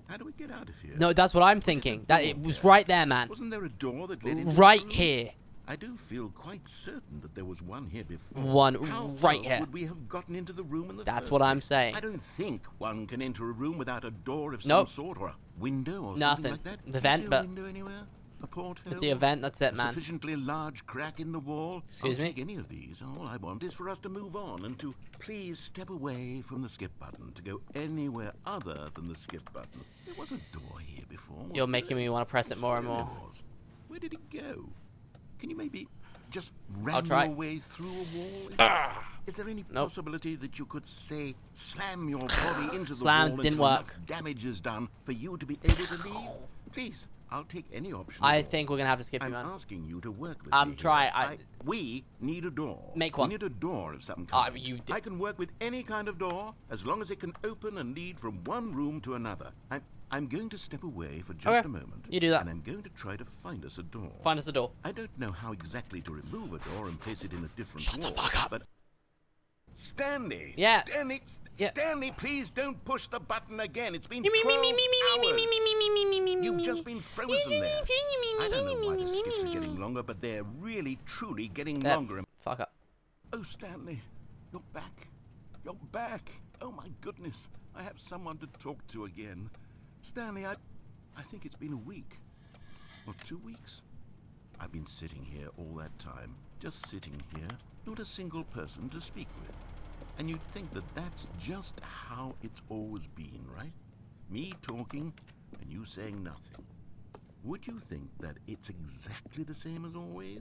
[SPEAKER 3] how do we get out of here?
[SPEAKER 1] No, that's what I'm thinking. That it was right there, man.
[SPEAKER 3] Wasn't there a door that led into
[SPEAKER 1] Right
[SPEAKER 3] the room?
[SPEAKER 1] here.
[SPEAKER 3] I do feel quite certain that there was one here before.
[SPEAKER 1] One
[SPEAKER 3] How
[SPEAKER 1] right
[SPEAKER 3] else
[SPEAKER 1] here.
[SPEAKER 3] would we have gotten into the room in the
[SPEAKER 1] That's
[SPEAKER 3] first
[SPEAKER 1] what I'm
[SPEAKER 3] place?
[SPEAKER 1] saying.
[SPEAKER 3] I don't think one can enter a room without a door of
[SPEAKER 1] Nope.
[SPEAKER 3] some sort or a window or
[SPEAKER 1] Nothing.
[SPEAKER 3] something like that.
[SPEAKER 1] The
[SPEAKER 3] Is
[SPEAKER 1] vent,
[SPEAKER 3] there a
[SPEAKER 1] but-
[SPEAKER 3] window anywhere? A porthole?
[SPEAKER 1] It's the event, that's it,
[SPEAKER 3] A
[SPEAKER 1] man.
[SPEAKER 3] sufficiently large crack in the wall?
[SPEAKER 1] Excuse
[SPEAKER 3] I'll
[SPEAKER 1] me?
[SPEAKER 3] take any of these. All I want is for us to move on and to please step away from the skip button to go anywhere other than the skip button. There was a door here before.
[SPEAKER 1] You're
[SPEAKER 3] wasn't
[SPEAKER 1] making
[SPEAKER 3] there?
[SPEAKER 1] me want to press it more and
[SPEAKER 3] There
[SPEAKER 1] more.
[SPEAKER 3] was. Where did it go? Can you maybe just
[SPEAKER 1] I'll
[SPEAKER 3] ram
[SPEAKER 1] try.
[SPEAKER 3] your way through a wall? Is there any
[SPEAKER 1] Nope.
[SPEAKER 3] possibility that you could, say, slam your body into the
[SPEAKER 1] Slam
[SPEAKER 3] wall
[SPEAKER 1] didn't
[SPEAKER 3] until enough
[SPEAKER 1] work.
[SPEAKER 3] damage is done for you to be able to leave? Please, I'll take any option.
[SPEAKER 1] I
[SPEAKER 3] at all.
[SPEAKER 1] think we're gonna have to skip you,
[SPEAKER 3] I'm
[SPEAKER 1] man.
[SPEAKER 3] asking you to work with
[SPEAKER 1] I'm
[SPEAKER 3] me.
[SPEAKER 1] trying.
[SPEAKER 3] Here. We need a door.
[SPEAKER 1] Make one.
[SPEAKER 3] We need a door of some kind.
[SPEAKER 1] I
[SPEAKER 3] I can work with any kind of door as long as it can open and lead from one room to another. I'm going to step away for just
[SPEAKER 1] Okay.
[SPEAKER 3] a moment.
[SPEAKER 1] You do that.
[SPEAKER 3] And I'm going to try to find us a door.
[SPEAKER 1] Find us a door.
[SPEAKER 3] I don't know how exactly to remove a door and place it in a different
[SPEAKER 1] Shut the
[SPEAKER 3] wall.
[SPEAKER 1] fuck up.
[SPEAKER 3] But Stanley!
[SPEAKER 1] Yeah. Yeah.
[SPEAKER 3] Stanley, please don't push the button again. It's been
[SPEAKER 1] Me, me,
[SPEAKER 3] 12
[SPEAKER 1] me, me, me, me, me,
[SPEAKER 3] hours.
[SPEAKER 1] me, me, me, me, me, me, me,
[SPEAKER 3] You've
[SPEAKER 1] me,
[SPEAKER 3] just
[SPEAKER 1] me.
[SPEAKER 3] been frozen there. I don't know why the skips are getting longer, but they're really, truly getting longer.
[SPEAKER 1] Fuck up.
[SPEAKER 3] Oh, Stanley, you're back. You're back. Oh, my goodness. I have someone to talk to again. Stanley, I think it's been a week. Or 2 weeks. I've been sitting here all that time. Just sitting here. Not a single person to speak with. And you'd think that that's just how it's always been, right? Me talking and you saying nothing. Would you think that it's exactly the same as always?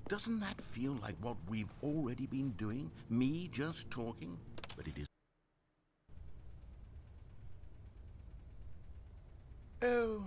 [SPEAKER 3] Doesn't that feel like what we've already been doing? Me just talking? But it is. Oh,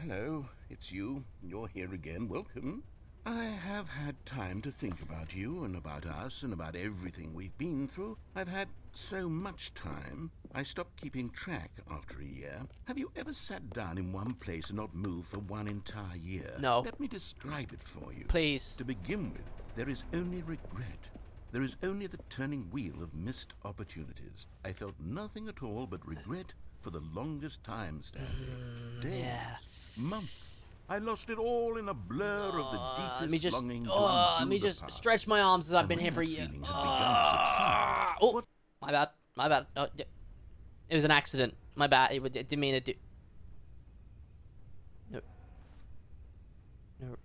[SPEAKER 3] hello. It's you. You're here again. Welcome. I have had time to think about you and about us and about everything we've been through. I've had so much time, I stopped keeping track after a year. Have you ever sat down in one place and not moved for one entire year?
[SPEAKER 1] No.
[SPEAKER 3] Let me describe it for you.
[SPEAKER 1] Please.
[SPEAKER 3] To begin with, there is only regret. There is only the turning wheel of missed opportunities. I felt nothing at all but regret for the longest time, Stanley. Days,
[SPEAKER 1] yeah.
[SPEAKER 3] months. I lost it all in a blur of the deepest
[SPEAKER 1] Let me just,
[SPEAKER 3] longing to
[SPEAKER 1] let
[SPEAKER 3] undo
[SPEAKER 1] me
[SPEAKER 3] the
[SPEAKER 1] just
[SPEAKER 3] past.
[SPEAKER 1] stretch my arms as I've
[SPEAKER 3] And
[SPEAKER 1] been
[SPEAKER 3] when
[SPEAKER 1] here for a
[SPEAKER 3] that
[SPEAKER 1] year.
[SPEAKER 3] feeling had begun to subside,
[SPEAKER 1] Oh,
[SPEAKER 3] what-
[SPEAKER 1] my bad, my bad. Oh, it was an accident. My bad. It didn't mean to do. No. No.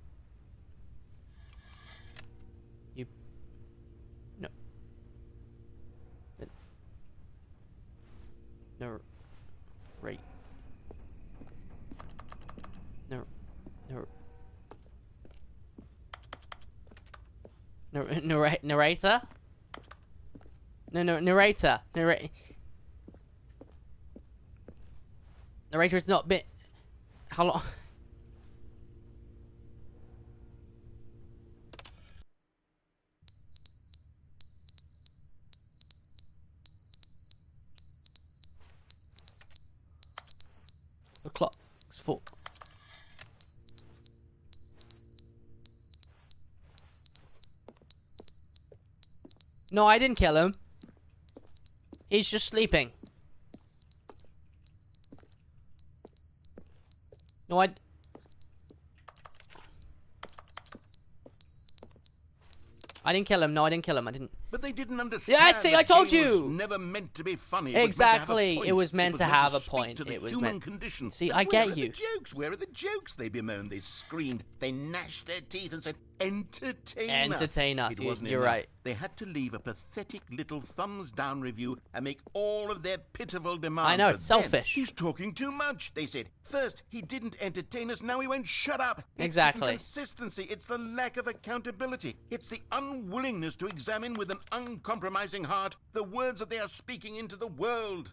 [SPEAKER 1] You. No. No. Right. No. No. Narrator? No, narrator. Narrator, it's not been... How long? The clock's full. No, I didn't kill him. He's just sleeping. No, I didn't kill him. No, I didn't kill him. I didn't.
[SPEAKER 3] But they didn't understand.
[SPEAKER 1] Yeah, see, I
[SPEAKER 3] the
[SPEAKER 1] told
[SPEAKER 3] game
[SPEAKER 1] you.
[SPEAKER 3] was never meant to be funny.
[SPEAKER 1] Exactly. It was meant to have a
[SPEAKER 3] speak
[SPEAKER 1] point.
[SPEAKER 3] To the
[SPEAKER 1] It was
[SPEAKER 3] human
[SPEAKER 1] meant-
[SPEAKER 3] condition.
[SPEAKER 1] See,
[SPEAKER 3] But
[SPEAKER 1] I
[SPEAKER 3] where
[SPEAKER 1] get
[SPEAKER 3] are
[SPEAKER 1] you.
[SPEAKER 3] The jokes? Where are the jokes? They bemoaned. They screamed. They gnashed their teeth and said, "Entertain us."
[SPEAKER 1] Entertain us.
[SPEAKER 3] It wasn't
[SPEAKER 1] You're
[SPEAKER 3] enough.
[SPEAKER 1] right.
[SPEAKER 3] They had to leave a pathetic little thumbs down review and make all of their pitiful demands.
[SPEAKER 1] I know,
[SPEAKER 3] But
[SPEAKER 1] it's
[SPEAKER 3] then,
[SPEAKER 1] selfish.
[SPEAKER 3] He's talking too much. They said. First, he didn't entertain us. Now he won't shut up. It's
[SPEAKER 1] Exactly.
[SPEAKER 3] The inconsistency. It's the lack of accountability. It's the unwillingness to examine with an uncompromising heart the words that they are speaking into the world.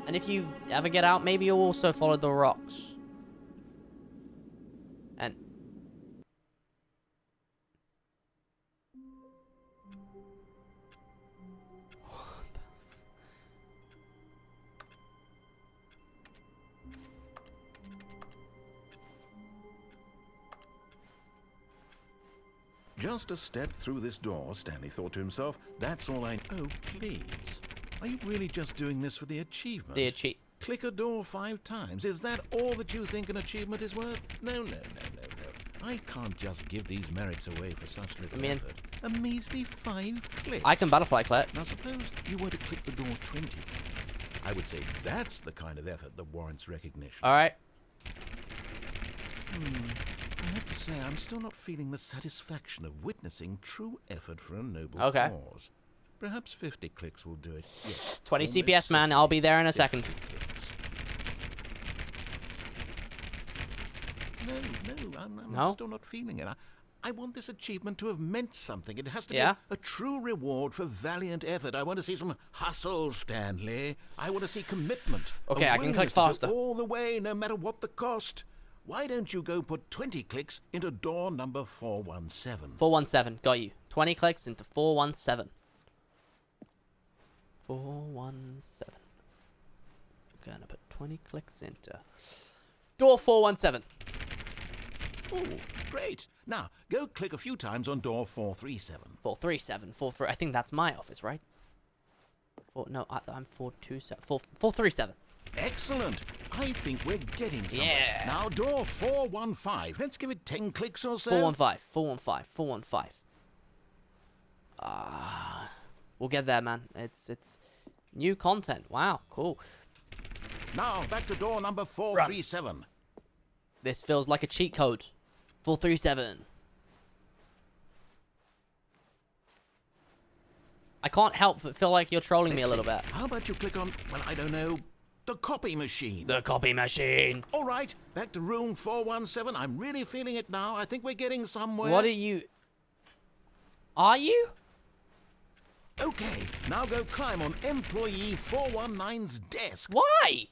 [SPEAKER 1] And if you ever get out, maybe you'll also follow the rocks. And...
[SPEAKER 3] Just a step through this door, Stanley thought to himself. That's all I... Oh, please. Are you really just doing this for the achievement?
[SPEAKER 1] The achievement.
[SPEAKER 3] Click a door 5 times. Is that all that you think an achievement is worth? No. I can't just give these merits away for such little effort. A measly 5 clicks.
[SPEAKER 1] I can butterfly click.
[SPEAKER 3] Now suppose you were to click the door 20 times. I would say that's the kind of effort that warrants recognition.
[SPEAKER 1] Alright.
[SPEAKER 3] I have to say, I'm still not feeling the satisfaction of witnessing true effort for a noble cause. Perhaps 50 clicks will do it. Yes,
[SPEAKER 1] 20 CPS, man. I'll be there in a second.
[SPEAKER 3] I'm still not feeling it. I want this achievement to have meant something. It has to be a true reward for valiant effort. I want to see some hustle, Stanley. I want to see commitment.
[SPEAKER 1] Okay, I can click faster.
[SPEAKER 3] All the way, no matter what the cost. Why don't you go put 20 clicks into door number 417?
[SPEAKER 1] 417, got you. 20 clicks into 417. 417. Gonna put 20 clicks into door 417.
[SPEAKER 3] Oh, great. Now, go click a few times on door 437.
[SPEAKER 1] 437, 43. I think that's my office, right? No, I'm 427. 437.
[SPEAKER 3] Excellent. I think we're getting somewhere.
[SPEAKER 1] Yeah.
[SPEAKER 3] Now, door 415. Let's give it 10 clicks or so.
[SPEAKER 1] 415. We'll get there, man. It's new content. Wow, cool.
[SPEAKER 3] Now, back to door number 437. Run.
[SPEAKER 1] This feels like a cheat code. 437. I can't help but feel like you're trolling me a little bit.
[SPEAKER 3] How about you click on, well, I don't know, the copy machine.
[SPEAKER 1] The copy machine.
[SPEAKER 3] All right, back to room 417. I'm really feeling it now. I think we're getting somewhere.
[SPEAKER 1] What are you? Are you?
[SPEAKER 3] Okay, now go climb on employee 419's desk.
[SPEAKER 1] Why?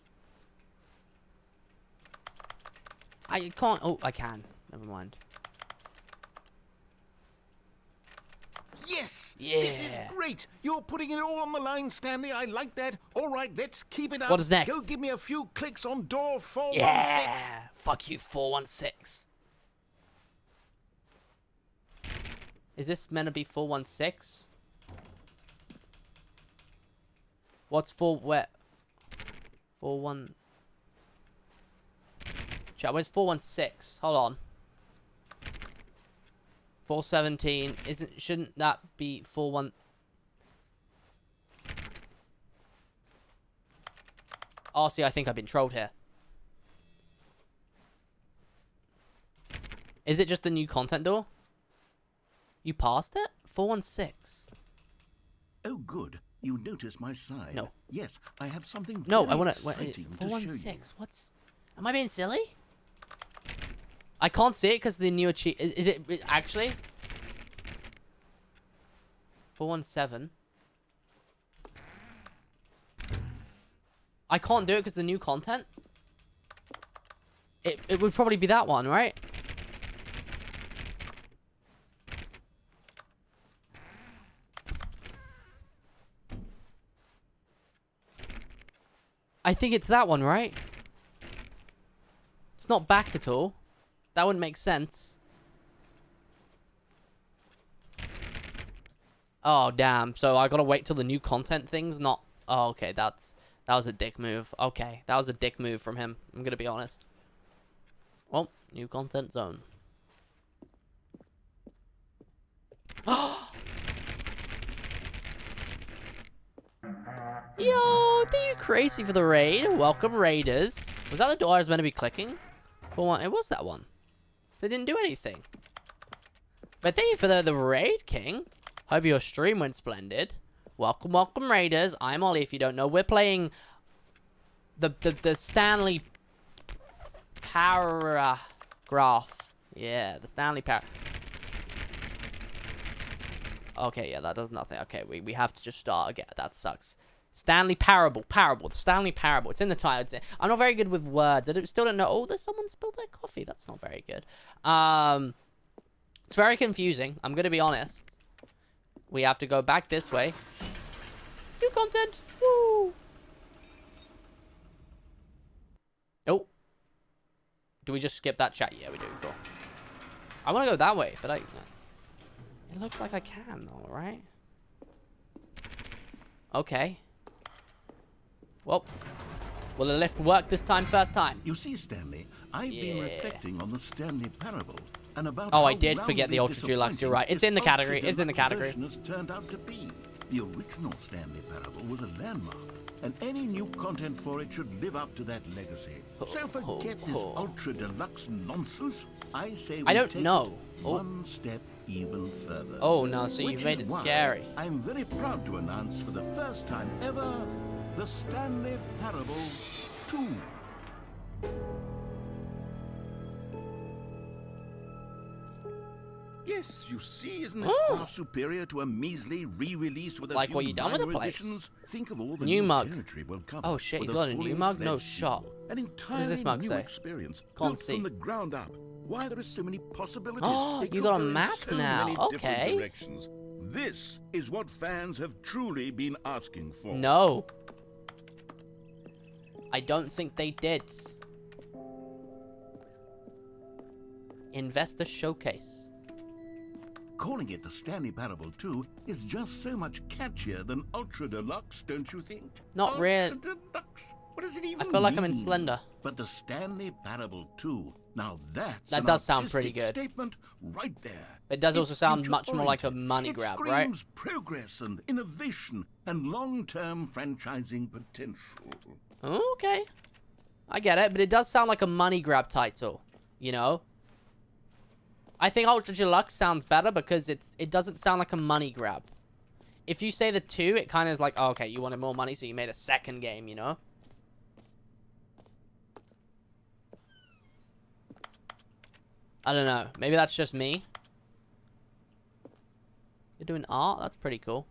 [SPEAKER 1] I can't. Oh, I can. Never mind.
[SPEAKER 3] Yes!
[SPEAKER 1] Yeah.
[SPEAKER 3] This is great! You're putting it all on the line, Stanley. I like that. All right, let's keep it up.
[SPEAKER 1] What is next?
[SPEAKER 3] Go give me a few clicks on door 416.
[SPEAKER 1] Yeah! Fuck you, 416. Is this meant to be 416? What's where? 41. Chat, where's 416? Hold on. 417 shouldn't that be 41? Oh, see, I think I've been trolled here. Is it just the new content door? You passed it? 416.
[SPEAKER 3] Oh, good. You notice my sign.
[SPEAKER 1] No.
[SPEAKER 3] Yes, I have something
[SPEAKER 1] no,
[SPEAKER 3] very
[SPEAKER 1] I want to
[SPEAKER 3] 416.
[SPEAKER 1] What's? Am I being silly? I can't see it because the new achievement. Is it actually? 417. I can't do it because the new content. It would probably be that one, right? I think it's that one, right? It's not back at all. That wouldn't make sense. Oh, damn. So I gotta wait till the new content thing's not... Oh, okay. That was a dick move. Okay. That was a dick move from him. I'm gonna be honest. Well, new content zone. Yo, thank you crazy for the raid. Welcome, raiders. Was that the door I was meant to be clicking? For one, it was that one. They didn't do anything. But thank you for the raid, King. Hope your stream went splendid. Welcome, welcome, raiders. I'm Ollie. If you don't know, we're playing the Stanley Paragraph. Yeah, the Stanley Paragraph. Okay, yeah, that does nothing. Okay, we have to just start again. That sucks. Stanley Parable. Parable. Stanley Parable. It's in the title. I'm not very good with words. Still don't know. Oh, there's someone spilled their coffee. That's not very good. It's very confusing. I'm going to be honest. We have to go back this way. New content. Woo. Oh. Do we just skip that chat? Yeah, we do. Cool. I want to go that way, but it looks like I can, though, right? Okay. Well, will the lift work this time? First time.
[SPEAKER 3] You see, Stanley, I've been reflecting on the Stanley Parable and about
[SPEAKER 1] I did forget the Ultra Deluxe. You're right. It's in the category. It's in the category.
[SPEAKER 3] Has turned out to be. The original Stanley Parable was a landmark, and any new content for it should live up to that legacy. So forget this Ultra Deluxe nonsense. I say we take it one step even further.
[SPEAKER 1] Oh no, so you've made it scary.
[SPEAKER 3] I'm very proud to announce for the first time ever the Stanley Parable 2. Yes, you see, isn't this far superior to a measly re-release with a few
[SPEAKER 1] what you done with the
[SPEAKER 3] minor
[SPEAKER 1] place?
[SPEAKER 3] additions? Think of all the
[SPEAKER 1] New mug.
[SPEAKER 3] territory we'll cover.
[SPEAKER 1] Oh shit, he's
[SPEAKER 3] with
[SPEAKER 1] got a new mug? No
[SPEAKER 3] fully-fledged
[SPEAKER 1] shot.
[SPEAKER 3] sequel. An
[SPEAKER 1] What does
[SPEAKER 3] entirely
[SPEAKER 1] this mug
[SPEAKER 3] new
[SPEAKER 1] say?
[SPEAKER 3] experience
[SPEAKER 1] Can't
[SPEAKER 3] built
[SPEAKER 1] see.
[SPEAKER 3] from the ground up. Why there are so many possibilities.
[SPEAKER 1] Oh,
[SPEAKER 3] It
[SPEAKER 1] you
[SPEAKER 3] could
[SPEAKER 1] got a
[SPEAKER 3] go in
[SPEAKER 1] map
[SPEAKER 3] so
[SPEAKER 1] now.
[SPEAKER 3] many different
[SPEAKER 1] Okay.
[SPEAKER 3] directions. This is what fans have truly been asking for.
[SPEAKER 1] No. I don't think they did. Investor Showcase.
[SPEAKER 3] Calling it the Stanley Parable 2 is just so much catchier than Ultra Deluxe, don't you think?
[SPEAKER 1] Not really.
[SPEAKER 3] Ultra Deluxe? What does it even
[SPEAKER 1] I feel like I'm in
[SPEAKER 3] mean?
[SPEAKER 1] Slender.
[SPEAKER 3] But the Stanley Parable 2, now that's
[SPEAKER 1] That
[SPEAKER 3] an
[SPEAKER 1] does sound pretty
[SPEAKER 3] artistic
[SPEAKER 1] good.
[SPEAKER 3] statement right there.
[SPEAKER 1] It does also
[SPEAKER 3] It's
[SPEAKER 1] sound much more like a
[SPEAKER 3] future-oriented.
[SPEAKER 1] money
[SPEAKER 3] It
[SPEAKER 1] grab, right?
[SPEAKER 3] screams progress and innovation and long-term franchising potential.
[SPEAKER 1] Okay. I get it, but it does sound like a money grab title, you know? I think Ultra Deluxe sounds better because it doesn't sound like a money grab. If you say the 2, it kind of is like, oh, okay, you wanted more money, so you made a second game, you know? I don't know. Maybe that's just me. You're doing art? That's pretty cool.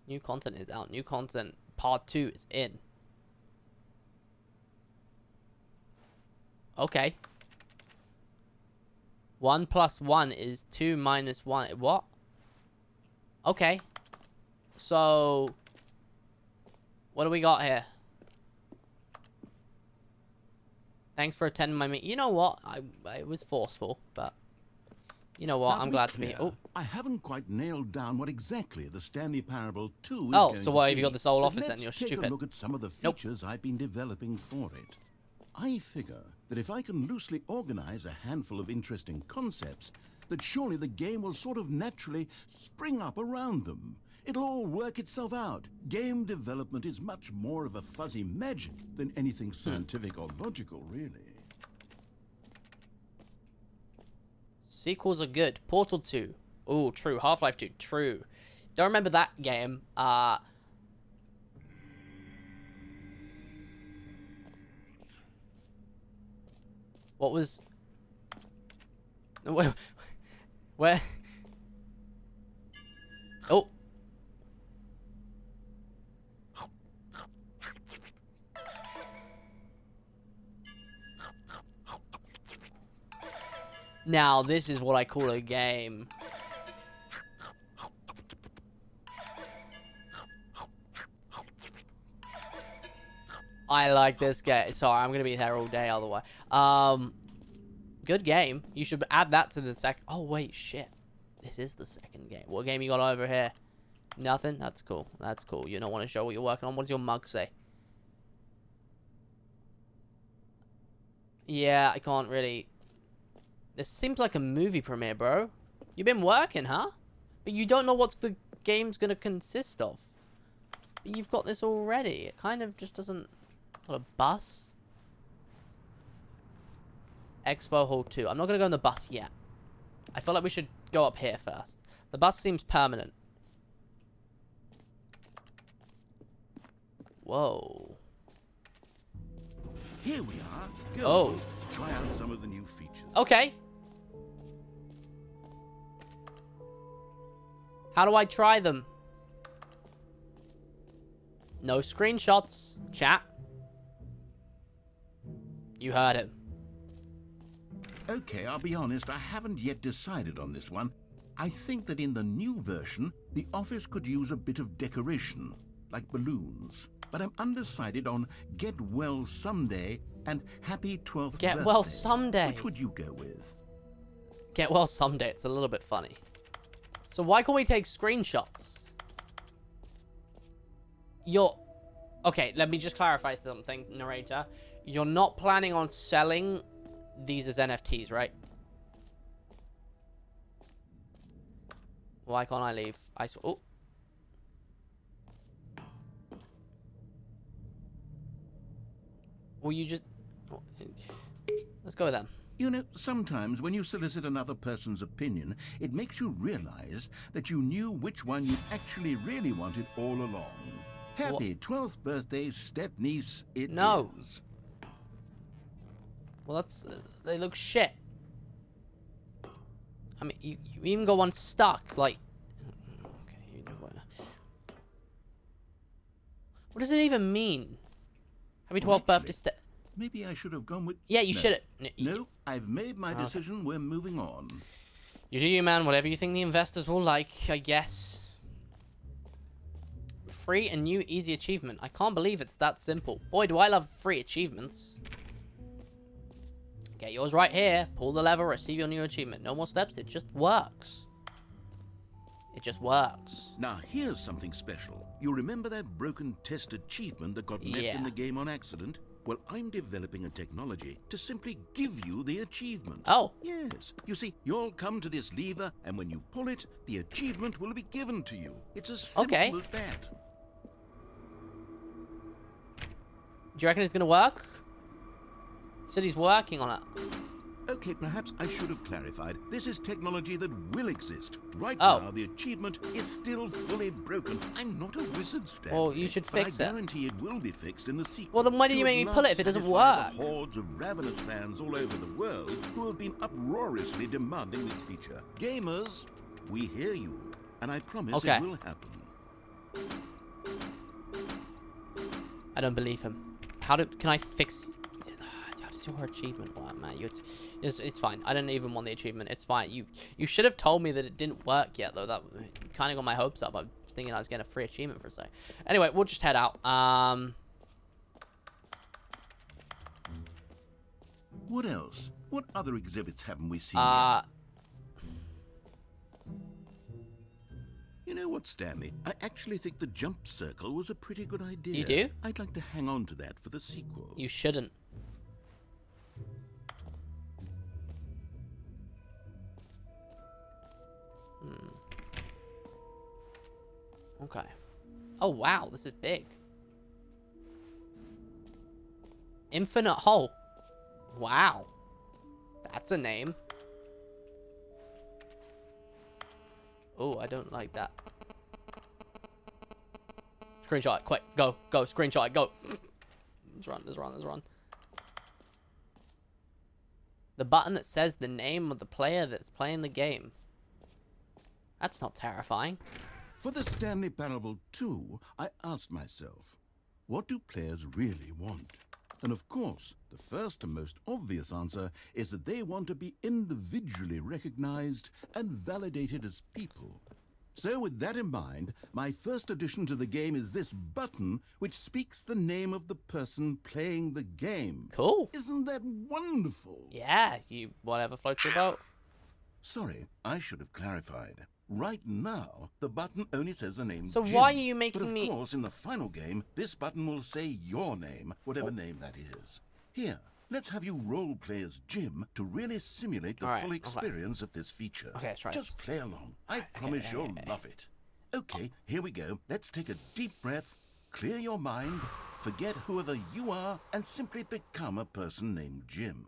[SPEAKER 1] New content is out. New content part 2 is in. Okay. 1 + 1 is 2 - 1. What? Okay. So, what do we got here? Thanks for attending my meeting. You know what? It was forceful, but you know what?
[SPEAKER 3] Now,
[SPEAKER 1] I'm
[SPEAKER 3] to
[SPEAKER 1] glad
[SPEAKER 3] be
[SPEAKER 1] to be.
[SPEAKER 3] clear,
[SPEAKER 1] Oh,
[SPEAKER 3] I haven't quite nailed down what exactly the Stanley Parable 2 is
[SPEAKER 1] oh,
[SPEAKER 3] going
[SPEAKER 1] so
[SPEAKER 3] to
[SPEAKER 1] what? Have
[SPEAKER 3] be.
[SPEAKER 1] you got this whole
[SPEAKER 3] But
[SPEAKER 1] office then?
[SPEAKER 3] let's
[SPEAKER 1] You're
[SPEAKER 3] take
[SPEAKER 1] stupid.
[SPEAKER 3] a look at some of the
[SPEAKER 1] Nope.
[SPEAKER 3] features I've been developing for it. I figure that if I can loosely organize a handful of interesting concepts, that surely the game will sort of naturally spring up around them. It'll all work itself out. Game development is much more of a fuzzy magic than anything scientific or logical, really.
[SPEAKER 1] Sequels are good. Portal 2. Oh, true. Half-Life 2. True. Don't remember that game. What was... Where? Oh. Now, this is what I call a game. I like this game. Sorry, I'm gonna be here all day otherwise. Good game. You should add that to the second. Oh wait, shit. This is the second game. What game you got over here? Nothing? That's cool. That's cool. You don't want to show what you're working on. What does your mug say? Yeah, I can't really... This seems like a movie premiere, bro. You've been working, huh? But you don't know what the game's gonna consist of. But you've got this already. It kind of just doesn't... Got a bus? Expo Hall 2. I'm not gonna go in the bus yet. I feel like we should go up here first. The bus seems permanent. Whoa.
[SPEAKER 3] Here we are. Go
[SPEAKER 1] Oh.
[SPEAKER 3] on, try out some of the new features.
[SPEAKER 1] Okay. How do I try them? No screenshots. Chat. You heard it.
[SPEAKER 3] Okay, I'll be honest, I haven't yet decided on this one. I think that in the new version, the office could use a bit of decoration, like balloons. But I'm undecided on Get Well Someday and Happy 12th
[SPEAKER 1] Get
[SPEAKER 3] Birthday.
[SPEAKER 1] Well Someday.
[SPEAKER 3] Which would you go with?
[SPEAKER 1] Get Well Someday. It's a little bit funny. So why can't we take screenshots? Okay, let me just clarify something, narrator. You're not planning on selling these as NFTs, right? Why can't I leave? Oh. Will you just... Let's go with them.
[SPEAKER 3] You know, sometimes when you solicit another person's opinion, it makes you realize that you knew which one you actually really wanted all along. Happy 12th birthday, step-niece, it is.
[SPEAKER 1] Well, that's... they look shit. I mean, you even got one stuck, like... Okay, you know what... What does it even mean? Happy 12th birthday step...
[SPEAKER 3] Maybe I should have gone with...
[SPEAKER 1] Yeah, you should have...
[SPEAKER 3] No, I've made my decision. Okay. We're moving on.
[SPEAKER 1] You do you, man. Whatever you think the investors will like, I guess. Free and new easy achievement. I can't believe it's that simple. Boy, do I love free achievements. Get yours right here. Pull the lever, receive your new achievement. No more steps. It just works. It just works.
[SPEAKER 3] Now, here's something special. You remember that broken test achievement that got left in the game on accident? Well, I'm developing a technology to simply give you the achievement.
[SPEAKER 1] Oh.
[SPEAKER 3] Yes. You see, you'll come to this lever, and when you pull it, the achievement will be given to you. It's as simple as that.
[SPEAKER 1] Do you reckon it's going to work? He said he's working on it.
[SPEAKER 3] Okay, perhaps I should have clarified. This is technology that will exist. Right now, the achievement is still fully broken. I'm not a wizard, Stanley.
[SPEAKER 1] Well, you should fix it.
[SPEAKER 3] I guarantee it will be fixed in the sequel.
[SPEAKER 1] Well, then why do you make me pull it if it doesn't work?
[SPEAKER 3] The hordes of ravenous fans all over the world who have been uproariously demanding this feature. Gamers, we hear you, and I promise it will happen.
[SPEAKER 1] I don't believe him. Can I fix... Your achievement, wow, man, it's fine. I didn't even want the achievement. It's fine. You should have told me that it didn't work yet, though. That kind of got my hopes up. I was thinking I was getting a free achievement for a sec. Anyway, we'll just head out.
[SPEAKER 3] What else? What other exhibits haven't we seen yet? You know what, Stanley? I actually think the jump circle was a pretty good idea.
[SPEAKER 1] You do?
[SPEAKER 3] I'd like to hang on to that for the sequel.
[SPEAKER 1] You shouldn't. Okay. Oh, wow. This is big. Infinite Hole. Wow. That's a name. Oh, I don't like that. Screenshot it. Quick. Go. Go. Screenshot it. Go. Let's run. The button that says the name of the player that's playing the game. That's not terrifying.
[SPEAKER 3] For the Stanley Parable 2, I asked myself, what do players really want? And of course, the first and most obvious answer is that they want to be individually recognized and validated as people. So with that in mind, my first addition to the game is this button, which speaks the name of the person playing the game.
[SPEAKER 1] Cool.
[SPEAKER 3] Isn't that wonderful?
[SPEAKER 1] Yeah, whatever floats your boat.
[SPEAKER 3] Sorry, I should have clarified. Right now, the button only says the name
[SPEAKER 1] So
[SPEAKER 3] Jim.
[SPEAKER 1] why are you making
[SPEAKER 3] me...
[SPEAKER 1] me...
[SPEAKER 3] But of course, in the final game, this button will say your name, whatever name that is. Here, let's have you role-play as Jim to really simulate the full experience of this feature.
[SPEAKER 1] Okay, let's try this.
[SPEAKER 3] Just play along. I promise you'll love it. Okay, here we go. Let's take a deep breath, clear your mind, forget whoever you are, and simply become a person named Jim.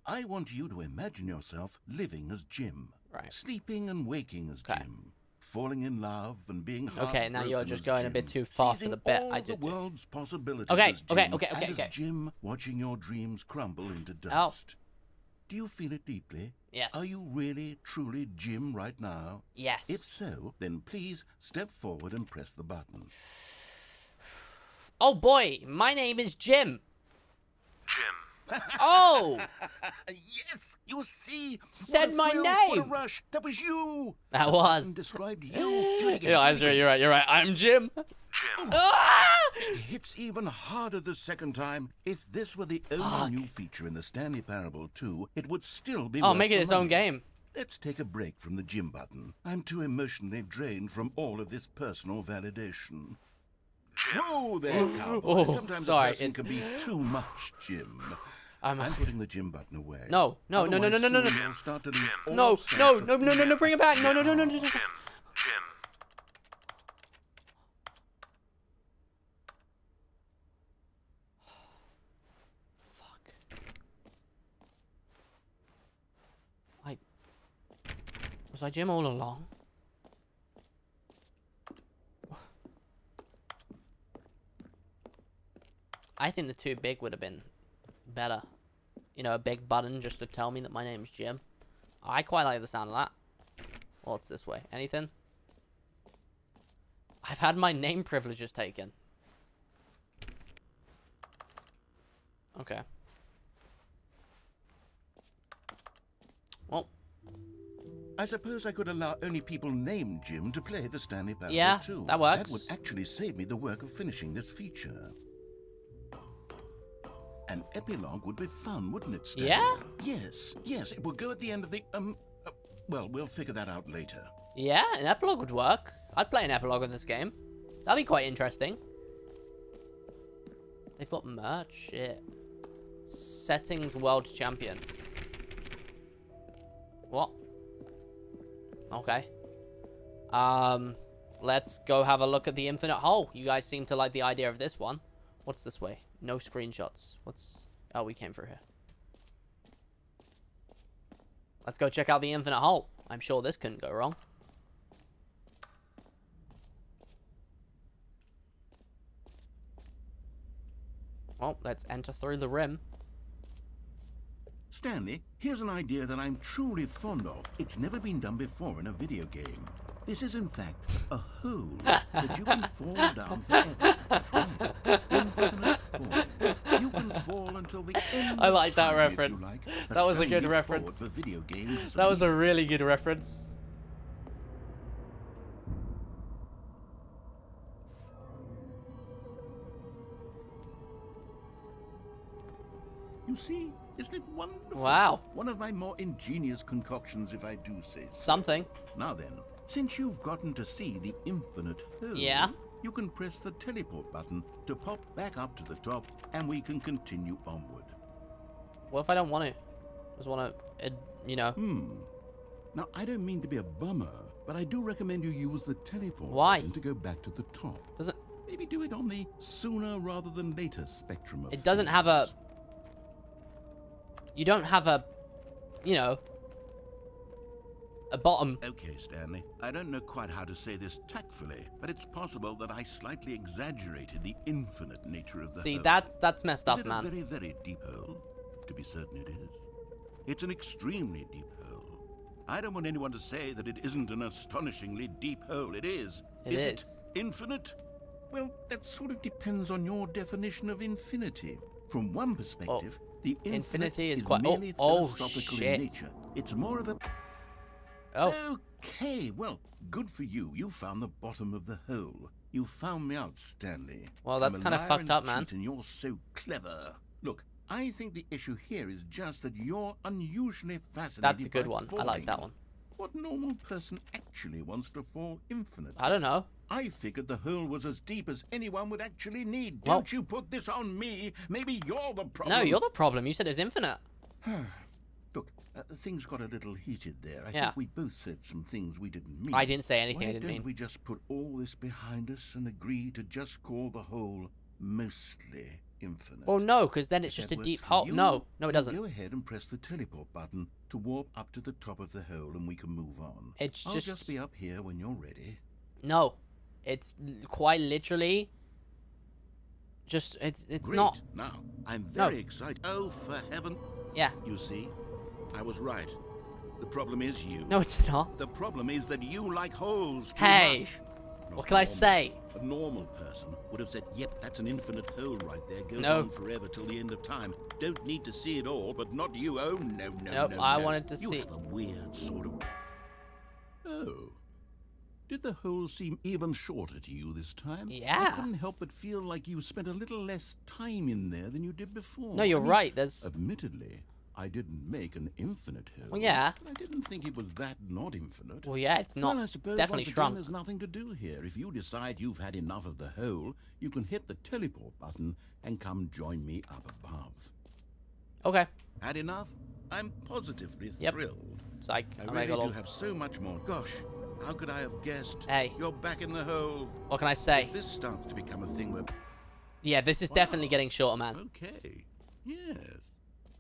[SPEAKER 3] I want you to imagine yourself living as Jim.
[SPEAKER 1] Right.
[SPEAKER 3] Sleeping and waking as Jim. Falling in love and being
[SPEAKER 1] Okay, now you're just going a bit too fast for the bit I did.
[SPEAKER 3] The world's possibilities
[SPEAKER 1] okay,
[SPEAKER 3] as Jim,
[SPEAKER 1] okay.
[SPEAKER 3] as Jim, watching your dreams crumble into dust. Do you feel it deeply?
[SPEAKER 1] Yes.
[SPEAKER 3] Are you really, truly Jim right now?
[SPEAKER 1] Yes.
[SPEAKER 3] If so, then please step forward and press the button.
[SPEAKER 1] Oh boy, my name is Jim.
[SPEAKER 3] Jim.
[SPEAKER 1] Oh!
[SPEAKER 3] Yes, you see.
[SPEAKER 1] Said my
[SPEAKER 3] What
[SPEAKER 1] name.
[SPEAKER 3] a rush. That was you.
[SPEAKER 1] That was.
[SPEAKER 3] Described you. Do it again.
[SPEAKER 1] Yeah, you're right. I'm Jim.
[SPEAKER 3] Jim.
[SPEAKER 1] Ah!
[SPEAKER 3] It hits even harder the second time. If this were the only new feature in the Stanley Parable 2, it would still be.
[SPEAKER 1] Oh,
[SPEAKER 3] worth
[SPEAKER 1] make it
[SPEAKER 3] the
[SPEAKER 1] its own
[SPEAKER 3] money.
[SPEAKER 1] game.
[SPEAKER 3] Let's take a break from the Jim button. I'm too emotionally drained from all of this personal validation. Whoa there, cowboy.
[SPEAKER 1] Oh,
[SPEAKER 3] Sometimes
[SPEAKER 1] sorry,
[SPEAKER 3] a person can be too much, Jim. I'm putting the Jim button away.
[SPEAKER 1] No.
[SPEAKER 3] Otherwise, soon you'll start to lose all
[SPEAKER 1] No,
[SPEAKER 3] sense
[SPEAKER 1] no,
[SPEAKER 3] of
[SPEAKER 1] no, no, no, no, bring it back. No.
[SPEAKER 3] Jim.
[SPEAKER 1] Fuck. Was I Jim all along? I think the too big would have been better. You know, a big button just to tell me that my name's Jim. I quite like the sound of that. Well, it's this way. Anything? I've had my name privileges taken. Okay. Well.
[SPEAKER 3] I suppose I could allow only people named Jim to play the Stanley Parable
[SPEAKER 1] Yeah,
[SPEAKER 3] 2.
[SPEAKER 1] that works.
[SPEAKER 3] That would actually save me the work of finishing this feature. An epilogue would be fun, wouldn't it, Stanley?
[SPEAKER 1] Yeah?
[SPEAKER 3] Yes, it would go at the end of the, well, we'll figure that out later.
[SPEAKER 1] Yeah, an epilogue would work. I'd play an epilogue of this game. That'd be quite interesting. They've got merch. Shit. Settings World Champion. What? Okay. Let's go have a look at the infinite hole. You guys seem to like the idea of this one. What's this way? No screenshots. What's... Oh, we came through here. Let's go check out the infinite hole. I'm sure this couldn't go wrong. Well, let's enter through the rim.
[SPEAKER 3] Stanley, here's an idea that I'm truly fond of. It's never been done before in a video game. This is, in fact, a hole that you can fall down forever. That's right. Infinite fall. You can fall until the end
[SPEAKER 1] I like
[SPEAKER 3] of
[SPEAKER 1] that
[SPEAKER 3] time,
[SPEAKER 1] reference.
[SPEAKER 3] if you like.
[SPEAKER 1] That was a
[SPEAKER 3] stone
[SPEAKER 1] good
[SPEAKER 3] leap
[SPEAKER 1] reference.
[SPEAKER 3] forward for video games is
[SPEAKER 1] That was a
[SPEAKER 3] leap.
[SPEAKER 1] really good reference.
[SPEAKER 3] You see, isn't it wonderful?
[SPEAKER 1] Wow.
[SPEAKER 3] One of my more ingenious concoctions, if I do say so.
[SPEAKER 1] Something.
[SPEAKER 3] Now then, since you've gotten to see the infinite hole,
[SPEAKER 1] Yeah.
[SPEAKER 3] you can press the teleport button to pop back up to the top, and we can continue onward.
[SPEAKER 1] What if I don't want to? Just want to, you know.
[SPEAKER 3] Now, I don't mean to be a bummer, but I do recommend you use the teleport
[SPEAKER 1] Why?
[SPEAKER 3] button to go back to the top.
[SPEAKER 1] Does it?
[SPEAKER 3] Maybe do it on the sooner rather than later spectrum of
[SPEAKER 1] It doesn't have a.
[SPEAKER 3] things.
[SPEAKER 1] You don't have a, you know, a bottom.
[SPEAKER 3] Okay, Stanley. I don't know quite how to say this tactfully, but it's possible that I slightly exaggerated the infinite nature of the
[SPEAKER 1] See,
[SPEAKER 3] hole.
[SPEAKER 1] that's messed
[SPEAKER 3] Is
[SPEAKER 1] up,
[SPEAKER 3] it
[SPEAKER 1] man.
[SPEAKER 3] a very, very deep hole? To be certain it is. It's an extremely deep hole. I don't want anyone to say that it isn't an astonishingly deep hole. It is.
[SPEAKER 1] It
[SPEAKER 3] Is
[SPEAKER 1] is.
[SPEAKER 3] it infinite? Well, that sort of depends on your definition of infinity. From one perspective, the
[SPEAKER 1] infinity is
[SPEAKER 3] is
[SPEAKER 1] quite-
[SPEAKER 3] merely
[SPEAKER 1] oh,
[SPEAKER 3] philosophical
[SPEAKER 1] shit.
[SPEAKER 3] in nature. It's more of a...
[SPEAKER 1] Oh,
[SPEAKER 3] Okay, well, good for you. You found the bottom of the hole. You found me out, Stanley.
[SPEAKER 1] Well, that's
[SPEAKER 3] I'm a
[SPEAKER 1] kinda
[SPEAKER 3] liar
[SPEAKER 1] fucked
[SPEAKER 3] and a
[SPEAKER 1] up, man.
[SPEAKER 3] cheat, and you're so clever. Look, I think the issue here is just that you're unusually fascinated
[SPEAKER 1] that's a good
[SPEAKER 3] by
[SPEAKER 1] one. I like that
[SPEAKER 3] falling.
[SPEAKER 1] one.
[SPEAKER 3] What normal person actually wants to fall infinite?
[SPEAKER 1] I don't know.
[SPEAKER 3] I figured the hole was as deep as anyone would actually need.
[SPEAKER 1] Well-
[SPEAKER 3] Don't you put this on me. Maybe you're the problem.
[SPEAKER 1] No, you're the problem. You said it was infinite.
[SPEAKER 3] Look, things got a little heated there. I
[SPEAKER 1] Yeah.
[SPEAKER 3] think we both said some things we didn't mean.
[SPEAKER 1] I didn't say anything
[SPEAKER 3] Why
[SPEAKER 1] I didn't
[SPEAKER 3] don't
[SPEAKER 1] mean.
[SPEAKER 3] we just put all this behind us and agree to just call the hole mostly infinite?
[SPEAKER 1] Well, no, because then it's
[SPEAKER 3] If
[SPEAKER 1] just
[SPEAKER 3] that
[SPEAKER 1] a
[SPEAKER 3] works
[SPEAKER 1] deep
[SPEAKER 3] for
[SPEAKER 1] hole.
[SPEAKER 3] you,
[SPEAKER 1] No, it
[SPEAKER 3] then
[SPEAKER 1] doesn't.
[SPEAKER 3] Go ahead and press the teleport button to warp up to the top of the hole, and we can move on.
[SPEAKER 1] It's
[SPEAKER 3] I'll
[SPEAKER 1] just-
[SPEAKER 3] just be up here when you're ready.
[SPEAKER 1] No, it's quite literally. Just it's
[SPEAKER 3] Great.
[SPEAKER 1] not.
[SPEAKER 3] Now, I'm very excited. Oh, for heaven!
[SPEAKER 1] Yeah.
[SPEAKER 3] You see, I was right. The problem is you.
[SPEAKER 1] No, it's not.
[SPEAKER 3] The problem is that you like holes too
[SPEAKER 1] Hey.
[SPEAKER 3] much.
[SPEAKER 1] What can I say?
[SPEAKER 3] A normal person would have said, yep, that's an infinite hole right there. Goes
[SPEAKER 1] No.
[SPEAKER 3] on forever till the end of time. Don't need to see it all, but not you. Oh, no, no,
[SPEAKER 1] Nope,
[SPEAKER 3] no,
[SPEAKER 1] I
[SPEAKER 3] no.
[SPEAKER 1] wanted to
[SPEAKER 3] you
[SPEAKER 1] see.
[SPEAKER 3] have a weird sort of... Oh. Did the hole seem even shorter to you this time?
[SPEAKER 1] Yeah.
[SPEAKER 3] I couldn't help but feel like you spent a little less time in there than you did before.
[SPEAKER 1] No, you're right. There's...
[SPEAKER 3] Admittedly, I didn't make an infinite hole.
[SPEAKER 1] Well, yeah.
[SPEAKER 3] But I didn't think it was that not infinite.
[SPEAKER 1] Well, yeah, it's not.
[SPEAKER 3] Well, I
[SPEAKER 1] It's
[SPEAKER 3] suppose
[SPEAKER 1] definitely
[SPEAKER 3] once
[SPEAKER 1] shrunk.
[SPEAKER 3] again, there's nothing to do here. If you decide you've had enough of the hole, you can hit the teleport button and come join me up above.
[SPEAKER 1] Okay.
[SPEAKER 3] Had enough? I'm positively
[SPEAKER 1] Yep.
[SPEAKER 3] thrilled.
[SPEAKER 1] Psych.
[SPEAKER 3] I
[SPEAKER 1] I'm
[SPEAKER 3] really
[SPEAKER 1] gonna
[SPEAKER 3] do
[SPEAKER 1] go.
[SPEAKER 3] have so much more. Gosh, how could I have guessed?
[SPEAKER 1] Hey.
[SPEAKER 3] You're back in the hole.
[SPEAKER 1] What can I say?
[SPEAKER 3] If this starts to become a thing where...
[SPEAKER 1] Yeah, this is definitely getting shorter, man.
[SPEAKER 3] Okay. Yes.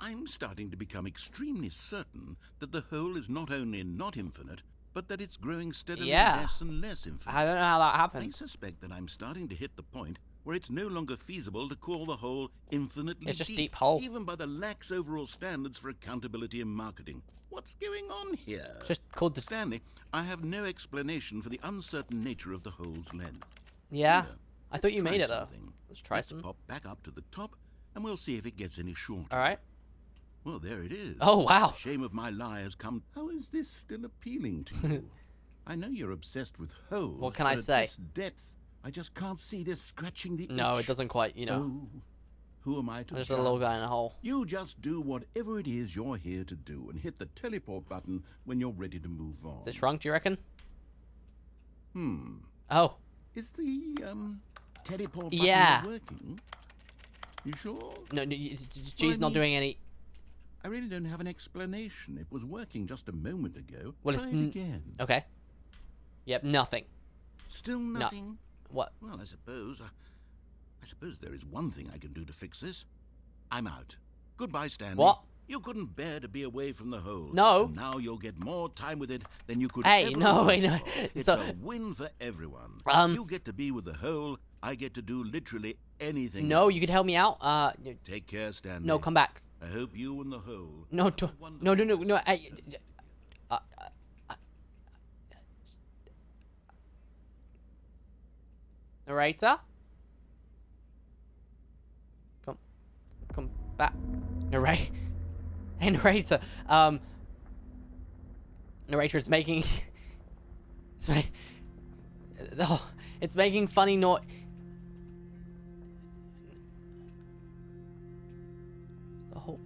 [SPEAKER 3] I'm starting to become extremely certain that the hole is not only not infinite, but that it's growing steadily
[SPEAKER 1] Yeah.
[SPEAKER 3] less and less infinite.
[SPEAKER 1] I don't know how that
[SPEAKER 3] I
[SPEAKER 1] happened.
[SPEAKER 3] suspect that I'm starting to hit the point where it's no longer feasible to call the hole infinitely
[SPEAKER 1] It's just deep hole.
[SPEAKER 3] even by the lax overall standards for accountability and marketing. What's going on here?
[SPEAKER 1] It's just called the...
[SPEAKER 3] Stanley, I have no explanation for the uncertain nature of the hole's length.
[SPEAKER 1] Yeah.
[SPEAKER 3] Here,
[SPEAKER 1] I thought you
[SPEAKER 3] let's
[SPEAKER 1] made
[SPEAKER 3] try
[SPEAKER 1] it, though.
[SPEAKER 3] something.
[SPEAKER 1] Let's try
[SPEAKER 3] Let's
[SPEAKER 1] some.
[SPEAKER 3] pop back up to the top, and we'll see if it gets any shorter.
[SPEAKER 1] All right.
[SPEAKER 3] Well, there it is.
[SPEAKER 1] Oh, wow.
[SPEAKER 3] The shame of my lie has come. How is this still appealing to you? I know you're obsessed with holes.
[SPEAKER 1] What can
[SPEAKER 3] but
[SPEAKER 1] I
[SPEAKER 3] at
[SPEAKER 1] say?
[SPEAKER 3] this depth, I just can't see this scratching the
[SPEAKER 1] No,
[SPEAKER 3] itch.
[SPEAKER 1] it doesn't quite, you know.
[SPEAKER 3] Oh, who am I to
[SPEAKER 1] I'm just a little
[SPEAKER 3] judge?
[SPEAKER 1] guy in a hole.
[SPEAKER 3] You just do whatever it is you're here to do and hit the teleport button when you're ready to move on.
[SPEAKER 1] Is it shrunk, do you reckon?
[SPEAKER 3] Hmm.
[SPEAKER 1] Oh.
[SPEAKER 3] Is the, teleport button
[SPEAKER 1] Yeah.
[SPEAKER 3] not working? You sure?
[SPEAKER 1] No, G's not
[SPEAKER 3] mean-
[SPEAKER 1] doing any...
[SPEAKER 3] I really don't have an explanation. It was working just a moment ago.
[SPEAKER 1] Well,
[SPEAKER 3] Try
[SPEAKER 1] it's...
[SPEAKER 3] it again.
[SPEAKER 1] Okay. Yep, nothing.
[SPEAKER 3] Still nothing?
[SPEAKER 1] What?
[SPEAKER 3] Well, I suppose there is one thing I can do to fix this. I'm out. Goodbye, Stanley.
[SPEAKER 1] What?
[SPEAKER 3] You couldn't bear to be away from the hole.
[SPEAKER 1] No.
[SPEAKER 3] And now you'll get more time with it than you could
[SPEAKER 1] Hey,
[SPEAKER 3] ever
[SPEAKER 1] no,
[SPEAKER 3] hope
[SPEAKER 1] wait, no.
[SPEAKER 3] for. It's
[SPEAKER 1] So-
[SPEAKER 3] a win for everyone.
[SPEAKER 1] Um,
[SPEAKER 3] You get to be with the hole. I get to do literally anything
[SPEAKER 1] No,
[SPEAKER 3] else.
[SPEAKER 1] you could help me out.
[SPEAKER 3] Take care, Stanley.
[SPEAKER 1] No, come back.
[SPEAKER 3] I hope you and the hole...
[SPEAKER 1] No, no. Narrator? Come back. Hey, narrator. Narrator, it's making... it's making funny noise. The whole...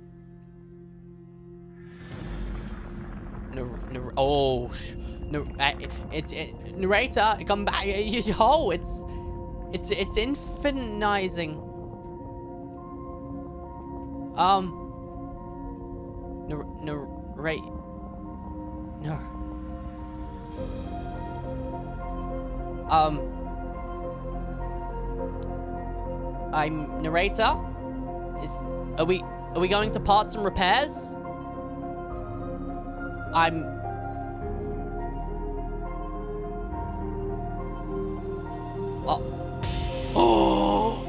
[SPEAKER 1] narrator, come back. Oh, it's infinitizing. Narrate. No. I'm narrator. Are we going to parts and repairs? Oh.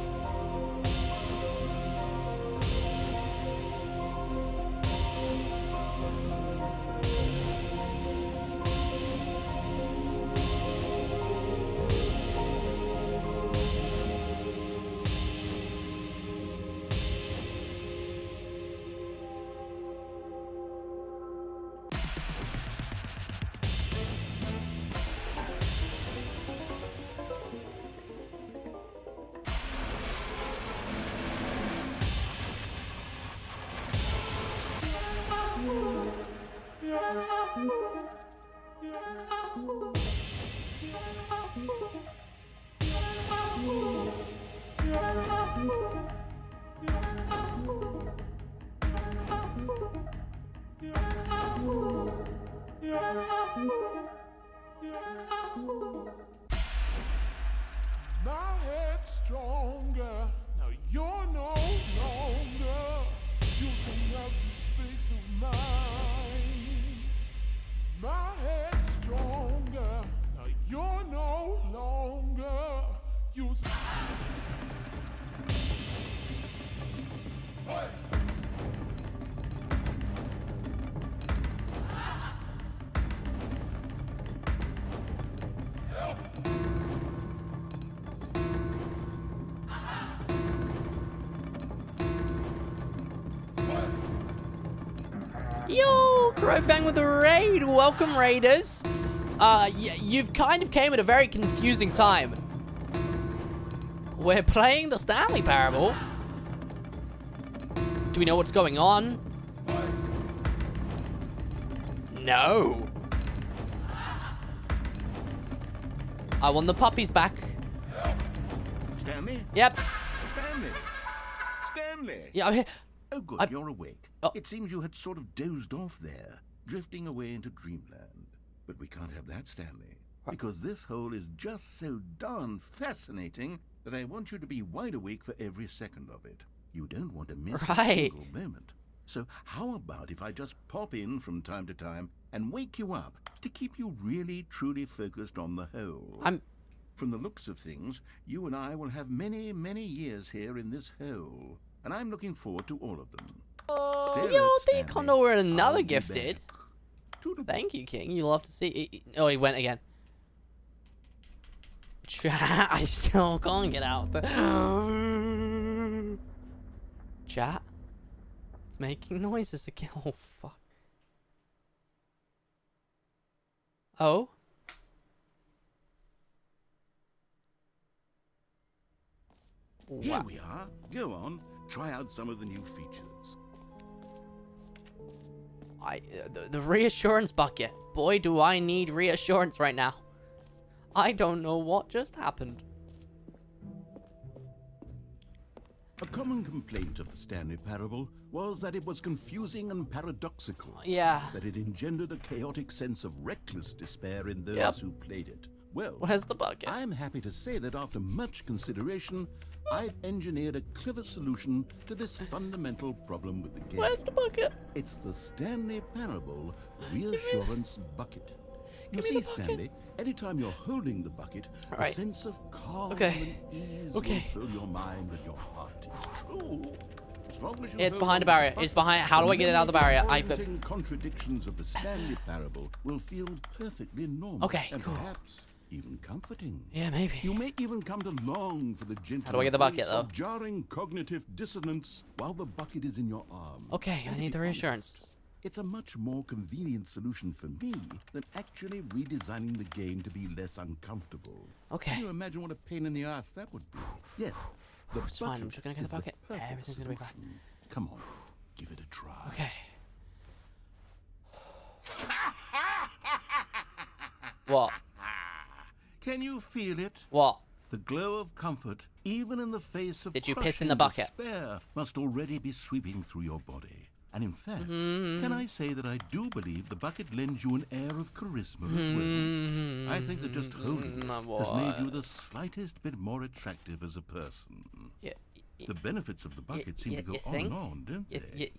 [SPEAKER 9] My head's stronger. Now you're no longer using up the space of mine. My head's stronger. Now you're no longer using.
[SPEAKER 1] Crowfang with the raid. Welcome, raiders. You've kind of came at a very confusing time. We're playing the Stanley Parable. Do we know what's going on? No. I want the puppies back.
[SPEAKER 8] Stanley?
[SPEAKER 1] Yep.
[SPEAKER 8] Stanley? Stanley?
[SPEAKER 1] Yeah, I'm here.
[SPEAKER 8] Oh, good, you're awake.
[SPEAKER 1] Oh.
[SPEAKER 8] It seems you had sort of dozed off there, drifting away into dreamland. But we can't have that, Stanley, because this hole is just so darn fascinating that I want you to be wide awake for every second of it. You don't want to miss a single moment. So how about if I just pop in from time to time and wake you up to keep you really, truly focused on the hole? From the looks of things, you and I will have many, many years here in this hole, and I'm looking forward to all of them.
[SPEAKER 1] Yo, they can't know we're another gifted. Thank you, King. You'll have to see. Oh, he went again. Chat, I still can't get out. Chat. It's making noises again. Oh, fuck. Oh?
[SPEAKER 8] Here we are. Go on. Try out some of the new features.
[SPEAKER 1] The reassurance bucket. Boy, do I need reassurance right now. I don't know what just happened.
[SPEAKER 8] A common complaint of the Stanley Parable was that it was confusing and paradoxical.
[SPEAKER 1] Yeah.
[SPEAKER 8] That it engendered a chaotic sense of reckless despair in those who played it. Well,
[SPEAKER 1] where's the bucket?
[SPEAKER 8] I'm happy to say that after much consideration, I've engineered a clever solution to this fundamental problem with the game.
[SPEAKER 1] Where's the bucket?
[SPEAKER 8] It's the Stanley Parable Reassurance Bucket. You see, Stanley, anytime you're holding the bucket, a sense of calm and ease will fill your mind and your heart. It's true. As long as you
[SPEAKER 1] it's behind a barrier. It's behind. How do I get it out of the barrier?
[SPEAKER 8] Contradictions of the Stanley Parable will feel perfectly normal.
[SPEAKER 1] Okay,
[SPEAKER 8] and
[SPEAKER 1] cool.
[SPEAKER 8] Perhaps even comforting.
[SPEAKER 1] Yeah, maybe.
[SPEAKER 8] You may even come to long for the gentle
[SPEAKER 1] How do I get the bucket, though?
[SPEAKER 8] Jarring cognitive dissonance while the bucket is in your arm.
[SPEAKER 1] Okay, I need the reassurance.
[SPEAKER 8] It's a much more convenient solution for me than actually redesigning the game to be less uncomfortable.
[SPEAKER 1] Okay.
[SPEAKER 8] Can you imagine what a pain in the ass that would be? Yes.
[SPEAKER 1] It's fine. I'm just gonna get the bucket. Everything's gonna be fine.
[SPEAKER 8] Come on, give it a try.
[SPEAKER 1] Okay. What?
[SPEAKER 8] Can you feel it?
[SPEAKER 1] What?
[SPEAKER 8] The glow of comfort, even in the face of
[SPEAKER 1] Did you piss in the bucket?
[SPEAKER 8] Despair, must already be sweeping through your body. And in fact, can I say that I do believe the bucket lends you an air of charisma as well? I think that just holding it has made you the slightest bit more attractive as a person. The benefits of the bucket seem to go on and on, don't they?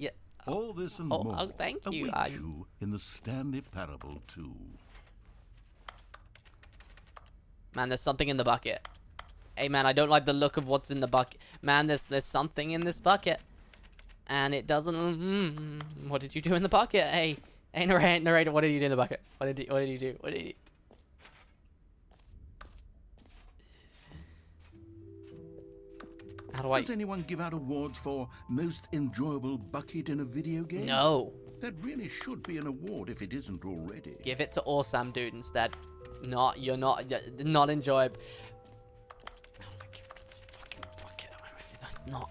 [SPEAKER 8] All this and more
[SPEAKER 1] thank you.
[SPEAKER 8] awaits you in the Stanley Parable 2.
[SPEAKER 1] Man, there's something in the bucket. Hey, man, I don't like the look of what's in the bucket. Man, there's something in this bucket. And it doesn't... what did you do in the bucket? Hey, narrator, what did you do in the bucket? What did you do? What did you... How do I...
[SPEAKER 8] Does anyone give out awards for most enjoyable bucket in a video game?
[SPEAKER 1] No.
[SPEAKER 8] That really should be an award if it isn't already.
[SPEAKER 1] Give it to Awesome Dude instead. You're not enjoyable. How do I give it to this fucking bucket? That's not...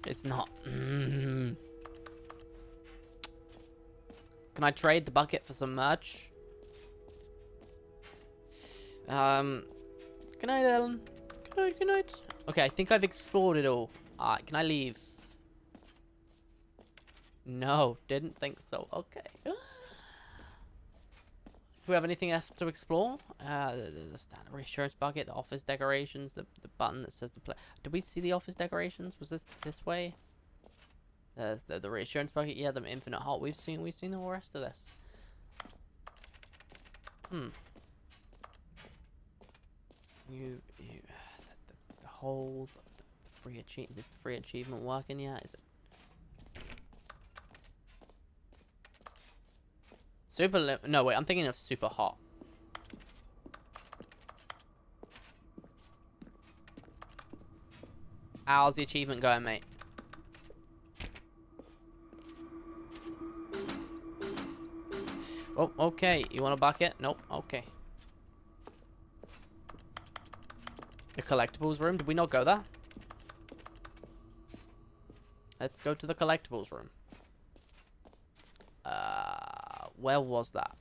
[SPEAKER 1] It's not. Can I trade the bucket for some merch? Good night, Ellen. Good night. Okay, I think I've explored it all. Can I leave? No, didn't think so. Okay. Do we have anything else to explore? The standard reassurance bucket, the office decorations, the button that says the play. Did we see the office decorations? Was this way? The reassurance bucket, yeah, the infinite heart. We've seen the whole rest of this. The whole free achievement. Is the free achievement working yet? Is it? No, wait, I'm thinking of super hot. How's the achievement going, mate? Oh, okay. You want to back it? Nope. Okay. The collectibles room. Did we not go there? Let's go to the collectibles room. Where was that?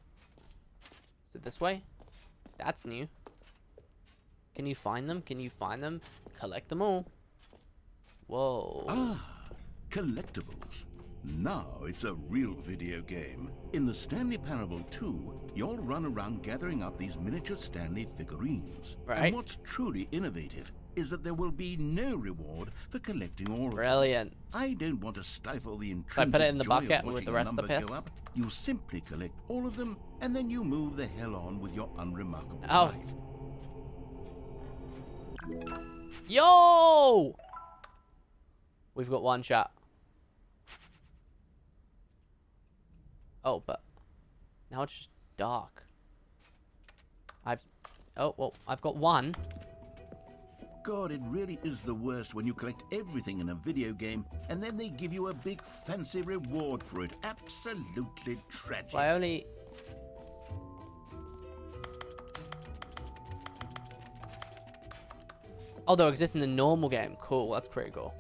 [SPEAKER 1] Is it this way? That's new. Can you find them? Can you find them? Collect them all. Whoa.
[SPEAKER 8] Ah, collectibles. Now it's a real video game. In the Stanley Parable 2, you'll run around gathering up these miniature Stanley figurines.
[SPEAKER 1] Right.
[SPEAKER 8] And what's truly innovative is that there will be no reward for collecting all of them.
[SPEAKER 1] Brilliant.
[SPEAKER 8] I don't want to stifle the intrinsic
[SPEAKER 1] So I put it in the
[SPEAKER 8] joy
[SPEAKER 1] bucket
[SPEAKER 8] of
[SPEAKER 1] with
[SPEAKER 8] watching
[SPEAKER 1] the
[SPEAKER 8] a
[SPEAKER 1] rest of the
[SPEAKER 8] number
[SPEAKER 1] piss?
[SPEAKER 8] go up. You simply collect all of them, and then you move the hell on with your unremarkable
[SPEAKER 1] Oh.
[SPEAKER 8] life.
[SPEAKER 1] Yo! We've got one shot. Oh, but now it's just dark. Oh, well, I've got one.
[SPEAKER 8] God, it really is the worst when you collect everything in a video game and then they give you a big fancy reward for it. Absolutely tragic.
[SPEAKER 1] Well, I only... Oh, they'll exist in the normal game. Cool, that's pretty cool.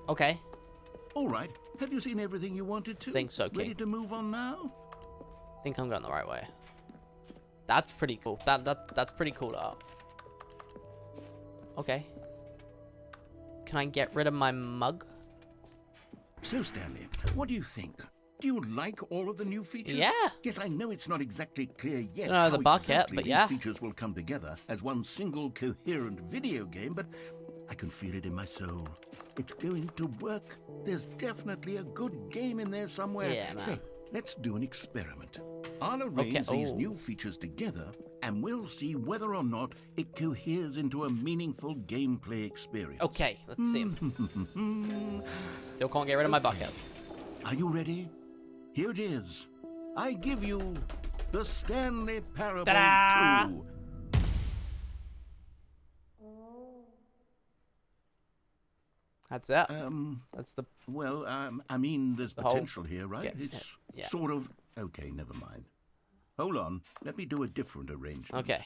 [SPEAKER 1] Okay.
[SPEAKER 8] All right. Have you seen everything you wanted to?
[SPEAKER 1] Think so,
[SPEAKER 8] Ready
[SPEAKER 1] King.
[SPEAKER 8] to move on now?
[SPEAKER 1] I think I'm going the right way. That's pretty cool. That's pretty cool art. Okay. Can I get rid of my mug?
[SPEAKER 8] So, Stanley, what do you think? Do you like all of the new features?
[SPEAKER 1] Yeah.
[SPEAKER 8] Yes, I know it's not exactly clear yet
[SPEAKER 1] No, the
[SPEAKER 8] how
[SPEAKER 1] bucket,
[SPEAKER 8] exactly
[SPEAKER 1] but
[SPEAKER 8] these
[SPEAKER 1] yeah.
[SPEAKER 8] features will come together as one single coherent video game, but I can feel it in my soul. It's going to work. There's definitely a good game in there somewhere.
[SPEAKER 1] Yeah, man.
[SPEAKER 8] Say, let's do an experiment. I'll arrange these new features together, and we'll see whether or not it coheres into a meaningful gameplay experience.
[SPEAKER 1] Okay, let's see him. Still can't get rid of my bucket.
[SPEAKER 8] Are you ready? Here it is. I give you the Stanley Parable
[SPEAKER 1] Ta-da!
[SPEAKER 8] 2.
[SPEAKER 1] That's it. That's the...
[SPEAKER 8] Well, I mean, there's
[SPEAKER 1] The whole-
[SPEAKER 8] potential here, right?
[SPEAKER 1] Yeah,
[SPEAKER 8] It's
[SPEAKER 1] yeah.
[SPEAKER 8] sort of... Okay, never mind. Hold on. Let me do a different arrangement.
[SPEAKER 1] Okay.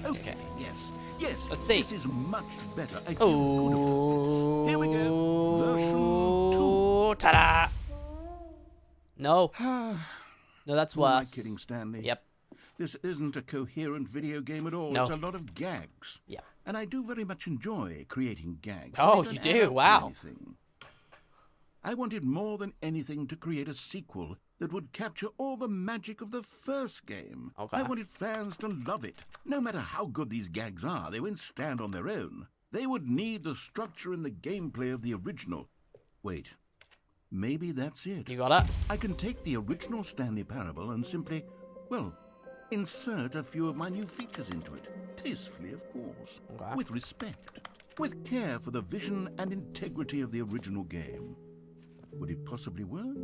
[SPEAKER 8] Okay, yes.
[SPEAKER 1] Let's see.
[SPEAKER 8] This is much better. I feel good about this. Here we go. Version 2.
[SPEAKER 1] Ta-da! No. No, that's
[SPEAKER 8] Who am I
[SPEAKER 1] worse.
[SPEAKER 8] kidding, Stanley?
[SPEAKER 1] Yep.
[SPEAKER 8] This isn't a coherent video game at all.
[SPEAKER 1] No.
[SPEAKER 8] It's a lot of gags.
[SPEAKER 1] Yeah.
[SPEAKER 8] And I do very much enjoy creating gags.
[SPEAKER 1] Oh,
[SPEAKER 8] They
[SPEAKER 1] you
[SPEAKER 8] don't add
[SPEAKER 1] do?
[SPEAKER 8] up to
[SPEAKER 1] Wow.
[SPEAKER 8] anything. I wanted more than anything to create a sequel that would capture all the magic of the first game.
[SPEAKER 1] Okay.
[SPEAKER 8] I wanted fans to love it. No matter how good these gags are, they won't stand on their own. They would need the structure and the gameplay of the original. Wait. Maybe that's it.
[SPEAKER 1] You got it?
[SPEAKER 8] I can take the original Stanley Parable and simply, well, insert a few of my new features into it. Tastefully, of course.
[SPEAKER 1] Okay.
[SPEAKER 8] With respect. With care for the vision and integrity of the original game. Would it possibly work?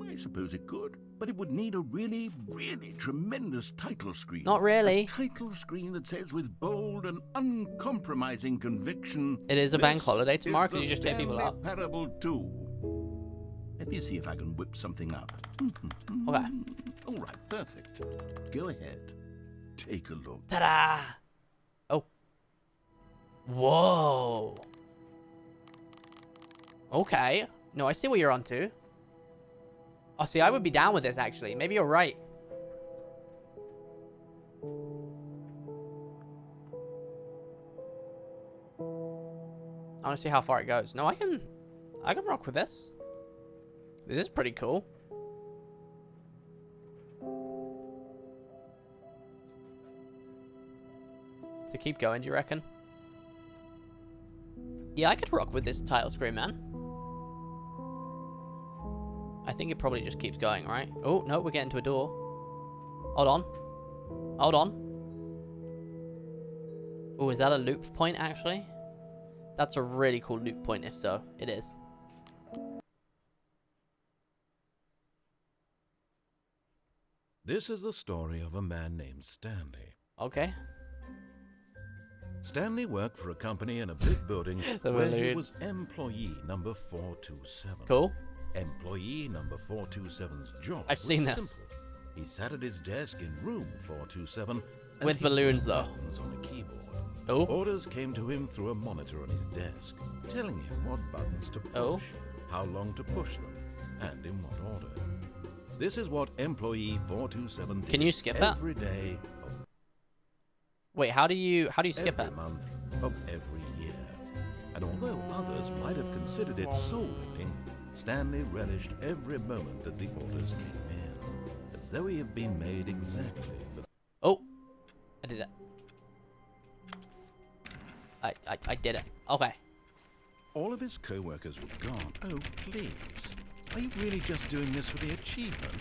[SPEAKER 8] I suppose it could. But it would need a really, really tremendous title screen.
[SPEAKER 1] Not really.
[SPEAKER 8] A title screen that says with bold and uncompromising conviction...
[SPEAKER 1] It is a bank
[SPEAKER 8] "This
[SPEAKER 1] holiday tomorrow.
[SPEAKER 8] is
[SPEAKER 1] Can you
[SPEAKER 8] the
[SPEAKER 1] just take people
[SPEAKER 8] Stanley
[SPEAKER 1] out?
[SPEAKER 8] Parable 2. Let me see if I can whip something up.
[SPEAKER 1] Okay.
[SPEAKER 8] All right, perfect. Go ahead. Take a look.
[SPEAKER 1] Ta-da! Oh. Whoa. Okay. No, I see what you're onto. Oh, see, I would be down with this, actually. Maybe you're right. I want to see how far it goes. No, I can rock with this. This is pretty cool. To keep going, do you reckon? Yeah, I could rock with this title screen, man. I think it probably just keeps going, right? Oh, no, we're getting to a door. Hold on. Hold on. Oh, is that a loop point, actually? That's a really cool loop point, if so. It is.
[SPEAKER 3] This is the story of a man named Stanley.
[SPEAKER 1] Okay.
[SPEAKER 3] Stanley worked for a company in a big building
[SPEAKER 1] The
[SPEAKER 3] where he
[SPEAKER 1] balloons.
[SPEAKER 3] was employee number 427.
[SPEAKER 1] Cool.
[SPEAKER 3] Employee number 427's job
[SPEAKER 1] I've seen
[SPEAKER 3] was
[SPEAKER 1] this.
[SPEAKER 3] simple. He sat at his desk in room 427 and
[SPEAKER 1] With
[SPEAKER 3] he
[SPEAKER 1] balloons,
[SPEAKER 3] pushed
[SPEAKER 1] though.
[SPEAKER 3] buttons on a keyboard.
[SPEAKER 1] Oh.
[SPEAKER 3] Orders came to him through a monitor on his desk, telling him what buttons to push,
[SPEAKER 1] Oh.
[SPEAKER 3] how long to push them, and in what order. This is what employee 427 did
[SPEAKER 1] Can you skip that?
[SPEAKER 3] every day of
[SPEAKER 1] Wait, how do you skip
[SPEAKER 3] every
[SPEAKER 1] it?
[SPEAKER 3] month of every year. And although others might have considered it soul-winning, Stanley relished every moment that the orders came in, as though he had been made exactly for...
[SPEAKER 1] Oh, I did it. I did it. Okay.
[SPEAKER 3] All of his co-workers were gone. Oh, please. Are you really just doing this for the achievement?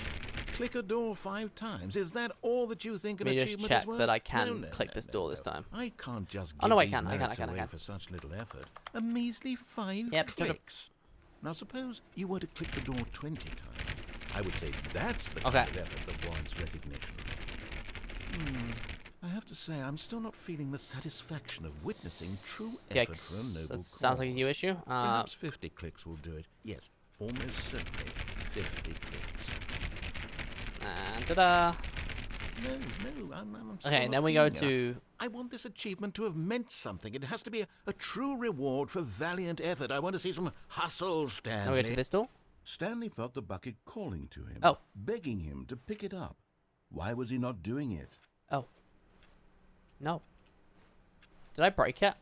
[SPEAKER 3] Click a door 5 times. Is that all that you think an
[SPEAKER 1] Let me just
[SPEAKER 3] achievement
[SPEAKER 1] check
[SPEAKER 3] is worth?
[SPEAKER 1] that I can
[SPEAKER 3] No,
[SPEAKER 1] click this door this time.
[SPEAKER 3] I can't just give
[SPEAKER 1] Oh, no, I
[SPEAKER 3] these
[SPEAKER 1] can.
[SPEAKER 3] merits away for such little effort. A measly 5
[SPEAKER 1] Yep, took a-
[SPEAKER 3] clicks. Now suppose you were to click the door 20 times. I would say that's the
[SPEAKER 1] Okay.
[SPEAKER 3] kind of effort that warrants recognition. I have to say, I'm still not feeling the satisfaction of witnessing true effort for a noble
[SPEAKER 1] That
[SPEAKER 3] cause.
[SPEAKER 1] sounds like a you issue.
[SPEAKER 3] Perhaps 50 clicks will do it. Yes, almost certainly 50 clicks.
[SPEAKER 1] And ta-da.
[SPEAKER 3] No, I'm still
[SPEAKER 1] Okay,
[SPEAKER 3] not
[SPEAKER 1] then we go
[SPEAKER 3] feeling it.
[SPEAKER 1] to...
[SPEAKER 3] I want this achievement to have meant something. It has to be a true reward for valiant effort. I want to see some hustle, Stanley.
[SPEAKER 1] Now we go to this door.
[SPEAKER 8] Stanley felt the bucket calling to him,
[SPEAKER 1] Oh.
[SPEAKER 8] begging him to pick it up. Why was he not doing it?
[SPEAKER 1] Oh. No. Did I break it?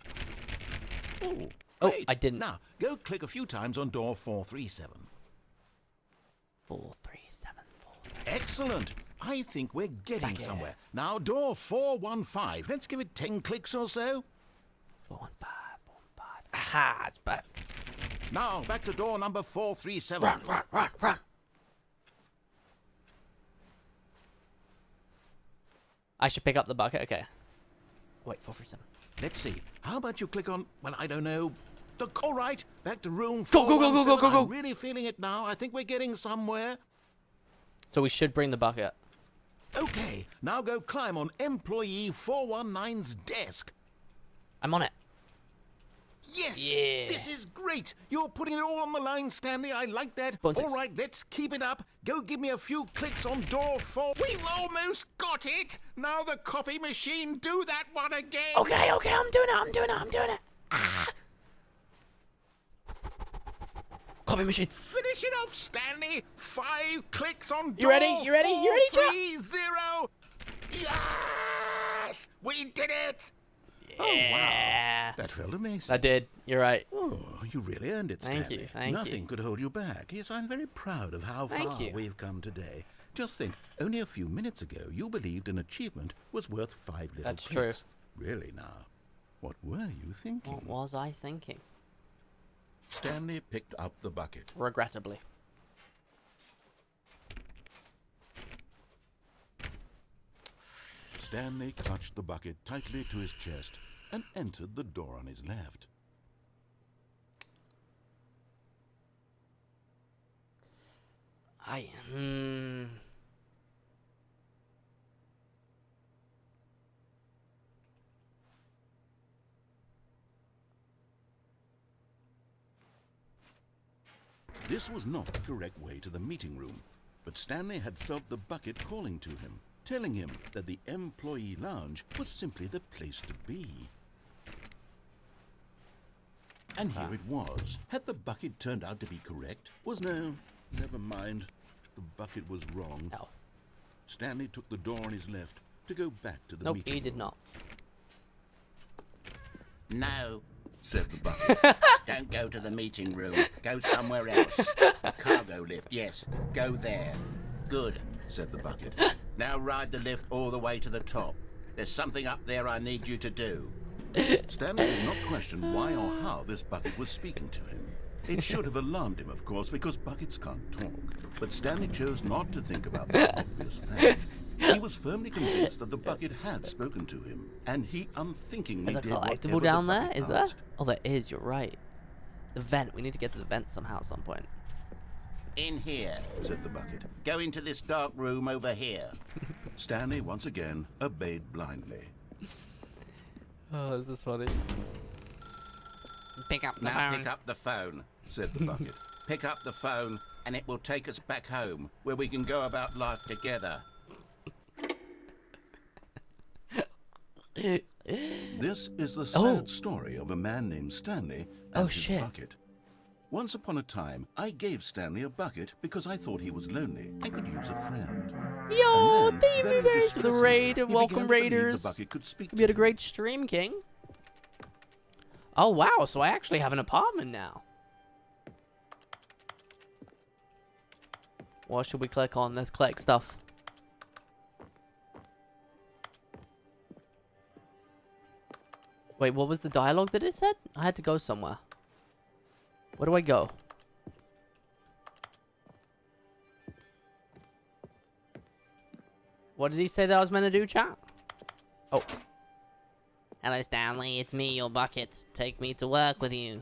[SPEAKER 3] Oh,
[SPEAKER 1] Oh,
[SPEAKER 3] great.
[SPEAKER 1] I didn't.
[SPEAKER 3] Now, go click a few times on door 437.
[SPEAKER 1] 437.
[SPEAKER 3] Excellent. I think we're getting
[SPEAKER 1] Back here.
[SPEAKER 3] somewhere. Now, door 415. Let's give it 10 clicks or so.
[SPEAKER 1] 415. 415. Aha, it's back.
[SPEAKER 3] Now, back to door number 437.
[SPEAKER 1] Run. I should pick up the bucket. Okay. Wait, 437.
[SPEAKER 3] Let's see. How about you click on, well, I don't know. All right, back to room
[SPEAKER 1] Go,
[SPEAKER 3] 417.
[SPEAKER 1] go.
[SPEAKER 3] I'm really feeling it now. I think we're getting somewhere.
[SPEAKER 1] So we should bring the bucket.
[SPEAKER 3] Okay, now go climb on employee 419's desk.
[SPEAKER 1] I'm on it.
[SPEAKER 3] Yes!
[SPEAKER 1] Yeah.
[SPEAKER 3] This is great! You're putting it all on the line, Stanley. I like that.
[SPEAKER 1] Button
[SPEAKER 3] All
[SPEAKER 1] six.
[SPEAKER 3] right, let's keep it up. Go give me a few clicks on door 4. We've almost got it! Now the copy machine, do that one again!
[SPEAKER 1] Okay, I'm doing it. Ah. Copy machine.
[SPEAKER 3] Finish it off, Stanley! 5 clicks on
[SPEAKER 1] You
[SPEAKER 3] door
[SPEAKER 1] ready? You ready? You ready, Jack?
[SPEAKER 3] 430! Yes! We did it!
[SPEAKER 1] Yeah.
[SPEAKER 3] Oh, wow. That felt amazing.
[SPEAKER 1] I did. You're right.
[SPEAKER 3] Oh, you really earned it, Stanley.
[SPEAKER 1] Thank you, thank you.
[SPEAKER 3] Nothing could hold you back. Yes, I'm very proud of how
[SPEAKER 1] Thank
[SPEAKER 3] far
[SPEAKER 1] you.
[SPEAKER 3] we've come today. Just think, only a few minutes ago, you believed an achievement was worth 5 little
[SPEAKER 1] That's
[SPEAKER 3] clicks. Really now, what were you thinking?
[SPEAKER 1] What was I thinking?
[SPEAKER 3] Stanley picked up the bucket.
[SPEAKER 1] Regrettably.
[SPEAKER 3] Stanley clutched the bucket tightly to his chest and entered the door on his left. This was not the correct way to the meeting room, but Stanley had felt the bucket calling to him, telling him that the employee lounge was simply the place to be. And here it was. Had the bucket turned out to be correct? No, never mind. The bucket was wrong.
[SPEAKER 1] No.
[SPEAKER 3] Stanley took the door on his left to go back to the
[SPEAKER 1] Nope,
[SPEAKER 3] meeting
[SPEAKER 1] he
[SPEAKER 3] room.
[SPEAKER 1] did not.
[SPEAKER 5] No,
[SPEAKER 3] Said the bucket.
[SPEAKER 5] don't go to the meeting room. Go somewhere else. Cargo lift, yes. Go there. Good.
[SPEAKER 3] Said the bucket.
[SPEAKER 5] Now ride the lift all the way to the top. There's something up there I need you to do.
[SPEAKER 3] Stanley did not question why or how this bucket was speaking to him. It should have alarmed him, of course, because buckets can't talk. But Stanley chose not to think about the obvious fact. He was firmly convinced that the bucket had spoken to him, and he unthinkingly
[SPEAKER 1] There's a
[SPEAKER 3] did whatever
[SPEAKER 1] collectible
[SPEAKER 3] the
[SPEAKER 1] down there,
[SPEAKER 3] bucket
[SPEAKER 1] is there?
[SPEAKER 3] asked.
[SPEAKER 1] Oh, there is, you're right. The vent. We need to get to the vent somehow at some point.
[SPEAKER 5] In here.
[SPEAKER 3] Said the bucket.
[SPEAKER 5] Go into this dark room over here.
[SPEAKER 3] Stanley once again obeyed blindly.
[SPEAKER 1] Oh, this is funny. Pick up the
[SPEAKER 5] Now
[SPEAKER 1] phone.
[SPEAKER 5] pick up the phone.
[SPEAKER 3] Said the bucket.
[SPEAKER 5] Pick up the phone and it will take us back home, where we can go about life together.
[SPEAKER 3] This is the sad story of a man named Stanley and his bucket. Once upon a time, I gave Stanley a bucket because I thought he was lonely and could use a friend.
[SPEAKER 1] Yo, thank you guys for the
[SPEAKER 3] distressingly,
[SPEAKER 1] raid.
[SPEAKER 3] he
[SPEAKER 1] Welcome,
[SPEAKER 3] began to believe
[SPEAKER 1] raiders.
[SPEAKER 3] the bucket could speak
[SPEAKER 1] We
[SPEAKER 3] to
[SPEAKER 1] had a
[SPEAKER 3] him.
[SPEAKER 1] great stream, King. Oh, wow. So I actually have an apartment now. What should we click on? Let's click stuff. Wait, what was the dialogue that it said? I had to go somewhere. Where do I go? What did he say that I was meant to do, chat? Oh. Hello, Stanley. It's me, your bucket. Take me to work with you.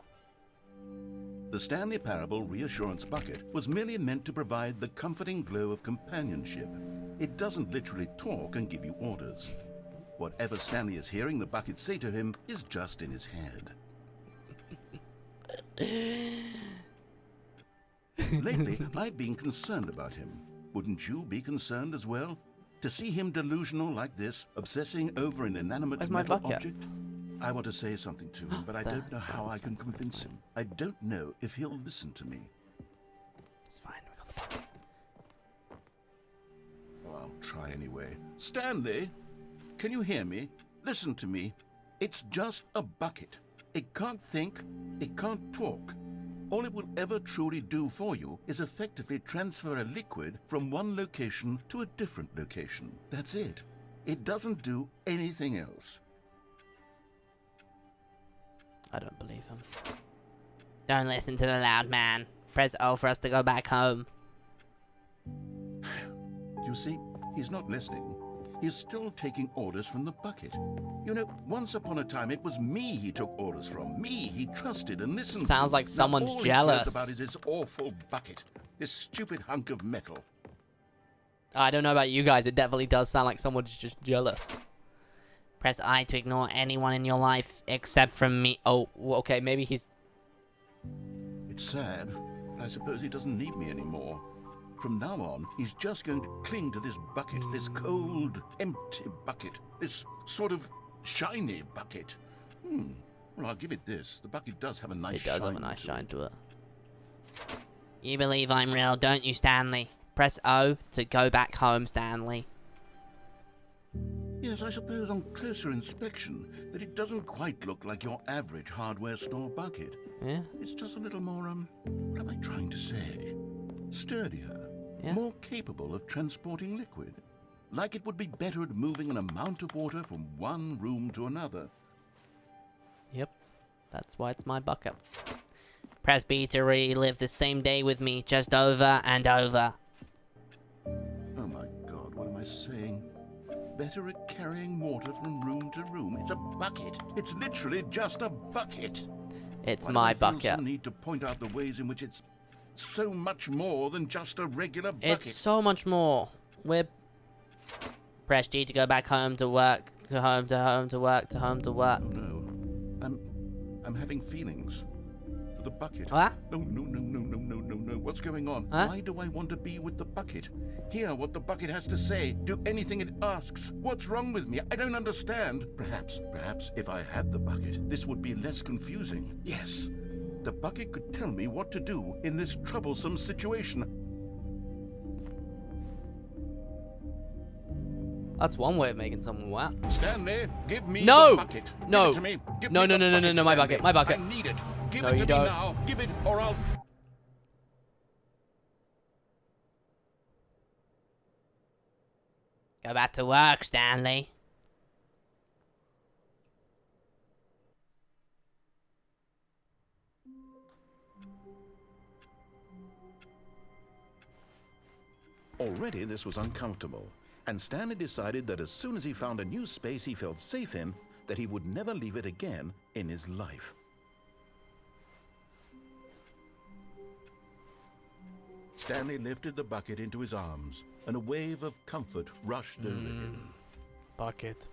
[SPEAKER 3] The Stanley Parable Reassurance Bucket was merely meant to provide the comforting glow of companionship. It doesn't literally talk and give you orders. Whatever Stanley is hearing the bucket say to him is just in his head. Lately, I've been concerned about him. Wouldn't you be concerned as well? To see him delusional like this, obsessing over an inanimate metal object? I want to say something to him, but I don't know how I can convince him. I don't know if he'll listen to me.
[SPEAKER 1] It's fine, we got the bucket.
[SPEAKER 3] Oh, I'll try anyway. Stanley, can you hear me? Listen to me. It's just a bucket. It can't think, it can't talk. All it will ever truly do for you is effectively transfer a liquid from one location to a different location. That's it. It doesn't do anything else.
[SPEAKER 1] I don't believe him. Don't listen to the loud man. Press O for us to go back home.
[SPEAKER 3] You see, he's not listening. He's still taking orders from the bucket. You know, once upon a time, it was me he took orders from. Me he trusted and listened to.
[SPEAKER 1] Sounds like someone's
[SPEAKER 3] all
[SPEAKER 1] jealous.
[SPEAKER 3] He cares about is this awful bucket. This stupid hunk of metal.
[SPEAKER 1] I don't know about you guys. It definitely does sound like someone's just jealous. Press I to ignore anyone in your life except from me. Oh, okay. Maybe he's...
[SPEAKER 3] It's sad, but I suppose he doesn't need me anymore. From now on, he's just going to cling to this bucket, this cold, empty bucket, this sort of shiny bucket. Well, I'll give it this. The bucket does have a nice shine.
[SPEAKER 1] It does have a nice shine to it.
[SPEAKER 7] You believe I'm real, don't you, Stanley?
[SPEAKER 1] Press O to go back home, Stanley.
[SPEAKER 3] Yes, I suppose on closer inspection that it doesn't quite look like your average hardware store bucket.
[SPEAKER 1] Yeah?
[SPEAKER 3] It's just a little more, what am I trying to say? Sturdier.
[SPEAKER 1] Yeah.
[SPEAKER 3] More capable of transporting liquid. Like it would be better at moving an amount of water from one room to another.
[SPEAKER 1] Yep. That's why it's my bucket.
[SPEAKER 7] Press B to relive the same day with me, just over and over.
[SPEAKER 3] Oh my God, what am I saying? Better at carrying water from room to room. It's a bucket. It's literally just a bucket.
[SPEAKER 1] It's
[SPEAKER 3] Why
[SPEAKER 1] my
[SPEAKER 3] do I feel
[SPEAKER 1] bucket.
[SPEAKER 3] some need to point out the ways in which it's so much more than just a regular bucket.
[SPEAKER 1] It's so much more. We're...
[SPEAKER 7] Press G to go back home to work, to home, to home, to work, to home, to work.
[SPEAKER 3] Oh, no. I'm having feelings for the bucket.
[SPEAKER 1] What?
[SPEAKER 3] No. What's going on?
[SPEAKER 1] Huh?
[SPEAKER 3] Why do I want to be with the bucket? Hear what the bucket has to say. Do anything it asks. What's wrong with me? I don't understand. Perhaps if I had the bucket, this would be less confusing. Yes. The bucket could tell me what to do in this troublesome situation.
[SPEAKER 1] That's one way of making someone wet.
[SPEAKER 3] Stanley, give me
[SPEAKER 1] No!
[SPEAKER 3] the bucket.
[SPEAKER 1] No.
[SPEAKER 3] Give it to me. Give
[SPEAKER 1] No,
[SPEAKER 3] me
[SPEAKER 1] no,
[SPEAKER 3] the
[SPEAKER 1] no, no, no, no, my
[SPEAKER 3] Stanley.
[SPEAKER 1] bucket, my bucket.
[SPEAKER 3] I need it. Give
[SPEAKER 1] No,
[SPEAKER 3] it to
[SPEAKER 1] you
[SPEAKER 3] me
[SPEAKER 1] don't.
[SPEAKER 3] now. Give it or I'll...
[SPEAKER 7] Go back to work, Stanley.
[SPEAKER 3] Already this was uncomfortable, and Stanley decided that as soon as he found a new space he felt safe in, that he would never leave it again in his life. Stanley lifted the bucket into his arms, and a wave of comfort rushed over him.
[SPEAKER 1] Bucket.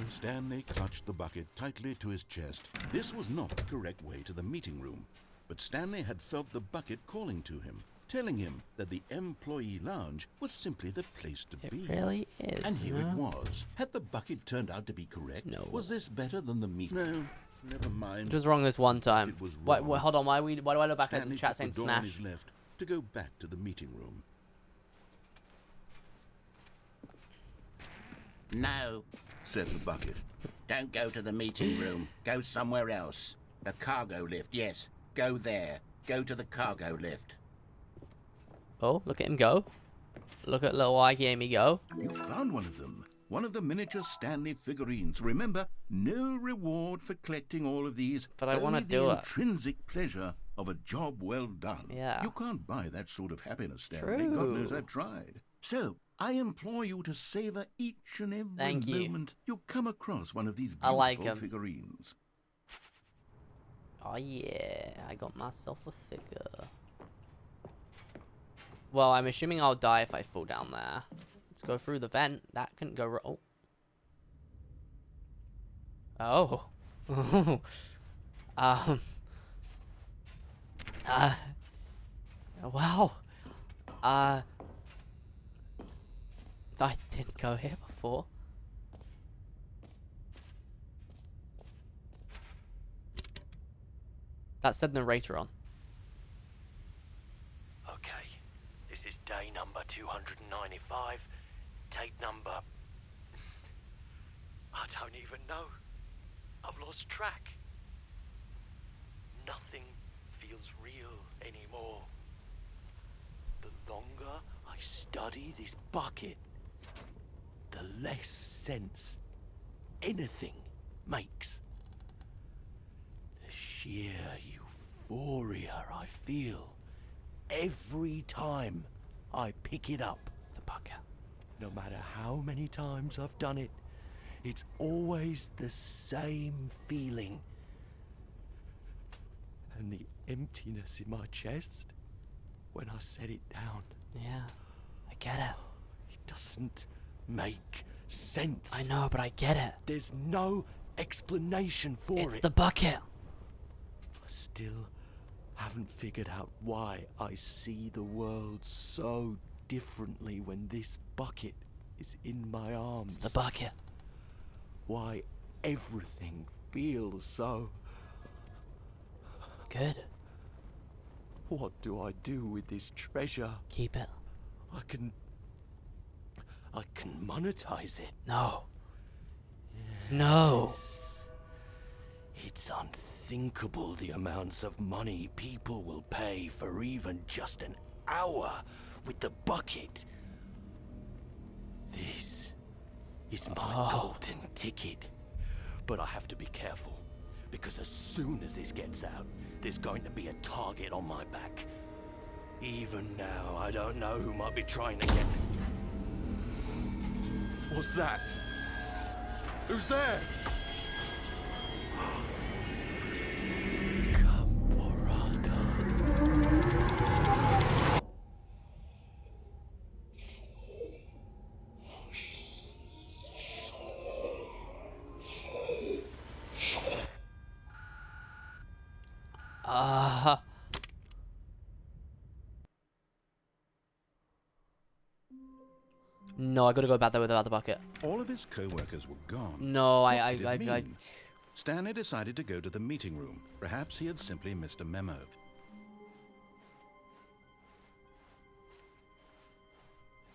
[SPEAKER 3] Stanley clutched the bucket tightly to his chest. This was not the correct way to the meeting room. But Stanley had felt the bucket calling to him, telling him that the employee lounge was simply the place to be.
[SPEAKER 1] It really is.
[SPEAKER 3] And here it was. Had the bucket turned out to be correct?
[SPEAKER 1] No.
[SPEAKER 3] Was this better than the meat? No, never mind.
[SPEAKER 1] It was wrong this one time.
[SPEAKER 3] It was
[SPEAKER 1] Wait,
[SPEAKER 3] wrong.
[SPEAKER 1] hold on. Why do I look back at
[SPEAKER 3] Stanley
[SPEAKER 1] the chat
[SPEAKER 3] took
[SPEAKER 1] saying
[SPEAKER 3] the door on
[SPEAKER 1] smash?
[SPEAKER 3] his left to go back to the meeting room.
[SPEAKER 5] No,
[SPEAKER 3] Said the bucket.
[SPEAKER 5] don't go to the meeting room. Go somewhere else. The cargo lift, yes. Go there. Go to the cargo lift.
[SPEAKER 1] Oh, look at him go. Look at little highkeyhateme go.
[SPEAKER 3] You found one of them. One of the miniature Stanley figurines. Remember, no reward for collecting all of these.
[SPEAKER 1] But I want to
[SPEAKER 3] only
[SPEAKER 1] do
[SPEAKER 3] the
[SPEAKER 1] it.
[SPEAKER 3] intrinsic pleasure of a job well done.
[SPEAKER 1] Yeah.
[SPEAKER 3] You can't buy that sort of happiness, Stanley. God knows
[SPEAKER 1] True.
[SPEAKER 3] I've tried. So, I implore you to savor each and every
[SPEAKER 1] Thank you.
[SPEAKER 3] moment you come across one of these
[SPEAKER 1] I
[SPEAKER 3] beautiful
[SPEAKER 1] like 'em.
[SPEAKER 3] figurines.
[SPEAKER 1] Oh yeah, I got myself a figure. Well, I'm assuming I'll die if I fall down there. Let's go through the vent. That couldn't go wrong. Oh. Oh. Wow. I didn't go here before. That said narrator on.
[SPEAKER 10] Okay, this is day number 295. Tape number... I don't even know. I've lost track. Nothing feels real anymore. The longer I study this bucket, the less sense anything makes. The sheer euphoria I feel every time I pick it up.
[SPEAKER 1] It's the bucket.
[SPEAKER 10] No matter how many times I've done it, it's always the same feeling. And the emptiness in my chest when I set it down.
[SPEAKER 1] Yeah, I get it.
[SPEAKER 10] It doesn't make sense.
[SPEAKER 1] I know, but I get it.
[SPEAKER 10] There's no explanation for it.
[SPEAKER 1] It's the bucket.
[SPEAKER 10] I still haven't figured out why I see the world so differently when this bucket is in my arms.
[SPEAKER 1] It's the bucket.
[SPEAKER 10] Why everything feels so...
[SPEAKER 1] Good.
[SPEAKER 10] What do I do with this treasure?
[SPEAKER 1] Keep it.
[SPEAKER 10] I can monetize it.
[SPEAKER 1] No. No.
[SPEAKER 10] It's unthinkable the amounts of money people will pay for even just an hour with the bucket. This is my golden ticket. But I have to be careful, because as soon as this gets out, there's going to be a target on my back. Even now, I don't know who might be trying to get... What's that? Who's there?
[SPEAKER 1] No, I gotta go back there without the bucket.
[SPEAKER 3] All of his co-workers were gone.
[SPEAKER 1] No,
[SPEAKER 3] What did it mean? Stanley decided to go to the meeting room. Perhaps he had simply missed a memo.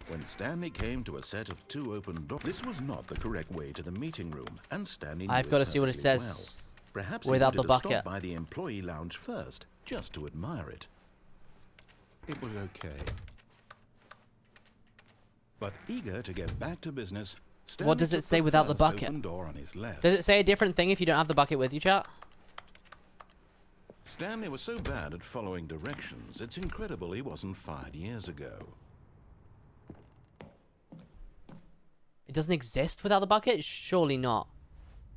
[SPEAKER 3] When Stanley came to a set of two open doors, this was not the correct way to the meeting room, and Stanley knew
[SPEAKER 1] I've got to see what it
[SPEAKER 3] perfectly
[SPEAKER 1] says
[SPEAKER 3] well. Perhaps
[SPEAKER 1] without
[SPEAKER 3] he
[SPEAKER 1] the
[SPEAKER 3] wanted to
[SPEAKER 1] bucket.
[SPEAKER 3] stop by the employee lounge first, just to admire it. It was okay. But eager to get back to business, Stanley
[SPEAKER 1] What does it
[SPEAKER 3] took
[SPEAKER 1] say
[SPEAKER 3] the
[SPEAKER 1] without the
[SPEAKER 3] first
[SPEAKER 1] bucket?
[SPEAKER 3] open door on his left.
[SPEAKER 1] Does it say a different thing if you don't have the bucket with you, chat?
[SPEAKER 3] Stanley was so bad at following directions, it's incredible he wasn't fired years ago.
[SPEAKER 1] It doesn't exist without the bucket? Surely not.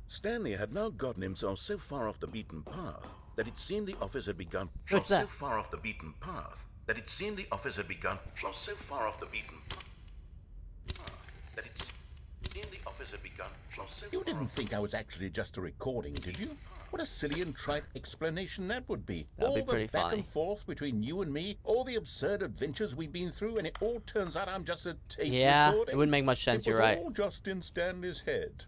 [SPEAKER 3] Stanley had now gotten himself so far off the beaten path that it seemed the office had begun.
[SPEAKER 1] What's that?
[SPEAKER 3] So far off the beaten path that it seemed the office had begun. So far off the beaten path that it seemed the office had begun.
[SPEAKER 5] You didn't think I was actually just a recording, did you?
[SPEAKER 3] What a silly and trite explanation that would be.
[SPEAKER 1] That'd be
[SPEAKER 3] all the
[SPEAKER 1] pretty
[SPEAKER 3] back
[SPEAKER 1] funny.
[SPEAKER 3] and forth between you and me, all the absurd adventures we've been through, and it all turns out I'm just a tape recording.
[SPEAKER 1] It wouldn't make much sense, you're right.
[SPEAKER 3] It was all just in Stanley's head.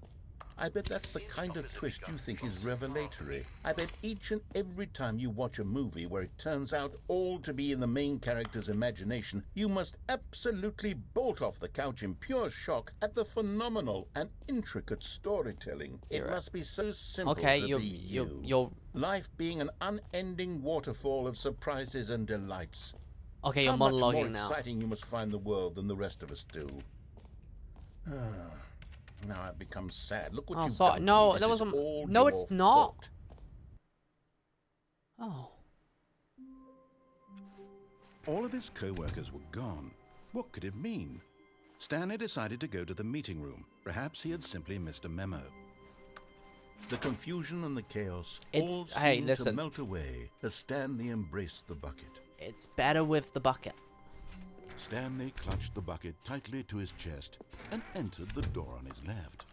[SPEAKER 3] I bet that's the kind of twist you think is revelatory. I bet each and every time you watch a movie where it turns out all to be in the main character's imagination, you must absolutely bolt off the couch in pure shock at the phenomenal and intricate storytelling. It must be so simple to be you. Life being an unending waterfall of surprises and delights.
[SPEAKER 1] Okay, you're monologuing now.
[SPEAKER 3] How much more exciting you must find the world than the rest of us do. Now I've become sad. Look what you've done.
[SPEAKER 1] No,
[SPEAKER 3] to me.
[SPEAKER 1] that
[SPEAKER 3] This
[SPEAKER 1] wasn't.
[SPEAKER 3] is all
[SPEAKER 1] No,
[SPEAKER 3] your
[SPEAKER 1] it's not.
[SPEAKER 3] fault.
[SPEAKER 1] Oh.
[SPEAKER 3] All of his co-workers were gone. What could it mean? Stanley decided to go to the meeting room. Perhaps he had simply missed a memo. The confusion and the chaos all seemed to melt away as Stanley embraced the bucket.
[SPEAKER 1] It's better with the bucket.
[SPEAKER 3] Stanley clutched the bucket tightly to his chest and entered the door on his left.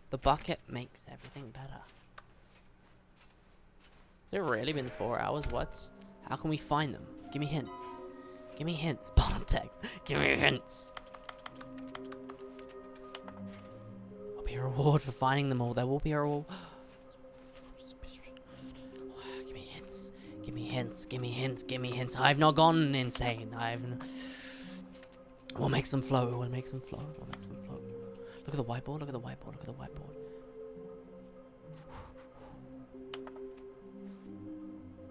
[SPEAKER 1] The bucket makes everything better. Has it really been 4 hours? What? How can we find them? Give me hints. Give me hints. Bottom text. Give me hints. There'll be a reward for finding them all. There will be a reward. Give me hints. Give me hints. Give me hints. Give me hints. I've not gone insane. We'll make some flow. We'll make some flow. We'll make some flow. Look at the whiteboard. Look at the whiteboard. Look at the whiteboard.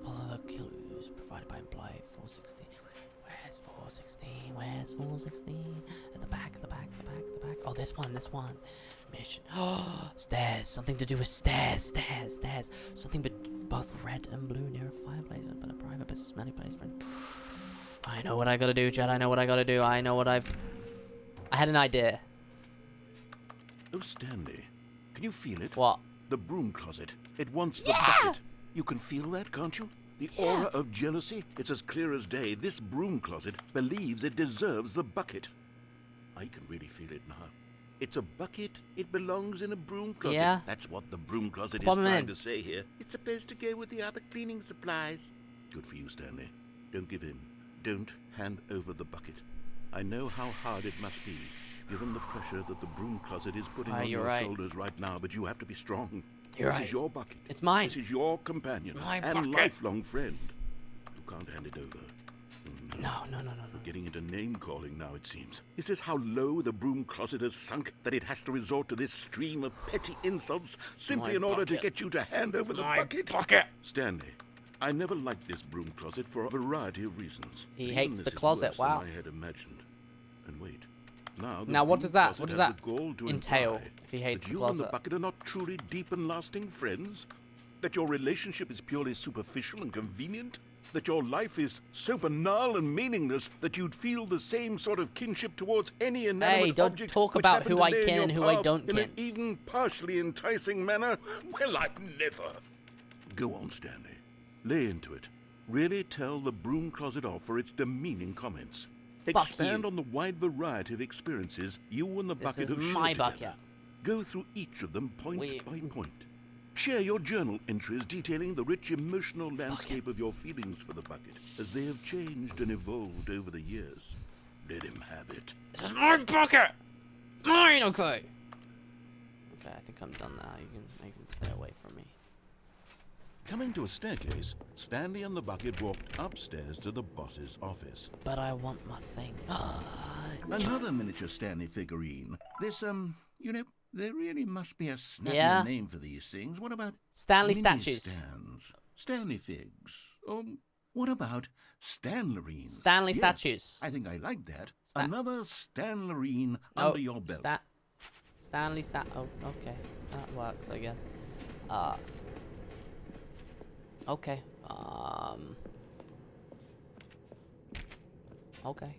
[SPEAKER 1] Follow the clues provided by employee 416. Where's 416? Where's 416? At the back, the back, the back, the back. Oh, this one, this one. Mission. Oh, stairs. Something to do with stairs, stairs, stairs. Something but both red and blue near a fireplace, but a private but smelly place. I know what I gotta do, Chad. I know what I gotta do. I know what I had an idea.
[SPEAKER 3] Oh, Stanley. Can you feel it?
[SPEAKER 1] What?
[SPEAKER 3] The broom closet. It wants the bucket. You can feel that, can't you? The aura of jealousy. It's as clear as day. This broom closet believes it deserves the bucket. I can really feel it now. It's a bucket. It belongs in a broom closet.
[SPEAKER 1] Yeah.
[SPEAKER 3] That's what the broom closet is trying to say here. It's supposed to go with the other cleaning supplies. Good for you, Stanley. Don't give in. Don't hand over the bucket. I know how hard it must be, given the pressure that the broom closet is putting on your shoulders right now, but you have to be strong. This is your bucket.
[SPEAKER 1] It's mine.
[SPEAKER 3] This is your companion and lifelong friend. You can't hand it over.
[SPEAKER 1] No.
[SPEAKER 3] We're getting into name-calling now, it seems. Is this how low the broom closet has sunk, that it has to resort to this stream of petty insults simply in order to get you to hand over the bucket? Stanley, I never liked this broom closet for a variety of reasons.
[SPEAKER 1] He hates the closet, wow.
[SPEAKER 3] I had imagined. And wait.
[SPEAKER 1] Now what does that entail if he hates the
[SPEAKER 3] closet? You
[SPEAKER 1] closet?
[SPEAKER 3] and the bucket are not truly deep and lasting friends? That your relationship is purely superficial and convenient? That your life is so banal and meaningless that you'd feel the same sort of kinship towards any inanimate object?
[SPEAKER 1] Hey, don't talk about who I can and who I don't
[SPEAKER 3] in
[SPEAKER 1] can.
[SPEAKER 3] an even partially enticing manner? Well, I'd never. Go on, Stanley. Lay into it. Really tell the broom closet off for its demeaning comments. Expand on the wide variety of experiences you and the bucket have shared together. Go through each of them point by point. Share your journal entries detailing the rich emotional landscape of your feelings for the bucket as they have changed and evolved over the years. Let him have it.
[SPEAKER 1] This is my bucket! Mine, okay! Okay, I think I'm done now. You can stay away from me.
[SPEAKER 3] Coming to a staircase, Stanley and the bucket walked upstairs to the boss's office.
[SPEAKER 1] But I want my thing.
[SPEAKER 3] Another miniature Stanley figurine. This, you know, there really must be a snappier name for these things. What about
[SPEAKER 1] Stanley statues?
[SPEAKER 3] Stands, Stanley figs. What about Stanlerines?
[SPEAKER 1] Stanley statues.
[SPEAKER 3] I think I like that. Another Stanlerine under your belt.
[SPEAKER 1] Stanley Oh, okay. That works, I guess. Okay. Okay.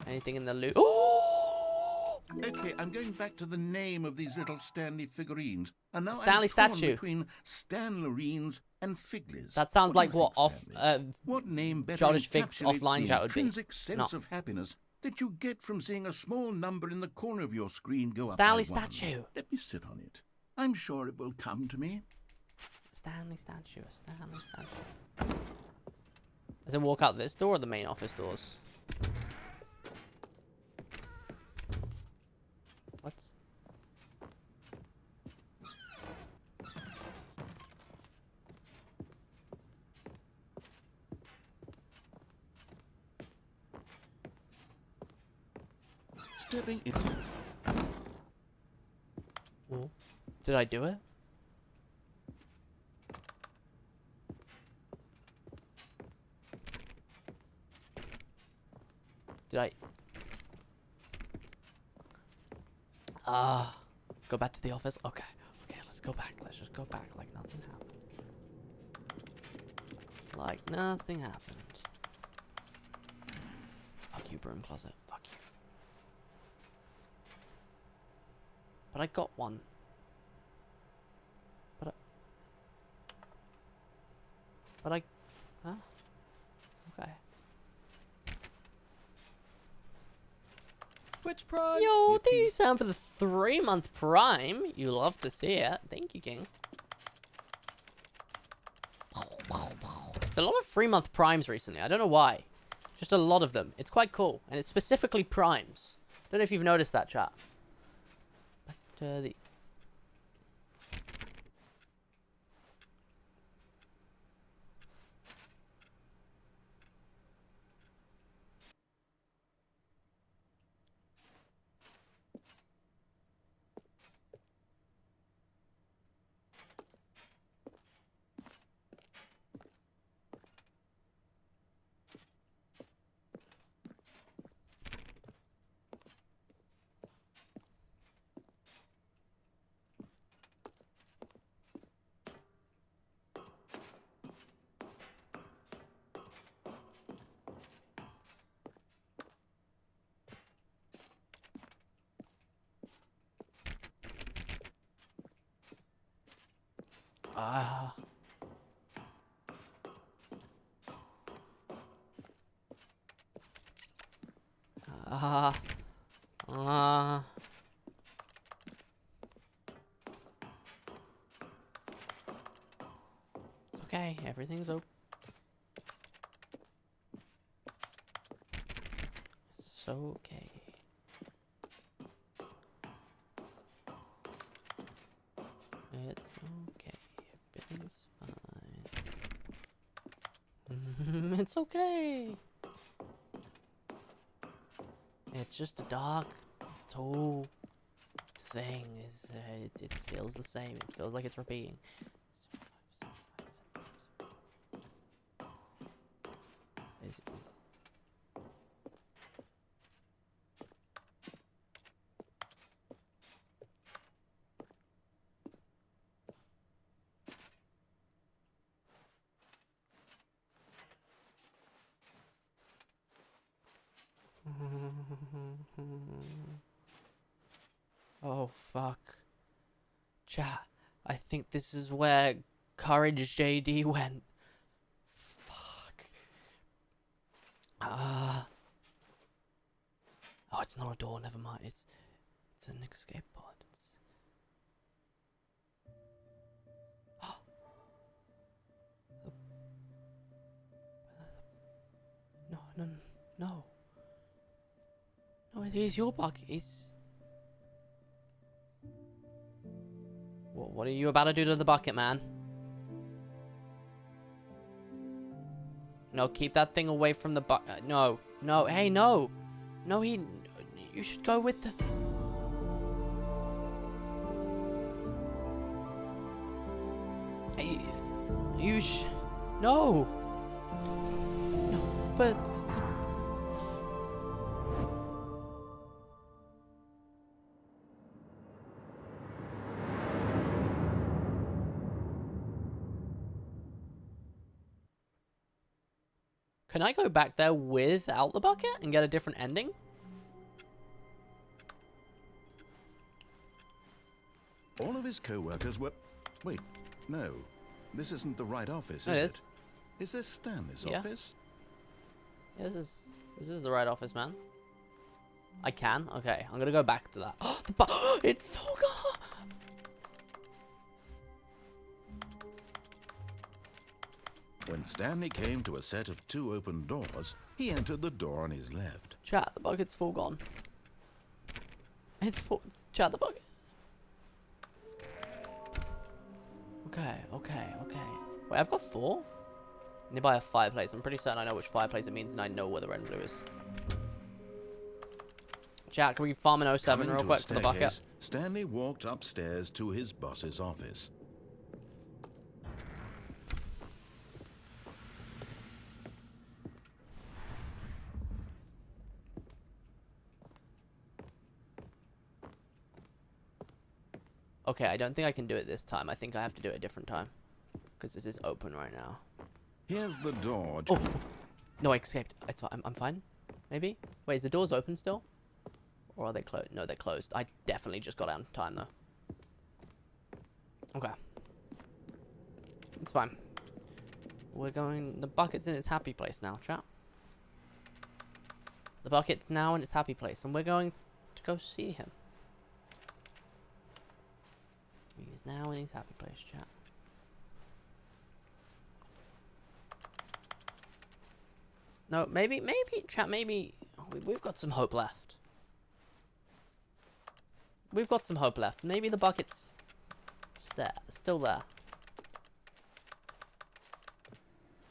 [SPEAKER 1] Anything in the loot? Oh!
[SPEAKER 3] Okay, I'm going back to the name of these little Stanley figurines. And now
[SPEAKER 1] Stanley
[SPEAKER 3] I'm torn
[SPEAKER 1] statue.
[SPEAKER 3] between Stanlerines and Figlies.
[SPEAKER 1] That sounds like
[SPEAKER 3] do you
[SPEAKER 1] what
[SPEAKER 3] think, what name better
[SPEAKER 1] Childish Fig's
[SPEAKER 3] encapsulates
[SPEAKER 1] offline
[SPEAKER 3] the
[SPEAKER 1] chat would be.
[SPEAKER 3] intrinsic sense of happiness that you get from seeing a small number in the corner of your screen go
[SPEAKER 1] Stanley
[SPEAKER 3] up by one?
[SPEAKER 1] statue.
[SPEAKER 3] Let me sit on it. I'm sure it will come to me.
[SPEAKER 1] Stanley statue. Stanley statue. Does it walk out this door or the main office doors? What?
[SPEAKER 3] Stepping in.
[SPEAKER 1] Oh. Did I do it? Did I? Go back to the office? Okay. Okay, let's go back. Let's just go back like nothing happened. Like nothing happened. Fuck you, broom closet. Fuck you. But I got one. But I... Huh? Okay.
[SPEAKER 11] Twitch Prime!
[SPEAKER 1] Yo, thank you, Sam, for the 3-month Prime. You love to see it. Thank you, King. There's a lot of 3-month Primes recently. I don't know why. Just a lot of them. It's quite cool. And it's specifically Primes. Don't know if you've noticed that, chat. But, the... Okay, everything's okay. It's okay. It's okay. Everything's fine. It's okay. It's just a dark toe thing. It feels the same. It feels like it's repeating. Oh, fuck. Chat, I think this is where Courage JD went. Fuck. Oh, it's not a door, never mind. It's an escape pod. No. No, it is your bug. What are you about to do to the bucket, man? No, keep that thing away from the bucket. No. Hey, no. No, you should go with the... Hey, no. No, but... Can I go back there without the bucket and get a different ending?
[SPEAKER 3] All of his co-workers were... Wait, no. This isn't the right office,
[SPEAKER 1] No,
[SPEAKER 3] is
[SPEAKER 1] it
[SPEAKER 3] it?
[SPEAKER 1] is.
[SPEAKER 3] Is this Stanley's
[SPEAKER 1] Yeah.
[SPEAKER 3] office?
[SPEAKER 1] Yeah, this is the right office, man. I can? Okay, I'm gonna go back to that. It's Fogger!
[SPEAKER 3] When Stanley came to a set of 2 open doors, he entered the door on his left.
[SPEAKER 1] Chat, the bucket's full gone. It's full. Chat, the bucket. Okay. Wait, I've got 4? Nearby a fireplace. I'm pretty certain I know which fireplace it means, and I know where the red and blue is. Chat, can we farm an 07
[SPEAKER 3] Coming
[SPEAKER 1] real
[SPEAKER 3] to
[SPEAKER 1] quick
[SPEAKER 3] a
[SPEAKER 1] for the bucket?
[SPEAKER 3] staircase, Stanley walked upstairs to his boss's office.
[SPEAKER 1] Okay, I don't think I can do it this time. I think I have to do it a different time. Because this is open right now.
[SPEAKER 3] Here's the door.
[SPEAKER 1] Oh! No, I escaped. It's fine. I'm fine. Maybe? Wait, is the doors open still? Or are they closed? No, they're closed. I definitely just got out in time, though. Okay. It's fine. We're going... The bucket's in its happy place now, chat. The bucket's now in its happy place. And we're going to go see him. He's now in his happy place, chat. No, maybe, chat, maybe... We've got some hope left. We've got some hope left. Maybe the bucket's still there.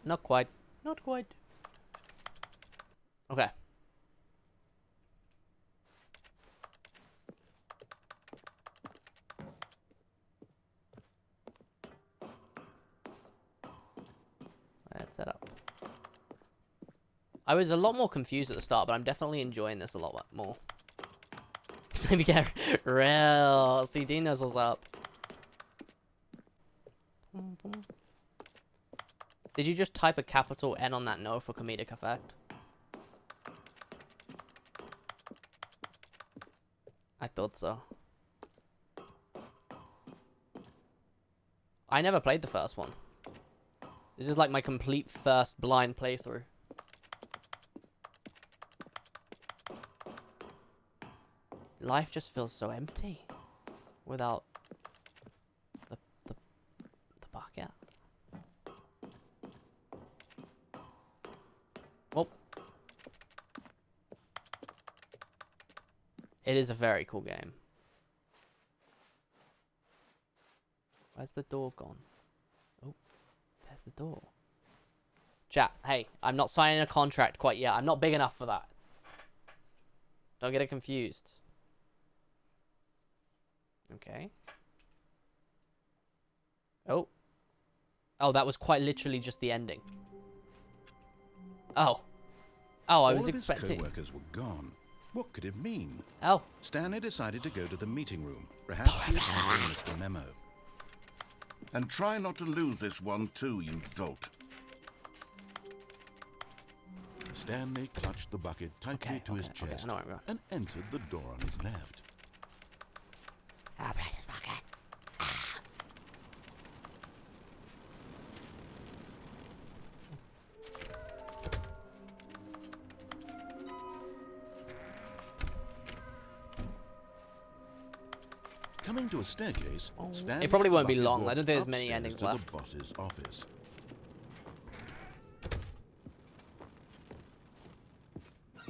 [SPEAKER 1] Not quite. Not quite. Okay. Let's set up. I was a lot more confused at the start, but I'm definitely enjoying this a lot more. Maybe get real. CD knows what's up. Did you just type a capital N on that no for comedic effect? I thought so. I never played the first one. This is like my complete first blind playthrough. Life just feels so empty without the bucket. Well, it is a very cool game. Where's the door gone? Oh, there's the door. Chat, hey, I'm not signing a contract quite yet. I'm not big enough for that. Don't get it confused. Okay. Oh. Oh, that was quite literally just the ending. Oh. Oh, I was expecting...
[SPEAKER 3] All of his co-workers were gone. What could it mean?
[SPEAKER 1] Oh.
[SPEAKER 3] Stanley decided to go to the meeting room. Perhaps he had missed a memo.
[SPEAKER 8] And try not to lose this one too, you dolt.
[SPEAKER 3] Stanley clutched the bucket tightly to his chest and entered the door on his left.
[SPEAKER 1] I'll play this bucket.
[SPEAKER 3] Coming to a staircase, Stanley
[SPEAKER 1] it probably won't be long. I don't think there's many endings
[SPEAKER 3] to
[SPEAKER 1] left.
[SPEAKER 3] the boss's office.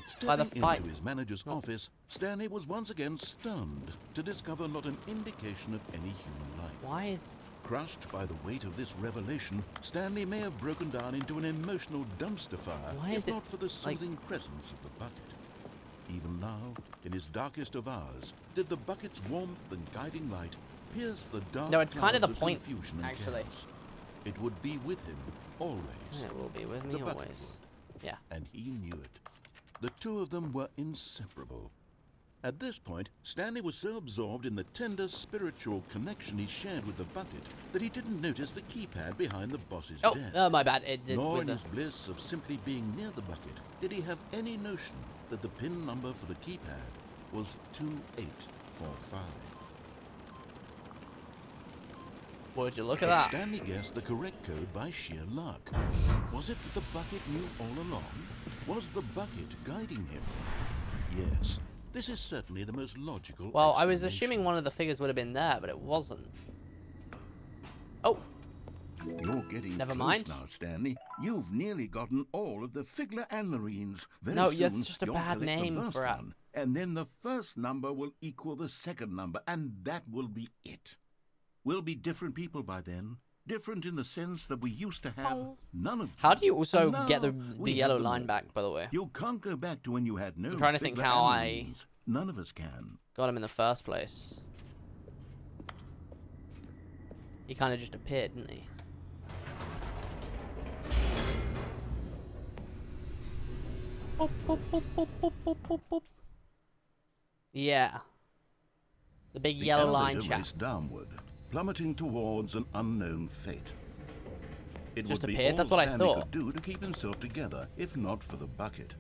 [SPEAKER 3] Stepping into his manager's office, Stanley was once again stunned to discover not an indication of any human life.
[SPEAKER 1] Why is...
[SPEAKER 3] Crushed by the weight of this revelation, Stanley may have broken down into an emotional dumpster fire if not for the soothing presence of the bucket. Even now, in his darkest of hours, did the bucket's warmth and guiding light pierce the dark
[SPEAKER 1] No, it's kind of the
[SPEAKER 3] clouds
[SPEAKER 1] point,
[SPEAKER 3] confusion and
[SPEAKER 1] actually.
[SPEAKER 3] chaos. It would be with him always.
[SPEAKER 1] It will be with me
[SPEAKER 3] The bucket
[SPEAKER 1] always.
[SPEAKER 3] would.
[SPEAKER 1] Yeah.
[SPEAKER 3] And he knew it. The two of them were inseparable. At this point, Stanley was so absorbed in the tender spiritual connection he shared with the bucket that he didn't notice the keypad behind the boss's desk.
[SPEAKER 1] Oh, my bad. It did.
[SPEAKER 3] Nor in his bliss of simply being near the bucket did he have any notion that the PIN number for the keypad was 2845.
[SPEAKER 1] Would you look at
[SPEAKER 3] But
[SPEAKER 1] that?
[SPEAKER 3] Stanley guessed the correct code by sheer luck. Was it that the bucket knew all along? Was the bucket guiding him? Yes, this is certainly the most logical.
[SPEAKER 1] Well, I was assuming one of the figures would have been there, but it wasn't. Oh.
[SPEAKER 3] You're getting
[SPEAKER 1] Never
[SPEAKER 3] close
[SPEAKER 1] mind.
[SPEAKER 3] now, Stanley. You've nearly gotten all of the Figler and Marines. Very
[SPEAKER 1] No,
[SPEAKER 3] soon,
[SPEAKER 1] that's just a
[SPEAKER 3] you'll
[SPEAKER 1] bad
[SPEAKER 3] collect the
[SPEAKER 1] name
[SPEAKER 3] last
[SPEAKER 1] for it.
[SPEAKER 3] one, and then the first number will equal the second number, and that will be it. We'll be different people by then. Different in the sense that we used to have none of them.
[SPEAKER 1] How do you also
[SPEAKER 3] And
[SPEAKER 1] get
[SPEAKER 3] now
[SPEAKER 1] the
[SPEAKER 3] we
[SPEAKER 1] yellow
[SPEAKER 3] have them
[SPEAKER 1] line
[SPEAKER 3] all.
[SPEAKER 1] back, by the way?
[SPEAKER 3] You can't go back to when you had no
[SPEAKER 1] I'm trying to think
[SPEAKER 3] Figler
[SPEAKER 1] how
[SPEAKER 3] and
[SPEAKER 1] I
[SPEAKER 3] Marines. None of us can.
[SPEAKER 1] got him in the first place. He kind of just appeared, didn't he? Boop, boop, boop, boop, boop, boop, boop, boop. Yeah. The big
[SPEAKER 3] The
[SPEAKER 1] yellow line
[SPEAKER 3] elevator
[SPEAKER 1] chap.
[SPEAKER 3] raced downward, plummeting towards an unknown fate. It
[SPEAKER 1] Just
[SPEAKER 3] would be
[SPEAKER 1] appeared?
[SPEAKER 3] all
[SPEAKER 1] That's what I
[SPEAKER 3] Stanley
[SPEAKER 1] thought.
[SPEAKER 3] could do to keep himself together, if not for the bucket.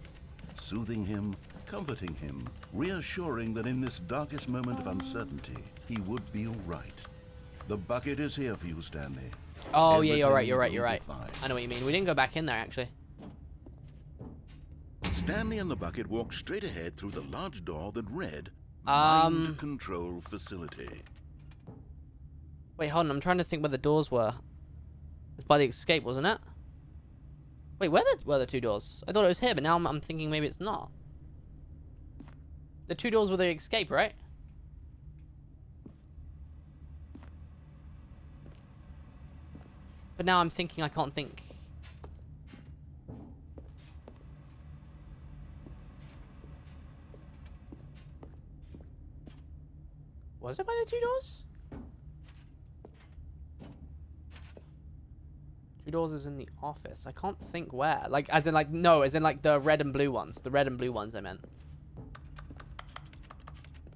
[SPEAKER 3] Soothing him, comforting him, reassuring that in this darkest moment of uncertainty, he would be all right. The bucket is here for you, Stanley.
[SPEAKER 1] Oh, yeah, you're right,
[SPEAKER 3] Everything
[SPEAKER 1] you're right,
[SPEAKER 3] will
[SPEAKER 1] you're
[SPEAKER 3] be
[SPEAKER 1] right.
[SPEAKER 3] fine.
[SPEAKER 1] I know what you mean. We didn't go back in there, actually.
[SPEAKER 3] Stanley and the bucket walked straight ahead through the large door that read, Mind Control Facility.
[SPEAKER 1] Wait, hold on. I'm trying to think where the doors were. It's by the escape, wasn't it? Wait, where were the two doors? I thought it was here, but now I'm thinking maybe it's not. The two doors were the escape, right? But now I'm thinking I can't think. Was it by the two doors? Two doors is in the office. I can't think where. Like, as in, like, no, as in, like, the red and blue ones. The red and blue ones, I meant.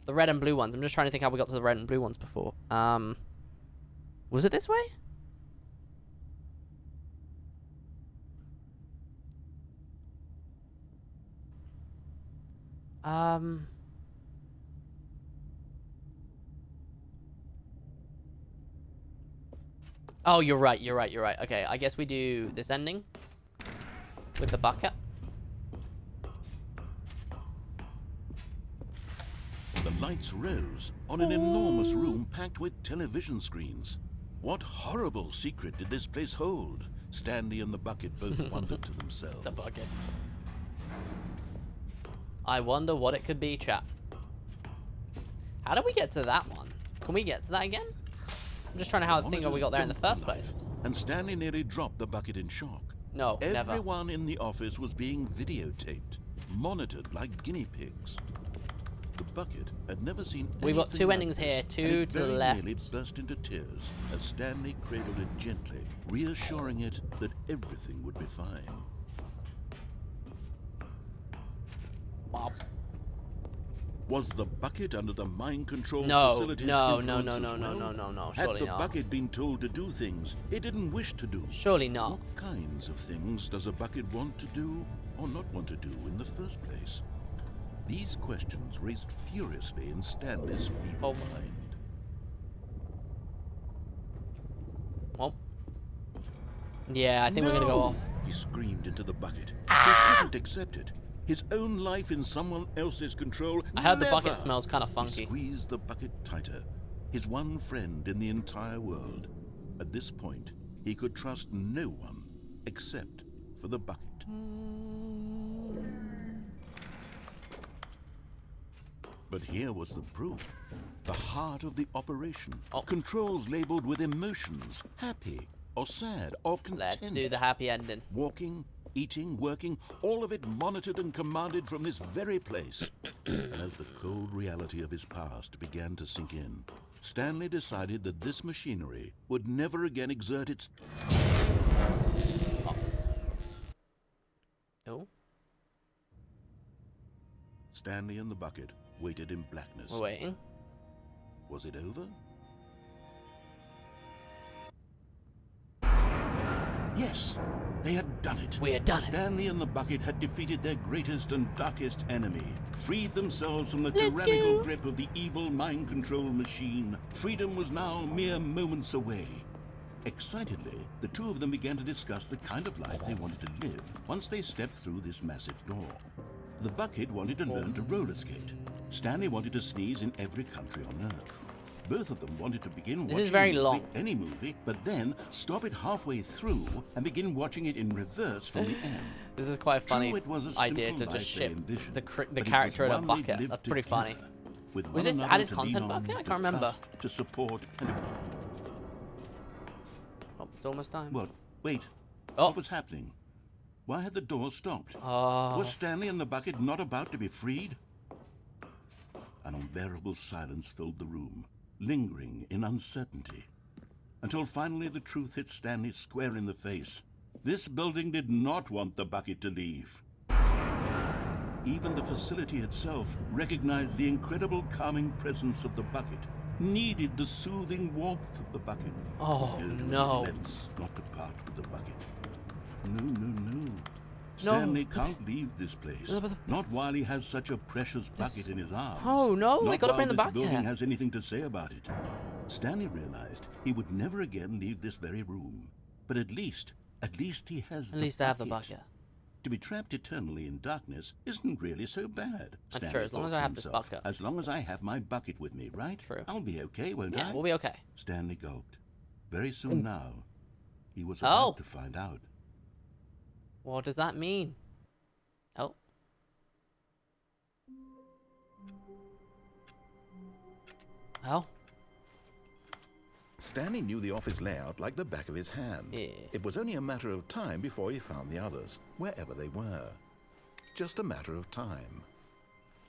[SPEAKER 1] The red and blue ones. I'm just trying to think how we got to the red and blue ones before. Was it this way? Oh, you're right, you're right, you're right. Okay, I guess we do this ending with the bucket.
[SPEAKER 3] The lights rose on an enormous room packed with television screens. What horrible secret did this place hold? Stanley and the bucket both wondered to themselves.
[SPEAKER 1] The bucket. I wonder what it could be, chat. How did we get to that one? Can we get to that again? I'm just trying to think how we got there in the first place.
[SPEAKER 3] And Stanley nearly dropped the bucket in shock.
[SPEAKER 1] No, never.
[SPEAKER 3] Everyone in the office was being videotaped, monitored like guinea pigs. The bucket had never seen
[SPEAKER 1] We've got
[SPEAKER 3] anything
[SPEAKER 1] two
[SPEAKER 3] like
[SPEAKER 1] endings
[SPEAKER 3] this,
[SPEAKER 1] here,
[SPEAKER 3] and
[SPEAKER 1] two
[SPEAKER 3] it
[SPEAKER 1] to the
[SPEAKER 3] very
[SPEAKER 1] left.
[SPEAKER 3] nearly burst into tears as Stanley cradled it gently, reassuring it that everything would be fine.
[SPEAKER 1] Wow.
[SPEAKER 3] Was the bucket under the mind control
[SPEAKER 1] No,
[SPEAKER 3] facility's
[SPEAKER 1] no,
[SPEAKER 3] influence
[SPEAKER 1] no,
[SPEAKER 3] as
[SPEAKER 1] no, no,
[SPEAKER 3] well?
[SPEAKER 1] no, no, no,
[SPEAKER 3] Had
[SPEAKER 1] surely
[SPEAKER 3] the
[SPEAKER 1] not.
[SPEAKER 3] bucket been told to do things it didn't wish to do?
[SPEAKER 1] Surely not.
[SPEAKER 3] What kinds of things does a bucket want to do or not want to do in the first place? These questions raced furiously in Stanley's feeble mind.
[SPEAKER 1] Well. Yeah, I think we're gonna go off.
[SPEAKER 3] He screamed into the bucket. He couldn't accept it. His own life in someone else's control.
[SPEAKER 1] I heard the bucket
[SPEAKER 3] Never!
[SPEAKER 1] smells kind of funky.
[SPEAKER 3] He squeezed the bucket tighter. His one friend in the entire world. At this point, he could trust no one except for the bucket. But here was the proof. The heart of the operation. Controls labeled with emotions. Happy or sad or content.
[SPEAKER 1] Let's do the happy ending.
[SPEAKER 3] Walking, eating, working, all of it monitored and commanded from this very place. And as the cold reality of his past began to sink in, Stanley decided that this machinery would never again exert its...
[SPEAKER 1] Oh.
[SPEAKER 3] Stanley and the bucket waited in blackness.
[SPEAKER 1] We're waiting.
[SPEAKER 3] Was it over? Yes, they had done it.
[SPEAKER 1] We had done it.
[SPEAKER 3] Stanley and the bucket had defeated their greatest and darkest enemy, freed themselves from the
[SPEAKER 1] Let's
[SPEAKER 3] tyrannical
[SPEAKER 1] go.
[SPEAKER 3] grip of the evil mind control machine. Freedom was now mere moments away.
[SPEAKER 8] Excitedly, the two of them began to discuss the kind of life they wanted to live once they stepped through this massive door. The bucket wanted to learn to roller skate. Stanley wanted to sneeze in every country on Earth. Both of them wanted to begin watching any movie, but then stop it halfway through and begin watching it in reverse from the end.
[SPEAKER 1] This is quite a funny idea to just ship the character in a bucket. That's pretty funny. Was this added content bucket? I can't remember.
[SPEAKER 8] To support and
[SPEAKER 1] oh, it's almost time.
[SPEAKER 8] What? Wait.
[SPEAKER 1] Oh.
[SPEAKER 8] What was happening? Why had the door stopped? Was Stanley and the bucket not about to be freed? An unbearable silence filled the room, lingering in uncertainty, until finally the truth hit Stanley square in the face. This building did not want the bucket to leave. Even the facility itself recognized the incredible calming presence of the bucket, needed the soothing warmth of the bucket.
[SPEAKER 1] Oh, no.
[SPEAKER 8] Not to part with the bucket. No. Stanley can't leave this place. Not while he has such a precious bucket in his arms.
[SPEAKER 1] Oh, no,
[SPEAKER 8] Not
[SPEAKER 1] they gotta
[SPEAKER 8] while
[SPEAKER 1] bring the
[SPEAKER 8] this
[SPEAKER 1] bucket.
[SPEAKER 8] building has anything to say about it. Stanley realized he would never again leave this very room. But at least he has the bucket.
[SPEAKER 1] At least I have the bucket.
[SPEAKER 8] To be trapped eternally in darkness isn't really so bad.
[SPEAKER 1] That's true, as long as I have this bucket.
[SPEAKER 8] As long as I have my bucket with me, right?
[SPEAKER 1] True.
[SPEAKER 8] I'll be okay, won't I?
[SPEAKER 1] Yeah, we'll be okay.
[SPEAKER 8] Stanley gulped. Very soon now, he was about to find out.
[SPEAKER 1] What does that mean? Oh. Oh.
[SPEAKER 3] Stanley knew the office layout like the back of his hand.
[SPEAKER 1] Yeah.
[SPEAKER 3] It was only a matter of time before he found the others, wherever they were. Just a matter of time.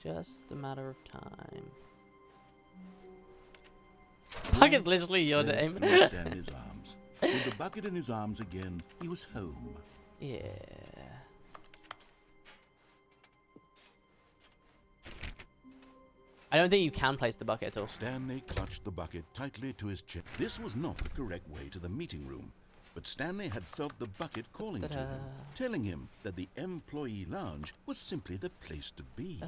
[SPEAKER 1] Just a matter of time. The bucket's literally your name.
[SPEAKER 8] Stanley's arms. With the bucket in his arms again, he was home.
[SPEAKER 1] Yeah. I don't think you can place the bucket at all.
[SPEAKER 8] Stanley clutched the bucket tightly to his chest. This was not the correct way to the meeting room, but Stanley had felt the bucket calling to him, telling him that the employee lounge was simply the place to be.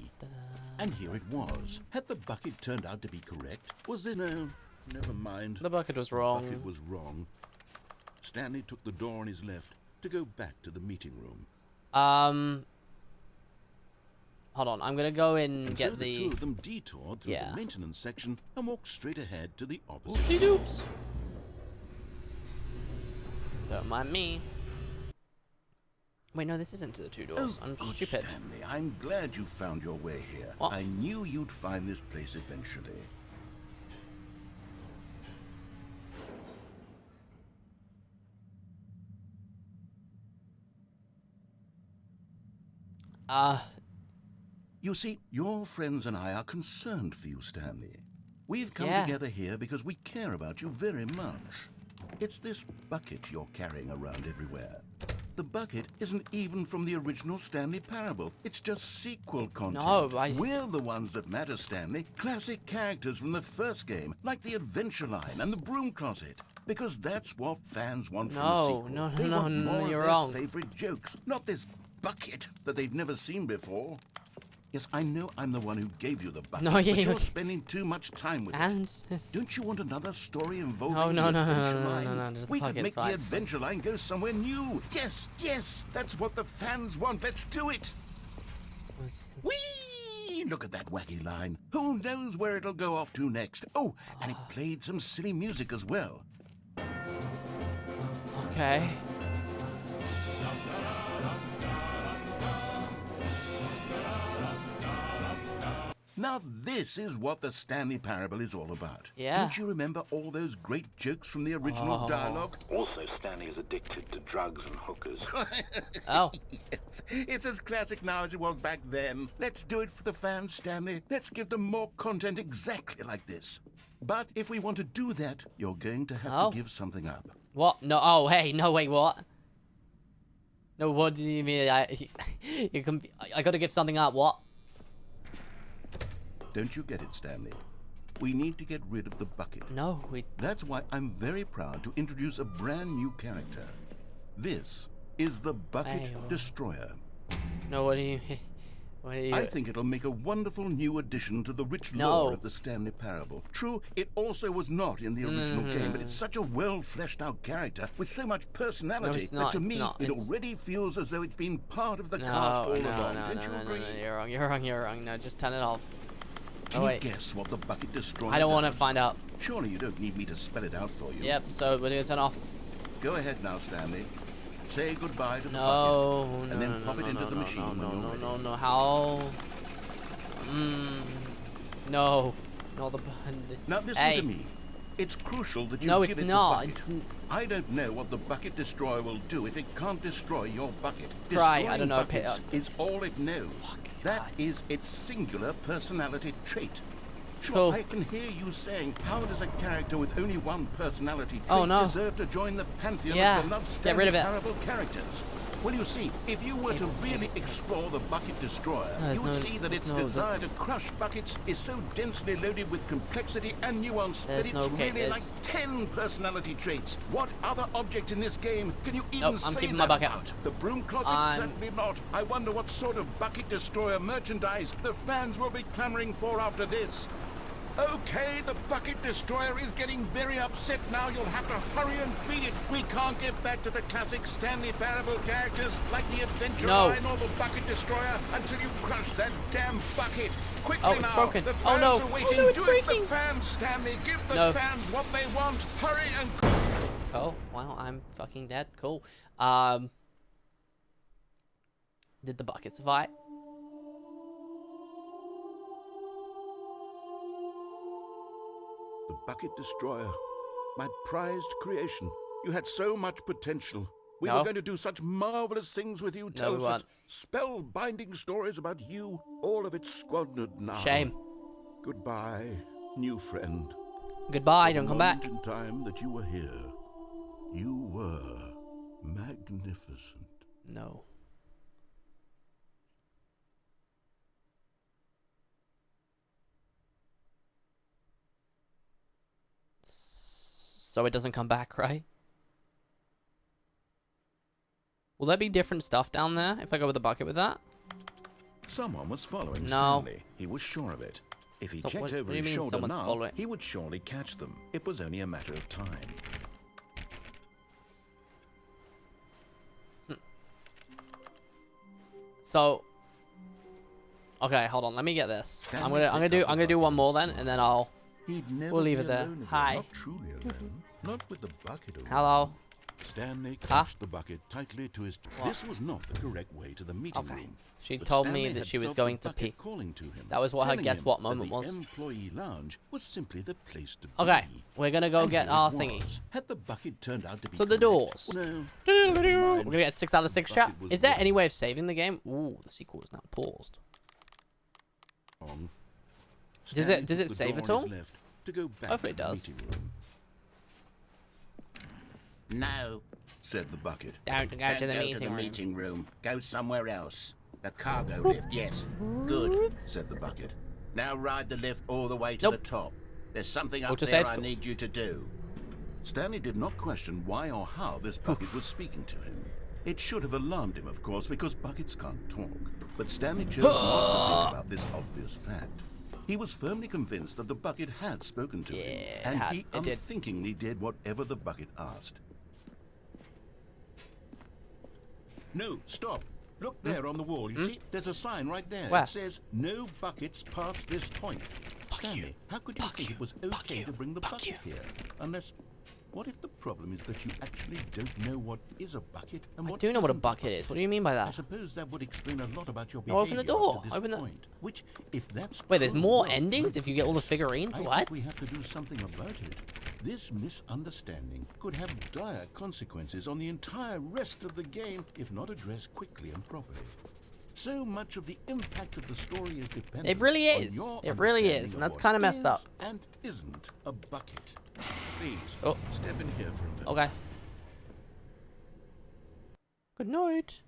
[SPEAKER 8] And here it was. Had the bucket turned out to be correct? Was it? No, never mind.
[SPEAKER 1] The bucket was wrong.
[SPEAKER 8] The bucket was wrong. Stanley took the door on his left to go back to the meeting room.
[SPEAKER 1] Hold on, I'm gonna go in and get
[SPEAKER 8] so the two of them detoured through the maintenance section and walked straight ahead to the opposite.
[SPEAKER 1] Oopsie-doops. Don't mind me. Wait, no, this isn't to the two doors. I'm stupid.
[SPEAKER 8] Stanley, I'm glad you found your way here.
[SPEAKER 1] What?
[SPEAKER 8] I knew you'd find this place eventually. You see, your friends and I are concerned for you, Stanley. We've come together here because we care about you very much. It's this bucket you're carrying around everywhere. The bucket isn't even from the original Stanley Parable. It's just sequel content.
[SPEAKER 1] No,
[SPEAKER 8] We're the ones that matter, Stanley. Classic characters from the first game, like the Adventure Line and the Broom Closet. Because that's what fans want from a sequel. They want more
[SPEAKER 1] you're
[SPEAKER 8] of
[SPEAKER 1] wrong.
[SPEAKER 8] their favorite jokes, not this bucket that they've never seen before. Yes, I know I'm the one who gave you the bucket,
[SPEAKER 1] but
[SPEAKER 8] you're spending too much time with it. Don't you want another story involving the Adventure Line? We could make the Adventure Line go somewhere new. Yes, that's what the fans want. Let's do it. Whee! Look at that wacky line. Who knows where it'll go off to next? Oh, and it played some silly music as well.
[SPEAKER 1] Okay.
[SPEAKER 8] Now this is what the Stanley Parable is all about.
[SPEAKER 1] Yeah.
[SPEAKER 8] Don't you remember all those great jokes from the original dialogue?
[SPEAKER 3] Also, Stanley is addicted to drugs and hookers.
[SPEAKER 1] Oh.
[SPEAKER 8] Yes. It's as classic now as it was back then. Let's do it for the fans, Stanley. Let's give them more content exactly like this. But if we want to do that, you're going to have to give something up.
[SPEAKER 1] What? No. Oh, hey. No, wait. What? No. What do you mean? I got to give something up. What?
[SPEAKER 8] Don't you get it, Stanley? We need to get rid of the bucket.
[SPEAKER 1] No,
[SPEAKER 8] That's why I'm very proud to introduce a brand new character. This is the Bucket Destroyer.
[SPEAKER 1] No, what do you...
[SPEAKER 8] I think it'll make a wonderful new addition to the rich lore of the Stanley Parable. True, it also was not in the original game, but it's such a well-fleshed-out character with so much personality that to me it already feels as though it's been part of the cast all along. Don't you agree?
[SPEAKER 1] No, you're wrong. No, just turn it off.
[SPEAKER 8] Can you guess what the bucket destroyer
[SPEAKER 1] I don't want to
[SPEAKER 8] does?
[SPEAKER 1] find out.
[SPEAKER 8] Surely you don't need me to spell it out for you.
[SPEAKER 1] Yep, so we're gonna turn off.
[SPEAKER 8] Go ahead now, Stanley. Say goodbye to the bucket.
[SPEAKER 1] No,
[SPEAKER 8] and then pop it into the machine.
[SPEAKER 1] No, how? No, the
[SPEAKER 8] Now listen to me. It's crucial that you give it the bucket. I don't know what the bucket destroyer will do if it can't destroy your bucket.
[SPEAKER 1] Right, I don't know.
[SPEAKER 8] Buckets is all it knows. That is its singular personality trait. Sure, I can hear you saying, how does a character with only one personality trait deserve to join the pantheon of beloved Stanley Parable characters? Well, you see, if you were to really explore the bucket destroyer, you would see that its desire to crush buckets is so densely loaded with complexity and nuance that it's really like 10 personality traits. What other object in this game can you even say that about? The broom closet? Certainly not. I wonder what sort of bucket destroyer merchandise the fans will be clamoring for after this. Okay, the bucket destroyer is getting very upset now. You'll have to hurry and feed it. We can't get back to the classic Stanley Parable characters like the Adventure Line or the bucket destroyer until you crush that damn bucket. Quickly
[SPEAKER 1] it's
[SPEAKER 8] now.
[SPEAKER 1] broken.
[SPEAKER 8] The fans are waiting.
[SPEAKER 1] It's
[SPEAKER 8] Do
[SPEAKER 1] breaking.
[SPEAKER 8] it, the fans, Stanley. Give the fans what they want. Hurry and...
[SPEAKER 1] Oh, well, I'm fucking dead. Cool. Did the bucket survive?
[SPEAKER 8] The bucket destroyer. My prized creation. You had so much potential. We were going to do such marvelous things with you, tell such spellbinding stories about you. All of it squandered now.
[SPEAKER 1] Shame.
[SPEAKER 8] Goodbye, new friend.
[SPEAKER 1] Goodbye, don't come back.
[SPEAKER 8] In time that you were here, you were magnificent.
[SPEAKER 1] No. So it doesn't come back, right? Will there be different stuff down there if I go with the bucket with that?
[SPEAKER 3] Someone was following Stanley. He was sure of it. If he checked over his shoulder now, he would surely catch them. It was only a matter of time.
[SPEAKER 1] So, okay, hold on. Let me get this. I'm gonna do one more then, and then we'll leave it there. Hi.
[SPEAKER 3] Not truly alone. Not with the bucket alone.
[SPEAKER 1] Hello.
[SPEAKER 3] Stanley clutched the bucket tightly to his... This was not the correct way to the meeting room.
[SPEAKER 1] She told me that she was going to pee. That was what her guess what moment was.
[SPEAKER 3] The employee lounge was simply the place to be.
[SPEAKER 1] Okay, we're gonna go get our thingy.
[SPEAKER 3] Had the bucket turned out to be
[SPEAKER 1] the doors.
[SPEAKER 3] No.
[SPEAKER 1] We're gonna get 6 out of 6 chat. Is there any way of saving the game? Ooh, the sequel is now paused. Does it save at all? Hopefully it does.
[SPEAKER 5] No,
[SPEAKER 8] said the bucket.
[SPEAKER 1] Don't go to the
[SPEAKER 5] meeting room. Go somewhere else. The cargo lift, yes. Good,
[SPEAKER 8] said the bucket.
[SPEAKER 5] Now ride the lift all the way to the top. There's something up there I need you to do.
[SPEAKER 8] Stanley did not question why or how this bucket was speaking to him. It should have alarmed him, of course, because buckets can't talk. But Stanley chose not to think about this obvious fact. He was firmly convinced that the bucket had spoken to him, and he unthinkingly did whatever the bucket asked. No, stop. Look there on the wall. You see, there's a sign right there.
[SPEAKER 1] Where?
[SPEAKER 8] It says, no buckets past this point. Stanley, how could you think it was okay to bring the bucket here? Unless, what if the problem is that you actually don't know what is a bucket and what
[SPEAKER 1] I do know what a bucket is. What do you mean by that?
[SPEAKER 8] I suppose that would explain a lot about your behavior.
[SPEAKER 1] Open the door. Open the...
[SPEAKER 8] Which, if that's
[SPEAKER 1] Wait, there's more endings if you get all the figurines? What?
[SPEAKER 8] I think we have to do something about it. This misunderstanding could have dire consequences on the entire rest of the game if not addressed quickly and properly. So much of the impact of the story is dependent.
[SPEAKER 1] It really is. It really is, and that's kind of messed up.
[SPEAKER 8] And isn't a bucket. Please,
[SPEAKER 1] step
[SPEAKER 8] in here for a minute.
[SPEAKER 1] Okay. Good night.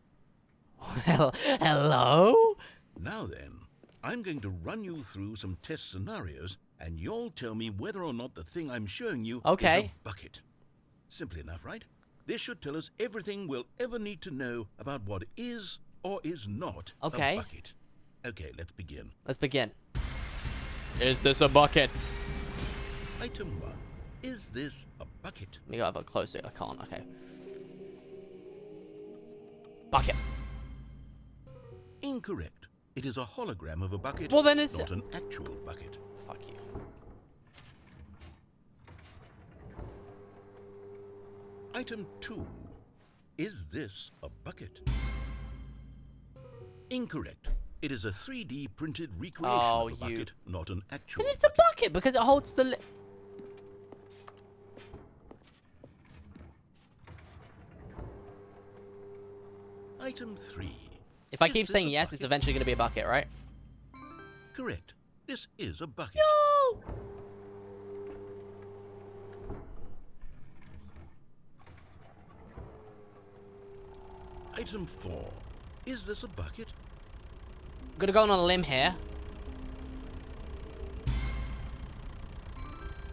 [SPEAKER 1] Well, hello?
[SPEAKER 8] Now then, I'm going to run you through some test scenarios, and you'll tell me whether or not the thing I'm showing you is a bucket. Simple enough, right? This should tell us everything we'll ever need to know about what is or is not a bucket.
[SPEAKER 3] Okay, let's begin.
[SPEAKER 1] Let's begin. Is this a bucket?
[SPEAKER 3] Item 1. Is this a bucket?
[SPEAKER 1] Let me go have a closer. I can't. Okay. Bucket.
[SPEAKER 3] Incorrect. It is a hologram of a bucket,
[SPEAKER 1] Well, then it's
[SPEAKER 3] not an actual bucket.
[SPEAKER 1] Fuck you.
[SPEAKER 3] Item 2. Is this a bucket? Incorrect. It is a 3D printed recreation of a bucket, not an actual
[SPEAKER 1] But it's a bucket because it holds the...
[SPEAKER 3] Item 3.
[SPEAKER 1] If I keep saying yes, it's eventually going to be a bucket, right?
[SPEAKER 3] Correct. This is a bucket.
[SPEAKER 1] No!
[SPEAKER 3] Item 4. Is this a bucket?
[SPEAKER 1] I'm going to go on a limb here.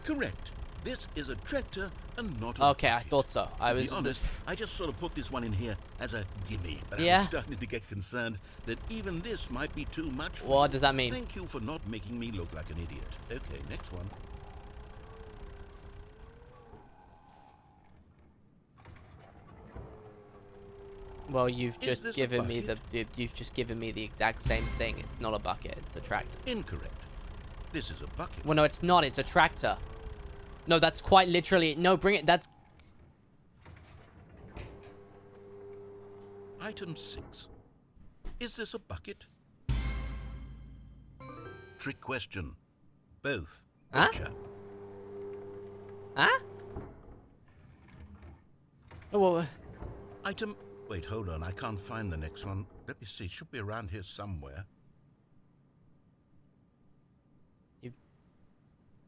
[SPEAKER 3] Correct. This is a tractor and not a
[SPEAKER 1] Okay,
[SPEAKER 3] bucket.
[SPEAKER 1] I thought so.
[SPEAKER 3] To be honest, I just sort of put this one in here as a gimme, but
[SPEAKER 1] Yeah?
[SPEAKER 3] I'm starting to get concerned that even this might be too much for
[SPEAKER 1] What
[SPEAKER 3] you.
[SPEAKER 1] does that mean?
[SPEAKER 3] Thank you for not making me look like an idiot. Okay, next one.
[SPEAKER 1] Well, you've
[SPEAKER 3] Is
[SPEAKER 1] just
[SPEAKER 3] this a
[SPEAKER 1] given me the
[SPEAKER 3] bucket?
[SPEAKER 1] you've just given me the exact same thing. It's not a bucket. It's a tractor.
[SPEAKER 3] Incorrect. This is a bucket.
[SPEAKER 1] Well, no, it's not. It's a tractor. No, that's quite literally. No, bring it. That's.
[SPEAKER 3] Item 6. Is this a bucket? Trick question. Both.
[SPEAKER 1] Huh?
[SPEAKER 3] Gotcha.
[SPEAKER 1] Huh? Oh, well,
[SPEAKER 3] Item... Wait, hold on. I can't find the next one. Let me see. It should be around here somewhere.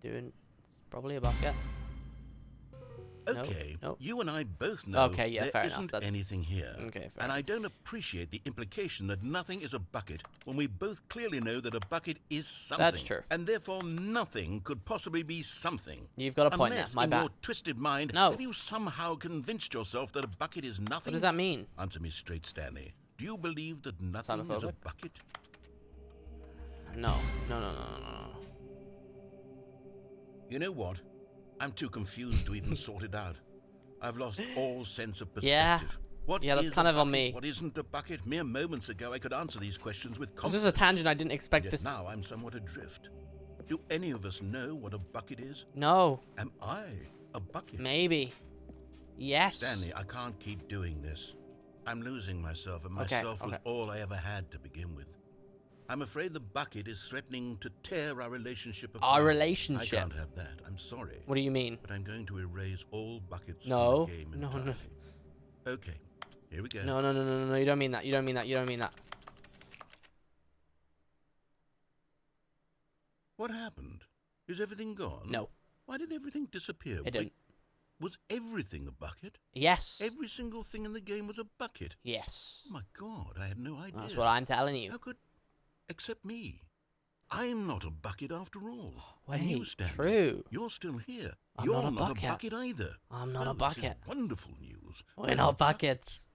[SPEAKER 1] doing. It's probably a bucket.
[SPEAKER 3] Okay,
[SPEAKER 1] Nope.
[SPEAKER 3] you and I both know
[SPEAKER 1] Okay, yeah,
[SPEAKER 3] there
[SPEAKER 1] fair enough.
[SPEAKER 3] isn't
[SPEAKER 1] That's-
[SPEAKER 3] anything here.
[SPEAKER 1] Okay, fair
[SPEAKER 3] and I don't appreciate the implication that nothing is a bucket when we both clearly know that a bucket is something.
[SPEAKER 1] That's true.
[SPEAKER 3] And therefore nothing could possibly be something.
[SPEAKER 1] You've got a point
[SPEAKER 3] Unless
[SPEAKER 1] there. My
[SPEAKER 3] in
[SPEAKER 1] bad.
[SPEAKER 3] your twisted mind,
[SPEAKER 1] No.
[SPEAKER 3] have you somehow convinced yourself that a bucket is nothing?
[SPEAKER 1] What does that mean?
[SPEAKER 3] Answer me straight, Stanley. Do you believe that nothing is a
[SPEAKER 1] Xenophobic?
[SPEAKER 3] bucket?
[SPEAKER 1] No. No.
[SPEAKER 3] You know what? I'm too confused to even sort it out. I've lost all sense of
[SPEAKER 1] Yeah.
[SPEAKER 3] perspective. What
[SPEAKER 1] Yeah, that's
[SPEAKER 3] is
[SPEAKER 1] kind
[SPEAKER 3] a
[SPEAKER 1] of on
[SPEAKER 3] bucket?
[SPEAKER 1] me.
[SPEAKER 3] What isn't a bucket? Mere moments ago, I could answer these questions with
[SPEAKER 1] This
[SPEAKER 3] confidence.
[SPEAKER 1] is a tangent. I didn't expect
[SPEAKER 3] Yet
[SPEAKER 1] this.
[SPEAKER 3] now I'm somewhat adrift. Do any of us know what a bucket is?
[SPEAKER 1] No.
[SPEAKER 3] Am I a bucket?
[SPEAKER 1] Maybe. Yes.
[SPEAKER 3] Stanley, I can't keep doing this. I'm losing myself, and
[SPEAKER 1] Okay,
[SPEAKER 3] myself was
[SPEAKER 1] okay.
[SPEAKER 3] all I ever had to begin with. I'm afraid the bucket is threatening to tear our relationship apart.
[SPEAKER 1] Our relationship?
[SPEAKER 3] I can't have that. I'm sorry.
[SPEAKER 1] What do you mean?
[SPEAKER 3] But I'm going to erase all buckets
[SPEAKER 1] No.
[SPEAKER 3] from the game
[SPEAKER 1] No.
[SPEAKER 3] entirely. Okay, here we go.
[SPEAKER 1] No. You don't mean that. You don't mean that. You don't mean that.
[SPEAKER 3] What happened? Is everything gone?
[SPEAKER 1] No.
[SPEAKER 3] Why did everything disappear?
[SPEAKER 1] It didn't.
[SPEAKER 3] Was everything a bucket?
[SPEAKER 1] Yes.
[SPEAKER 3] Every single thing in the game was a bucket?
[SPEAKER 1] Yes.
[SPEAKER 3] Oh my god, I had no idea.
[SPEAKER 1] That's what I'm telling you.
[SPEAKER 3] How could... Except me. I'm not a bucket after all.
[SPEAKER 1] Wait,
[SPEAKER 3] And you, Stanley,
[SPEAKER 1] true.
[SPEAKER 3] You're still here.
[SPEAKER 1] I'm
[SPEAKER 3] You're
[SPEAKER 1] not a bucket.
[SPEAKER 3] either.
[SPEAKER 1] I'm not
[SPEAKER 3] Oh,
[SPEAKER 1] a
[SPEAKER 3] this is
[SPEAKER 1] bucket.
[SPEAKER 3] wonderful news.
[SPEAKER 1] We're not buckets.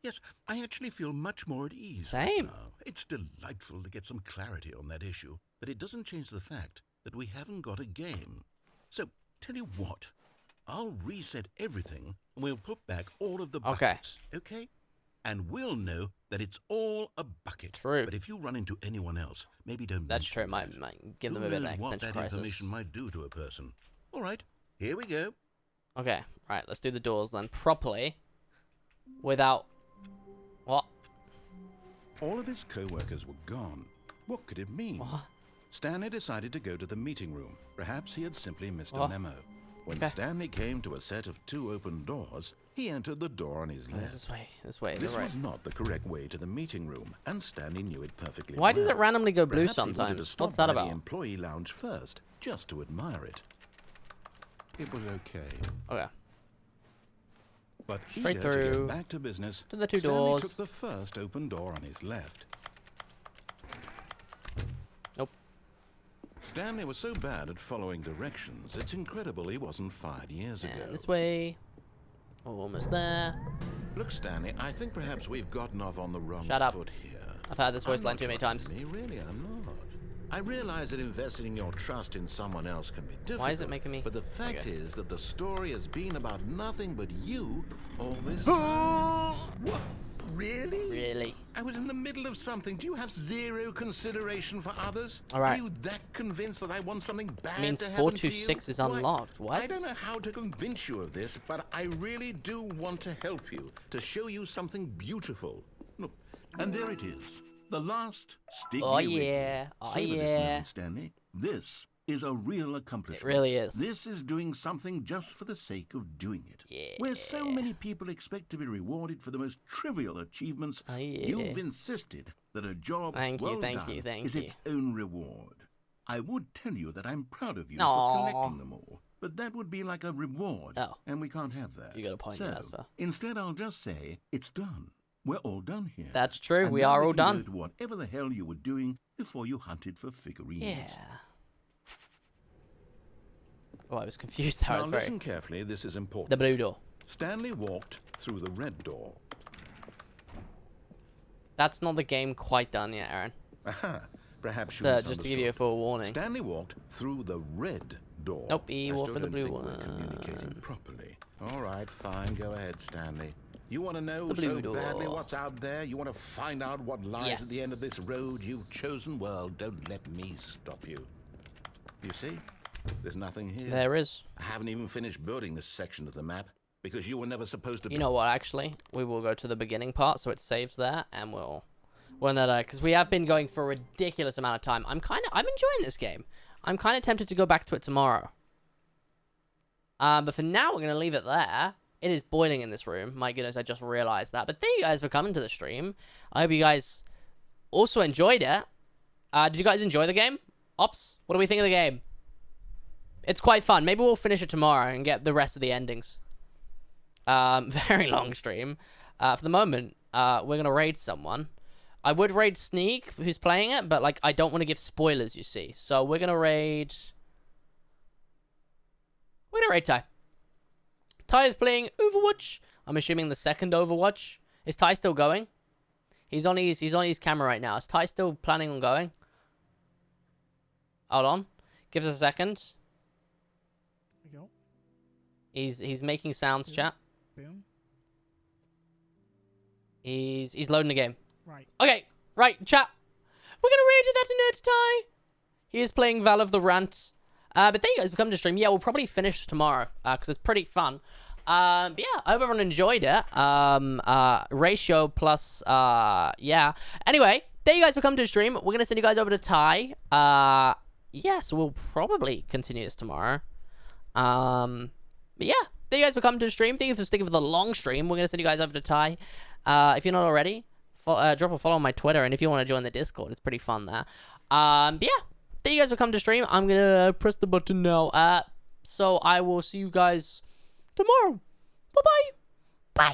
[SPEAKER 3] Yes, I actually feel much more at ease.
[SPEAKER 1] Same.
[SPEAKER 3] Now. It's delightful to get some clarity on that issue, but it doesn't change the fact that we haven't got a game. So, tell you what, I'll reset everything and we'll put back all of the buckets. Okay? And we'll know that it's all a bucket.
[SPEAKER 1] True.
[SPEAKER 3] But if you run into anyone else, maybe don't
[SPEAKER 1] That's true.
[SPEAKER 3] mention
[SPEAKER 1] It
[SPEAKER 3] that.
[SPEAKER 1] might give them
[SPEAKER 3] Who
[SPEAKER 1] a bit of an
[SPEAKER 3] knows what
[SPEAKER 1] existential
[SPEAKER 3] that
[SPEAKER 1] crisis.
[SPEAKER 3] information might do to a person. All right, here we go.
[SPEAKER 1] Okay. Right. Let's do the doors then properly. Without. What?
[SPEAKER 3] All of his co-workers were gone. What could it mean?
[SPEAKER 1] What?
[SPEAKER 3] Stanley decided to go to the meeting room. Perhaps he had simply missed a
[SPEAKER 1] What?
[SPEAKER 3] memo. When
[SPEAKER 1] Okay.
[SPEAKER 3] Stanley came to a set of 2 open doors, he entered the door on his
[SPEAKER 1] Oh,
[SPEAKER 3] left.
[SPEAKER 1] this way. This way.
[SPEAKER 3] This
[SPEAKER 1] right.
[SPEAKER 3] was not the correct way to the meeting room, and Stanley knew it perfectly
[SPEAKER 1] Why does
[SPEAKER 3] well.
[SPEAKER 1] it randomly go blue
[SPEAKER 3] Perhaps he wanted to
[SPEAKER 1] sometimes?
[SPEAKER 3] stop
[SPEAKER 1] What's that
[SPEAKER 3] by
[SPEAKER 1] about?
[SPEAKER 3] the employee lounge first, just to admire it. It was okay.
[SPEAKER 1] Okay.
[SPEAKER 3] But
[SPEAKER 1] Straight
[SPEAKER 3] eager to
[SPEAKER 1] through
[SPEAKER 3] get back to business,
[SPEAKER 1] to the 2
[SPEAKER 3] Stanley
[SPEAKER 1] doors.
[SPEAKER 3] took the first open door on his left.
[SPEAKER 1] Nope.
[SPEAKER 3] Stanley was so bad at following directions, it's incredible he wasn't fired years ago.
[SPEAKER 1] And this way. Oh, almost there.
[SPEAKER 3] Look, Stanley, I think perhaps we've gotten off on the wrong
[SPEAKER 1] Shut up.
[SPEAKER 3] foot here.
[SPEAKER 1] I've heard this voice line too many times.
[SPEAKER 3] Me, really, I'm not. I realize that investing your trust in someone else can be difficult.
[SPEAKER 1] Why is it making me?
[SPEAKER 3] But the fact is that the story has been about nothing but you all this time. What? Really?
[SPEAKER 1] Really?
[SPEAKER 3] I was in the middle of something. Do you have zero consideration for others?
[SPEAKER 1] All right.
[SPEAKER 3] Are you that convinced that I want something bad
[SPEAKER 1] Means
[SPEAKER 3] to happen
[SPEAKER 1] 426
[SPEAKER 3] to you?
[SPEAKER 1] is unlocked. What?
[SPEAKER 3] I don't know how to convince you of this, but I really do want to help you, to show you something beautiful. Look, and there it is. The last stick.
[SPEAKER 1] Oh yeah. Oh
[SPEAKER 3] Savor this
[SPEAKER 1] yeah.
[SPEAKER 3] moment, Stanley. This is a real accomplishment.
[SPEAKER 1] It really is.
[SPEAKER 3] This is doing something just for the sake of doing it.
[SPEAKER 1] Yeah.
[SPEAKER 3] Where so many people expect to be rewarded for the most trivial achievements,
[SPEAKER 1] Oh, yeah.
[SPEAKER 3] you've insisted that a job well done is its own reward. I would tell you that I'm proud of you for collecting them all, but that would be like a reward, and we can't have that.
[SPEAKER 1] You got a point, Jasper.
[SPEAKER 3] Instead, I'll just say it's done. We're all done here.
[SPEAKER 1] That's true.
[SPEAKER 3] And
[SPEAKER 1] we
[SPEAKER 3] now
[SPEAKER 1] are
[SPEAKER 3] we
[SPEAKER 1] all
[SPEAKER 3] can
[SPEAKER 1] done.
[SPEAKER 3] go to whatever the hell you were doing before you hunted for figurines.
[SPEAKER 1] Yeah. Oh, I was confused. That
[SPEAKER 3] Now
[SPEAKER 1] was very...
[SPEAKER 3] listen carefully. This is important.
[SPEAKER 1] The blue door.
[SPEAKER 3] Stanley walked through the red door.
[SPEAKER 1] That's not the game quite done yet, Aaron.
[SPEAKER 3] Aha. Perhaps you
[SPEAKER 1] So, just to give you a full warning.
[SPEAKER 3] Stanley walked through the red door.
[SPEAKER 1] Nope, he walked for the blue
[SPEAKER 3] We're
[SPEAKER 1] one.
[SPEAKER 3] communicating properly. All right, fine. Go ahead, Stanley. You want to know
[SPEAKER 1] The blue
[SPEAKER 3] so
[SPEAKER 1] door.
[SPEAKER 3] badly what's out there? You want to find out what lies at the end of this road you've chosen? Well, don't let me stop you. You see? There's nothing here.
[SPEAKER 1] There is.
[SPEAKER 3] I haven't even finished building this section of the map because you were never supposed to...
[SPEAKER 1] You know what, actually? We will go to the beginning part, so it saves there, and we'll... When that, because we have been going for a ridiculous amount of time. I'm enjoying this game. I'm kind of tempted to go back to it tomorrow. But for now, we're going to leave it there. It is boiling in this room. My goodness, I just realized that. But thank you guys for coming to the stream. I hope you guys also enjoyed it. Did you guys enjoy the game? Ops, what do we think of the game? It's quite fun. Maybe we'll finish it tomorrow and get the rest of the endings. Very long stream. For the moment, we're going to raid someone. I would raid Sneak, who's playing it, but, like, I don't want to give spoilers, you see. So we're going to raid... We're going to raid Ty. Ty is playing Overwatch. I'm assuming the second Overwatch. Is Ty still going? He's on his camera right now. Is Ty still planning on going? Hold on. Give us a second.
[SPEAKER 11] There we go.
[SPEAKER 1] He's making sounds,
[SPEAKER 11] Boom.
[SPEAKER 1] chat.
[SPEAKER 11] Boom.
[SPEAKER 1] He's loading the game.
[SPEAKER 11] Right.
[SPEAKER 1] Okay, right, chat. We're gonna raid that nerd Ty. He is playing Val of the Rant. But thank you guys for coming to stream. Yeah, we'll probably finish tomorrow, because it's pretty fun. But yeah, I hope everyone enjoyed it. Ratio plus, yeah. Anyway, thank you guys for coming to the stream. We're gonna send you guys over to Ty. Yeah, so we'll probably continue this tomorrow. But yeah, thank you guys for coming to the stream. Thank you for sticking for the long stream. We're gonna send you guys over to Ty. If you're not already, drop a follow on my Twitter, and if you want to join the Discord, it's pretty fun there. But yeah, thank you guys for coming to stream. I'm gonna press the button now. So I will see you guys tomorrow. Bye-bye. Bye.